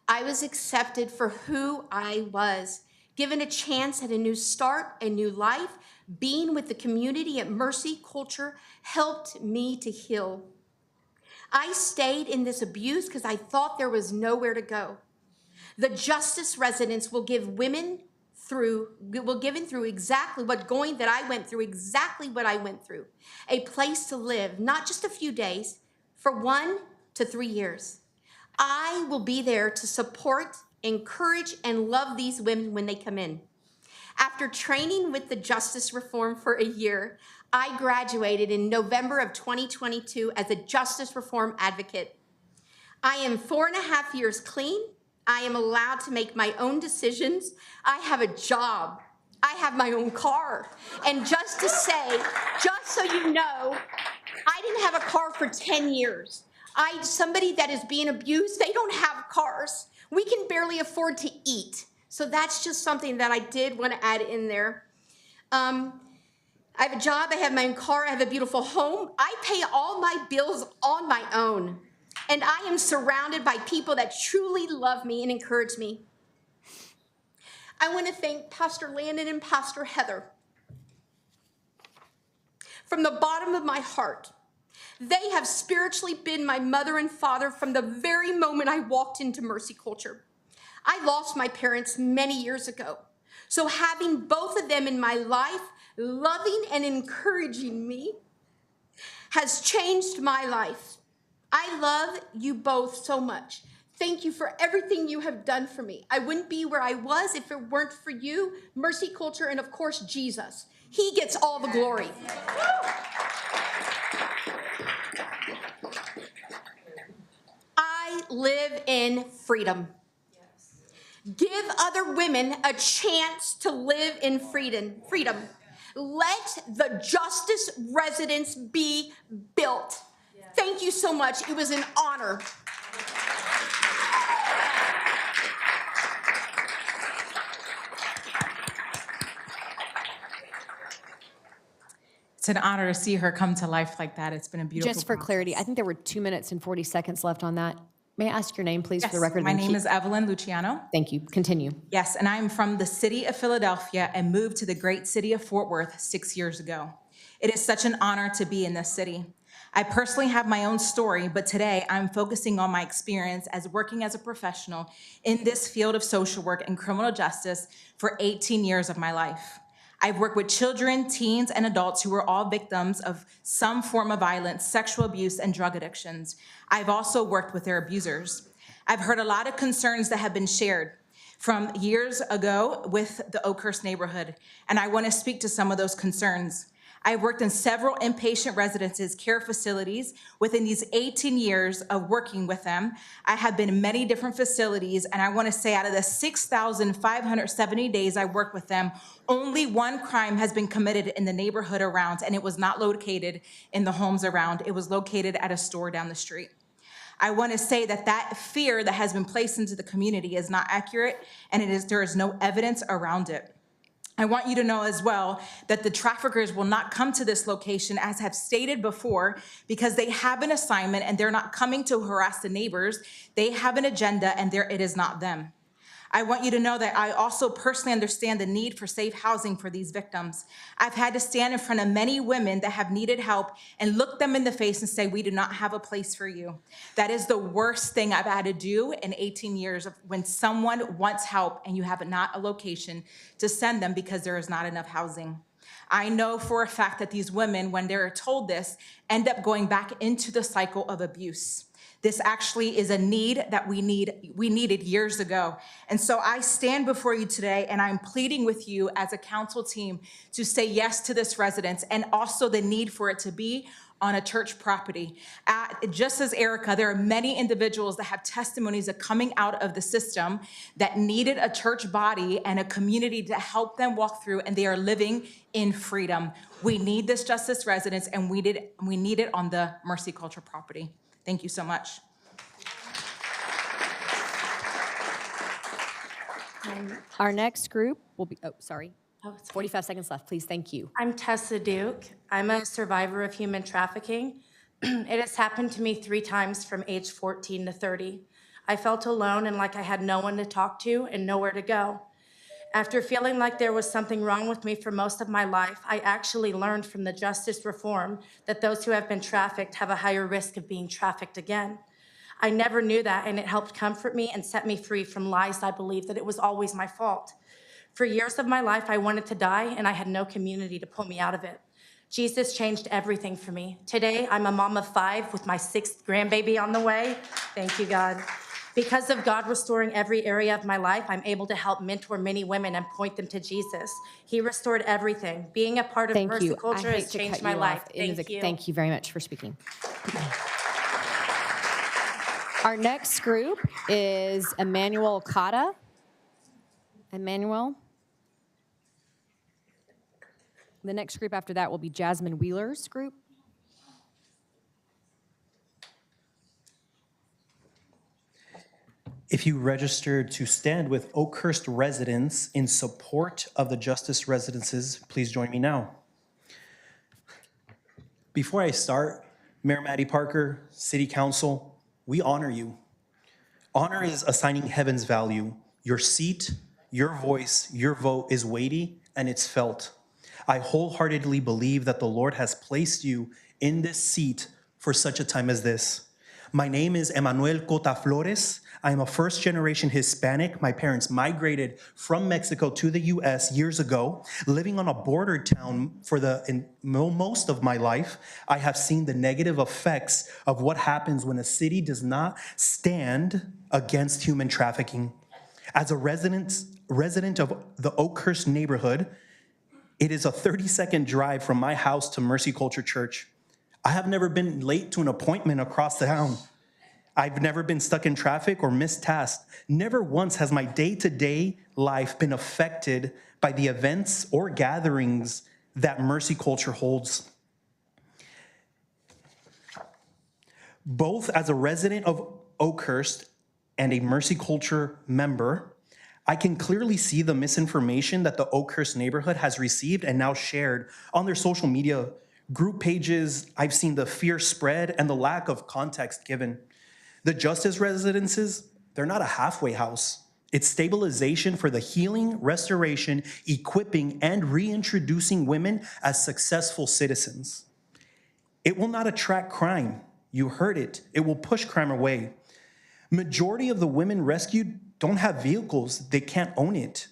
I was accepted for who I was, given a chance at a new start, a new life. Being with the community at Mercy Culture helped me to heal. I stayed in this abuse because I thought there was nowhere to go. The Justice residents will give given through exactly that I went through, exactly what I went through. A place to live, not just a few days, for 1 to 3 years. I will be there to support, encourage, and love these women when they come in. After training with the Justice Reform for a year, I graduated in November of 2022 as a Justice Reform advocate. I am 4.5 years clean. I am allowed to make my own decisions. I have a job. I have my own car. And just to say, just so you know, I didn't have a car for 10 years. Somebody that is being abused, they don't have cars. We can barely afford to eat. So that's just something that I did want to add in there. I have a job, I have my own car, I have a beautiful home. I pay all my bills on my own. And I am surrounded by people that truly love me and encourage me. I want to thank Pastor Landon and Pastor Heather. From the bottom of my heart, they have spiritually been my mother and father from the very moment I walked into Mercy Culture. I lost my parents many years ago. So having both of them in my life, loving and encouraging me, has changed my life. I love you both so much. Thank you for everything you have done for me. I wouldn't be where I was if it weren't for you, Mercy Culture, and of course, Jesus. He gets all the glory. I live in freedom. Give other women a chance to live in freedom. Let the Justice residence be built. Thank you so much. It was an honor. It's an honor to see her come to life like that. It's been a beautiful Just for clarity, I think there were 2 minutes and 40 seconds left on that. May I ask your name, please, for the record? My name is Evelyn Luciano. Thank you. Continue. Yes, and I'm from the city of Philadelphia and moved to the great city of Fort Worth 6 years ago. It is such an honor to be in this city. I personally have my own story, but today I'm focusing on my experience as working as a professional in this field of social work and criminal justice for 18 years of my life. I've worked with children, teens, and adults who were all victims of some form of violence, sexual abuse, and drug addictions. I've also worked with their abusers. I've heard a lot of concerns that have been shared from years ago with the Oakhurst neighborhood, and I want to speak to some of those concerns. I've worked in several inpatient residences, care facilities. Within these 18 years of working with them, I have been in many different facilities, and I want to say out of the 6,570 days I worked with them, only one crime has been committed in the neighborhood around, and it was not located in the homes around. It was located at a store down the street. I want to say that that fear that has been placed into the community is not accurate, and there is no evidence around it. I want you to know as well that the traffickers will not come to this location, as have stated before, because they have an assignment and they're not coming to harass the neighbors. They have an agenda and it is not them. I want you to know that I also personally understand the need for safe housing for these victims. I've had to stand in front of many women that have needed help and look them in the face and say, we do not have a place for you. That is the worst thing I've had to do in 18 years of when someone wants help and you have not a location to send them because there is not enough housing. I know for a fact that these women, when they're told this, end up going back into the cycle of abuse. This actually is a need that we needed years ago. And so I stand before you today and I'm pleading with you as a council team to say yes to this residence and also the need for it to be on a church property. Just as Erica, there are many individuals that have testimonies of coming out of the system that needed a church body and a community to help them walk through, and they are living in freedom. We need this justice residence, and we need it on the Mercy Culture property. Thank you so much. Our next group will be, 45 seconds left, please. Thank you. I'm Tessa Duke. I'm a survivor of human trafficking. It has happened to me 3 times from age 14 to 30. I felt alone and like I had no one to talk to and nowhere to go. After feeling like there was something wrong with me for most of my life, I actually learned from the justice reform that those who have been trafficked have a higher risk of being trafficked again. I never knew that, and it helped comfort me and set me free from lies I believed that it was always my fault. For years of my life, I wanted to die, and I had no community to pull me out of it. Jesus changed everything for me. Today, I'm a mom of 5 with my 6th grandbaby on the way. Thank you, God. Because of God restoring every area of my life, I'm able to help mentor many women and point them to Jesus. He restored everything. Being a part of Mercy Culture has changed my life. Thank you. Thank you very much for speaking. Our next group is Emmanuel Okada. Emmanuel. The next group after that will be Jasmine Wheeler's group. If you registered to stand with Oakhurst residents in support of the Justice Residences, please join me now. Before I start, Mayor Maddie Parker, City Council, we honor you. Honor is assigning heaven's value. Your seat, your voice, your vote is weighty and it's felt. I wholeheartedly believe that the Lord has placed you in this seat for such a time as this. My name is Emmanuel Cota Flores. I am a first-generation Hispanic. My parents migrated from Mexico to the U.S. years ago. Living on a border town for most of my life, I have seen the negative effects of what happens when a city does not stand against human trafficking. As a resident of the Oakhurst neighborhood, it is a 30-second drive from my house to Mercy Culture Church. I have never been late to an appointment across the town. I've never been stuck in traffic or missed tasks. Never once has my day-to-day life been affected by the events or gatherings that Mercy Culture holds. Both as a resident of Oakhurst and a Mercy Culture member, I can clearly see the misinformation that the Oakhurst neighborhood has received and now shared on their social media group pages. I've seen the fear spread and the lack of context given. The Justice Residences, they're not a halfway house. It's stabilization for the healing, restoration, equipping, and reintroducing women as successful citizens. It will not attract crime. You heard it. It will push crime away. Majority of the women rescued don't have vehicles. They can't own it.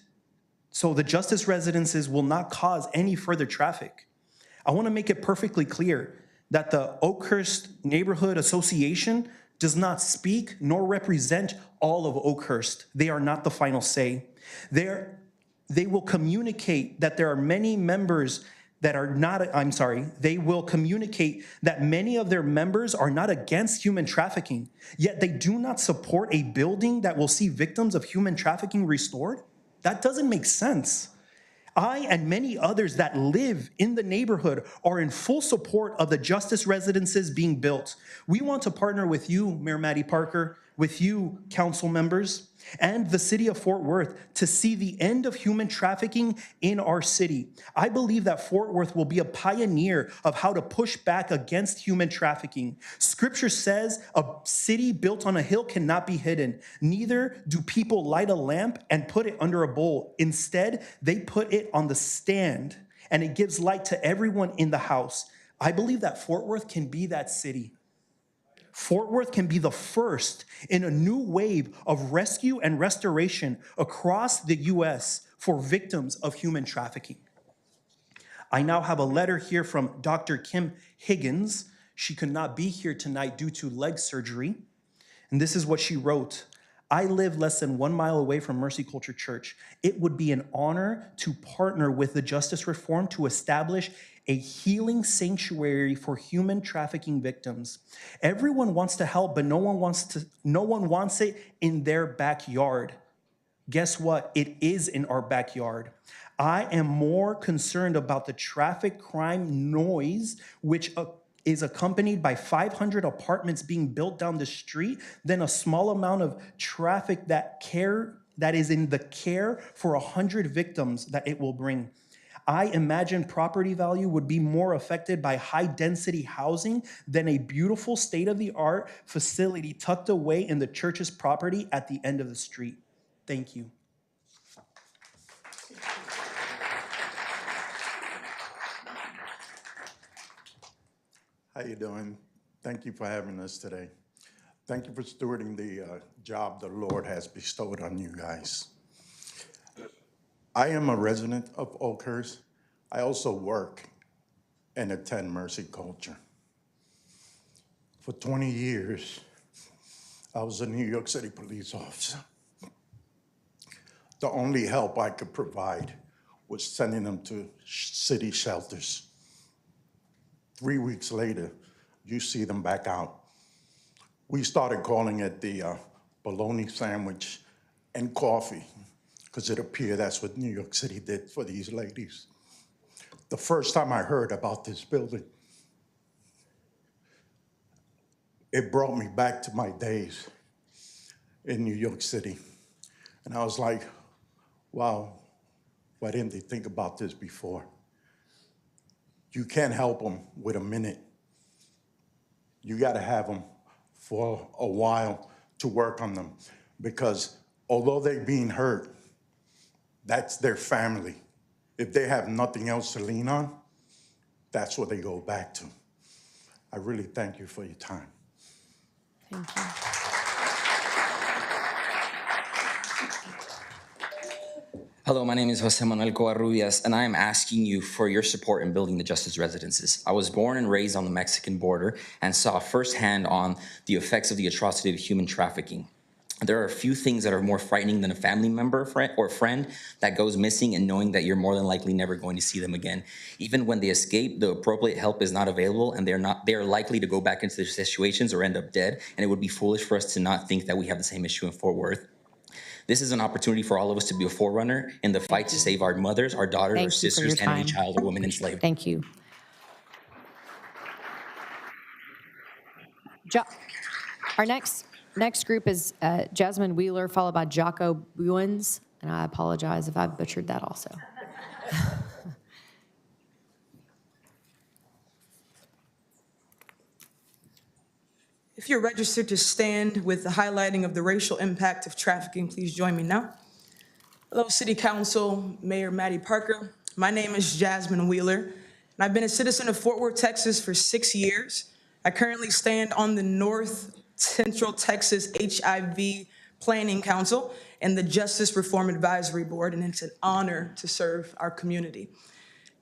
So the Justice Residences will not cause any further traffic. I want to make it perfectly clear that the Oakhurst Neighborhood Association does not speak nor represent all of Oakhurst. They are not the final say. They will communicate that there are many members that are not, they will communicate that many of their members are not against human trafficking, yet they do not support a building that will see victims of human trafficking restored? That doesn't make sense. I and many others that live in the neighborhood are in full support of the Justice Residences being built. We want to partner with you, Mayor Maddie Parker, with you, council members, and the city of Fort Worth to see the end of human trafficking in our city. I believe that Fort Worth will be a pioneer of how to push back against human trafficking. Scripture says a city built on a hill cannot be hidden. Neither do people light a lamp and put it under a bowl. Instead, they put it on the stand, and it gives light to everyone in the house. I believe that Fort Worth can be that city. Fort Worth can be the first in a new wave of rescue and restoration across the U.S. for victims of human trafficking. I now have a letter here from Dr. Kim Higgins. She could not be here tonight due to leg surgery. And this is what she wrote. I live less than 1 mile away from Mercy Culture Church. It would be an honor to partner with the Justice Reform to establish a healing sanctuary for human trafficking victims. Everyone wants to help, but no one wants it in their backyard. Guess what? It is in our backyard. I am more concerned about the traffic crime noise, which is accompanied by 500 apartments being built down the street, than a small amount of traffic that is in the care for 100 victims that it will bring. I imagine property value would be more affected by high-density housing than a beautiful state-of-the-art facility tucked away in the church's property at the end of the street. Thank you. How you doing? Thank you for having us today. Thank you for stewarding the job the Lord has bestowed on you guys. I am a resident of Oakhurst. I also work and attend Mercy Culture. For 20 years, I was a New York City police officer. The only help I could provide was sending them to city shelters. 3 weeks later, you see them back out. We started calling it the bologna sandwich and coffee, because it appeared that's what New York City did for these ladies. The first time I heard about this building, it brought me back to my days in New York City. And I was like, wow, why didn't they think about this before? You can't help them with a minute. You gotta have them for a while to work on them, because although they're being hurt, that's their family. If they have nothing else to lean on, that's what they go back to. I really thank you for your time. Thank you. Hello, my name is Jose Manuel Covarrubias, and I am asking you for your support in building the Justice Residences. I was born and raised on the Mexican border and saw firsthand on the effects of the atrocity of human trafficking. There are a few things that are more frightening than a family member or friend that goes missing and knowing that you're more than likely never going to see them again. Even when they escape, the appropriate help is not available, and they are likely to go back into their situations or end up dead, and it would be foolish for us to not think that we have the same issue in Fort Worth. This is an opportunity for all of us to be a forerunner in the fight to save our mothers, our daughters, our sisters, and any child or woman enslaved. Thank you. Our next group is Jasmine Wheeler, followed by Jocko Buens, and I apologize if I butchered that also. If you're registered to stand with the highlighting of the racial impact of trafficking, please join me now. Hello, City Council, Mayor Maddie Parker. My name is Jasmine Wheeler, and I've been a citizen of Fort Worth, Texas for 6 years. I currently stand on the North Central Texas HIV Planning Council and the Justice Reform Advisory Board, and it's an honor to serve our community.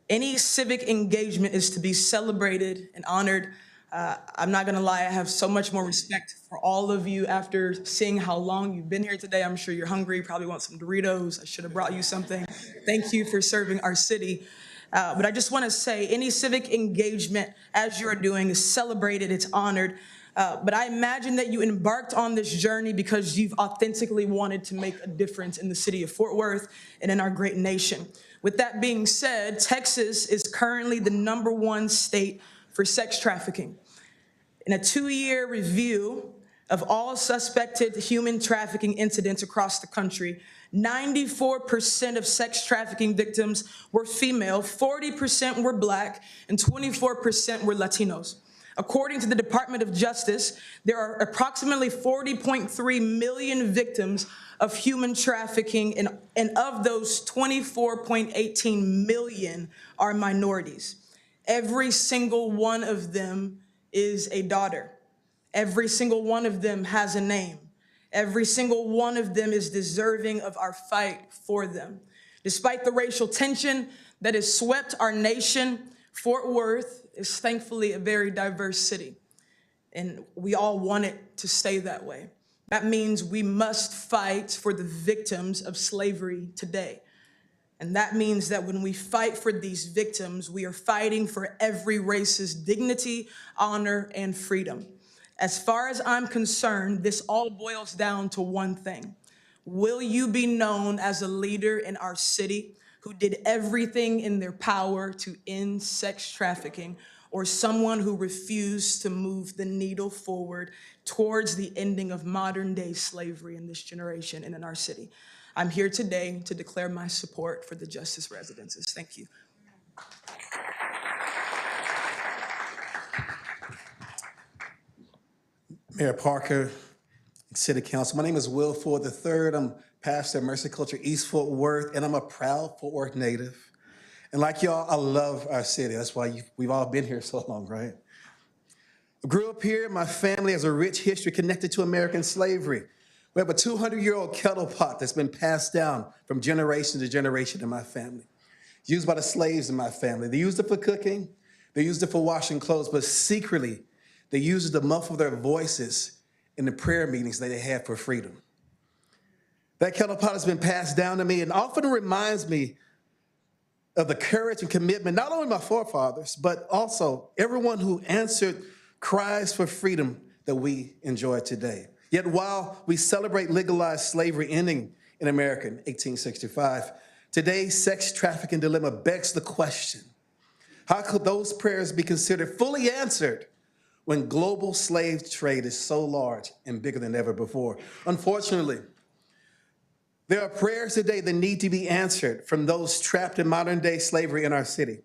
Any civic engagement is to be celebrated and honored. I'm not gonna lie, I have so much more respect for all of you after seeing how long you've been here today. I'm sure you're hungry, probably want some Doritos. I should have brought you something. Thank you for serving our city. But I just wanna say, any civic engagement, as you're doing, is celebrated, it's honored. But I imagine that you embarked on this journey because you've authentically wanted to make a difference in the city of Fort Worth and in our great nation. With that being said, Texas is currently the #1 state for sex trafficking. In a 2-year review of all suspected human trafficking incidents across the country, 94% of sex trafficking victims were female, 40% were Black, and 24% were Latinos. According to the Department of Justice, there are approximately 40.3 million victims of human trafficking, and of those, 24.18 million are minorities. Every single one of them is a daughter. Every single one of them has a name. Every single one of them is deserving of our fight for them. Despite the racial tension that has swept our nation, Fort Worth is thankfully a very diverse city, and we all want it to stay that way. That means we must fight for the victims of slavery today. And that means that when we fight for these victims, we are fighting for every race's dignity, honor, and freedom. As far as I'm concerned, this all boils down to one thing. Will you be known as a leader in our city who did everything in their power to end sex trafficking, or someone who refused to move the needle forward towards the ending of modern-day slavery in this generation and in our city? I'm here today to declare my support for the Justice Residences. Thank you. Mayor Parker, City Council. My name is Will Ford III. I'm pastor at Mercy Culture East Fort Worth, and I'm a proud Fort Worth native. And like y'all, I love our city. That's why we've all been here so long, right? I grew up here. My family has a rich history connected to American slavery. We have a 200-year-old kettle pot that's been passed down from generation to generation in my family, used by the slaves in my family. They used it for cooking. They used it for washing clothes, but secretly, they used it to muffle their voices in the prayer meetings that they had for freedom. That kettle pot has been passed down to me and often reminds me of the courage and commitment, not only my forefathers, but also everyone who answered cries for freedom that we enjoy today. Yet while we celebrate legalized slavery ending in America in 1865, today's sex trafficking dilemma begs the question, how could those prayers be considered fully answered when global slave trade is so large and bigger than ever before? Unfortunately, there are prayers today that need to be answered from those trapped in modern-day slavery in our city.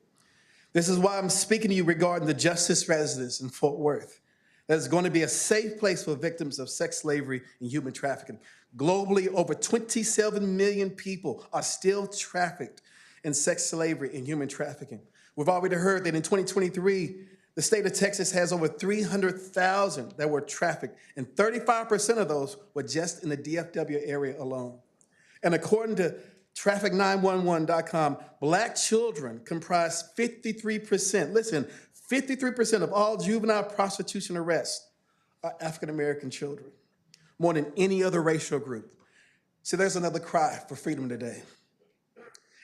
This is why I'm speaking to you regarding the Justice Residence in Fort Worth. That is going to be a safe place for victims of sex slavery and human trafficking. Globally, over 27 million people are still trafficked in sex slavery and human trafficking. We've already heard that in 2023, the state of Texas has over 300,000 that were trafficked, and 35% of those were just in the DFW area alone. And according to traffic911.com, Black children comprise 53%, listen, 53% of all juvenile prostitution arrests are African-American children, more than any other racial group. So there's another cry for freedom today.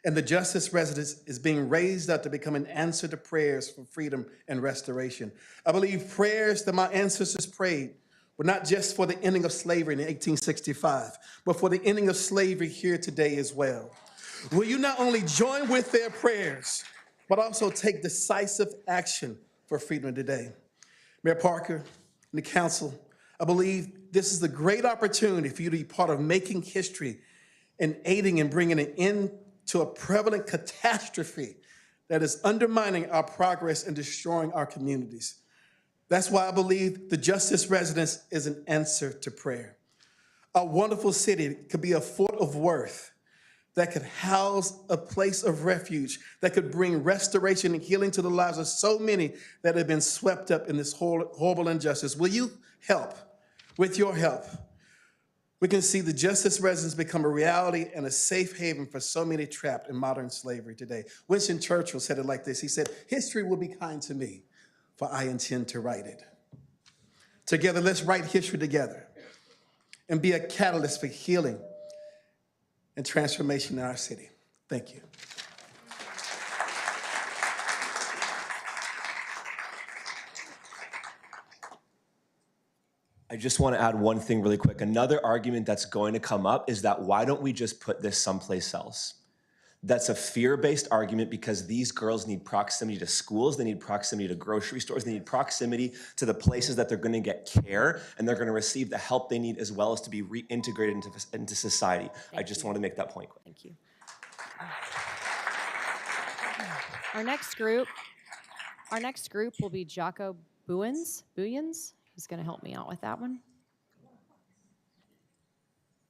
And the Justice Residence is being raised up to become an answer to prayers for freedom and restoration. I believe prayers that my ancestors prayed were not just for the ending of slavery in 1865, but for the ending of slavery here today as well. Will you not only join with their prayers, but also take decisive action for freedom today? Mayor Parker and the council, I believe this is a great opportunity for you to be part of making history and aiding and bringing an end to a prevalent catastrophe that is undermining our progress and destroying our communities. That's why I believe the Justice Residence is an answer to prayer. Our wonderful city could be a fort of worth that could house a place of refuge, that could bring restoration and healing to the lives of so many that have been swept up in this horrible injustice. Will you help? With your help, we can see the Justice Residence become a reality and a safe haven for so many trapped in modern slavery today. Winston Churchill said it like this. He said, "History will be kind to me, for I intend to write it." Together, let's write history together and be a catalyst for healing and transformation in our city. Thank you. I just want to add one thing really quick. Another argument that's going to come up is that why don't we just put this someplace else? That's a fear-based argument because these girls need proximity to schools, they need proximity to grocery stores, they need proximity to the places that they're going to get care and they're going to receive the help they need as well as to be reintegrated into society. I just want to make that point. Thank you. Our next group will be Jocko Buyens. He's going to help me out with that one.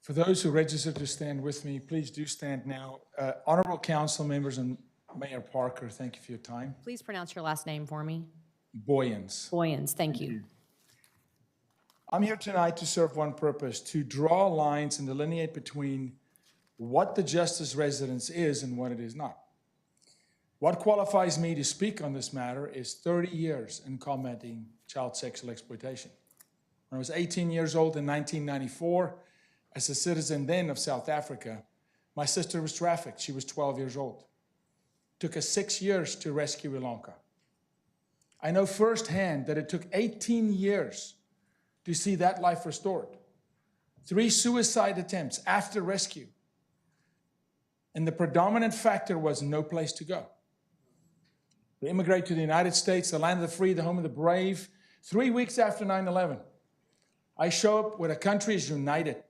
For those who registered to stand with me, please do stand now. Honorable council members and Mayor Parker, thank you for your time. Please pronounce your last name for me. Boyens. Boyens, thank you. I'm here tonight to serve one purpose, to draw lines and delineate between what the Justice Residence is and what it is not. What qualifies me to speak on this matter is 30 years in combating child sexual exploitation. When I was 18 years old in 1994, as a citizen then of South Africa, my sister was trafficked. She was 12 years old. It took us 6 years to rescue Ilanka. I know firsthand that it took 18 years to see that life restored. 3 suicide attempts after rescue. And the predominant factor was no place to go. We immigrate to the United States, the land of the free, the home of the brave. 3 weeks after 9/11, I show up where a country is united.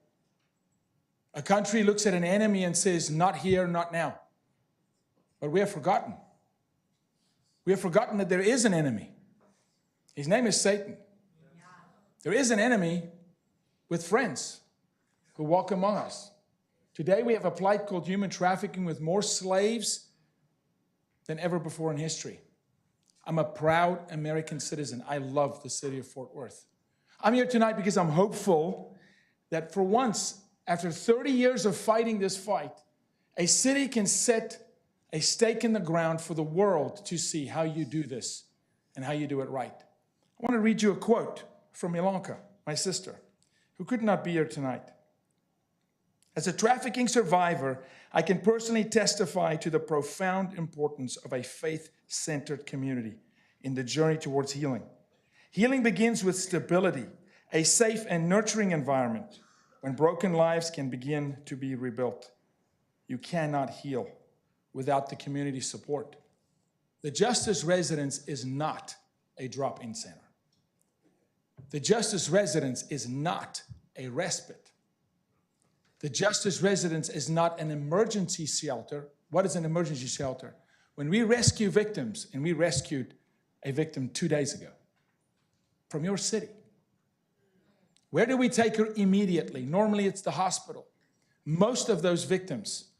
A country looks at an enemy and says, not here, not now. But we have forgotten. We have forgotten that there is an enemy. His name is Satan. There is an enemy with friends who walk among us. Today we have a plight called human trafficking with more slaves than ever before in history. I'm a proud American citizen. I love the city of Fort Worth. I'm here tonight because I'm hopeful that for once, after 30 years of fighting this fight, a city can set a stake in the ground for the world to see how you do this and how you do it right. I want to read you a quote from Ilanka, my sister, who could not be here tonight. As a trafficking survivor, I can personally testify to the profound importance of a faith-centered community in the journey towards healing. Healing begins with stability, a safe and nurturing environment when broken lives can begin to be rebuilt. You cannot heal without the community support. The Justice Residence is not a drop-in center. The Justice Residence is not a respite. The Justice Residence is not an emergency shelter. What is an emergency shelter? When we rescue victims, and we rescued a victim 2 days ago from your city, where do we take her immediately? Normally it's the hospital. Most of those victims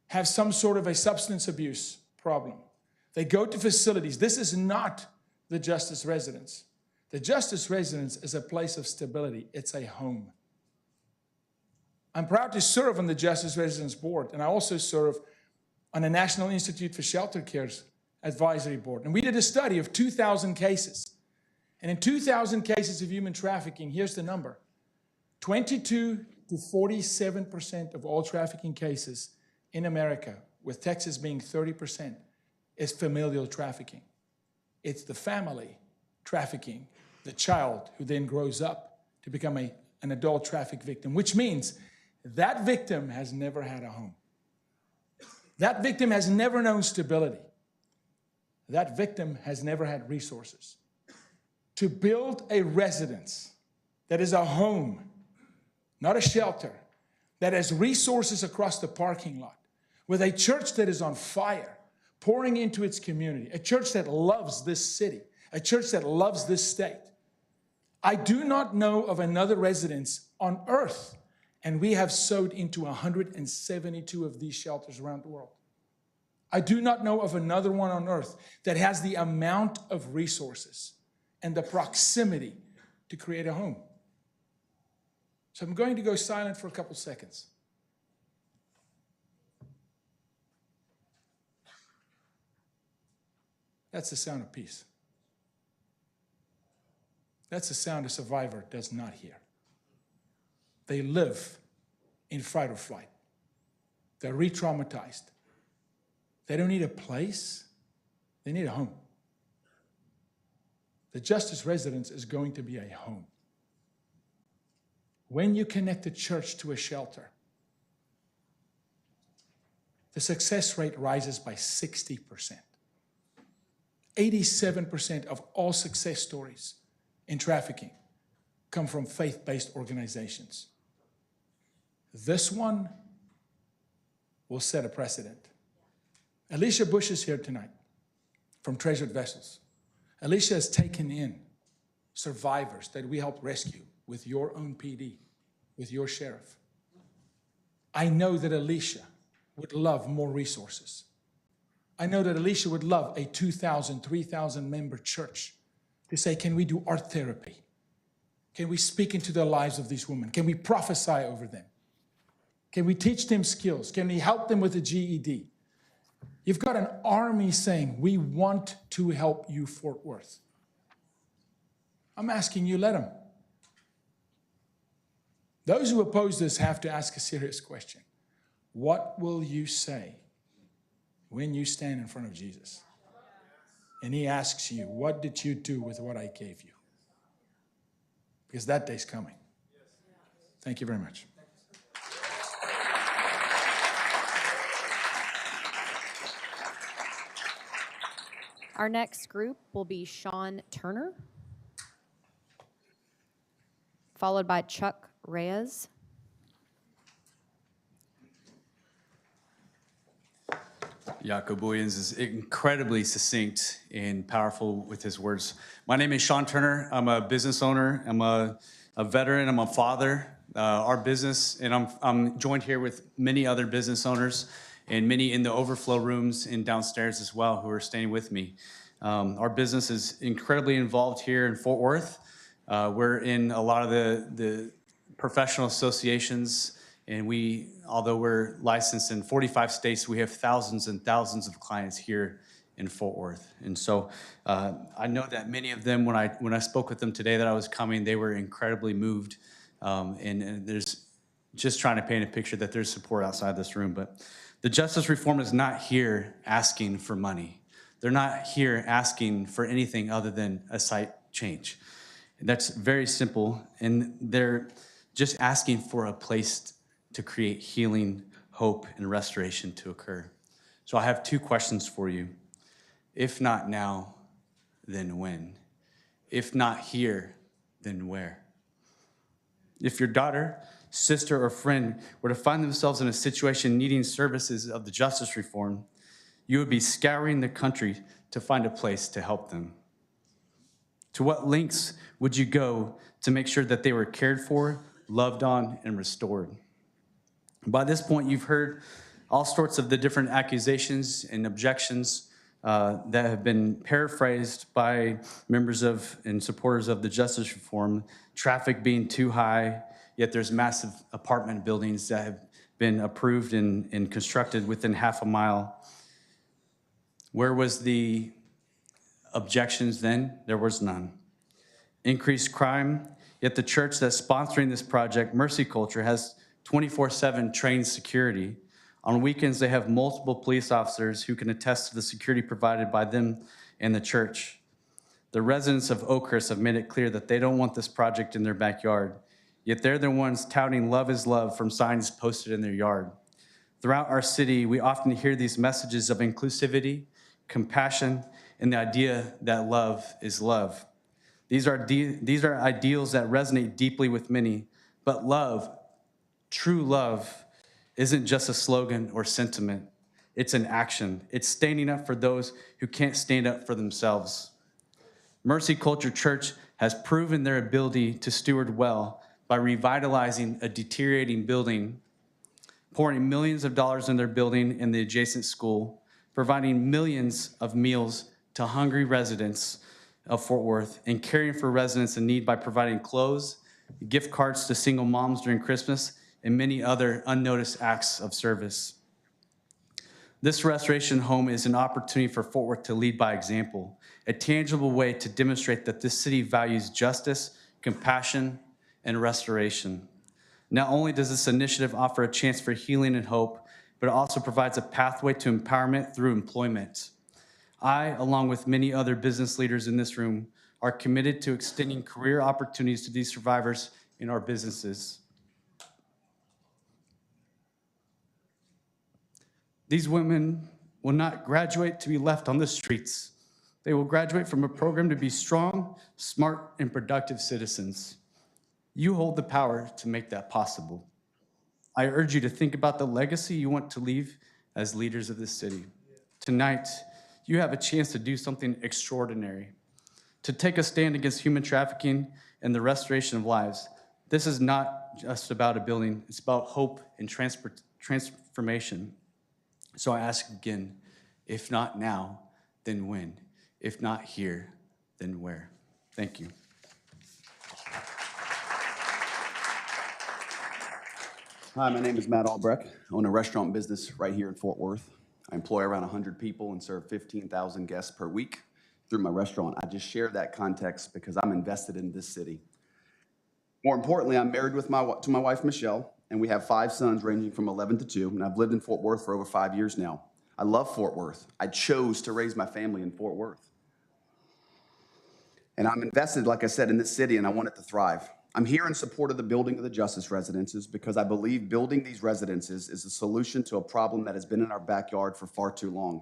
have some sort of a substance abuse problem. They go to facilities. This is not the Justice Residence. The Justice Residence is a place of stability. It's a home. I'm proud to serve on the Justice Residence Board, and I also serve on the National Institute for Shelter Care's advisory board. And we did a study of 2,000 cases. And in 2,000 cases of human trafficking, here's the number: 22 to 47% of all trafficking cases in America, with Texas being 30%, is familial trafficking. It's the family trafficking the child who then grows up to become an adult traffic victim, which means that victim has never had a home. That victim has never known stability. That victim has never had resources. To build a residence that is a home, not a shelter, that has resources across the parking lot, with a church that is on fire, pouring into its community, a church that loves this city, a church that loves this state. I do not know of another residence on earth, and we have sowed into 172 of these shelters around the world. I do not know of another one on earth that has the amount of resources and the proximity to create a home. So I'm going to go silent for a couple seconds. That's the sound of peace. That's the sound a survivor does not hear. They live in fight or flight. They're re-traumatized. They don't need a place, they need a home. The Justice Residence is going to be a home. When you connect a church to a shelter, the success rate rises by 60%. 87% of all success stories in trafficking come from faith-based organizations. This one will set a precedent. Alicia Bush is here tonight from Treasured Vessels. Alicia has taken in survivors that we helped rescue with your own PD, with your sheriff. I know that Alicia would love more resources. I know that Alicia would love a 2,000, 3,000 member church to say, can we do art therapy? Can we speak into the lives of these women? Can we prophesy over them? Can we teach them skills? Can we help them with a GED? You've got an army saying, we want to help you, Fort Worth. I'm asking you, let them. Those who oppose this have to ask a serious question. What will you say when you stand in front of Jesus? And he asks you, what did you do with what I gave you? Because that day's coming. Thank you very much. Our next group will be Sean Turner, followed by Chuck Reyes. Jaco Williams is incredibly succinct and powerful with his words. My name is Sean Turner. I'm a business owner. I'm a veteran. I'm a father. Our business, and I'm joined here with many other business owners and many in the overflow rooms and downstairs as well who are staying with me. Our business is incredibly involved here in Fort Worth. We're in a lot of the professional associations, and although we're licensed in 45 states, we have thousands and thousands of clients here in Fort Worth. And so I know that many of them, when I spoke with them today that I was coming, they were incredibly moved. And there's just trying to paint a picture that there's support outside this room. But the Justice Reform is not here asking for money. They're not here asking for anything other than a site change. That's very simple. And they're just asking for a place to create healing, hope, and restoration to occur. So I have two questions for you. If not now, then when? If not here, then where? If your daughter, sister, or friend were to find themselves in a situation needing services of the Justice Reform, you would be scouring the country to find a place to help them. To what lengths would you go to make sure that they were cared for, loved on, and restored? By this point, you've heard all sorts of the different accusations and objections that have been paraphrased by members of and supporters of the Justice Reform. Traffic being too high, yet there's massive apartment buildings that have been approved and constructed within half a mile. Where was the objections then? There was none. Increased crime, yet the church that's sponsoring this project, Mercy Culture, has 24/7 trained security. On weekends, they have multiple police officers who can attest to the security provided by them and the church. The residents of Oakhurst have made it clear that they don't want this project in their backyard, yet they're the ones touting love is love from signs posted in their yard. Throughout our city, we often hear these messages of inclusivity, compassion, and the idea that love is love. These are ideals that resonate deeply with many, but love, true love, isn't just a slogan or sentiment. It's an action. It's standing up for those who can't stand up for themselves. Mercy Culture Church has proven their ability to steward well by revitalizing a deteriorating building, pouring millions of dollars in their building and the adjacent school, providing millions of meals to hungry residents of Fort Worth, and caring for residents in need by providing clothes, gift cards to single moms during Christmas, and many other unnoticed acts of service. This restoration home is an opportunity for Fort Worth to lead by example, a tangible way to demonstrate that this city values justice, compassion, and restoration. Not only does this initiative offer a chance for healing and hope, but it also provides a pathway to empowerment through employment. I, along with many other business leaders in this room, are committed to extending career opportunities to these survivors in our businesses. These women will not graduate to be left on the streets. They will graduate from a program to be strong, smart, and productive citizens. You hold the power to make that possible. I urge you to think about the legacy you want to leave as leaders of this city. Tonight, you have a chance to do something extraordinary, to take a stand against human trafficking and the restoration of lives. This is not just about a building, it's about hope and transformation. So I ask again, if not now, then when? If not here, then where? Thank you. Hi, my name is Matt Albrecht. I own a restaurant business right here in Fort Worth. I employ around 100 people and serve 15,000 guests per week through my restaurant. I just share that context because I'm invested in this city. More importantly, I'm married to my wife, Michelle, and we have 5 sons ranging from 11 to 2, and I've lived in Fort Worth for over 5 years now. I love Fort Worth. I chose to raise my family in Fort Worth. And I'm invested, like I said, in this city, and I want it to thrive. I'm here in support of the building of the Justice Residences because I believe building these residences is a solution to a problem that has been in our backyard for far too long.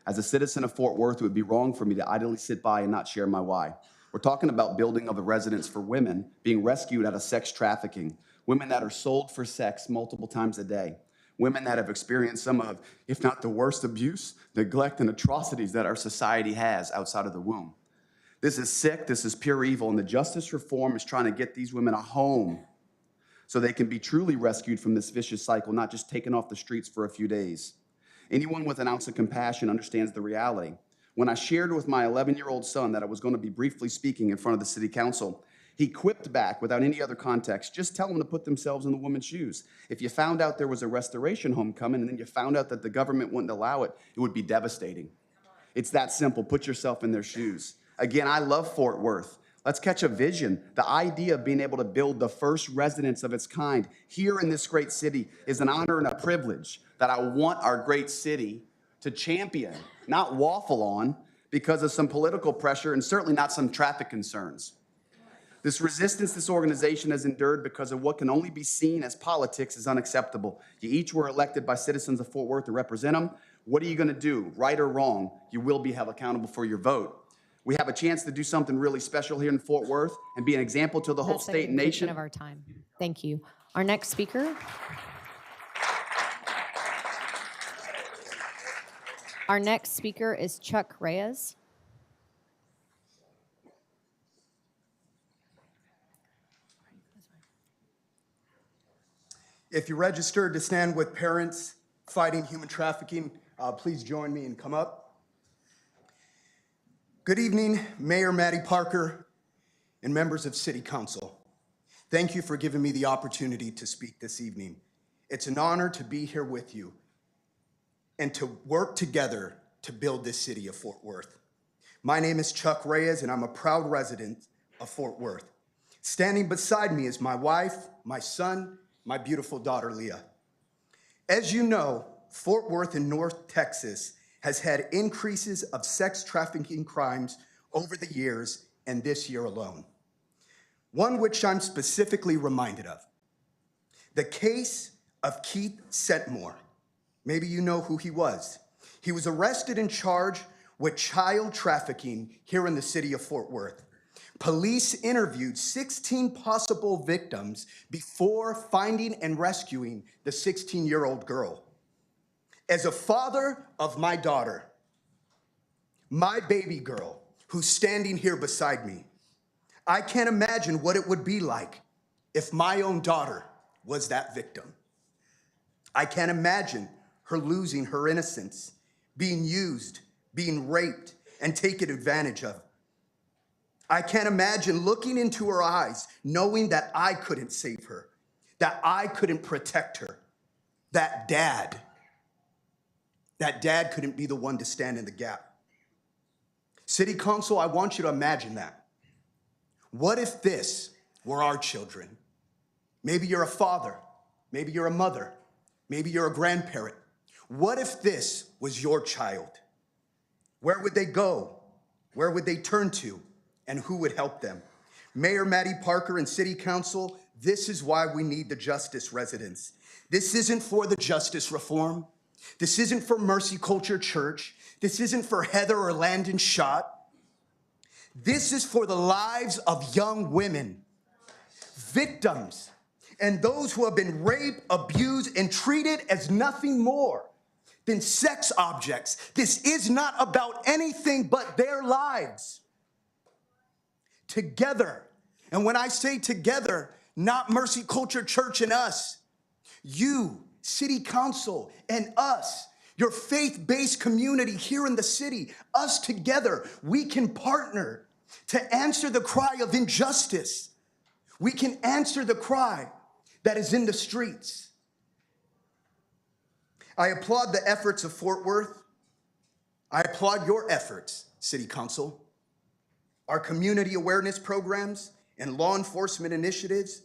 As a citizen of Fort Worth, it would be wrong for me to idly sit by and not share my why. We're talking about building of a residence for women being rescued out of sex trafficking, women that are sold for sex multiple times a day, women that have experienced some of, if not the worst abuse, neglect, and atrocities that our society has outside of the womb. This is sick, this is pure evil, and the justice reform is trying to get these women a home so they can be truly rescued from this vicious cycle, not just taken off the streets for a few days. Anyone with an ounce of compassion understands the reality. When I shared with my 11-year-old son that I was going to be briefly speaking in front of the city council, he quipped back without any other context, just tell them to put themselves in the woman's shoes. If you found out there was a restoration home coming and then you found out that the government wouldn't allow it, it would be devastating. It's that simple. Put yourself in their shoes. Again, I love Fort Worth. Let's catch a vision. The idea of being able to build the first residence of its kind here in this great city is an honor and a privilege that I want our great city to champion, not waffle on because of some political pressure and certainly not some traffic concerns. This resistance this organization has endured because of what can only be seen as politics is unacceptable. You each were elected by citizens of Fort Worth to represent them. What are you going to do, right or wrong? You will be held accountable for your vote. We have a chance to do something really special here in Fort Worth and be an example to the whole state and nation. Of our time. Thank you. Our next speaker. Our next speaker is Chuck Reyes. If you're registered to stand with parents fighting human trafficking, please join me and come up. Good evening, Mayor Maddie Parker and members of City Council. Thank you for giving me the opportunity to speak this evening. It's an honor to be here with you and to work together to build this city of Fort Worth. My name is Chuck Reyes, and I'm a proud resident of Fort Worth. Standing beside me is my wife, my son, my beautiful daughter, Leah. As you know, Fort Worth in North Texas has had increases of sex trafficking crimes over the years and this year alone. One which I'm specifically reminded of. The case of Keith Sentmore. Maybe you know who he was. He was arrested and charged with child trafficking here in the city of Fort Worth. Police interviewed 16 possible victims before finding and rescuing the 16-year-old girl. As a father of my daughter, my baby girl, who's standing here beside me, I can't imagine what it would be like if my own daughter was that victim. I can't imagine her losing her innocence, being used, being raped, and taken advantage of. I can't imagine looking into her eyes, knowing that I couldn't save her, that I couldn't protect her, that dad couldn't be the one to stand in the gap. City Council, I want you to imagine that. What if this were our children? Maybe you're a father, maybe you're a mother, maybe you're a grandparent. What if this was your child? Where would they go? Where would they turn to? And who would help them? Mayor Matty Parker and City Council, this is why we need the Justice Residents. This isn't for the justice reform. This isn't for Mercy Culture Church. This isn't for Heather or Landon Schott. This is for the lives of young women, victims, and those who have been raped, abused, and treated as nothing more than sex objects. This is not about anything but their lives. Together, and when I say together, not Mercy Culture Church and us, you, City Council, and us, your faith-based community here in the city, us together, we can partner to answer the cry of injustice. We can answer the cry that is in the streets. I applaud the efforts of Fort Worth. I applaud your efforts, City Council. Our community awareness programs and law enforcement initiatives,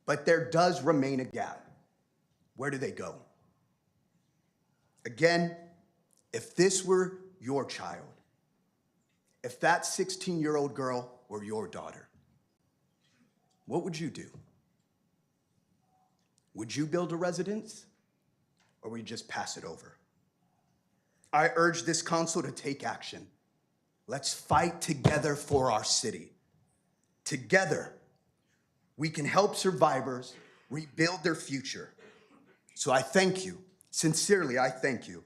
but there does remain a gap. Where do they go? Again, if this were your child, if that 16-year-old girl were your daughter, what would you do? Would you build a residence, or would you just pass it over? I urge this council to take action. Let's fight together for our city. Together, we can help survivors rebuild their future. So I thank you. Sincerely, I thank you.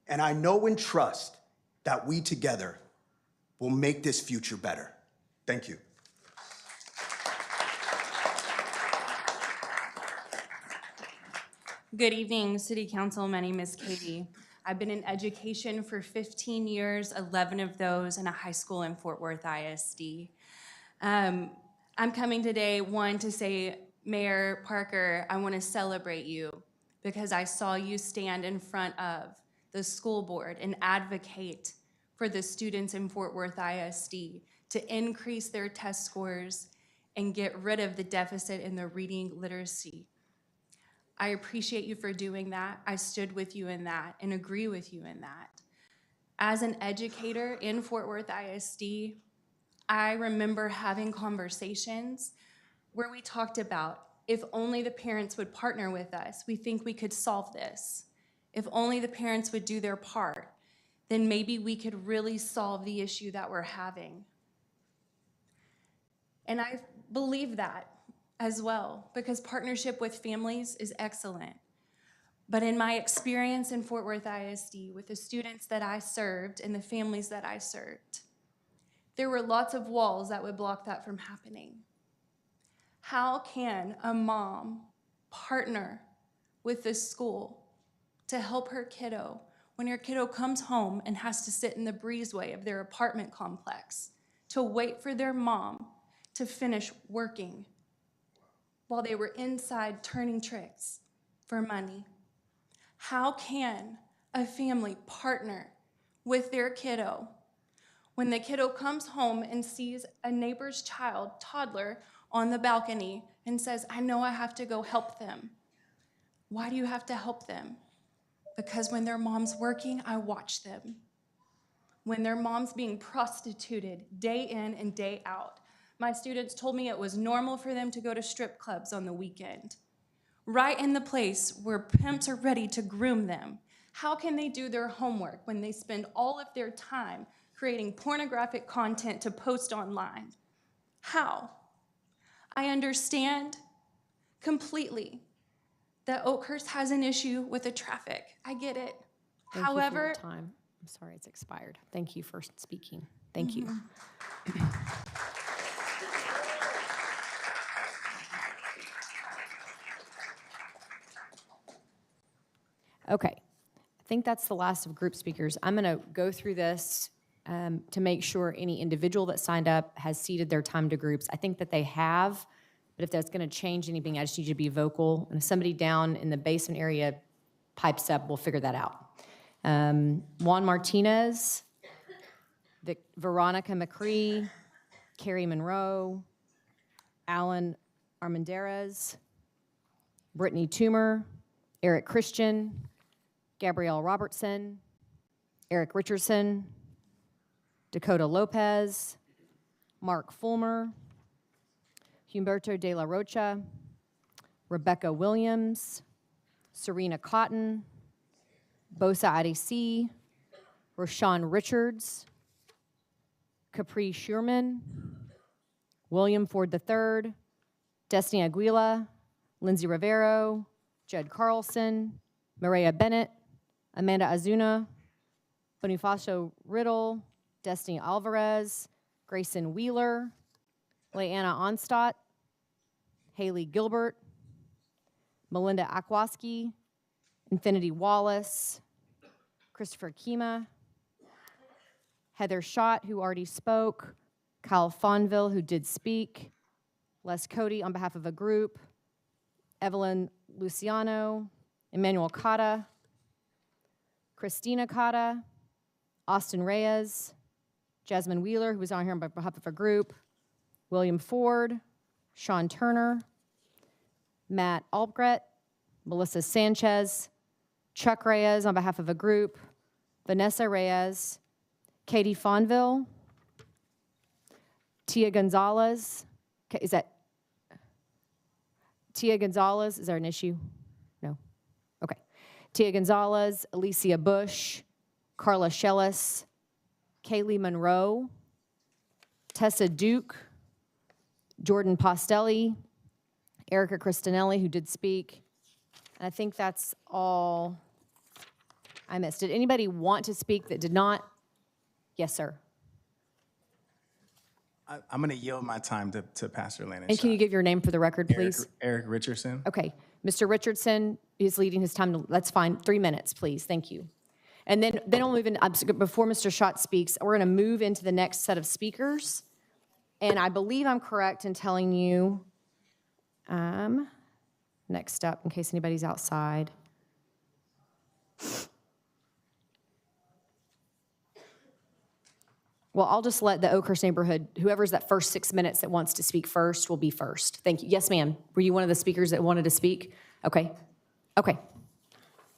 And I know and trust that we together will make this future better. Thank you. Good evening, City Council. My name is Katie. I've been in education for 15 years, 11 of those in a high school in Fort Worth ISD. I'm coming today, one, to say, Mayor Parker, I want to celebrate you because I saw you stand in front of the school board and advocate for the students in Fort Worth ISD to increase their test scores and get rid of the deficit in their reading literacy. I appreciate you for doing that. I stood with you in that and agree with you in that. As an educator in Fort Worth ISD, I remember having conversations where we talked about if only the parents would partner with us, we think we could solve this. If only the parents would do their part, then maybe we could really solve the issue that we're having. And I believe that as well, because partnership with families is excellent. But in my experience in Fort Worth ISD, with the students that I served and the families that I served, there were lots of walls that would block that from happening. How can a mom partner with the school to help her kiddo when her kiddo comes home and has to sit in the breezeway of their apartment complex to wait for their mom to finish working while they were inside turning tricks for money? How can a family partner with their kiddo when the kiddo comes home and sees a neighbor's child, toddler, on the balcony and says, I know I have to go help them? Why do you have to help them? Because when their mom's working, I watch them. When their mom's being prostituted day in and day out, my students told me it was normal for them to go to strip clubs on the weekend, right in the place where pimps are ready to groom them. How can they do their homework when they spend all of their time creating pornographic content to post online? How? I understand completely that Oakhurst has an issue with the traffic. I get it. Thank you for However, your time. I'm sorry it's expired. Thank you for speaking. Thank you. Okay, I think that's the last of group speakers. I'm going to go through this to make sure any individual that signed up has ceded their time to groups. I think that they have, but if that's going to change anything, I just need you to be vocal. And if somebody down in the basement area pipes up, we'll figure that out. Juan Martinez, Veronica McCree, Carrie Monroe, Alan Armendariz, Brittany Toomer, Eric Christian, Gabrielle Robertson, Eric Richardson, Dakota Lopez, Mark Fulmer, Humberto de la Rocha, Rebecca Williams, Serena Cotton, Bosa Adesi, Rashawn Richards, Capri Sherman, William Ford III, Destiny Aguila, Lindsay Rivero, Jed Carlson, Maria Bennett, Amanda Azuna, Bonifacio Riddle, Destiny Alvarez, Grayson Wheeler, Leanna Onstadt, Haley Gilbert, Melinda Akwaski, Infinity Wallace, Christopher Kima, Heather Schott, who already spoke, Kyle Fonville, who did speak, Les Cody on behalf of a group, Evelyn Luciano, Emmanuel Cotta, Christina Cotta, Austin Reyes, Jasmine Wheeler, who was on here on behalf of a group, William Ford, Sean Turner, Matt Albrecht, Melissa Sanchez, Chuck Reyes on behalf of a group, Vanessa Reyes, Katie Fonville, Tia Gonzalez. Is that Tia Gonzalez? Is there an issue? No. Okay. Tia Gonzalez, Alicia Bush, Carla Shellis, Kaylee Monroe, Tessa Duke, Jordan Postelli, Erica Cristinelli, who did speak. And I think that's all I missed. Did anybody want to speak that did not? Yes, sir. I'm going to yield my time to Pastor Landon. And can you give your name for the record, please? Eric Richardson. Okay. Mr. Richardson is leading his time. That's fine. 3 minutes, please. Thank you. And then we'll move in. Before Mr. Schott speaks, we're going to move into the next set of speakers. And I believe I'm correct in telling you, next up, in case anybody's outside. Well, I'll just let the Oakhurst neighborhood, whoever's that first 6 minutes that wants to speak first will be first. Thank you. Yes, ma'am. Were you one of the speakers that wanted to speak? Okay. Okay.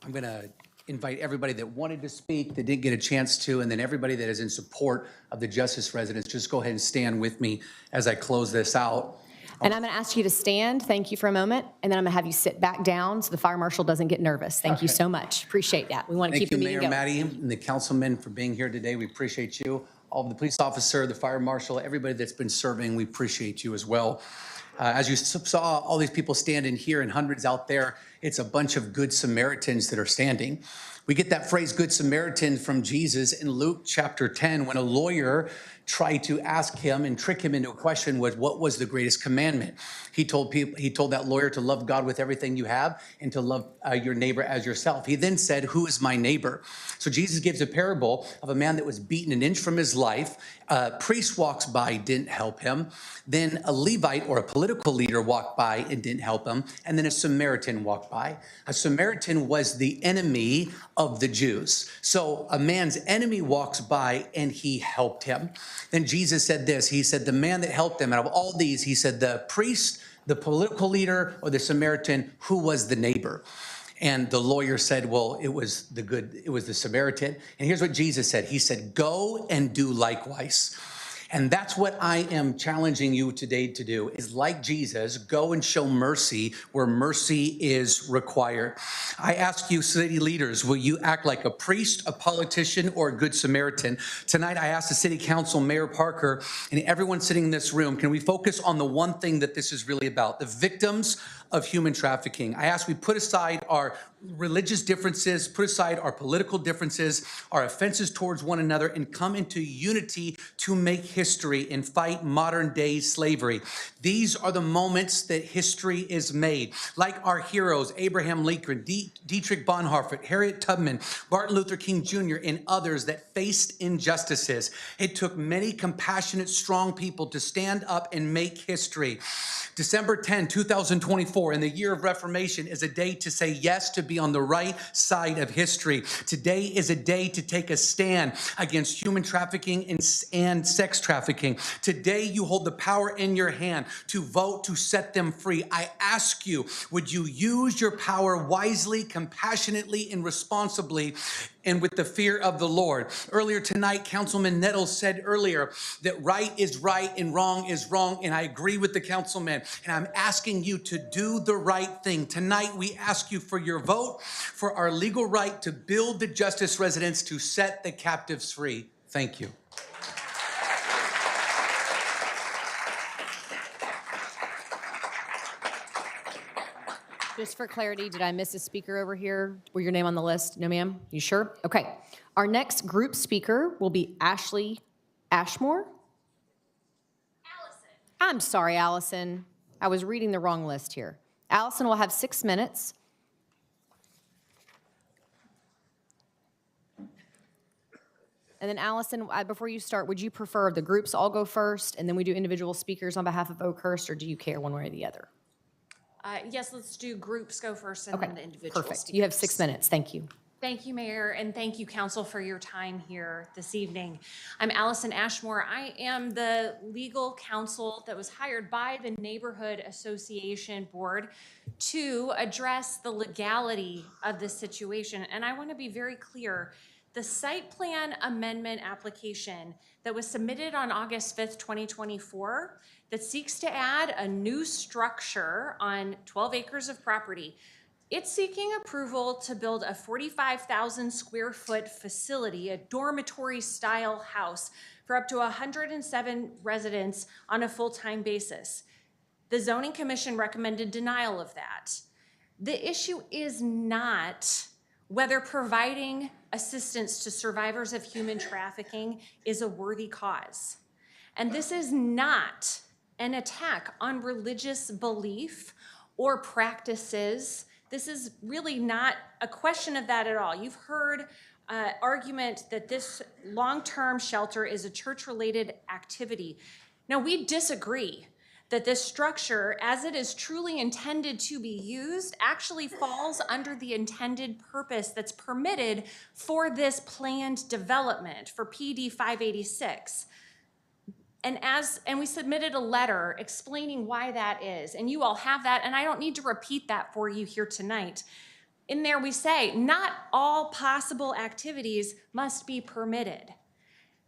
I'm going to invite everybody that wanted to speak, that didn't get a chance to, and then everybody that is in support of the Justice residents, just go ahead and stand with me as I close this out. And I'm going to ask you to stand. Thank you for a moment. And then I'm going to have you sit back down so the fire marshal doesn't get nervous. Thank you so much. Appreciate that. We want to keep the meeting going. Thank you, Mayor Maddie, and the councilmen for being here today. We appreciate you. All of the police officer, the fire marshal, everybody that's been serving, we appreciate you as well. As you saw all these people standing here and hundreds out there, it's a bunch of good Samaritans that are standing. We get that phrase Good Samaritan from Jesus in Luke chapter 10 when a lawyer tried to ask him and trick him into a question was, what was the greatest commandment? He told that lawyer to love God with everything you have and to love your neighbor as yourself. He then said, who is my neighbor? So Jesus gives a parable of a man that was beaten an inch from his life. A priest walks by, didn't help him. Then a Levite or a political leader walked by and didn't help him. And then a Samaritan walked by. A Samaritan was the enemy of the Jews. So a man's enemy walks by and he helped him. Then Jesus said this, he said, the man that helped him, out of all these, he said, the priest, the political leader, or the Samaritan, who was the neighbor? And the lawyer said, well, it was the Samaritan. And here's what Jesus said. He said, go and do likewise. And that's what I am challenging you today to do, is like Jesus, go and show mercy where mercy is required. I ask you, city leaders, will you act like a priest, a politician, or a good Samaritan? Tonight, I ask the city council, Mayor Parker, and everyone sitting in this room, can we focus on the one thing that this is really about, the victims of human trafficking? I ask we put aside our religious differences, put aside our political differences, our offenses towards one another, and come into unity to make history and fight modern day slavery. These are the moments that history is made. Like our heroes, Abraham Lincoln, Dietrich Bonhoeffer, Harriet Tubman, Martin Luther King Jr., and others that faced injustices. It took many compassionate, strong people to stand up and make history. December 10, 2024, in the year of Reformation, is a day to say yes, to be on the right side of history. Today is a day to take a stand against human trafficking and sex trafficking. Today, you hold the power in your hand to vote to set them free. I ask you, would you use your power wisely, compassionately, and responsibly, and with the fear of the Lord? Earlier tonight, Councilman Nettles said earlier that right is right and wrong is wrong, and I agree with the councilman, and I'm asking you to do the right thing. Tonight, we ask you for your vote for our legal right to build the justice residence to set the captives free. Thank you. Just for clarity, did I miss a speaker over here? Were your name on the list? No, ma'am? You sure? Okay. Our next group speaker will be Ashley Ashmore. Allison. I'm sorry, Allison. I was reading the wrong list here. Allison will have 6 minutes. And then Allison, before you start, would you prefer the groups all go first and then we do individual speakers on behalf of Oakhurst, or do you care one way or the other? Yes, let's do groups go first and then the individual Perfect. speakers. You have 6 minutes. Thank you. Thank you, Mayor, and thank you, Council, for your time here this evening. I'm Allison Ashmore. I am the legal counsel that was hired by the Neighborhood Association Board to address the legality of this situation. And I want to be very clear. The site plan amendment application that was submitted on August 5th, 2024, that seeks to add a new structure on 12 acres of property, it's seeking approval to build a 45,000 square foot facility, a dormitory style house for up to 107 residents on a full-time basis. The Zoning Commission recommended denial of that. The issue is not whether providing assistance to survivors of human trafficking is a worthy cause. And this is not an attack on religious belief or practices. This is really not a question of that at all. You've heard argument that this long-term shelter is a church-related activity. Now, we disagree that this structure, as it is truly intended to be used, actually falls under the intended purpose that's permitted for this planned development for PD 586. And we submitted a letter explaining why that is, and you all have that, and I don't need to repeat that for you here tonight. In there we say, not all possible activities must be permitted.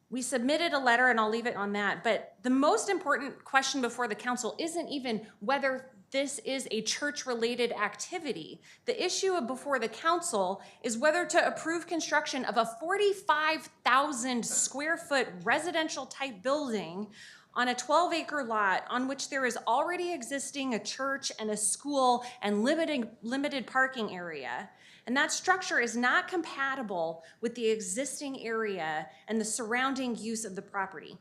We submitted a letter, and I'll leave it on that, but the most important question before the council isn't even whether this is a church-related activity. The issue before the council is whether to approve construction of a 45,000 square foot residential type building on a 12-acre lot on which there is already existing a church and a school and limited parking area. And that structure is not compatible with the existing area and the surrounding use of the property.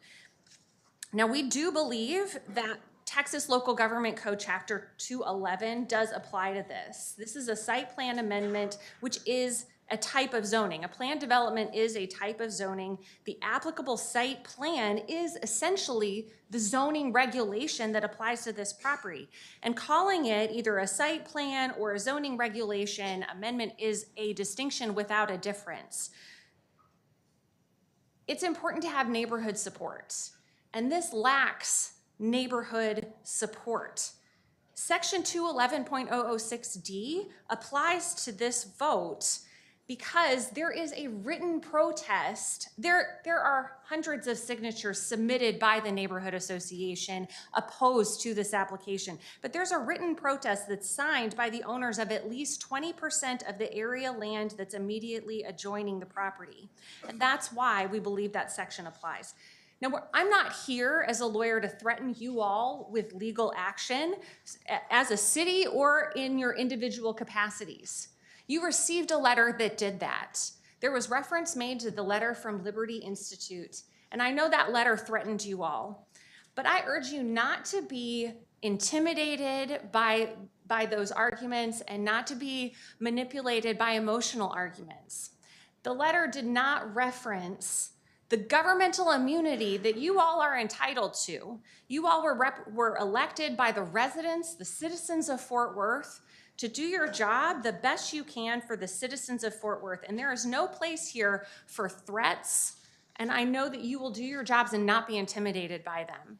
Now, we do believe that Texas Local Government Code Chapter 211 does apply to this. This is a site plan amendment, which is a type of zoning. A planned development is a type of zoning. The applicable site plan is essentially the zoning regulation that applies to this property. And calling it either a site plan or a zoning regulation amendment is a distinction without a difference. It's important to have neighborhood support, and this lacks neighborhood support. Section 211.006D applies to this vote because there is a written protest. There are hundreds of signatures submitted by the neighborhood association opposed to this application, but there's a written protest that's signed by the owners of at least 20% of the area land that's immediately adjoining the property. And that's why we believe that section applies. Now, I'm not here as a lawyer to threaten you all with legal action as a city or in your individual capacities. You received a letter that did that. There was reference made to the letter from Liberty Institute, and I know that letter threatened you all. But I urge you not to be intimidated by those arguments and not to be manipulated by emotional arguments. The letter did not reference the governmental immunity that you all are entitled to. You all were elected by the residents, the citizens of Fort Worth, to do your job the best you can for the citizens of Fort Worth. And there is no place here for threats. And I know that you will do your jobs and not be intimidated by them.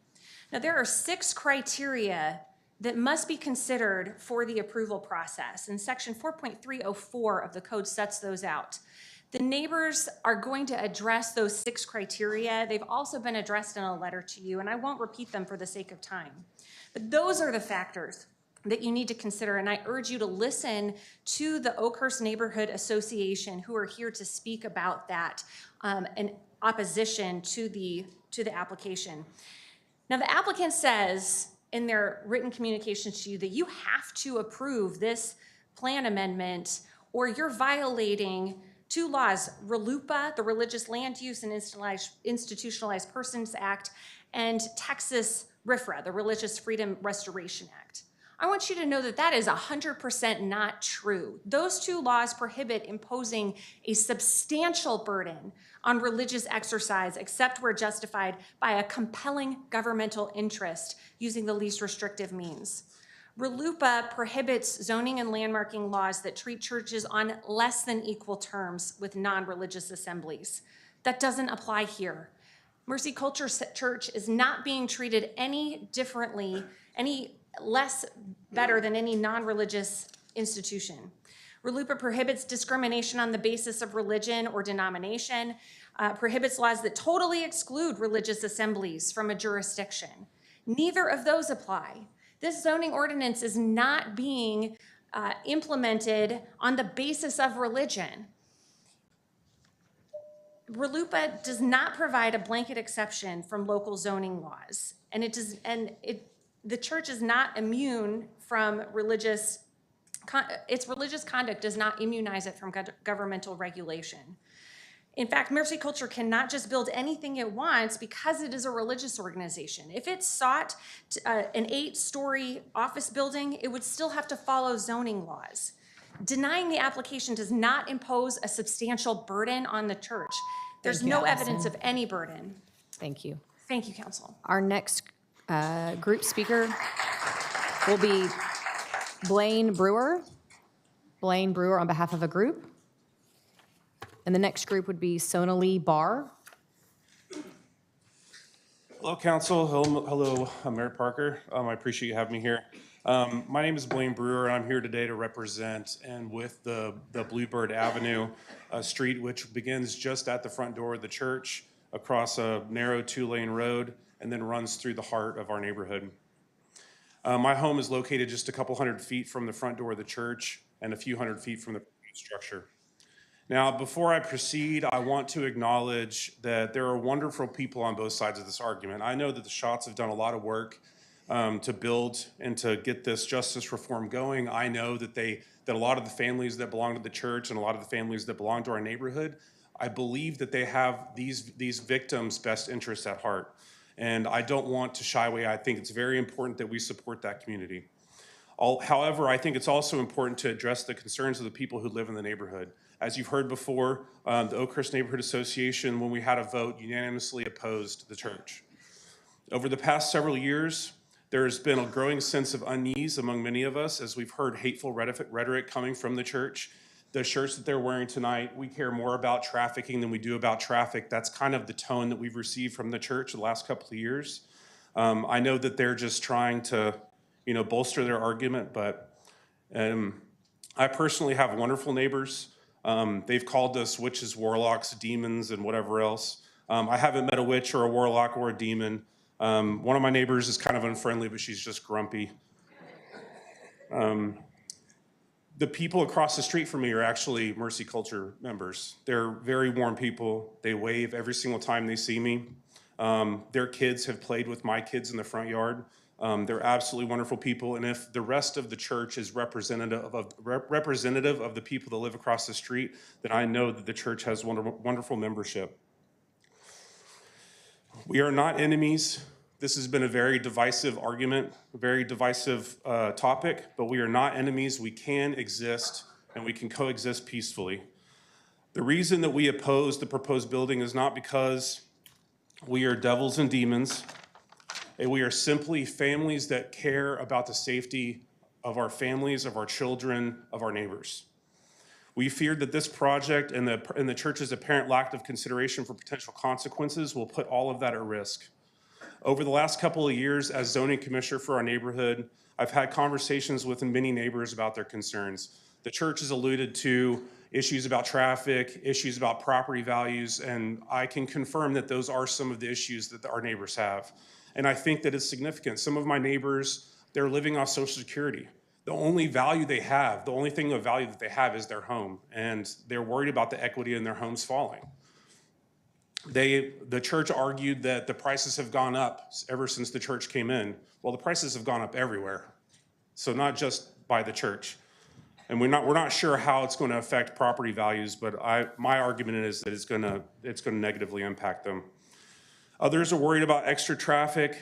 Now, there are 6 criteria that must be considered for the approval process. And section 4.304 of the code sets those out. The neighbors are going to address those 6 criteria. They've also been addressed in a letter to you, and I won't repeat them for the sake of time. But those are the factors that you need to consider, and I urge you to listen to the Oakhurst Neighborhood Association, who are here to speak about that in opposition to the application. Now, the applicant says in their written communications to you that you have to approve this plan amendment or you're violating 2 laws, RLUIPA, the Religious Land Use and Institutionalized Persons Act, and Texas RFRA, the Religious Freedom Restoration Act. I want you to know that that is 100% not true. Those 2 laws prohibit imposing a substantial burden on religious exercise except where justified by a compelling governmental interest using the least restrictive means. RLUIPA prohibits zoning and landmarking laws that treat churches on less than equal terms with non-religious assemblies. That doesn't apply here. Mercy Culture Church is not being treated any differently, any less better than any non-religious institution. RLUIPA prohibits discrimination on the basis of religion or denomination, prohibits laws that totally exclude religious assemblies from a jurisdiction. Neither of those apply. This zoning ordinance is not being implemented on the basis of religion. RLUIPA does not provide a blanket exception from local zoning laws, and the church is not immune from its religious conduct does not immunize it from governmental regulation. In fact, Mercy Culture cannot just build anything it wants because it is a religious organization. If it sought an 8-story office building, it would still have to follow zoning laws. Denying the application does not impose a substantial burden on the church. There's no evidence of any burden. Thank you. Thank you, Council. Our next group speaker will be Blaine Brewer. Blaine Brewer on behalf of a group. And the next group would be Sonali Barr. Hello, Council. Hello, Mayor Parker. I appreciate you having me here. My name is Blaine Brewer, and I'm here today to represent and with the Bluebird Avenue street, which begins just at the front door of the church, across a narrow 2-lane road, and then runs through the heart of our neighborhood. My home is located just a couple hundred feet from the front door of the church and a few hundred feet from the structure. Now, before I proceed, I want to acknowledge that there are wonderful people on both sides of this argument. I know that the Schatz have done a lot of work to build and to get this justice reform going. I know that a lot of the families that belong to the church and a lot of the families that belong to our neighborhood, I believe that they have these victims' best interests at heart. And I don't want to shy away. I think it's very important that we support that community. However, I think it's also important to address the concerns of the people who live in the neighborhood. As you've heard before, the Oakhurst Neighborhood Association, when we had a vote, unanimously opposed the church. Over the past several years, there's been a growing sense of unease among many of us as we've heard hateful rhetoric coming from the church. The shirts that they're wearing tonight, we care more about trafficking than we do about traffic. That's kind of the tone that we've received from the church the last couple of years. I know that they're just trying to, bolster their argument, but I personally have wonderful neighbors. They've called us witches, warlocks, demons, and whatever else. I haven't met a witch or a warlock or a demon. One of my neighbors is kind of unfriendly, but she's just grumpy. The people across the street from me are actually Mercy Culture members. They're very warm people. They wave every single time they see me. Their kids have played with my kids in the front yard. They're absolutely wonderful people. And if the rest of the church is representative of the people that live across the street, then I know that the church has wonderful membership. We are not enemies. This has been a very divisive argument, a very divisive topic, but we are not enemies. We can exist, and we can coexist peacefully. The reason that we oppose the proposed building is not because we are devils and demons. We are simply families that care about the safety of our families, of our children, of our neighbors. We feared that this project and the church's apparent lack of consideration for potential consequences will put all of that at risk. Over the last couple of years, as zoning commissioner for our neighborhood, I've had conversations with many neighbors about their concerns. The church has alluded to issues about traffic, issues about property values, and I can confirm that those are some of the issues that our neighbors have. And I think that it's significant. Some of my neighbors, they're living off Social Security. The only value they have, the only thing of value that they have is their home, and they're worried about the equity in their homes falling. The church argued that the prices have gone up ever since the church came in. Well, the prices have gone up everywhere, so not just by the church. And we're not sure how it's going to affect property values, but my argument is that it's going to negatively impact them. Others are worried about extra traffic,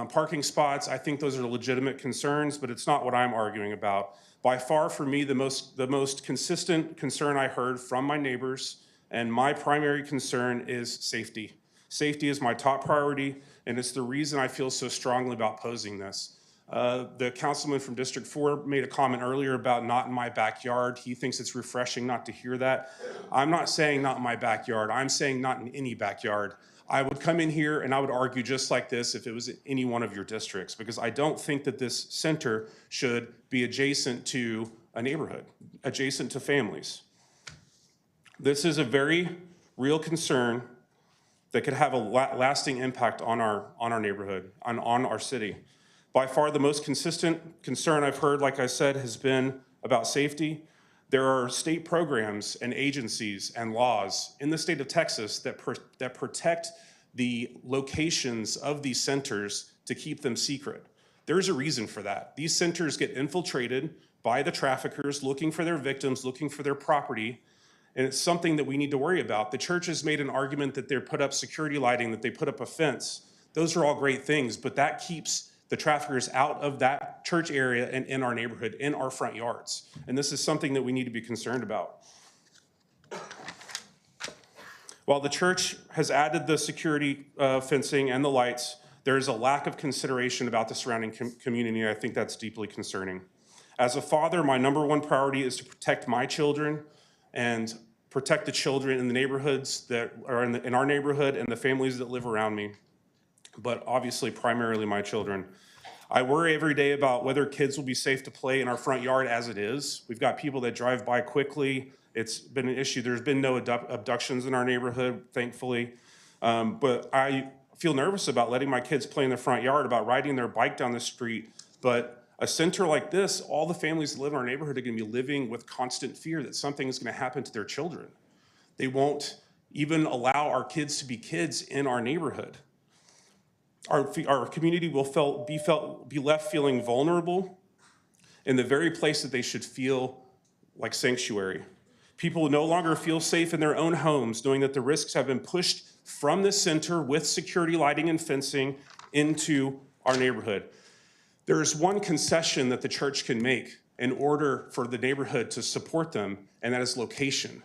parking spots. I think those are legitimate concerns, but it's not what I'm arguing about. By far, for me, the most consistent concern I heard from my neighbors, and my primary concern is safety. Safety is my top priority, and it's the reason I feel so strongly about opposing this. The councilman from District 4 made a comment earlier about not in my backyard. He thinks it's refreshing not to hear that. I'm not saying not in my backyard. I'm saying not in any backyard. I would come in here and I would argue just like this if it was any one of your districts, because I don't think that this center should be adjacent to a neighborhood, adjacent to families. This is a very real concern that could have a lasting impact on our neighborhood, on our city. By far, the most consistent concern I've heard, like I said, has been about safety. There are state programs and agencies and laws in the state of Texas that protect the locations of these centers to keep them secret. There's a reason for that. These centers get infiltrated by the traffickers looking for their victims, looking for their property, and it's something that we need to worry about. The church has made an argument that they put up security lighting, that they put up a fence. Those are all great things, but that keeps the traffickers out of that church area and in our neighborhood, in our front yards. And this is something that we need to be concerned about. While the church has added the security fencing and the lights, there is a lack of consideration about the surrounding community. I think that's deeply concerning. As a father, my number one priority is to protect my children and protect the children in the neighborhoods that are in our neighborhood and the families that live around me, but obviously primarily my children. I worry every day about whether kids will be safe to play in our front yard as it is. We've got people that drive by quickly. It's been an issue. There's been no abductions in our neighborhood, thankfully. But I feel nervous about letting my kids play in the front yard, about riding their bike down the street. But a center like this, all the families that live in our neighborhood are going to be living with constant fear that something is going to happen to their children. They won't even allow our kids to be kids in our neighborhood. Our community will be left feeling vulnerable in the very place that they should feel like sanctuary. People will no longer feel safe in their own homes, knowing that the risks have been pushed from the center with security lighting and fencing into our neighborhood. There is one concession that the church can make in order for the neighborhood to support them, and that is location.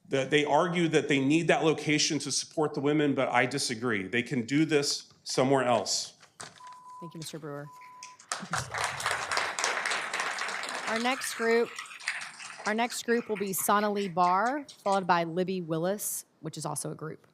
They argue that they need that location to support the women, but I disagree. They can do this somewhere else. Thank you, Mr. Brewer. Our next group will be Sonali Barr, followed by Libby Willis, which is also a group.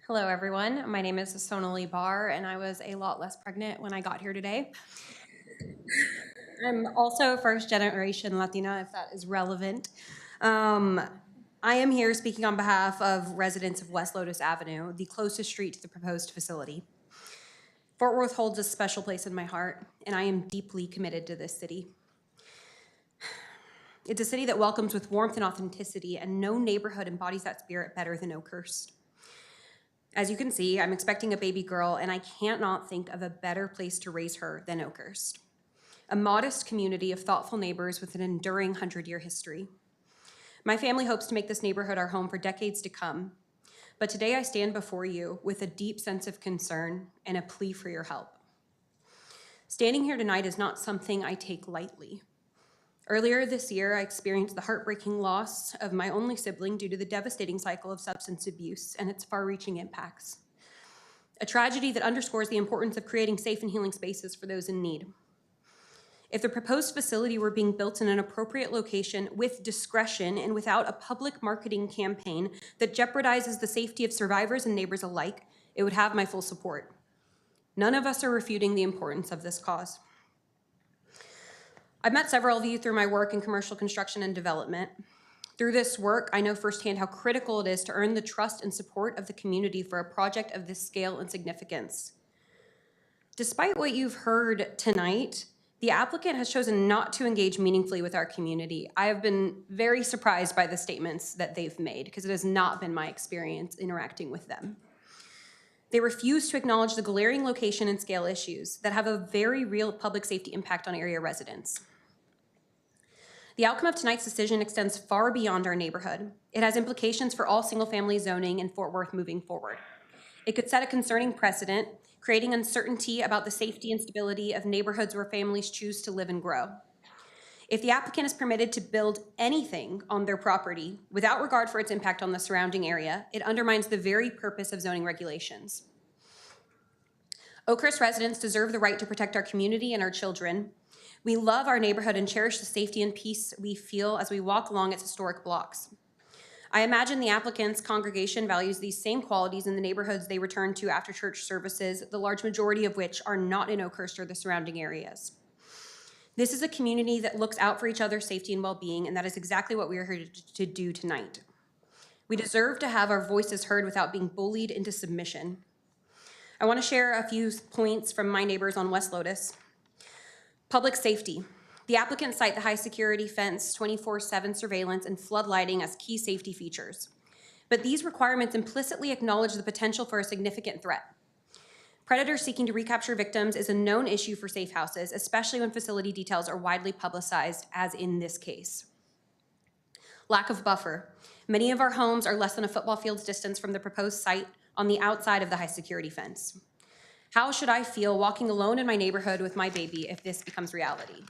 Hello, everyone. My name is Sonali Barr, and I was a lot less pregnant when I got here today. I'm also first generation Latina, if that is relevant. I am here speaking on behalf of residents of West Lotus Avenue, the closest street to the proposed facility. Fort Worth holds a special place in my heart, and I am deeply committed to this city. It's a city that welcomes with warmth and authenticity, and no neighborhood embodies that spirit better than Oakhurst. As you can see, I'm expecting a baby girl, and I can't not think of a better place to raise her than Oakhurst. A modest community of thoughtful neighbors with an enduring 100-year history. My family hopes to make this neighborhood our home for decades to come, but today I stand before you with a deep sense of concern and a plea for your help. Standing here tonight is not something I take lightly. Earlier this year, I experienced the heartbreaking loss of my only sibling due to the devastating cycle of substance abuse and its far-reaching impacts. A tragedy that underscores the importance of creating safe and healing spaces for those in need. If the proposed facility were being built in an appropriate location with discretion and without a public marketing campaign that jeopardizes the safety of survivors and neighbors alike, it would have my full support. None of us are refuting the importance of this cause. I've met several of you through my work in commercial construction and development. Through this work, I know firsthand how critical it is to earn the trust and support of the community for a project of this scale and significance. Despite what you've heard tonight, the applicant has chosen not to engage meaningfully with our community. I have been very surprised by the statements that they've made because it has not been my experience interacting with them. They refuse to acknowledge the glaring location and scale issues that have a very real public safety impact on area residents. The outcome of tonight's decision extends far beyond our neighborhood. It has implications for all single-family zoning in Fort Worth moving forward. It could set a concerning precedent, creating uncertainty about the safety and stability of neighborhoods where families choose to live and grow. If the applicant is permitted to build anything on their property without regard for its impact on the surrounding area, it undermines the very purpose of zoning regulations. Oakhurst residents deserve the right to protect our community and our children. We love our neighborhood and cherish the safety and peace we feel as we walk along its historic blocks. I imagine the applicant's congregation values these same qualities in the neighborhoods they return to after church services, the large majority of which are not in Oakhurst or the surrounding areas. This is a community that looks out for each other's safety and well-being, and that is exactly what we are here to do tonight. We deserve to have our voices heard without being bullied into submission. I want to share a few points from my neighbors on West Lotus. Public safety. The applicants cite the high security fence, 24/7 surveillance, and flood lighting as key safety features. But these requirements implicitly acknowledge the potential for a significant threat. Predators seeking to recapture victims is a known issue for safe houses, especially when facility details are widely publicized, as in this case. Lack of buffer. Many of our homes are less than a football field's distance from the proposed site on the outside of the high security fence. How should I feel walking alone in my neighborhood with my baby if this becomes reality?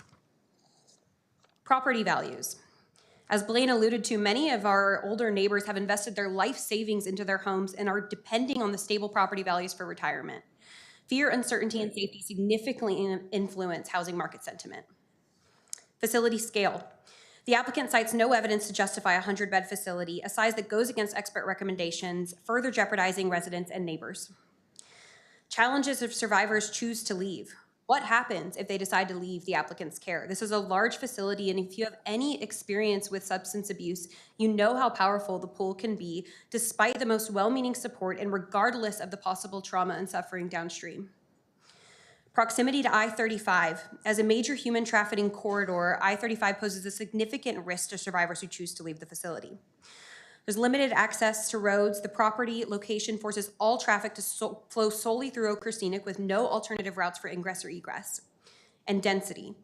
Property values. As Blaine alluded to, many of our older neighbors have invested their life savings into their homes and are depending on the stable property values for retirement. Fear, uncertainty, and safety significantly influence housing market sentiment. Facility scale. The applicant cites no evidence to justify a 100-bed facility, a size that goes against expert recommendations, further jeopardizing residents and neighbors. Challenges if survivors choose to leave. What happens if they decide to leave the applicant's care? This is a large facility, and if you have any experience with substance abuse, you know how powerful the pull can be, despite the most well-meaning support and regardless of the possible trauma and suffering downstream. Proximity to I-35. As a major human trafficking corridor, I-35 poses a significant risk to survivors who choose to leave the facility. There's limited access to roads. The property location forces all traffic to flow solely through Oakhurst Scenic with no alternative routes for ingress or egress. And density.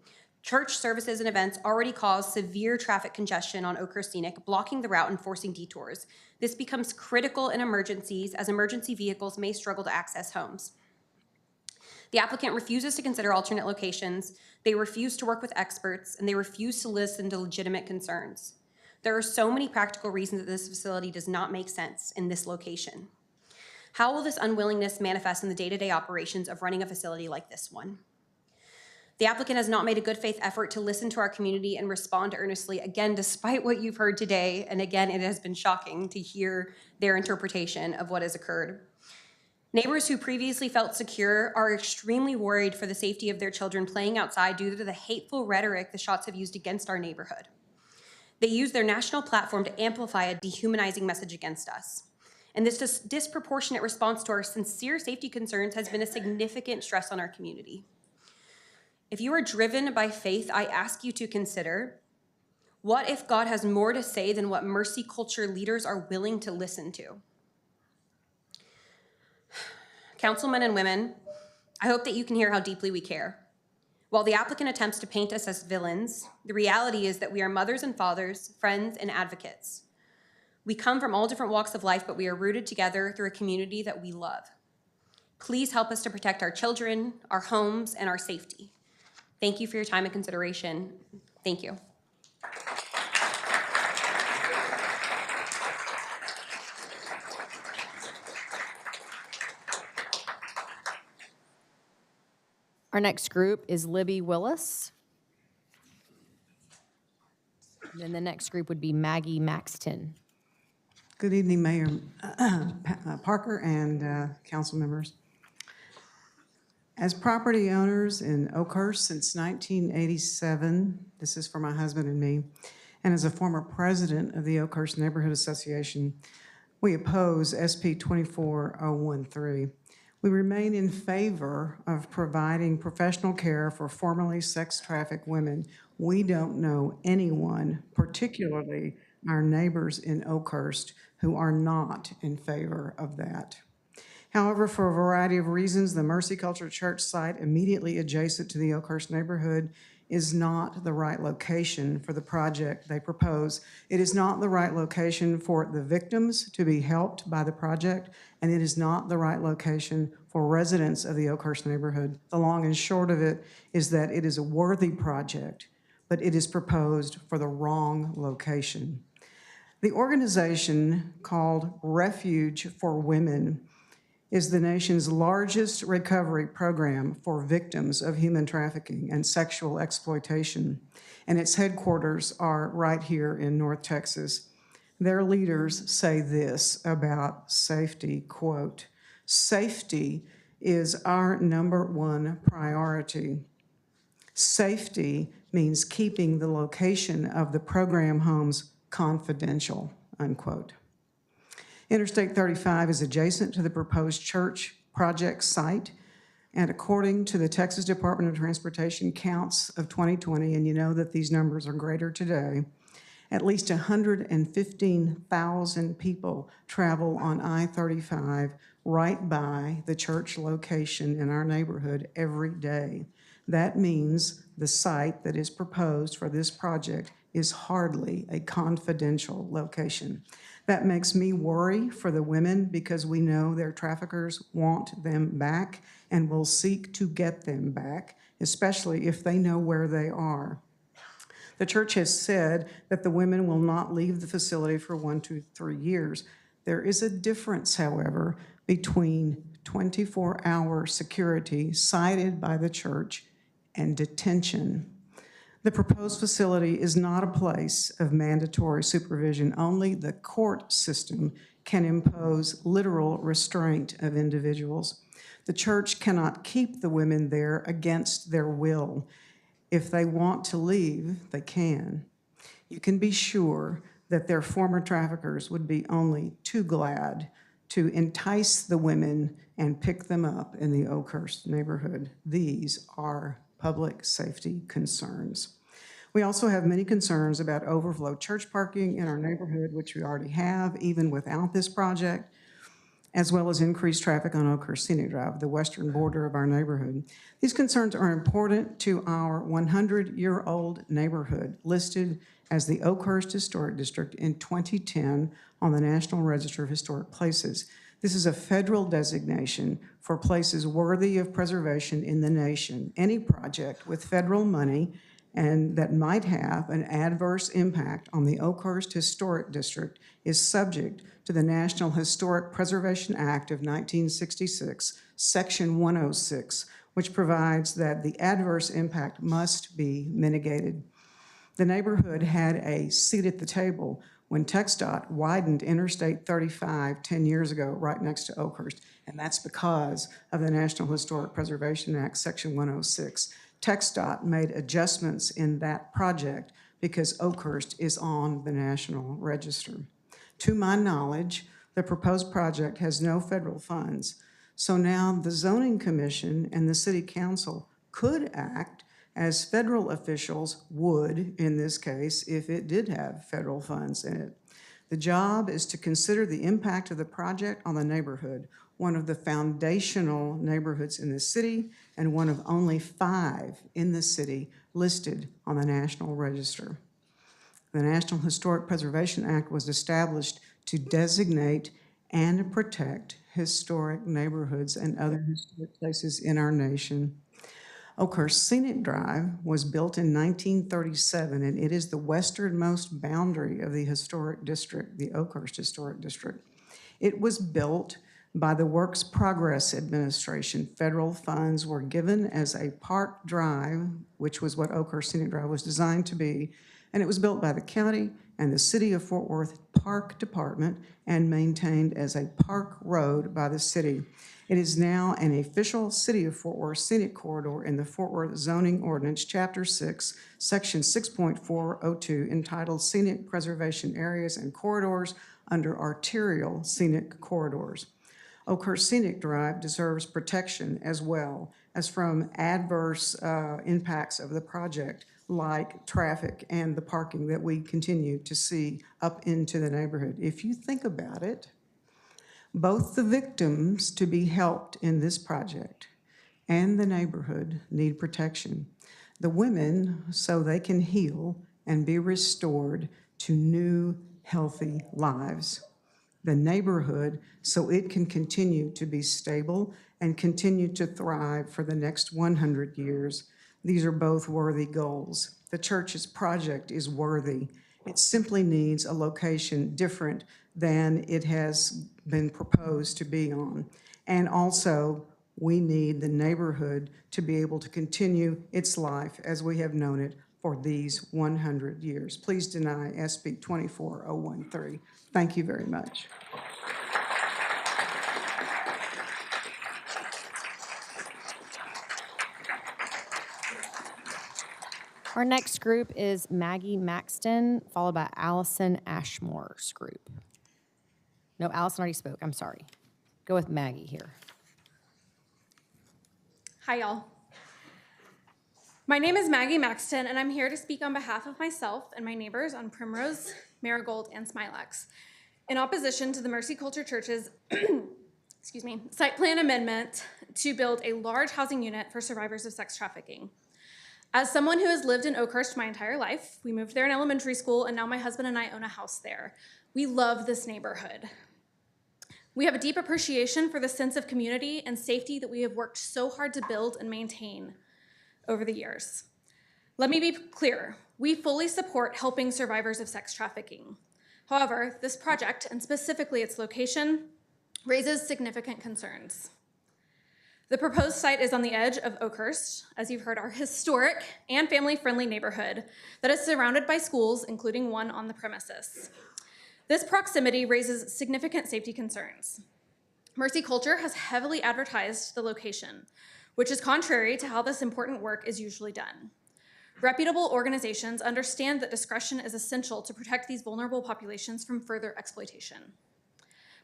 Church services and events already cause severe traffic congestion on Oakhurst Scenic, blocking the route and forcing detours. This becomes critical in emergencies, as emergency vehicles may struggle to access homes. The applicant refuses to consider alternate locations, they refuse to work with experts, and they refuse to listen to legitimate concerns. There are so many practical reasons that this facility does not make sense in this location. How will this unwillingness manifest in the day-to-day operations of running a facility like this one? The applicant has not made a good faith effort to listen to our community and respond earnestly, again, despite what you've heard today, and again, it has been shocking to hear their interpretation of what has occurred. Neighbors who previously felt secure are extremely worried for the safety of their children playing outside due to the hateful rhetoric the shots have used against our neighborhood. They use their national platform to amplify a dehumanizing message against us. And this disproportionate response to our sincere safety concerns has been a significant stress on our community. If you are driven by faith, I ask you to consider, what if God has more to say than what mercy culture leaders are willing to listen to? Councilmen and women, I hope that you can hear how deeply we care. While the applicant attempts to paint us as villains, the reality is that we are mothers and fathers, friends and advocates. We come from all different walks of life, but we are rooted together through a community that we love. Please help us to protect our children, our homes, and our safety. Thank you for your time and consideration. Thank you. Our next group is Libby Willis. And then the next group would be Maggie Maxton. Good evening, Mayor Parker and council members. As property owners in Oakhurst since 1987, this is for my husband and me, and as a former president of the Oakhurst Neighborhood Association, we oppose SB 24013. We remain in favor of providing professional care for formerly sex-trafficked women. We don't know anyone, particularly our neighbors in Oakhurst, who are not in favor of that. However, for a variety of reasons, the Mercy Culture Church site immediately adjacent to the Oakhurst neighborhood is not the right location for the project they propose. It is not the right location for the victims to be helped by the project, and it is not the right location for residents of the Oakhurst neighborhood. The long and short of it is that it is a worthy project, but it is proposed for the wrong location. The organization called Refuge for Women is the nation's largest recovery program for victims of human trafficking and sexual exploitation, and its headquarters are right here in North Texas. Their leaders say this about safety, quote, "Safety is our #1 priority. Safety means keeping the location of the program homes confidential," unquote. Interstate 35 is adjacent to the proposed church project site, and according to the Texas Department of Transportation counts of 2020, and you know that these numbers are greater today, at least 115,000 people travel on I-35 right by the church location in our neighborhood every day. That means the site that is proposed for this project is hardly a confidential location. That makes me worry for the women because we know their traffickers want them back and will seek to get them back, especially if they know where they are. The church has said that the women will not leave the facility for 1 to 3 years. There is a difference, however, between 24-hour security cited by the church and detention. The proposed facility is not a place of mandatory supervision. Only the court system can impose literal restraint of individuals. The church cannot keep the women there against their will. If they want to leave, they can. You can be sure that their former traffickers would be only too glad to entice the women and pick them up in the Oakhurst neighborhood. These are public safety concerns. We also have many concerns about overflow church parking in our neighborhood, which we already have, even without this project, as well as increased traffic on Oakhurst Scenic Drive, the western border of our neighborhood. These concerns are important to our 100-year-old neighborhood, listed as the Oakhurst Historic District in 2010 on the National Register of Historic Places. This is a federal designation for places worthy of preservation in the nation. Any project with federal money and that might have an adverse impact on the Oakhurst Historic District is subject to the National Historic Preservation Act of 1966, Section 106, which provides that the adverse impact must be mitigated. The neighborhood had a seat at the table when TxDOT widened Interstate 35 10 years ago right next to Oakhurst, and that's because of the National Historic Preservation Act, Section 106. TxDOT made adjustments in that project because Oakhurst is on the National Register. To my knowledge, the proposed project has no federal funds, so now the Zoning Commission and the City Council could act as federal officials would in this case if it did have federal funds in it. The job is to consider the impact of the project on the neighborhood, one of the foundational neighborhoods in the city and one of only 5 in the city listed on the National Register. The National Historic Preservation Act was established to designate and protect historic neighborhoods and other historic places in our nation. Oakhurst Scenic Drive was built in 1937, and it is the westernmost boundary of the historic district, the Oakhurst Historic District. It was built by the Works Progress Administration. Federal funds were given as a park drive, which was what Oakhurst Scenic Drive was designed to be, and it was built by the county and the City of Fort Worth Park Department and maintained as a park road by the city. It is now an official City of Fort Worth scenic corridor in the Fort Worth Zoning Ordinance, Chapter 6, Section 6.402, entitled Scenic Preservation Areas and Corridors under Arterial Scenic Corridors. Oakhurst Scenic Drive deserves protection as well as from adverse impacts of the project, like traffic and the parking that we continue to see up into the neighborhood. If you think about it, both the victims to be helped in this project and the neighborhood need protection. The women so they can heal and be restored to new, healthy lives. The neighborhood so it can continue to be stable and continue to thrive for the next 100 years. These are both worthy goals. The church's project is worthy. It simply needs a location different than it has been proposed to be on. And also, we need the neighborhood to be able to continue its life as we have known it for these 100 years. Please deny SB 24013. Thank you very much. Our next group is Maggie Maxton, followed by Allison Ashmore's group. No, Allison already spoke. I'm sorry. Go with Maggie here. Hi, y'all. My name is Maggie Maxton, and I'm here to speak on behalf of myself and my neighbors on Primrose, Marigold, and Smilex in opposition to the Mercy Culture Church's site plan amendment to build a large housing unit for survivors of sex trafficking. As someone who has lived in Oakhurst my entire life, we moved there in elementary school, and now my husband and I own a house there. We love this neighborhood. We have a deep appreciation for the sense of community and safety that we have worked so hard to build and maintain over the years. Let me be clear, we fully support helping survivors of sex trafficking. However, this project, and specifically its location, raises significant concerns. The proposed site is on the edge of Oakhurst, as you've heard, our historic and family-friendly neighborhood that is surrounded by schools, including one on the premises. This proximity raises significant safety concerns. Mercy Culture has heavily advertised the location, which is contrary to how this important work is usually done. Reputable organizations understand that discretion is essential to protect these vulnerable populations from further exploitation.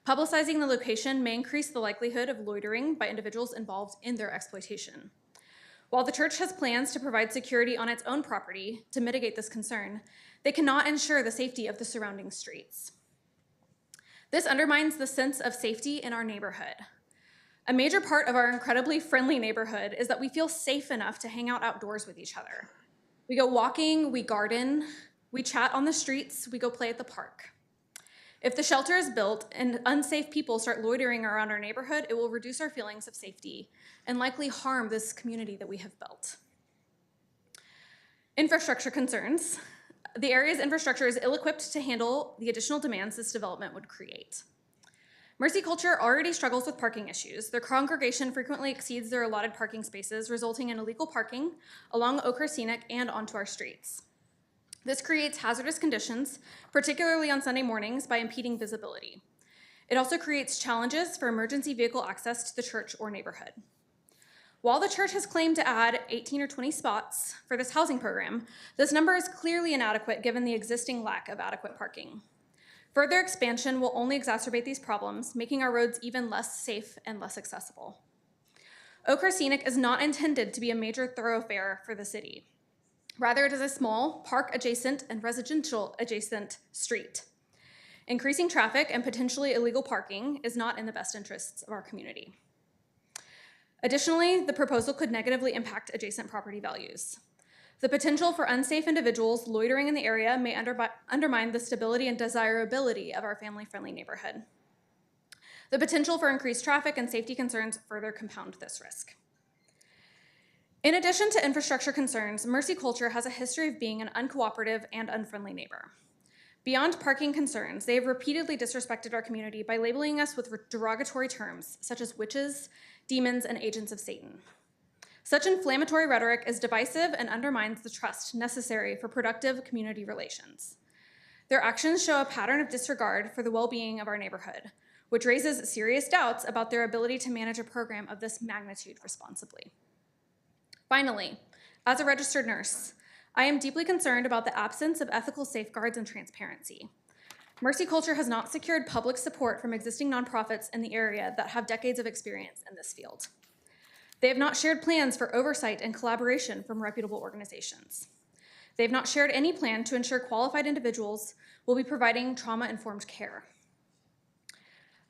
Publicizing the location may increase the likelihood of loitering by individuals involved in their exploitation. While the church has plans to provide security on its own property to mitigate this concern, they cannot ensure the safety of the surrounding streets. This undermines the sense of safety in our neighborhood. A major part of our incredibly friendly neighborhood is that we feel safe enough to hang out outdoors with each other. We go walking, we garden, we chat on the streets, we go play at the park. If the shelter is built and unsafe people start loitering around our neighborhood, it will reduce our feelings of safety and likely harm this community that we have built. Infrastructure concerns. The area's infrastructure is ill-equipped to handle the additional demands this development would create. Mercy Culture already struggles with parking issues. Their congregation frequently exceeds their allotted parking spaces, resulting in illegal parking along Oakhurst Scenic and onto our streets. This creates hazardous conditions, particularly on Sunday mornings, by impeding visibility. It also creates challenges for emergency vehicle access to the church or neighborhood. While the church has claimed to add 18 or 20 spots for this housing program, this number is clearly inadequate given the existing lack of adequate parking. Further expansion will only exacerbate these problems, making our roads even less safe and less accessible. Oakhurst Scenic is not intended to be a major thoroughfare for the city. Rather, it is a small, park-adjacent and residential-adjacent street. Increasing traffic and potentially illegal parking is not in the best interests of our community. Additionally, the proposal could negatively impact adjacent property values. The potential for unsafe individuals loitering in the area may undermine the stability and desirability of our family-friendly neighborhood. The potential for increased traffic and safety concerns further compound this risk. In addition to infrastructure concerns, Mercy Culture has a history of being an uncooperative and unfriendly neighbor. Beyond parking concerns, they have repeatedly disrespected our community by labeling us with derogatory terms such as witches, demons, and agents of Satan. Such inflammatory rhetoric is divisive and undermines the trust necessary for productive community relations. Their actions show a pattern of disregard for the well-being of our neighborhood, which raises serious doubts about their ability to manage a program of this magnitude responsibly. Finally, as a registered nurse, I am deeply concerned about the absence of ethical safeguards and transparency. Mercy Culture has not secured public support from existing nonprofits in the area that have decades of experience in this field. They have not shared plans for oversight and collaboration from reputable organizations. They have not shared any plan to ensure qualified individuals will be providing trauma-informed care.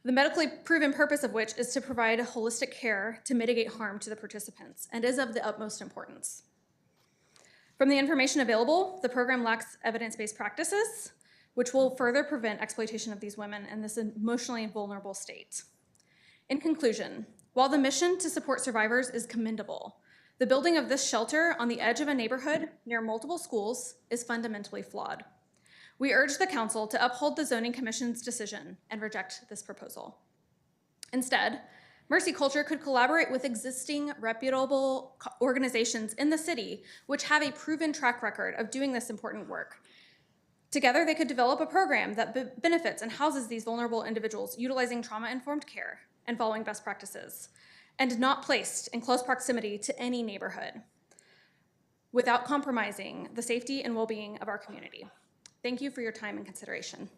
The medically proven purpose of which is to provide holistic care to mitigate harm to the participants and is of the utmost importance. From the information available, the program lacks evidence-based practices, which will further prevent exploitation of these women in this emotionally vulnerable state. In conclusion, while the mission to support survivors is commendable, the building of this shelter on the edge of a neighborhood near multiple schools is fundamentally flawed. We urge the council to uphold the Zoning Commission's decision and reject this proposal. Instead, Mercy Culture could collaborate with existing reputable organizations in the city which have a proven track record of doing this important work. Together, they could develop a program that benefits and houses these vulnerable individuals utilizing trauma-informed care and following best practices, and not placed in close proximity to any neighborhood without compromising the safety and well-being of our community. Thank you for your time and consideration.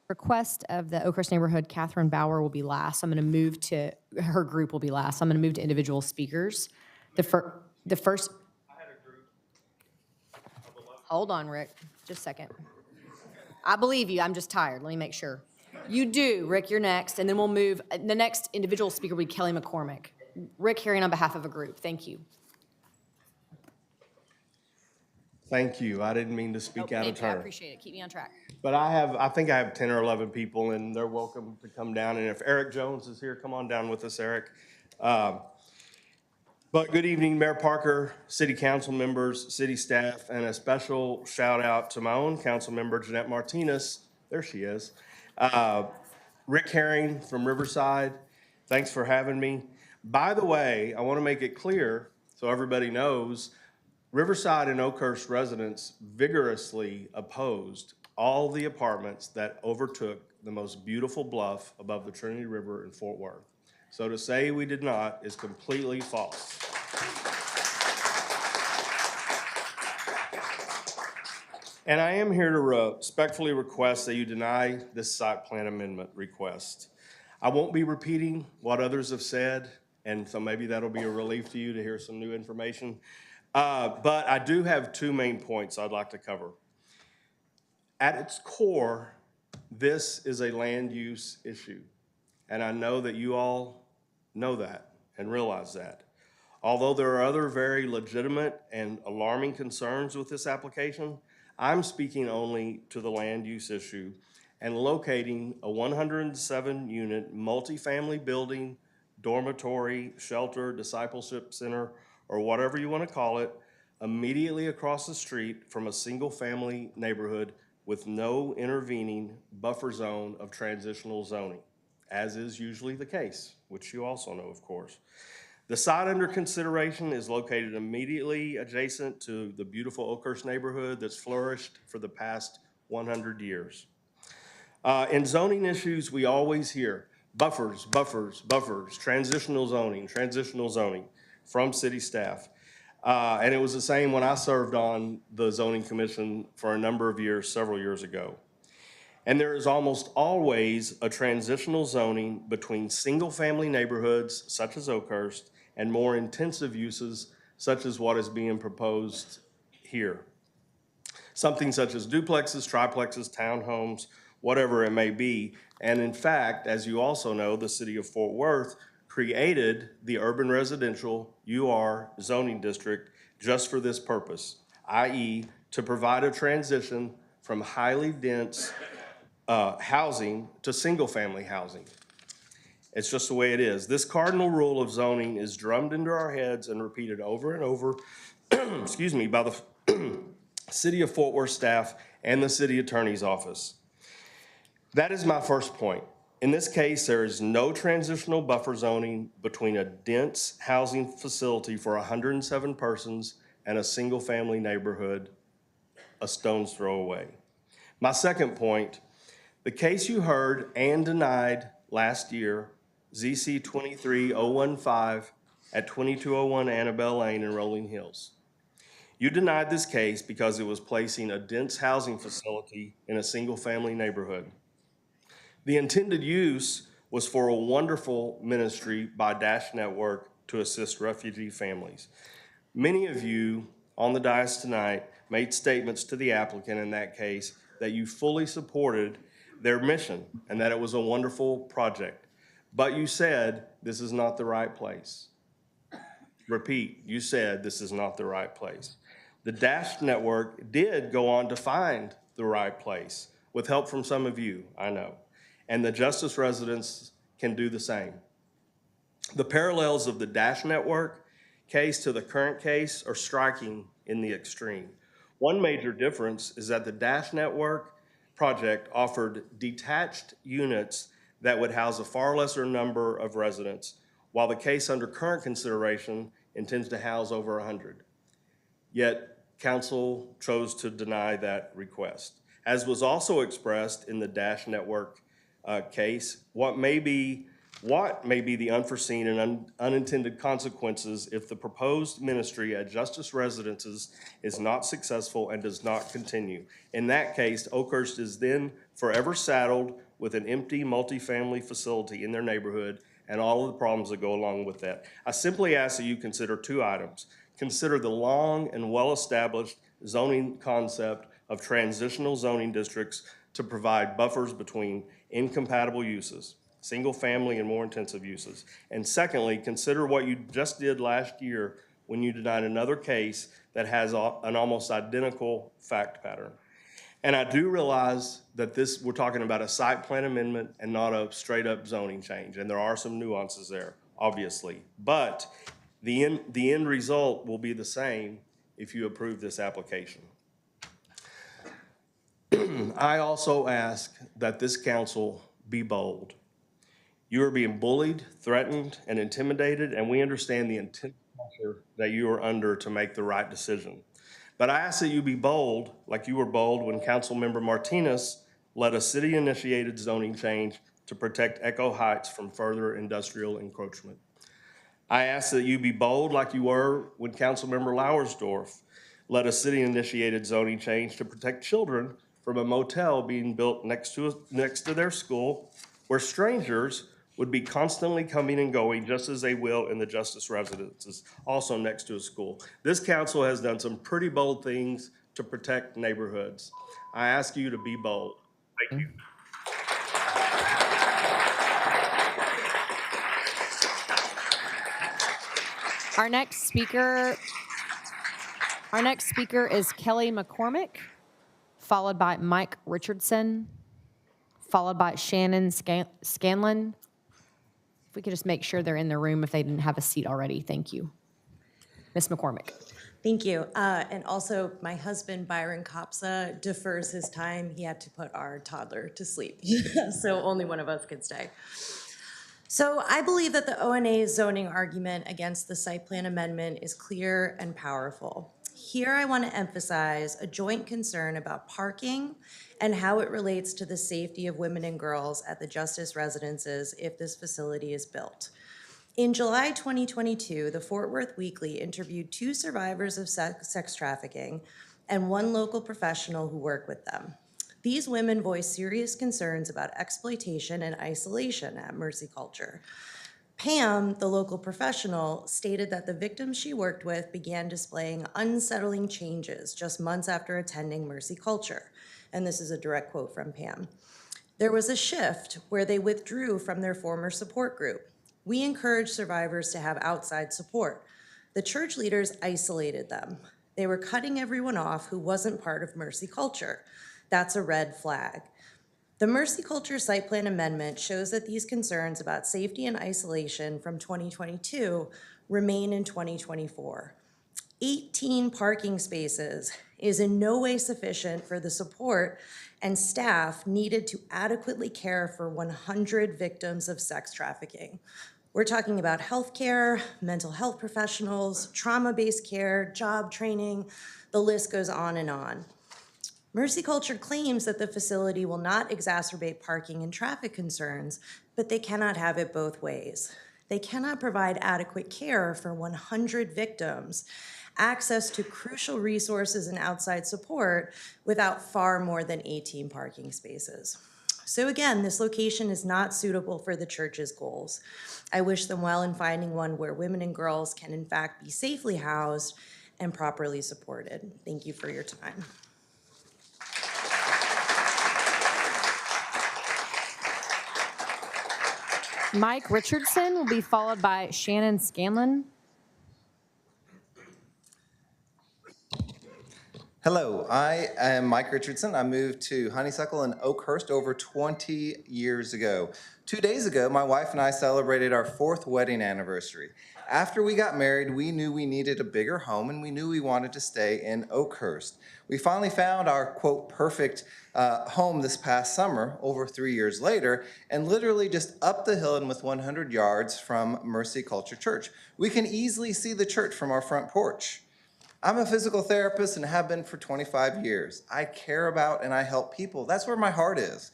Request of the Oakhurst neighborhood, Catherine Bauer will be last. I'm going to move to, her group will be last. I'm going to move to individual speakers. The first. Hold on, Rick, just a second. I believe you, I'm just tired. Let me make sure. You do, Rick, you're next, and then we'll move. The next individual speaker will be Kelly McCormick. Rick Herring on behalf of a group, thank you. Thank you. I didn't mean to speak out of turn. I appreciate it. Keep me on track. But I think I have 10 or 11 people, and they're welcome to come down. And if Eric Jones is here, come on down with us, Eric. But good evening, Mayor Parker, city council members, city staff, and a special shout out to my own council member, Jeanette Martinez. There she is. Rick Herring from Riverside. Thanks for having me. By the way, I want to make it clear so everybody knows, Riverside and Oakhurst residents vigorously opposed all the apartments that overtook the most beautiful bluff above the Trinity River in Fort Worth. So to say we did not is completely false. And I am here to respectfully request that you deny this site plan amendment request. I won't be repeating what others have said, and so maybe that'll be a relief to you to hear some new information. But I do have two main points I'd like to cover. At its core, this is a land use issue. And I know that you all know that and realize that. Although there are other very legitimate and alarming concerns with this application, I'm speaking only to the land use issue and locating a 107-unit multifamily building, dormitory, shelter, discipleship center, or whatever you want to call it, immediately across the street from a single-family neighborhood with no intervening buffer zone of transitional zoning, as is usually the case, which you also know, of course. The site under consideration is located immediately adjacent to the beautiful Oakhurst neighborhood that's flourished for the past 100 years. In zoning issues, we always hear buffers, buffers, buffers, transitional zoning from city staff. And it was the same when I served on the zoning commission for a number of years, several years ago. And there is almost always a transitional zoning between single-family neighborhoods, such as Oakhurst, and more intensive uses, such as what is being proposed here. Something such as duplexes, triplexes, townhomes, whatever it may be. And in fact, as you also know, the city of Fort Worth created the urban residential UR zoning district just for this purpose, i.e. to provide a transition from highly dense housing to single-family housing. It's just the way it is. This cardinal rule of zoning is drummed into our heads and repeated over and over, excuse me, by the City of Fort Worth staff and the city attorney's office. That is my first point. In this case, there is no transitional buffer zoning between a dense housing facility for 107 persons and a single-family neighborhood a stone's throw away. My second point, the case you heard and denied last year, ZC 23015 at 2201 Annabelle Lane in Rolling Hills. You denied this case because it was placing a dense housing facility in a single-family neighborhood. The intended use was for a wonderful ministry by Dash Network to assist refugee families. Many of you on the dais tonight made statements to the applicant in that case that you fully supported their mission and that it was a wonderful project. But you said, this is not the right place. Repeat, you said this is not the right place. The Dash Network did go on to find the right place with help from some of you, I know. And the Justice residents can do the same. The parallels of the Dash Network case to the current case are striking in the extreme. One major difference is that the Dash Network project offered detached units that would house a far lesser number of residents, while the case under current consideration intends to house over 100. Yet, council chose to deny that request. As was also expressed in the Dash Network case, what may be the unforeseen and unintended consequences if the proposed ministry at Justice Residences is not successful and does not continue. In that case, Oakhurst is then forever saddled with an empty multifamily facility in their neighborhood and all of the problems that go along with that. I simply ask that you consider two items. Consider the long and well-established zoning concept of transitional zoning districts to provide buffers between incompatible uses, single-family and more intensive uses. And secondly, consider what you just did last year when you denied another case that has an almost identical fact pattern. And I do realize that we're talking about a site plan amendment and not a straight-up zoning change, and there are some nuances there, obviously. But the end result will be the same if you approve this application. I also ask that this council be bold. You are being bullied, threatened, and intimidated, and we understand the intense pressure that you are under to make the right decision. But I ask that you be bold, like you were bold when Councilmember Martinez led a city-initiated zoning change to protect Echo Heights from further industrial encroachment. I ask that you be bold like you were when Councilmember Lauersdorf led a city-initiated zoning change to protect children from a motel being built next to their school, where strangers would be constantly coming and going just as they will in the Justice Residences, also next to a school. This council has done some pretty bold things to protect neighborhoods. I ask you to be bold. Thank you. Our next speaker is Kelly McCormick, followed by Mike Richardson, followed by Shannon Scanlon. If we could just make sure they're in the room if they didn't have a seat already. Thank you. Ms. McCormick. Thank you. And also, my husband, Byron Kopsa, defers his time. He had to put our toddler to sleep, so only one of us could stay. So I believe that the ONA's zoning argument against the site plan amendment is clear and powerful. Here I want to emphasize a joint concern about parking and how it relates to the safety of women and girls at the Justice residences if this facility is built. In July 2022, the Fort Worth Weekly interviewed 2 survivors of sex trafficking and 1 local professional who worked with them. These women voiced serious concerns about exploitation and isolation at Mercy Culture. Pam, the local professional, stated that the victims she worked with began displaying unsettling changes just months after attending Mercy Culture. And this is a direct quote from Pam. There was a shift where they withdrew from their former support group. We encouraged survivors to have outside support. The church leaders isolated them. They were cutting everyone off who wasn't part of Mercy Culture. That's a red flag. The Mercy Culture Site Plan Amendment shows that these concerns about safety and isolation from 2022 remain in 2024. 18 parking spaces is in no way sufficient for the support and staff needed to adequately care for 100 victims of sex trafficking. We're talking about healthcare, mental health professionals, trauma-based care, job training, the list goes on and on. Mercy Culture claims that the facility will not exacerbate parking and traffic concerns, but they cannot have it both ways. They cannot provide adequate care for 100 victims, access to crucial resources and outside support without far more than 18 parking spaces. So again, this location is not suitable for the church's goals. I wish them well in finding one where women and girls can in fact be safely housed and properly supported. Thank you for your time. Mike Richardson will be followed by Shannon Scanlon. Hello, I am Mike Richardson. I moved to Honeysuckle in Oakhurst over 20 years ago. 2 days ago, my wife and I celebrated our 4th wedding anniversary. After we got married, we knew we needed a bigger home and we knew we wanted to stay in Oakhurst. We finally found our, quote, perfect home this past summer, over 3 years later, and literally just up the hill and with 100 yards from Mercy Culture Church. We can easily see the church from our front porch. I'm a physical therapist and have been for 25 years. I care about and I help people. That's where my heart is.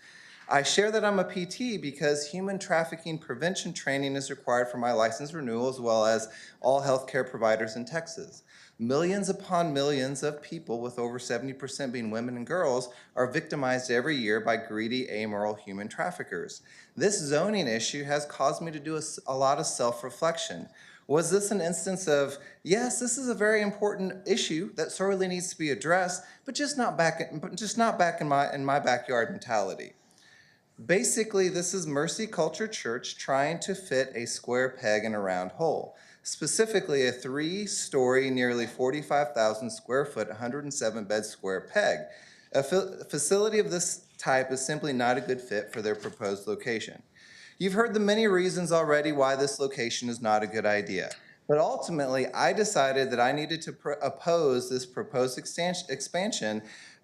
I share that I'm a PT because human trafficking prevention training is required for my license renewal as well as all healthcare providers in Texas. Millions upon millions of people, with over 70% being women and girls, are victimized every year by greedy, amoral human traffickers. This zoning issue has caused me to do a lot of self-reflection. Was this an instance of, yes, this is a very important issue that sorely needs to be addressed, but just not back in my backyard mentality? Basically, this is Mercy Culture Church trying to fit a square peg in a round hole. Specifically, a 3-story, nearly 45,000 square foot, 107-bed square peg. A facility of this type is simply not a good fit for their proposed location. You've heard the many reasons already why this location is not a good idea. But ultimately, I decided that I needed to oppose this proposed expansion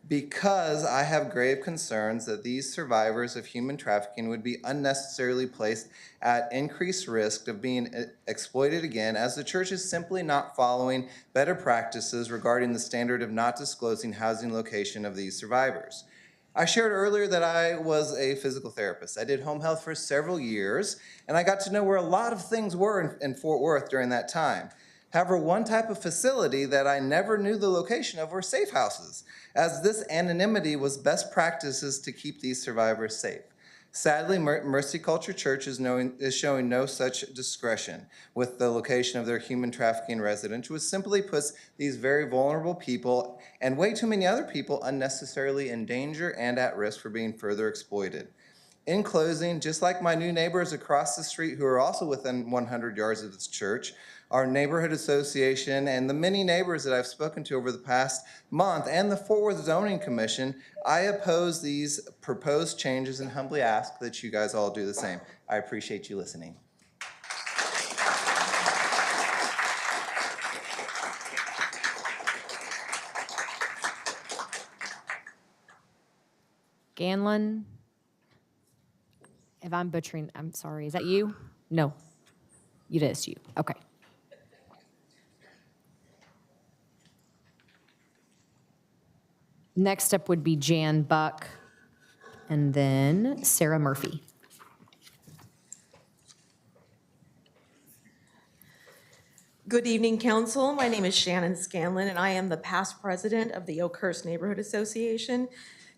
because I have grave concerns that these survivors of human trafficking would be unnecessarily placed at increased risk of being exploited again, as the church is simply not following better practices regarding the standard of not disclosing housing location of these survivors. I shared earlier that I was a physical therapist. I did home health for several years, and I got to know where a lot of things were in Fort Worth during that time. However, one type of facility that I never knew the location of were safe houses, as this anonymity was best practices to keep these survivors safe. Sadly, Mercy Culture Church is showing no such discretion with the location of their human trafficking residence, which simply puts these very vulnerable people and way too many other people unnecessarily in danger and at risk for being further exploited. In closing, just like my new neighbors across the street who are also within 100 yards of this church, our neighborhood association, and the many neighbors that I've spoken to over the past month, and the Fort Worth Zoning Commission, I oppose these proposed changes and humbly ask that you guys all do the same. I appreciate you listening. Scanlon. If I'm butchering, I'm sorry. Is that you? No. It is you. Okay. Next up would be Jan Buck, and then Sarah Murphy. Good evening, Council. My name is Shannon Scanlon, and I am the past president of the Oakhurst Neighborhood Association.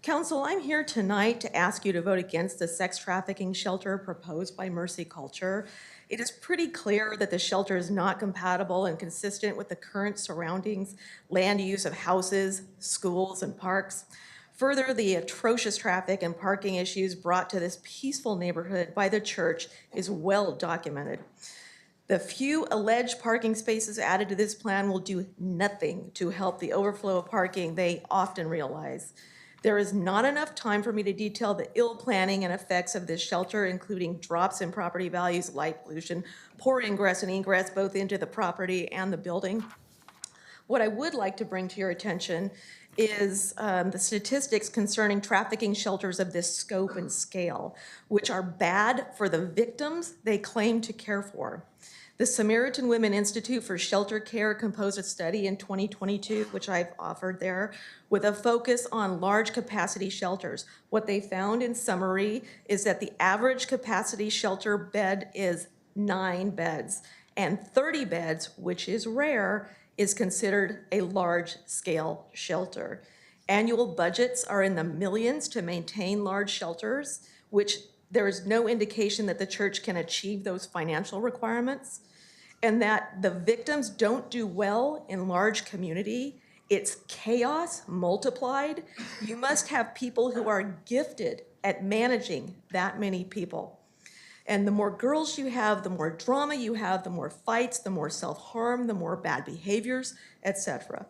Council, I'm here tonight to ask you to vote against the sex trafficking shelter proposed by Mercy Culture. It is pretty clear that the shelter is not compatible and consistent with the current surroundings, land use of houses, schools, and parks. Further, the atrocious traffic and parking issues brought to this peaceful neighborhood by the church is well documented. The few alleged parking spaces added to this plan will do nothing to help the overflow of parking they often realize. There is not enough time for me to detail the ill planning and effects of this shelter, including drops in property values, light pollution, poor ingress and egress both into the property and the building. What I would like to bring to your attention is the statistics concerning trafficking shelters of this scope and scale, which are bad for the victims they claim to care for. The Samaritan Women Institute for Shelter Care composed a study in 2022, which I've offered there, with a focus on large capacity shelters. What they found in summary is that the average capacity shelter bed is 9 beds, and 30 beds, which is rare, is considered a large-scale shelter. Annual budgets are in the millions to maintain large shelters, which there is no indication that the church can achieve those financial requirements, and that the victims don't do well in large community. It's chaos multiplied. You must have people who are gifted at managing that many people. And the more girls you have, the more drama you have, the more fights, the more self-harm, the more bad behaviors, etc.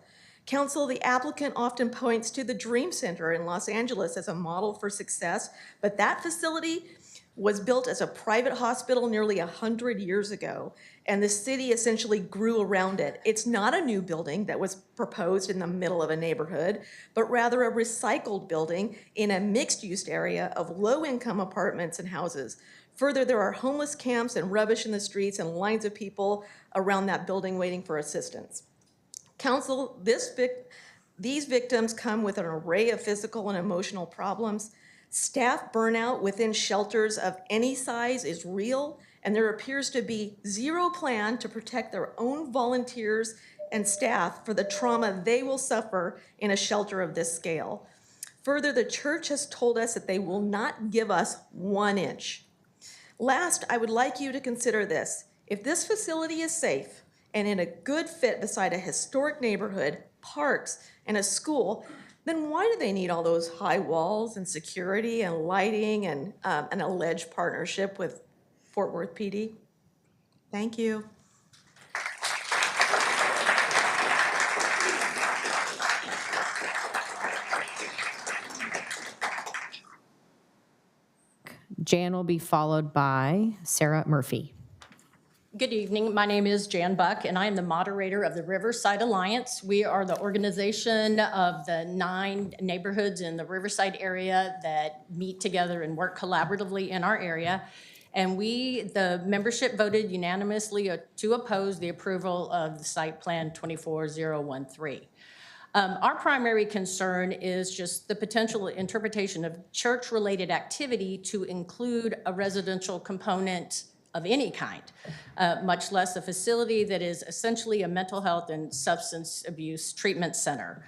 Council, the applicant often points to the Dream Center in Los Angeles as a model for success, but that facility was built as a private hospital nearly 100 years ago, and the city essentially grew around it. It's not a new building that was proposed in the middle of a neighborhood, but rather a recycled building in a mixed-use area of low-income apartments and houses. Further, there are homeless camps and rubbish in the streets and lines of people around that building waiting for assistance. Council, these victims come with an array of physical and emotional problems. Staff burnout within shelters of any size is real, and there appears to be zero plan to protect their own volunteers and staff for the trauma they will suffer in a shelter of this scale. Further, the church has told us that they will not give us 1 inch. Last, I would like you to consider this. If this facility is safe and in a good fit beside a historic neighborhood, parks, and a school, then why do they need all those high walls and security and lighting and an alleged partnership with Fort Worth PD? Thank you. Jan will be followed by Sarah Murphy. Good evening. My name is Jan Buck, and I am the moderator of the Riverside Alliance. We are the organization of the 9 neighborhoods in the Riverside area that meet together and work collaboratively in our area. And the membership voted unanimously to oppose the approval of the site plan 24013. Our primary concern is just the potential interpretation of church-related activity to include a residential component of any kind, much less a facility that is essentially a mental health and substance abuse treatment center.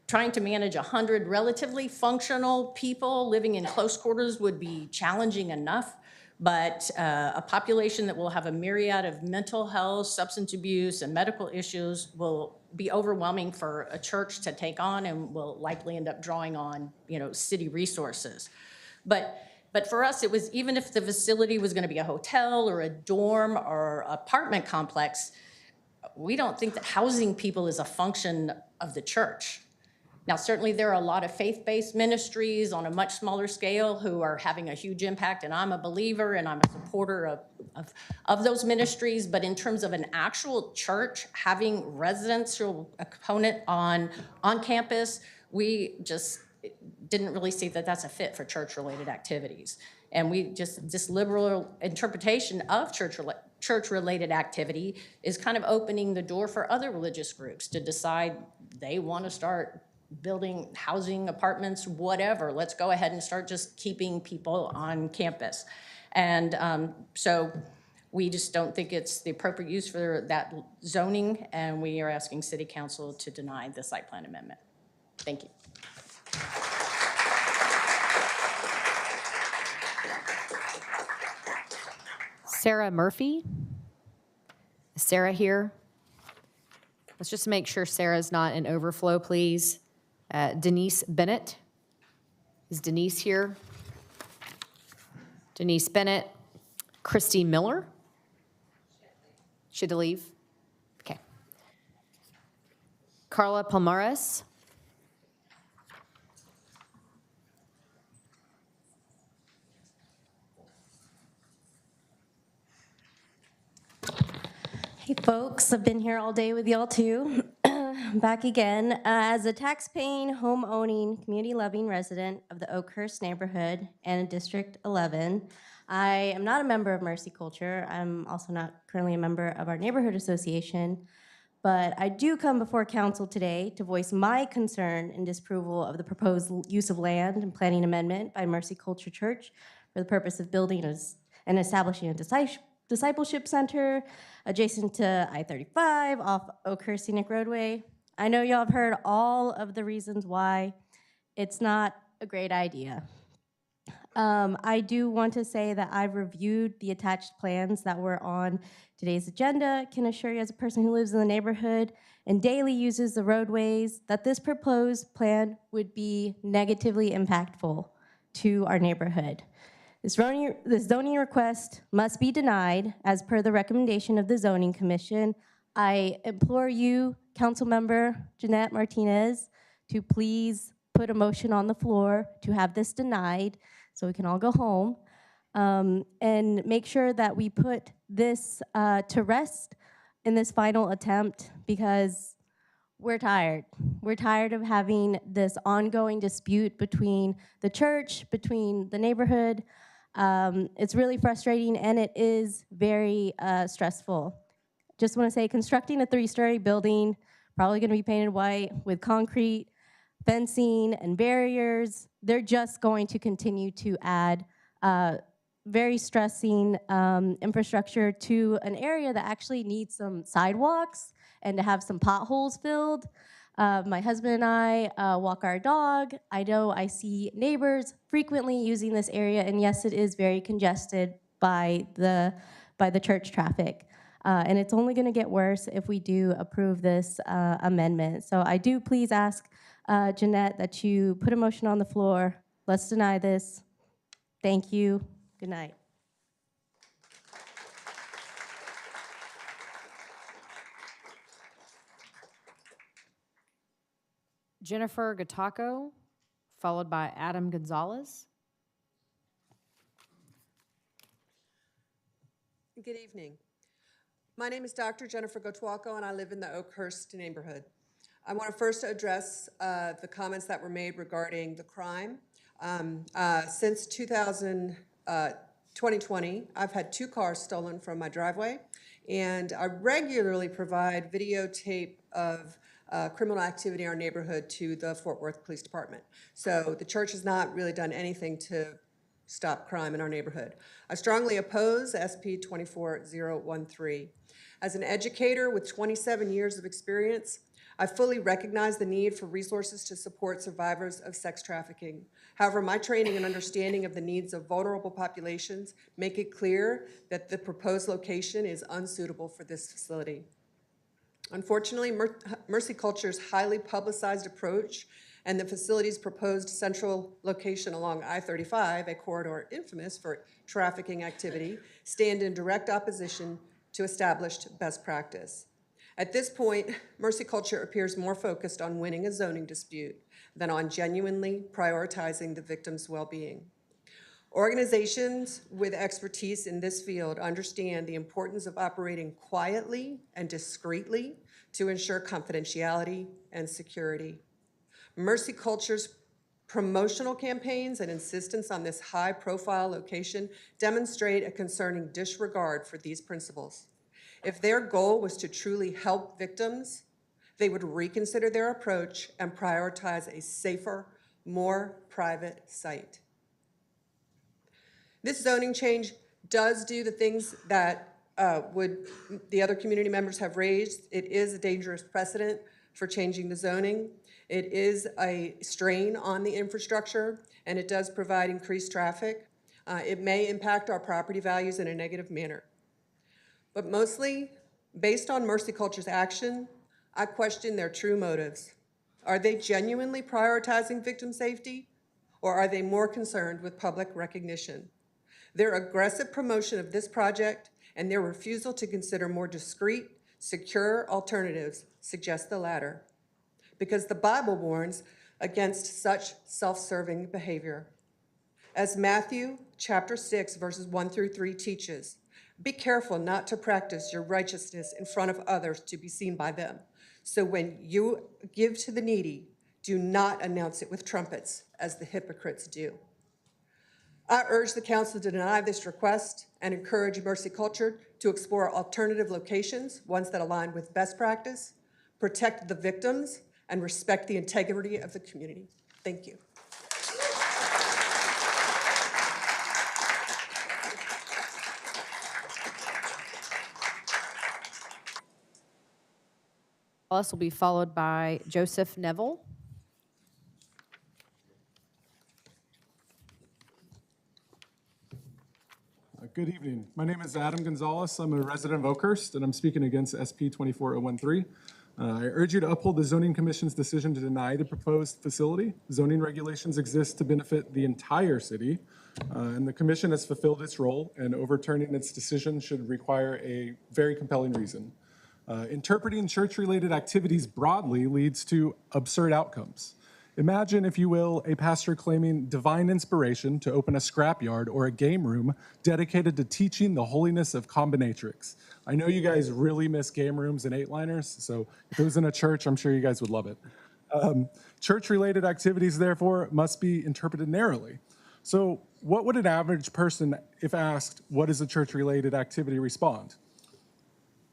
Trying to manage 100 relatively functional people living in close quarters would be challenging enough, but a population that will have a myriad of mental health, substance abuse, and medical issues will be overwhelming for a church to take on and will likely end up drawing on, city resources. But for us, it was, even if the facility was going to be a hotel or a dorm or apartment complex, we don't think that housing people is a function of the church. Now, certainly there are a lot of faith-based ministries on a much smaller scale who are having a huge impact, and I'm a believer and I'm a supporter of those ministries. But in terms of an actual church having residential component on campus, didn't really see that that's a fit for church-related activities. And we just, this liberal interpretation of church-related activity is kind of opening the door for other religious groups to decide they want to start building housing, apartments, whatever. Let's go ahead and start just keeping people on campus. And so we just don't think it's the appropriate use for that zoning, and we are asking City Council to deny the site plan amendment. Thank you. Sarah Murphy. Is Sarah here? Let's just make sure Sarah's not in overflow, please. Denise Bennett. Is Denise here? Denise Bennett. Christy Miller. She had to leave? Okay. Carla Palmares. Hey folks, I've been here all day with y'all too. Back again. As a tax-paying, home-owning, community-loving resident of the Oakhurst neighborhood and District 11, I am not a member of Mercy Culture. I'm also not currently a member of our neighborhood association, but I do come before council today to voice my concern and disapproval of the proposed use of land and planning amendment by Mercy Culture Church for the purpose of building and establishing a discipleship center adjacent to I-35 off Oakhurst Scenic Roadway. I know y'all have heard all of the reasons why it's not a great idea. I do want to say that I've reviewed the attached plans that were on today's agenda. Can assure you as a person who lives in the neighborhood and daily uses the roadways that this proposed plan would be negatively impactful to our neighborhood. This zoning request must be denied as per the recommendation of the Zoning Commission. I implore you, Councilmember Jeanette Martinez, to please put a motion on the floor to have this denied so we can all go home, and make sure that we put this to rest in this final attempt, because we're tired. We're tired of having this ongoing dispute between the church, between the neighborhood. It's really frustrating, and it is very stressful. Just want to say, constructing a 3-story building, probably going to be painted white with concrete, fencing, and barriers. They're just going to continue to add very stressing infrastructure to an area that actually needs some sidewalks and to have some potholes filled. My husband and I walk our dog. I know I see neighbors frequently using this area, and yes, it is very congested by the church traffic. And it's only going to get worse if we do approve this amendment. So I do please ask Jeanette that you put a motion on the floor. Let's deny this. Thank you. Good night. Jennifer Gattaco, followed by Adam Gonzalez. Good evening. My name is Dr. Jennifer Gotwalko, and I live in the Oakhurst neighborhood. I want to first address the comments that were made regarding the crime. Since 2020, I've had 2 cars stolen from my driveway, and I regularly provide videotape of criminal activity in our neighborhood to the Fort Worth Police Department. So the church has not really done anything to stop crime in our neighborhood. I strongly oppose SB 24013. As an educator with 27 years of experience, I fully recognize the need for resources to support survivors of sex trafficking. However, my training and understanding of the needs of vulnerable populations make it clear that the proposed location is unsuitable for this facility. Unfortunately, Mercy Culture's highly publicized approach and the facility's proposed central location along I-35, a corridor infamous for trafficking activity, stand in direct opposition to established best practice. At this point, Mercy Culture appears more focused on winning a zoning dispute than on genuinely prioritizing the victim's well-being. Organizations with expertise in this field understand the importance of operating quietly and discreetly to ensure confidentiality and security. Mercy Culture's Promotional campaigns and insistence on this high-profile location demonstrate a concerning disregard for these principles. If their goal was to truly help victims, they would reconsider their approach and prioritize a safer, more private site. This zoning change does do the things that the other community members have raised. It is a dangerous precedent for changing the zoning. It is a strain on the infrastructure, and it does provide increased traffic. It may impact our property values in a negative manner. But mostly, based on Mercy Culture's action, I question their true motives. Are they genuinely prioritizing victim safety, or are they more concerned with public recognition? Their aggressive promotion of this project and their refusal to consider more discreet, secure alternatives suggest the latter, because the Bible warns against such self-serving behavior. As Matthew chapter 6, verses 1 through 3 teaches, be careful not to practice your righteousness in front of others to be seen by them. So when you give to the needy, do not announce it with trumpets, as the hypocrites do. I urge the council to deny this request and encourage Mercy Culture to explore alternative locations, ones that align with best practice, protect the victims, and respect the integrity of the community. Thank you. Wallace will be followed by Joseph Neville. Good evening. My name is Adam Gonzalez. I'm a resident of Oakhurst, and I'm speaking against SP 24013. I urge you to uphold the Zoning Commission's decision to deny the proposed facility. Zoning regulations exist to benefit the entire city, and the Commission has fulfilled its role, and overturning its decision should require a very compelling reason. Interpreting church-related activities broadly leads to absurd outcomes. Imagine, if you will, a pastor claiming divine inspiration to open a scrapyard or a game room dedicated to teaching the holiness of combinatrix. I know you guys really miss game rooms and 8-liners, so if it was in a church, I'm sure you guys would love it. Church-related activities, therefore, must be interpreted narrowly. So what would an average person, if asked, what is a church-related activity, respond?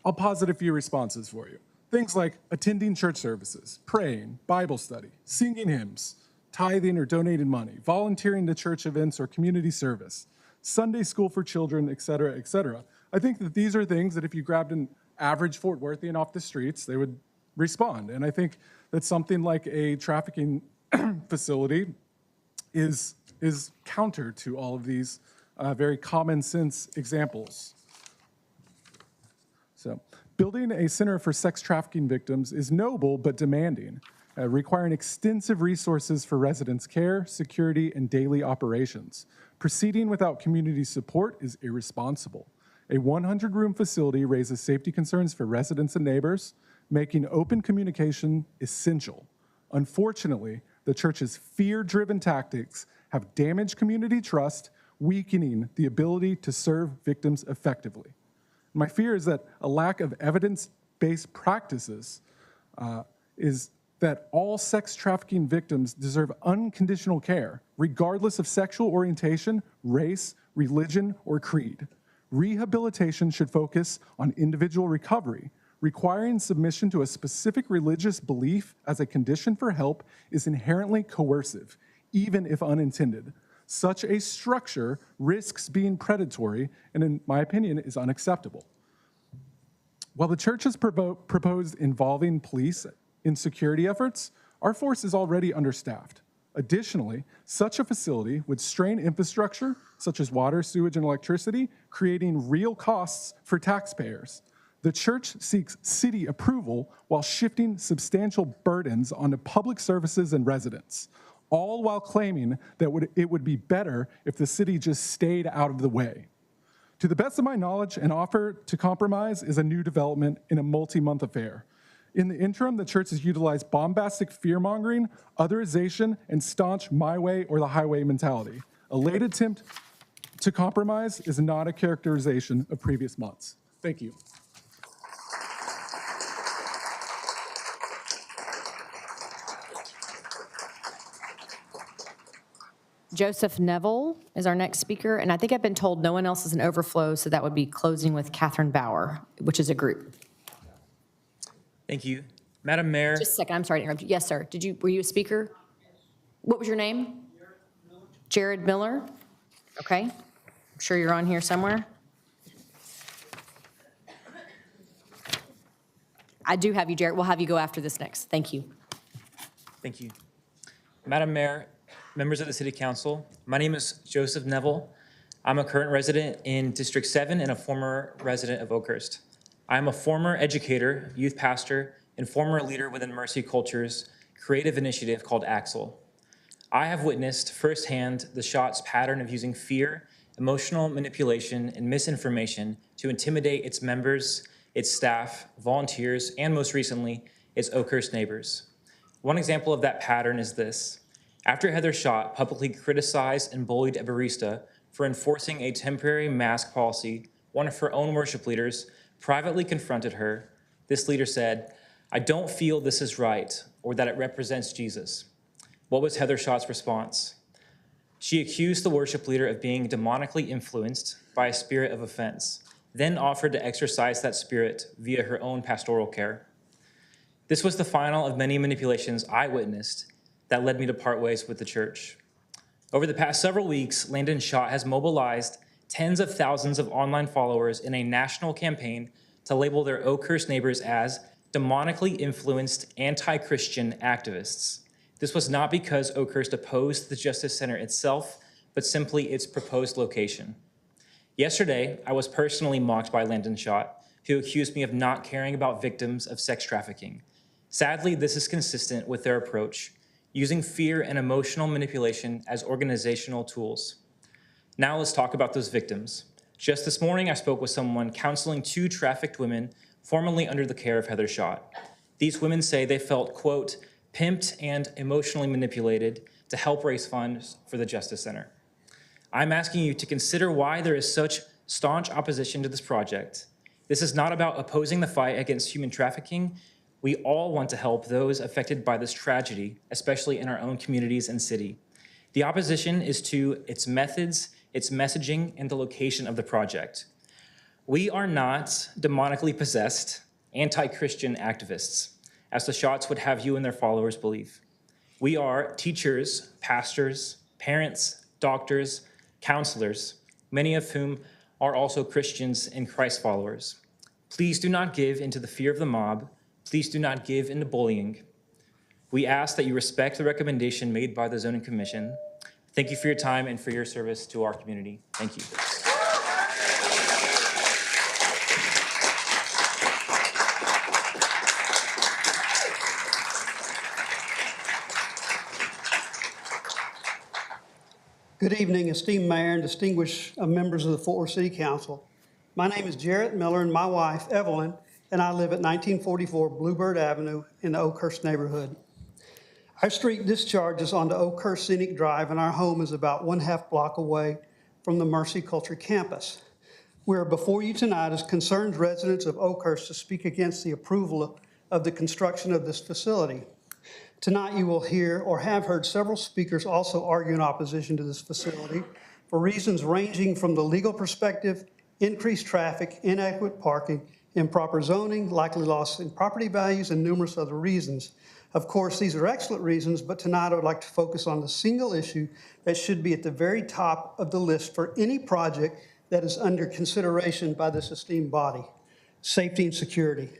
I'll posit a few responses for you. Things like attending church services, praying, Bible study, singing hymns, tithing or donating money, volunteering to church events or community service, Sunday school for children, et cetera, et cetera. I think that these are things that if you grabbed an average Fort Worthian off the streets, they would respond. And I think that something like a trafficking facility is counter to all of these very common sense examples. So, building a center for sex trafficking victims is noble but demanding, requiring extensive resources for residents' care, security, and daily operations. Proceeding without community support is irresponsible. A 100-room facility raises safety concerns for residents and neighbors, making open communication essential. Unfortunately, the church's fear-driven tactics have damaged community trust, weakening the ability to serve victims effectively. My fear is that a lack of evidence-based practices is that all sex trafficking victims deserve unconditional care, regardless of sexual orientation, race, religion, or creed. Rehabilitation should focus on individual recovery. Requiring submission to a specific religious belief as a condition for help is inherently coercive, even if unintended. Such a structure risks being predatory and, in my opinion, is unacceptable. While the church has proposed involving police in security efforts, our force is already understaffed. Additionally, such a facility would strain infrastructure, such as water, sewage, and electricity, creating real costs for taxpayers. The church seeks city approval while shifting substantial burdens onto public services and residents, all while claiming that it would be better if the city just stayed out of the way. To the best of my knowledge, an offer to compromise is a new development in a multi-month affair. In the interim, the church has utilized bombastic fear-mongering, otherization, and staunch my way or the highway mentality. A late attempt to compromise is not a characterization of previous months. Thank you. Joseph Neville is our next speaker, and I think I've been told no one else is an overflow, so that would be closing with Catherine Bauer, which is a group. Thank you. Madam Mayor. Just a second, I'm sorry to interrupt you. Yes, sir. Were you a speaker? What was your name? Jared Miller. Okay. I'm sure you're on here somewhere. I do have you, Jared. We'll have you go after this next. Thank you. Thank you. Madam Mayor, members of the City Council, my name is Joseph Neville. I'm a current resident in District 7 and a former resident of Oakhurst. I'm a former educator, youth pastor, and former leader within Mercy Culture's creative initiative called Axel. I have witnessed firsthand the Shot's pattern of using fear, emotional manipulation, and misinformation to intimidate its members, its staff, volunteers, and most recently, its Oakhurst neighbors. One example of that pattern is this. After Heather Shot publicly criticized and bullied a barista for enforcing a temporary mask policy, one of her own worship leaders privately confronted her. This leader said, "I don't feel this is right or that it represents Jesus." What was Heather Shot's response? She accused the worship leader of being demonically influenced by a spirit of offense, then offered to exorcise that spirit via her own pastoral care. This was the final of many manipulations I witnessed that led me to part ways with the church. Over the past several weeks, Landon Shott has mobilized tens of thousands of online followers in a national campaign to label their Oakhurst neighbors as demonically influenced anti-Christian activists. This was not because Oakhurst opposed the Justice Center itself, but simply its proposed location. Yesterday, I was personally mocked by Landon Shott, who accused me of not caring about victims of sex trafficking. Sadly, this is consistent with their approach, using fear and emotional manipulation as organizational tools. Now let's talk about those victims. Just this morning, I spoke with someone counseling 2 trafficked women formerly under the care of Heather Shott. These women say they felt, quote, pimped and emotionally manipulated to help raise funds for the Justice Center. I'm asking you to consider why there is such staunch opposition to this project. This is not about opposing the fight against human trafficking. We all want to help those affected by this tragedy, especially in our own communities and city. The opposition is to its methods, its messaging, and the location of the project. We are not demonically possessed, anti-Christian activists, as the Shotts would have you and their followers believe. We are teachers, pastors, parents, doctors, counselors, many of whom are also Christians and Christ followers. Please do not give into the fear of the mob. Please do not give into bullying. We ask that you respect the recommendation made by the Zoning Commission. Thank you for your time and for your service to our community. Thank you. Good evening, esteemed mayor and distinguished members of the Fort Worth City Council. My name is Jarrett Miller and my wife, Evelyn, and I live at 1944 Bluebird Avenue in the Oakhurst neighborhood. Our street discharges onto Oakhurst Scenic Drive and our home is about 1/2 block away from the Mercy Culture campus. We are before you tonight as concerned residents of Oakhurst to speak against the approval of the construction of this facility. Tonight you will hear or have heard several speakers also argue in opposition to this facility for reasons ranging from the legal perspective, increased traffic, inadequate parking, improper zoning, likely loss in property values, and numerous other reasons. Of course, these are excellent reasons, but tonight I would like to focus on the single issue that should be at the very top of the list for any project that is under consideration by this esteemed body: safety and security.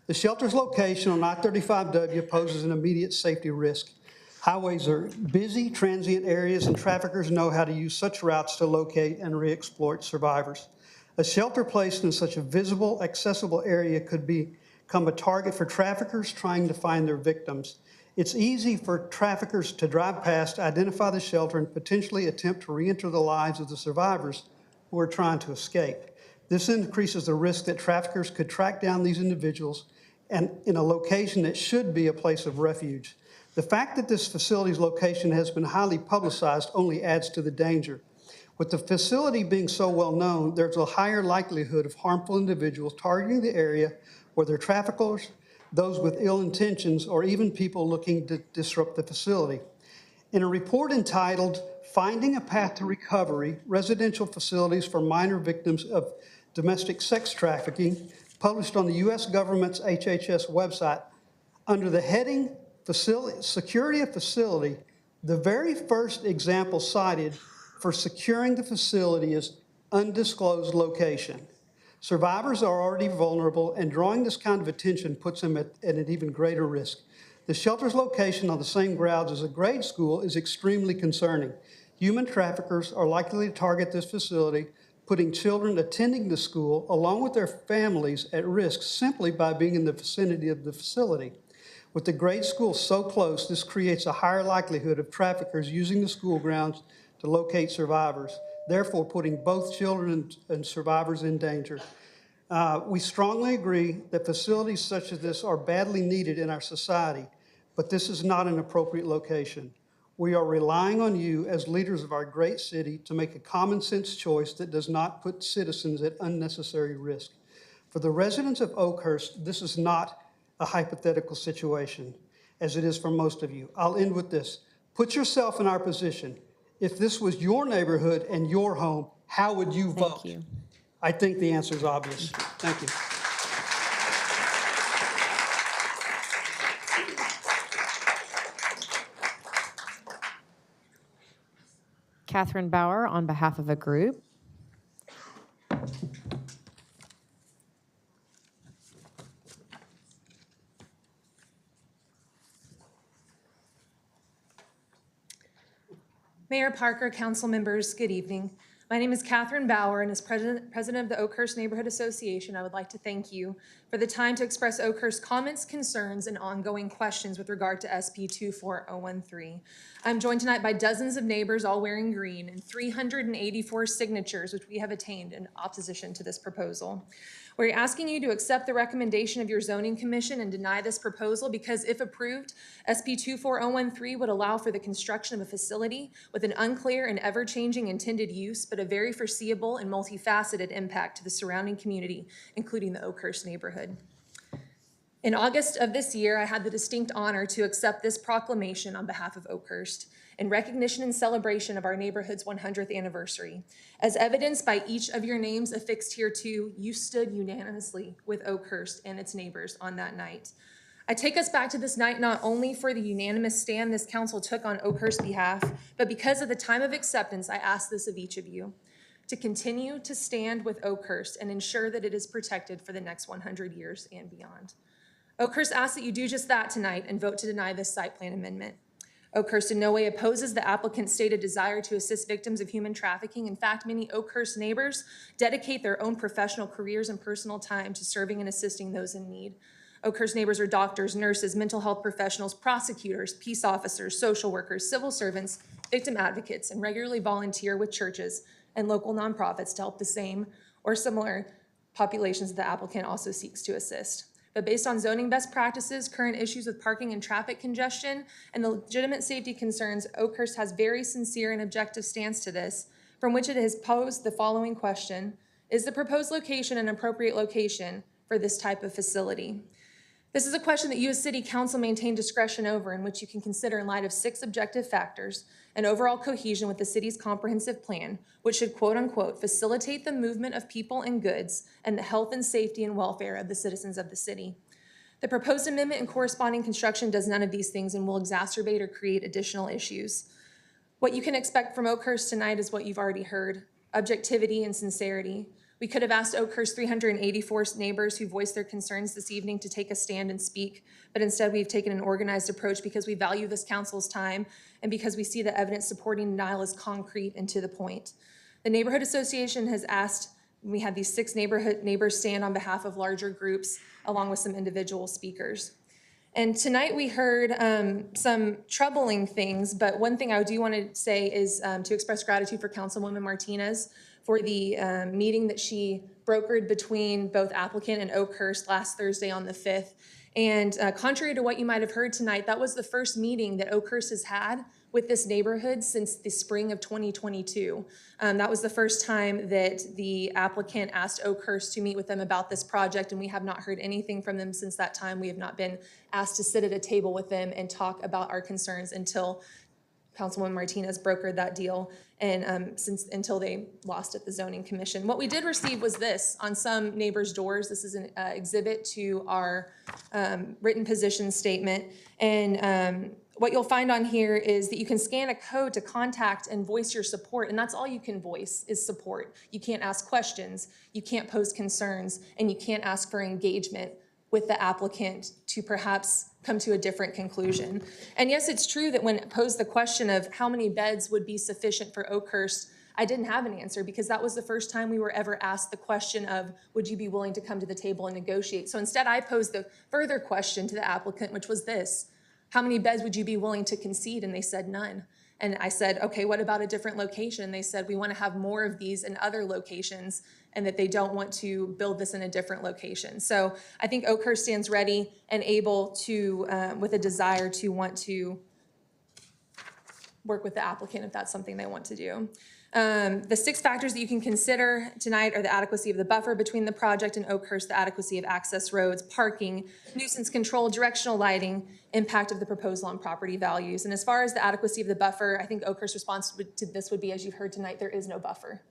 The shelter's location on I-35W poses an immediate safety risk. Highways are busy, transient areas, and traffickers know how to use such routes to locate and re-exploit survivors. A shelter placed in such a visible, accessible area could become a target for traffickers trying to find their victims. It's easy for traffickers to drive past, identify the shelter, and potentially attempt to re-enter the lives of the survivors who are trying to escape. This increases the risk that traffickers could track down these individuals and in a location that should be a place of refuge. The fact that this facility's location has been highly publicized only adds to the danger. With the facility being so well known, there's a higher likelihood of harmful individuals targeting the area, whether traffickers, those with ill intentions, or even people looking to disrupt the facility. In a report entitled Finding a Path to Recovery, Residential Facilities for Minor Victims of Domestic Sex Trafficking, published on the U.S. government's HHS website. Under the heading Security of Facility, the very first example cited for securing the facility is undisclosed location. Survivors are already vulnerable, and drawing this kind of attention puts them at an even greater risk. The shelter's location on the same grounds as a grade school is extremely concerning. Human traffickers are likely to target this facility, putting children attending the school, along with their families, at risk simply by being in the vicinity of the facility. With the grade school so close, this creates a higher likelihood of traffickers using the school grounds to locate survivors, therefore putting both children and survivors in danger. We strongly agree that facilities such as this are badly needed in our society, but this is not an appropriate location. We are relying on you as leaders of our great city to make a common sense choice that does not put citizens at unnecessary risk. For the residents of Oakhurst, this is not a hypothetical situation, as it is for most of you. I'll end with this. Put yourself in our position. If this was your neighborhood and your home, how would you vote? Thank you. I think the answer is obvious. Thank you. Catherine Bauer on behalf of a group. Mayor Parker, council members, good evening. My name is Catherine Bauer, and as president of the Oakhurst Neighborhood Association, I would like to thank you for the time to express Oakhurst comments, concerns, and ongoing questions with regard to SB 24013. I'm joined tonight by dozens of neighbors all wearing green and 384 signatures, which we have attained in opposition to this proposal. We're asking you to accept the recommendation of your zoning commission and deny this proposal because if approved, SB 24013 would allow for the construction of a facility with an unclear and ever-changing intended use, but a very foreseeable and multifaceted impact to the surrounding community, including the Oakhurst neighborhood. In August of this year, I had the distinct honor to accept this proclamation on behalf of Oakhurst in recognition and celebration of our neighborhood's 100th anniversary. As evidenced by each of your names affixed here too, you stood unanimously with Oakhurst and its neighbors on that night. I take us back to this night not only for the unanimous stand this council took on Oakhurst's behalf, but because of the time of acceptance, I ask this of each of you, to continue to stand with Oakhurst and ensure that it is protected for the next 100 years and beyond. Oakhurst asks that you do just that tonight and vote to deny this site plan amendment. Oakhurst in no way opposes the applicant's stated desire to assist victims of human trafficking. In fact, many Oakhurst neighbors dedicate their own professional careers and personal time to serving and assisting those in need. Oakhurst neighbors are doctors, nurses, mental health professionals, prosecutors, peace officers, social workers, civil servants, victim advocates, and regularly volunteer with churches and local nonprofits to help the same or similar populations that the applicant also seeks to assist. But based on zoning best practices, current issues with parking and traffic congestion, and the legitimate safety concerns, Oakhurst has very sincere and objective stance to this, from which it has posed the following question: is the proposed location an appropriate location for this type of facility? This is a question that you as City Council maintain discretion over, in which you can consider in light of 6 objective factors and overall cohesion with the city's comprehensive plan, which should quote unquote facilitate the movement of people and goods and the health and safety and welfare of the citizens of the city. The proposed amendment and corresponding construction does none of these things and will exacerbate or create additional issues. What you can expect from Oakhurst tonight is what you've already heard: objectivity and sincerity. We could have asked Oakhurst's 384 neighbors who voiced their concerns this evening to take a stand and speak, but instead we've taken an organized approach because we value this council's time and because we see the evidence supporting denial as concrete and to the point. The Neighborhood Association has asked, we had these 6 neighbors stand on behalf of larger groups along with some individual speakers. And tonight we heard some troubling things, but one thing I do want to say is to express gratitude for Councilwoman Martinez for the meeting that she brokered between both applicant and Oakhurst last Thursday on the 5th. And contrary to what you might have heard tonight, that was the first meeting that Oakhurst has had with this neighborhood since the spring of 2022. That was the first time that the applicant asked Oakhurst to meet with them about this project, and we have not heard anything from them since that time. We have not been asked to sit at a table with them and talk about our concerns until Councilwoman Martinez brokered that deal, and until they lost at the zoning commission. What we did receive was this on some neighbors' doors. This is an exhibit to our written position statement, and what you'll find on here is that you can scan a code to contact and voice your support, and that's all you can voice is support. You can't ask questions, you can't pose concerns, and you can't ask for engagement with the applicant to perhaps come to a different conclusion. And yes, it's true that when posed the question of how many beds would be sufficient for Oakhurst, I didn't have an answer because that was the first time we were ever asked the question of, would you be willing to come to the table and negotiate? So instead I posed the further question to the applicant, which was this: how many beds would you be willing to concede? And they said none. And I said, okay, what about a different location? They said, we want to have more of these in other locations, and that they don't want to build this in a different location. So I think Oakhurst stands ready and able to, with a desire to want to work with the applicant if that's something they want to do. The 6 factors that you can consider tonight are the adequacy of the buffer between the project and Oakhurst, the adequacy of access roads, parking, nuisance control, directional lighting, impact of the proposal on property values. And as far as the adequacy of the buffer, I think Oakhurst's response to this would be, as you've heard tonight, there is no buffer.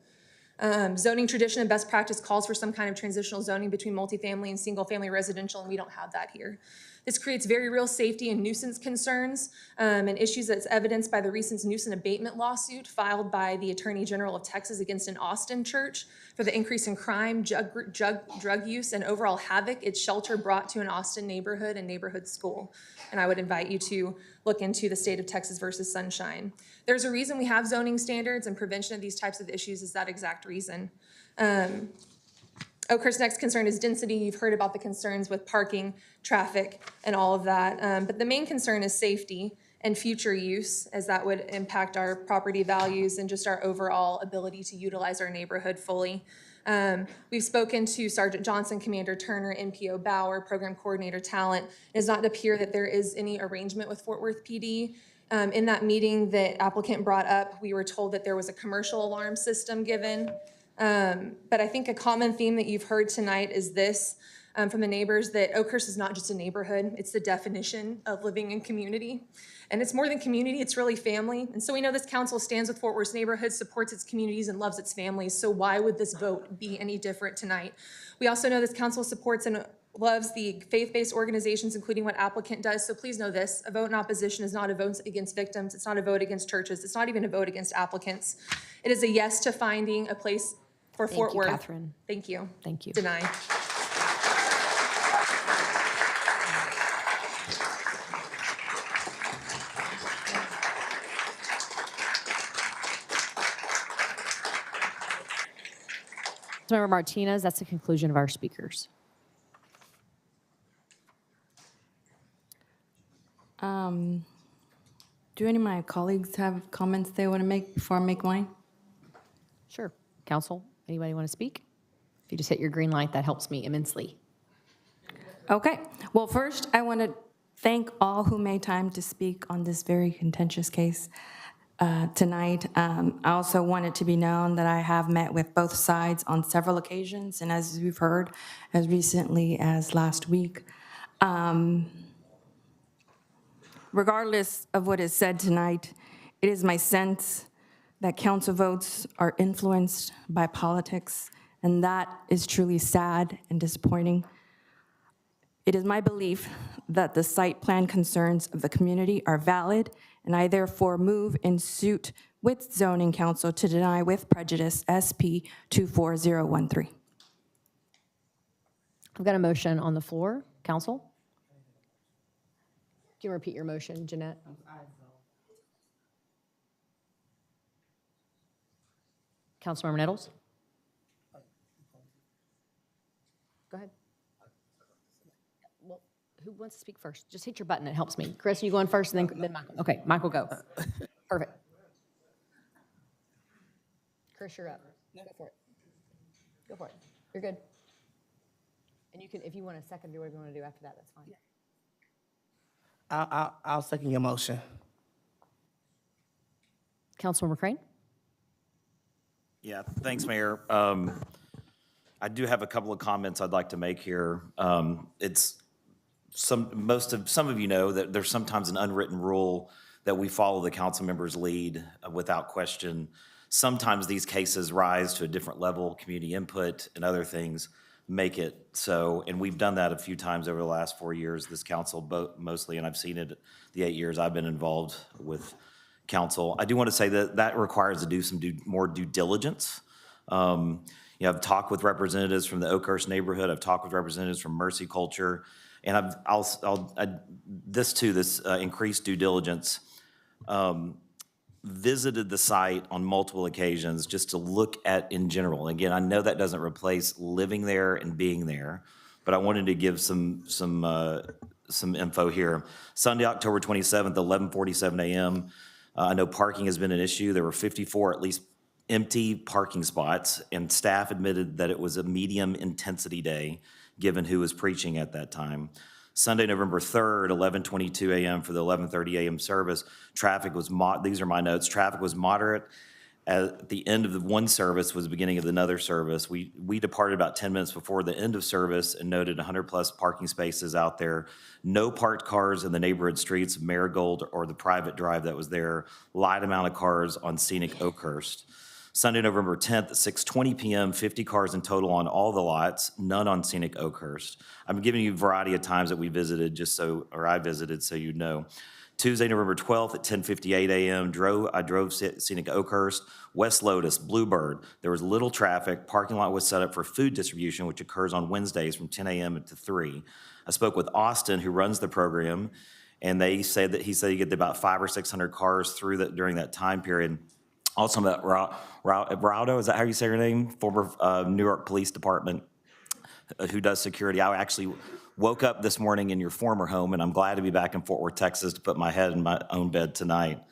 Zoning tradition and best practice calls for some kind of transitional zoning between multifamily and single-family residential, and we don't have that here. This creates very real safety and nuisance concerns and issues that's evidenced by the recent nuisance abatement lawsuit filed by the Attorney General of Texas against an Austin church for the increase in crime, drug use, and overall havoc its shelter brought to an Austin neighborhood and neighborhood school. And I would invite you to look into the state of Texas versus Sunshine. There's a reason we have zoning standards, and prevention of these types of issues is that exact reason. Oakhurst's next concern is density. You've heard about the concerns with parking, traffic, and all of that. But the main concern is safety and future use, as that would impact our property values and just our overall ability to utilize our neighborhood fully. We've spoken to Sergeant Johnson, Commander Turner, NPO Bauer, Program Coordinator Talent. It does not appear that there is any arrangement with Fort Worth PD. In that meeting that applicant brought up, we were told that there was a commercial alarm system given. But I think a common theme that you've heard tonight is this from the neighbors, that Oakhurst is not just a neighborhood, it's the definition of living in community. And it's more than community, it's really family. And so we know this council stands with Fort Worth's neighborhood, supports its communities, and loves its families. So why would this vote be any different tonight? We also know this council supports and loves the faith-based organizations, including what applicant does. So please know this: a vote in opposition is not a vote against victims. It's not a vote against churches. It's not even a vote against applicants. It is a yes to finding a place for Fort Worth. Catherine. Thank you. Thank you. Deny. Member Martinez, that's the conclusion of our speakers. Do any of my colleagues have comments they want to make before I make mine? Sure. Council, anybody want to speak? If you just hit your green light, that helps me immensely. Okay. Well, first, I want to thank all who made time to speak on this very contentious case tonight. I also want it to be known that I have met with both sides on several occasions, and as we've heard, as recently as last week. Regardless of what is said tonight, it is my sense that council votes are influenced by politics, and that is truly sad and disappointing. It is my belief that the site plan concerns of the community are valid, and I therefore move in suit with zoning council to deny with prejudice SP 24013. I've got a motion on the floor. Council? Can you repeat your motion, Jeanette? Councilmember Nettles? Go ahead. Well, who wants to speak first? Just hit your button. It helps me. Chris, you going first, and then Michael. Okay, Michael, go. Perfect. Chris, you're up. Go for it. Go for it. You're good. And you can, if you want a second, do whatever you want to do after that, that's fine. I'll second your motion. Councilmember Crane? Yeah, thanks, Mayor. I do have a couple of comments I'd like to make here. Some of you know that there's sometimes an unwritten rule that we follow the council members' lead without question. Sometimes these cases rise to a different level, community input and other things make it so, and we've done that a few times over the last 4 years, this council mostly, and I've seen it the 8 years I've been involved with council. I do want to say that that requires to do some more due diligence. I've talked with representatives from the Oakhurst neighborhood. I've talked with representatives from Mercy Culture, and this increased due diligence. Visited the site on multiple occasions just to look at in general. Again, I know that doesn't replace living there and being there, but I wanted to give some info here. Sunday, October 27th, 11:47 a.m. I know parking has been an issue. There were 54 at least empty parking spots, and staff admitted that it was a medium intensity day given who was preaching at that time. Sunday, November 3rd, 11:22 a.m. for the 11:30 a.m. service. Traffic was, these are my notes, traffic was moderate. At the end of the one service was the beginning of another service. We departed about 10 minutes before the end of service and noted 100+ parking spaces out there. No parked cars in the neighborhood streets of Marigold or the private drive that was there. Light amount of cars on scenic Oakhurst. Sunday, November 10th at 6:20 p.m., 50 cars in total on all the lots, none on scenic Oakhurst. I'm giving you a variety of times that we visited I visited so you know. Tuesday, November 12th at 10:58 a.m., I drove scenic Oakhurst, West Lotus, Bluebird. There was little traffic. Parking lot was set up for food distribution, which occurs on Wednesdays from 10 a.m. to 3. I spoke with Austin, who runs the program, and he said you get about 500 or 600 cars through that during that time period. Also, about Raudo, is that how you say her name? Former New York Police Department, who does security. I actually woke up this morning in your former home, and I'm glad to be back in Fort Worth, Texas, to put my head in my own bed tonight.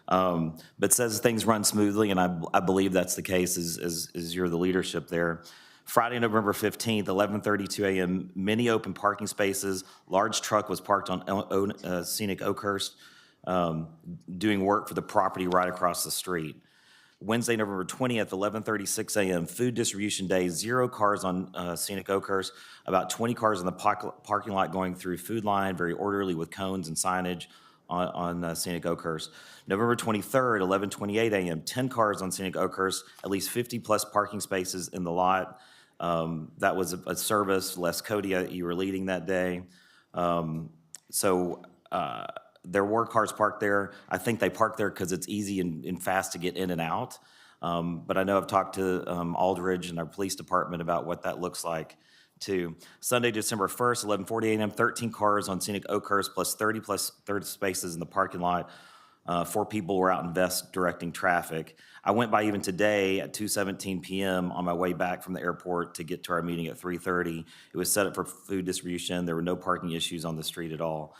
But says things run smoothly, and I believe that's the case, as you're the leadership there. Friday, November 15th, 11:32 a.m., many open parking spaces. Large truck was parked on scenic Oakhurst, doing work for the property right across the street. Wednesday, November 20th, 11:36 a.m., food distribution day, 0 cars on scenic Oakhurst, about 20 cars in the parking lot going through Food Line, very orderly with cones and signage on scenic Oakhurst. November 23rd, 11:28 a.m., 10 cars on scenic Oakhurst, at least 50+ parking spaces in the lot. That was a service. Les Cody, you were leading that day. There were cars parked there. I think they parked there because it's easy and fast to get in and out. But I know I've talked to Aldridge and our police department about what that looks like too. Sunday, December 1st, 11:40 a.m., 13 cars on scenic Oakhurst plus 30 spaces in the parking lot. 4 people were out in vests directing traffic. I went by even today at 2:17 p.m. on my way back from the airport to get to our meeting at 3:30. It was set up for food distribution. There were no parking issues on the street at all.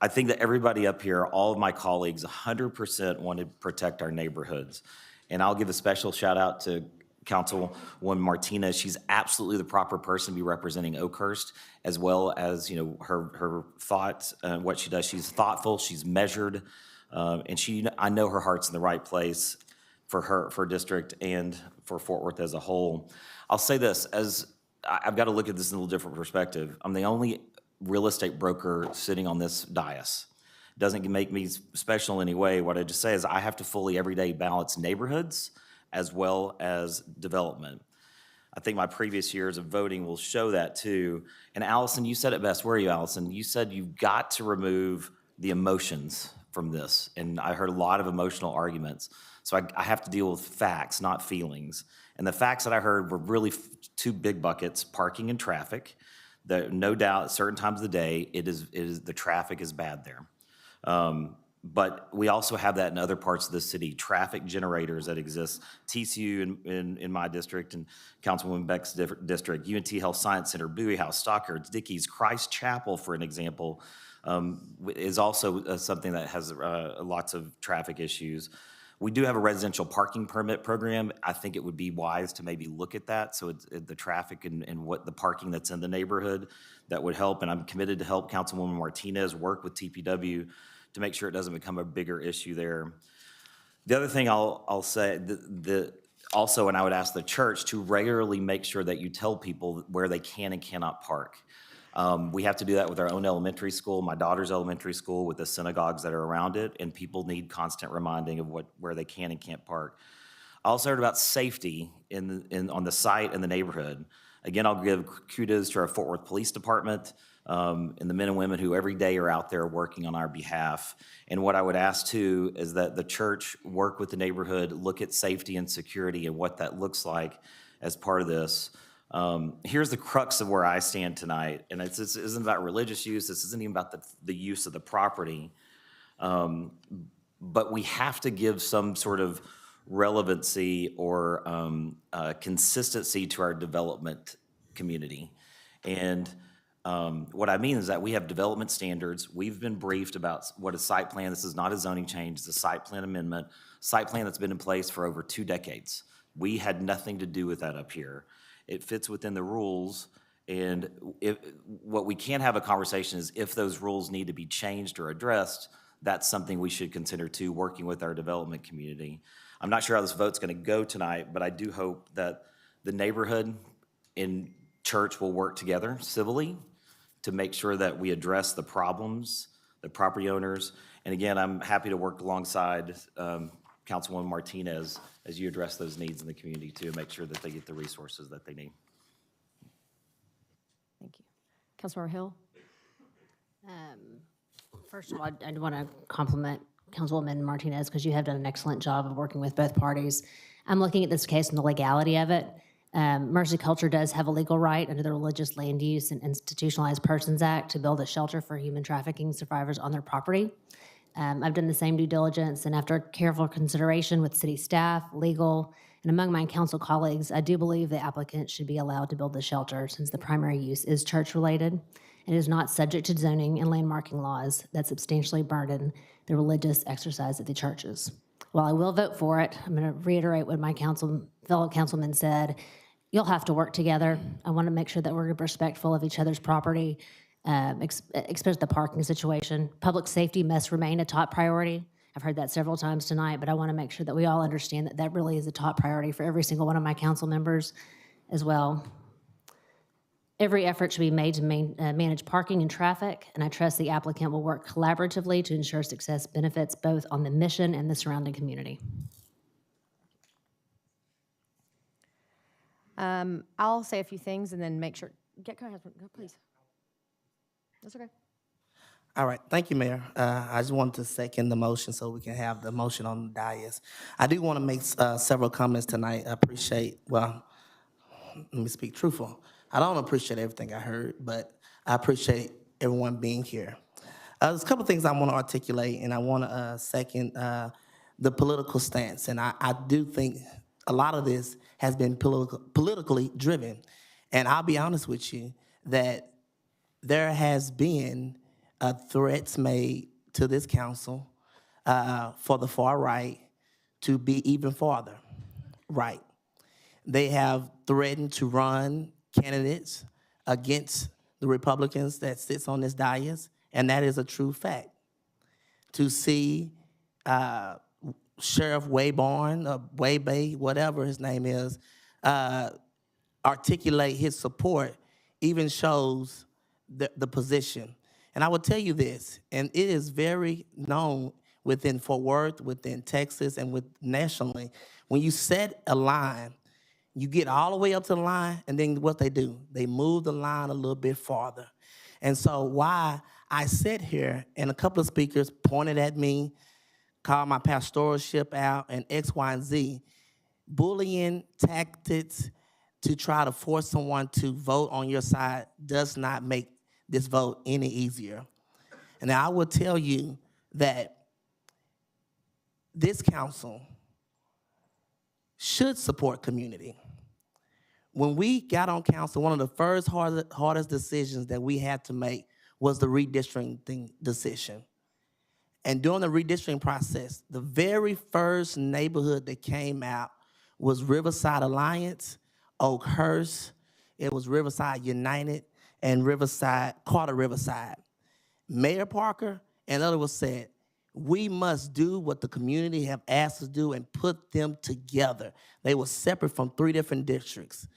I think that everybody up here, all of my colleagues, 100% want to protect our neighborhoods. And I'll give a special shout out to Councilwoman Martinez. She's absolutely the proper person to be representing Oakhurst, as well as her thoughts and what she does. She's thoughtful, she's measured, and I know her heart's in the right place for her district and for Fort Worth as a whole. I'll say this, I've got to look at this in a little different perspective. I'm the only real estate broker sitting on this dais. Doesn't make me special in any way. What I just say is I have to fully every day balance neighborhoods as well as development. I think my previous years of voting will show that too. And Allison, you said it best. Where are you, Allison? You said you've got to remove the emotions from this. And I heard a lot of emotional arguments. So I have to deal with facts, not feelings. And the facts that I heard were really 2 big buckets: parking and traffic. No doubt, at certain times of the day, the traffic is bad there. But we also have that in other parts of the city, traffic generators that exist. TCU in my district and Councilwoman Beck's district, UNT Health Science Center, Bowie House, Stockyards, Dickey's, Christ Chapel, for an example, is also something that has lots of traffic issues. We do have a residential parking permit program. I think it would be wise to maybe look at that. So the traffic and what the parking that's in the neighborhood, that would help. And I'm committed to help Councilwoman Martinez work with TPW to make sure it doesn't become a bigger issue there. The other thing I'll say, also, and I would ask the church to regularly make sure that you tell people where they can and cannot park. We have to do that with our own elementary school, my daughter's elementary school, with the synagogues that are around it, and people need constant reminding of where they can and can't park. I also heard about safety on the site and the neighborhood. Again, I'll give kudos to our Fort Worth Police Department and the men and women who every day are out there working on our behalf. And what I would ask too is that the church work with the neighborhood, look at safety and security and what that looks like as part of this. Here's the crux of where I stand tonight, and this isn't about religious use, this isn't even about the use of the property, but we have to give some sort of relevancy or consistency to our development community. And what I mean is that we have development standards. We've been briefed about what a site plan, this is not a zoning change, it's a site plan amendment, site plan that's been in place for over 2 decades. We had nothing to do with that up here. It fits within the rules, and what we can have a conversation is if those rules need to be changed or addressed, that's something we should consider too, working with our development community. I'm not sure how this vote's gonna go tonight, but I do hope that the neighborhood and church will work together civilly to make sure that we address the problems, the property owners. And again, I'm happy to work alongside Councilwoman Martinez as you address those needs in the community too, and make sure that they get the resources that they need. Thank you. Councilmember Hill? First of all, I want to compliment Councilwoman Martinez because you have done an excellent job of working with both parties. I'm looking at this case and the legality of it. Mercy Culture does have a legal right under the Religious Land Use and Institutionalized Persons Act to build a shelter for human trafficking survivors on their property. I've done the same due diligence, and after careful consideration with city staff, legal, and among my council colleagues, I do believe the applicant should be allowed to build the shelter since the primary use is church-related and is not subject to zoning and landmarking laws that substantially burden the religious exercise of the churches. While I will vote for it, I'm going to reiterate what my fellow councilman said. You'll have to work together. I want to make sure that we're respectful of each other's property, especially the parking situation. Public safety must remain a top priority. I've heard that several times tonight, but I want to make sure that we all understand that that really is a top priority for every single one of my council members as well. Every effort should be made to manage parking and traffic, and I trust the applicant will work collaboratively to ensure success benefits both on the mission and the surrounding community. I'll say a few things and then make sure. Go ahead, please. That's okay. All right, thank you, Mayor. I just wanted to second the motion so we can have the motion on the dais. I do want to make several comments tonight. I appreciate, well, let me speak truthful. I don't appreciate everything I heard, but I appreciate everyone being here. There's a couple things I want to articulate, and I want to second the political stance. And I do think a lot of this has been politically driven. And I'll be honest with you that there has been threats made to this council for the far right to be even farther right. They have threatened to run candidates against the Republicans that sits on this dais, and that is a true fact. To see Sheriff Wayborn, Waybay, whatever his name is, articulate his support even shows the position. And I will tell you this, and it is very known within Fort Worth, within Texas, and nationally, when you set a line, you get all the way up to the line, and then what they do, they move the line a little bit farther. And so why I sit here, and a couple of speakers pointed at me, called my pastoralship out, and X, Y, and Z, bullying tactics to try to force someone to vote on your side does not make this vote any easier. And I will tell you that this council should support community. When we got on council, one of the first hardest decisions that we had to make was the redistricting decision. And during the redistricting process, the very first neighborhood that came out was Riverside Alliance, Oakhurst, it was Riverside United, and Carter Riverside. Mayor Parker and others said, we must do what the community have asked us to do and put them together. They were separate from 3 different districts.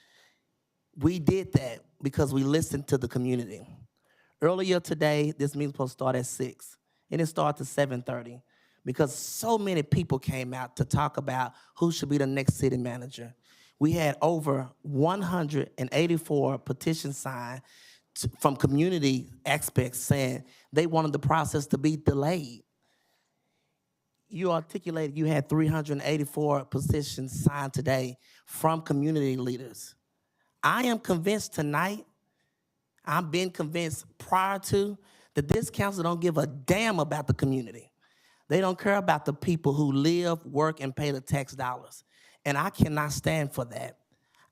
We did that. because we listened to the community. Earlier today, this meeting was supposed to start at 6, and it started at 7:30 because so many people came out to talk about who should be the next city manager. We had over 184 petitions signed from community experts saying they wanted the process to be delayed. You articulated you had 384 petitions signed today from community leaders. I am convinced tonight, I've been convinced prior to, that this council don't give a damn about the community. They don't care about the people who live, work, and pay the tax dollars. And I cannot stand for that.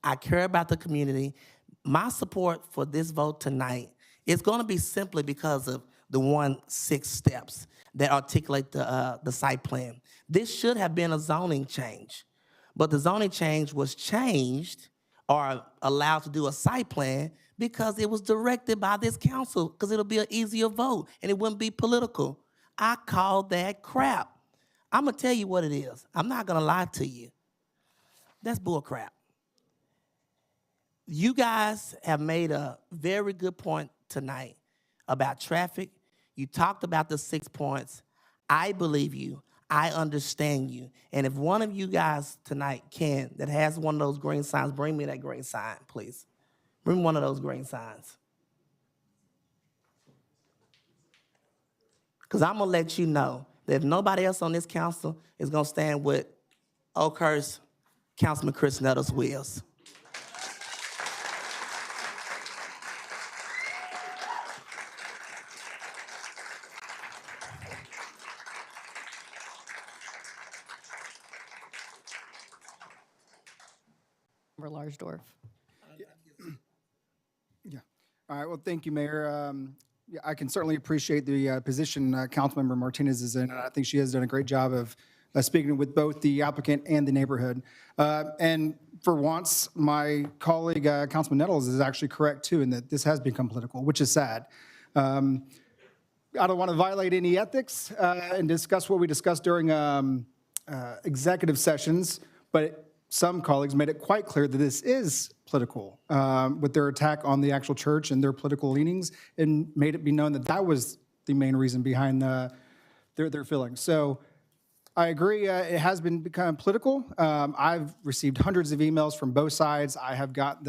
I care about the community. My support for this vote tonight is going to be simply because of the 6 steps that articulate the site plan. This should have been a zoning change, but the zoning change was changed or allowed to do a site plan because it was directed by this council, because it'll be an easier vote and it wouldn't be political. I call that crap. I'm gonna tell you what it is. I'm not gonna lie to you. That's bull crap. You guys have made a very good point tonight about traffic. You talked about the 6 points. I believe you. I understand you. And if one of you guys tonight that has one of those green signs, bring me that green sign, please. Bring one of those green signs. Because I'm going to let you know that if nobody else on this council is going to stand with Oakhurst, Councilman Chris Nettles Wills. Member Larsdorf. Yeah. All right. Well, thank you, Mayor. Yeah, I can certainly appreciate the position Councilmember Martinez is in. I think she has done a great job of speaking with both the applicant and the neighborhood. And for once, my colleague, Councilman Nettles, is actually correct, too, in that this has become political, which is sad. I don't want to violate any ethics and discuss what we discussed during executive sessions, but some colleagues made it quite clear that this is political with their attack on the actual church and their political leanings, and made it be known that that was the main reason behind their feelings. So I agree, it has become political. I've received hundreds of emails from both sides. I have got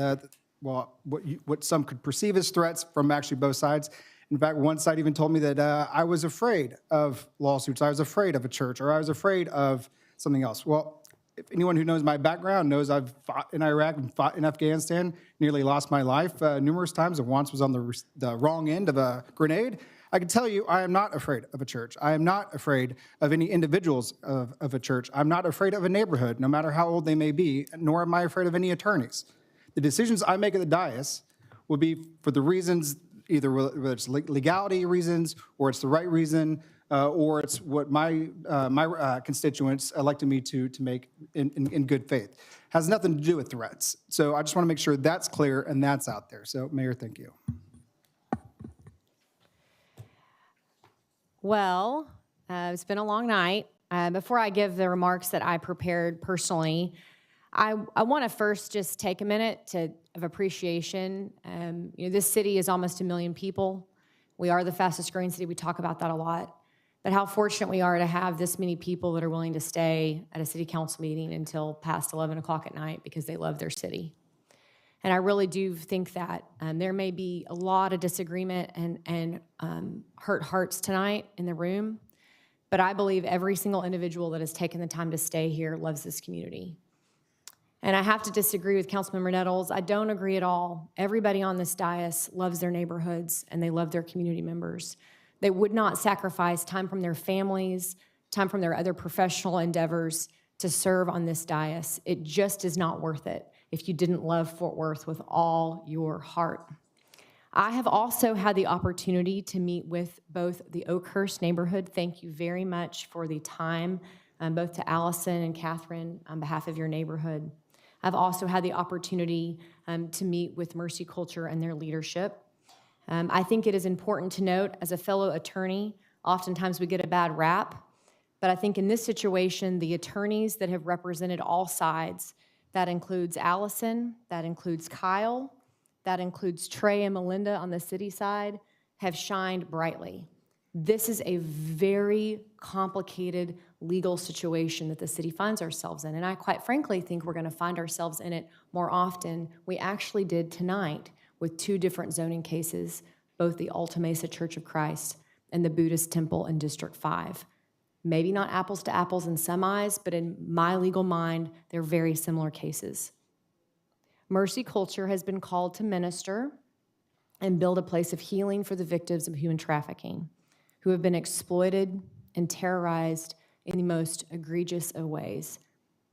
what some could perceive as threats from actually both sides. In fact, one side even told me that I was afraid of lawsuits, I was afraid of a church, or I was afraid of something else. Well, if anyone who knows my background knows I've fought in Iraq and fought in Afghanistan, nearly lost my life numerous times, and once was on the wrong end of a grenade. I can tell you I am not afraid of a church. I am not afraid of any individuals of a church. I'm not afraid of a neighborhood, no matter how old they may be, nor am I afraid of any attorneys. The decisions I make at the dais will be for the reasons, either whether it's legality reasons, or it's the right reason, or it's what my constituents elected me to make in good faith. Has nothing to do with threats. So I just want to make sure that's clear and that's out there. So, Mayor, thank you. Well, it's been a long night. Before I give the remarks that I prepared personally, I want to first just take a minute of appreciation. This city is almost 1 million people. We are the fastest growing city. We talk about that a lot. But how fortunate we are to have this many people that are willing to stay at a city council meeting until past 11 o'clock at night because they love their city. And I really do think that there may be a lot of disagreement and hurt hearts tonight in the room, but I believe every single individual that has taken the time to stay here loves this community. And I have to disagree with Councilmember Nettles. I don't agree at all. Everybody on this dais loves their neighborhoods and they love their community members. They would not sacrifice time from their families, time from their other professional endeavors to serve on this dais. It just is not worth it if you didn't love Fort Worth with all your heart. I have also had the opportunity to meet with both the Oakhurst neighborhood. Thank you very much for the time, both to Allison and Catherine on behalf of your neighborhood. I've also had the opportunity to meet with Mercy Culture and their leadership. I think it is important to note, as a fellow attorney, oftentimes we get a bad rap, but I think in this situation, the attorneys that have represented all sides, that includes Allison, that includes Kyle, that includes Trey and Melinda on the city side, have shined brightly. This is a very complicated legal situation that the city finds ourselves in, and I quite frankly think we're going to find ourselves in it more often. We actually did tonight with 2 different zoning cases, both the Alta Mesa Church of Christ and the Buddhist Temple in District 5. Maybe not apples to apples in some eyes, but in my legal mind, they're very similar cases. Mercy Culture has been called to minister and build a place of healing for the victims of human trafficking who have been exploited and terrorized in the most egregious of ways.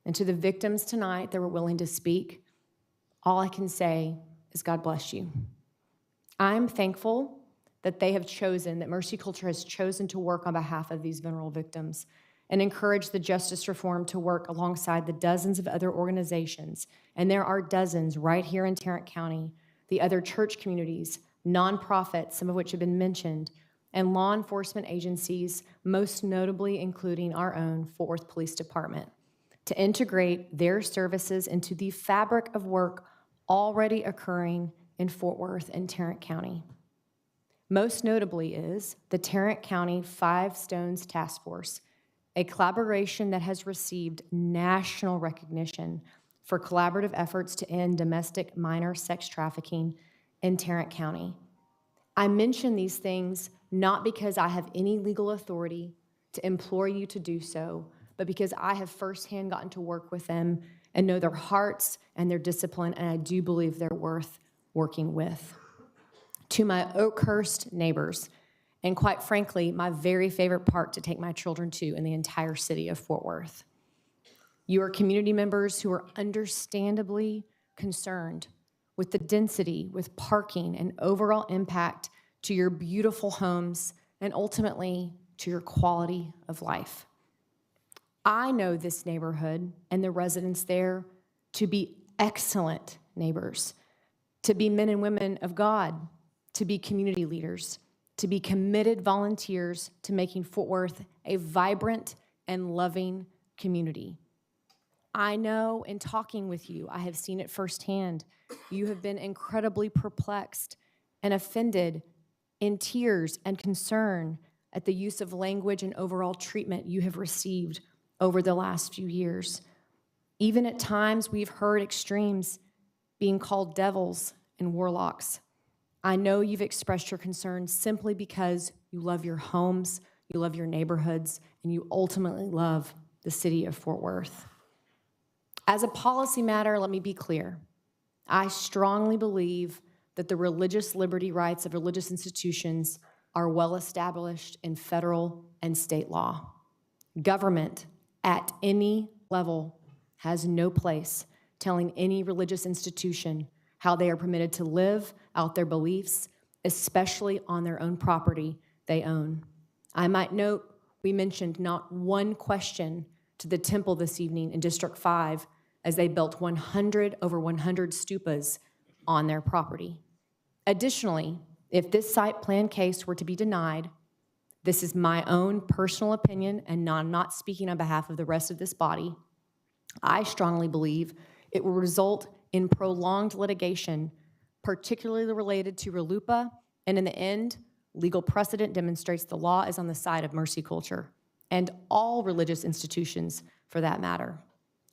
And to the victims tonight that were willing to speak, all I can say is God bless you. I'm thankful that they have chosen, that Mercy Culture has chosen to work on behalf of these vulnerable victims and encourage the justice reform to work alongside the dozens of other organizations, and there are dozens right here in Tarrant County, the other church communities, nonprofits, some of which have been mentioned, and law enforcement agencies, most notably including our own Fort Worth Police Department, to integrate their services into the fabric of work already occurring in Fort Worth and Tarrant County. Most notably is the Tarrant County Five Stones Task Force, a collaboration that has received national recognition for collaborative efforts to end domestic minor sex trafficking in Tarrant County. I mention these things not because I have any legal authority to implore you to do so, but because I have firsthand gotten to work with them and know their hearts and their discipline, and I do believe they're worth working with. To my Oakhurst neighbors, and quite frankly, my very favorite park to take my children to in the entire city of Fort Worth. You are community members who are understandably concerned with the density, with parking, and overall impact to your beautiful homes and ultimately to your quality of life. I know this neighborhood and the residents there to be excellent neighbors, to be men and women of God, to be community leaders, to be committed volunteers to making Fort Worth a vibrant and loving community. I know in talking with you, I have seen it firsthand. You have been incredibly perplexed and offended, in tears and concern at the use of language and overall treatment you have received over the last few years. Even at times, we've heard extremes being called devils and warlocks. I know you've expressed your concerns simply because you love your homes, you love your neighborhoods, and you ultimately love the city of Fort Worth. As a policy matter, let me be clear. I strongly believe that the religious liberty rights of religious institutions are well established in federal and state law. Government at any level has no place telling any religious institution how they are permitted to live out their beliefs, especially on their own property they own. I might note we mentioned not one question to the temple this evening in District 5 as they built over 100 stupas on their property. Additionally, if this site plan case were to be denied, this is my own personal opinion and I'm not speaking on behalf of the rest of this body, I strongly believe it will result in prolonged litigation, particularly related to RLUIPA, and in the end, legal precedent demonstrates the law is on the side of Mercy Culture, and all religious institutions for that matter.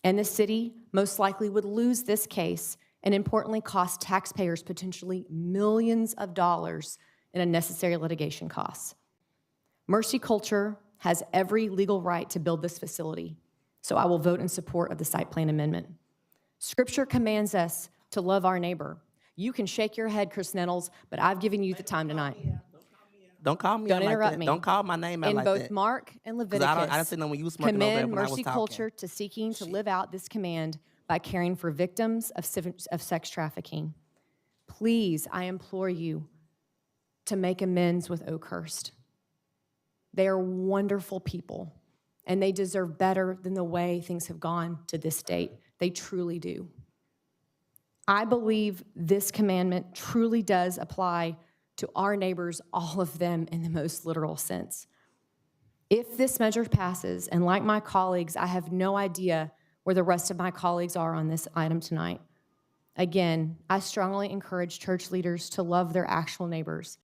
And the city most likely would lose this case and importantly cost taxpayers potentially millions of dollars in unnecessary litigation costs. Mercy Culture has every legal right to build this facility, so I will vote in support of the site plan amendment. Scripture commands us to love our neighbor. You can shake your head, Chris Nettles, but I've given you the time tonight. Don't call me Don't out like interrupt that. me. Don't call my name out In like both that. Mark and 'Cause Leviticus, I didn't see no when you was smirking over there commend when I was Mercy talking. Culture to seeking to live out this command by caring for victims of sex trafficking. Please, I implore you to make amends with Oakhurst. They are wonderful people, and they deserve better than the way things have gone to this date. They truly do. I believe this commandment truly does apply to our neighbors, all of them in the most literal sense. If this measure passes, and like my colleagues, I have no idea where the rest of my colleagues are on this item tonight, Again, I strongly encourage church leaders to love their actual neighbors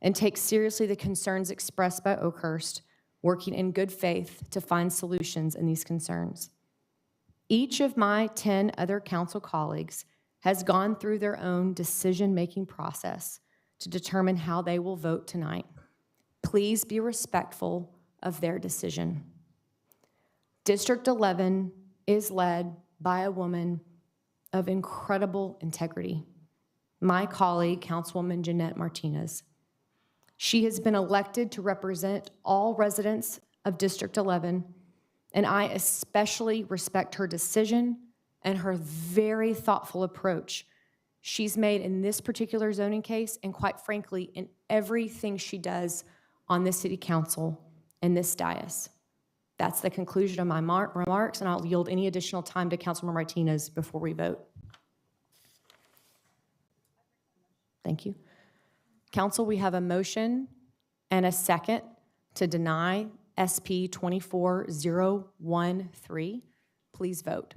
and take seriously the concerns expressed by Oakhurst, working in good faith to find solutions in these concerns. Each of my 10 other council colleagues has gone through their own decision-making process to determine how they will vote tonight. Please be respectful of their decision. District 11 is led by a woman of incredible integrity, my colleague, Councilwoman Jeanette Martinez. She has been elected to represent all residents of District 11, and I especially respect her decision and her very thoughtful approach she's made in this particular zoning case, and quite frankly, in everything she does on this city council and this dais. That's the conclusion of my remarks, and I'll yield any additional time to Councilmember Martinez before we vote. Thank you. Council, we have a motion and a second to deny SP 24013. Please vote.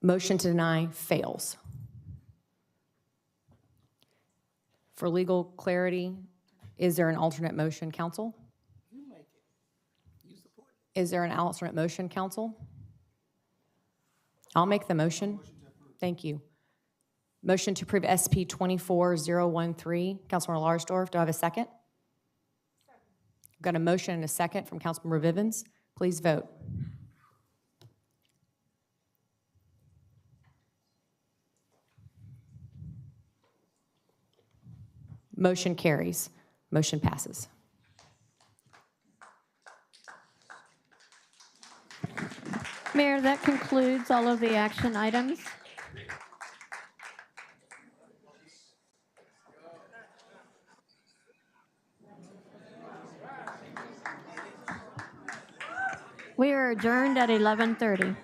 Motion to deny fails. For legal clarity, is there an alternate motion, council? Is there an alternate motion, council? I'll make the motion. Thank you. Motion to approve SP 24013. Councilmember Larsdorf, do I have a second? I've got a motion and a second from Councilmember Vivens. Please vote. Motion carries. Motion passes. Mayor, that concludes all of the action items. We are adjourned at 11:30.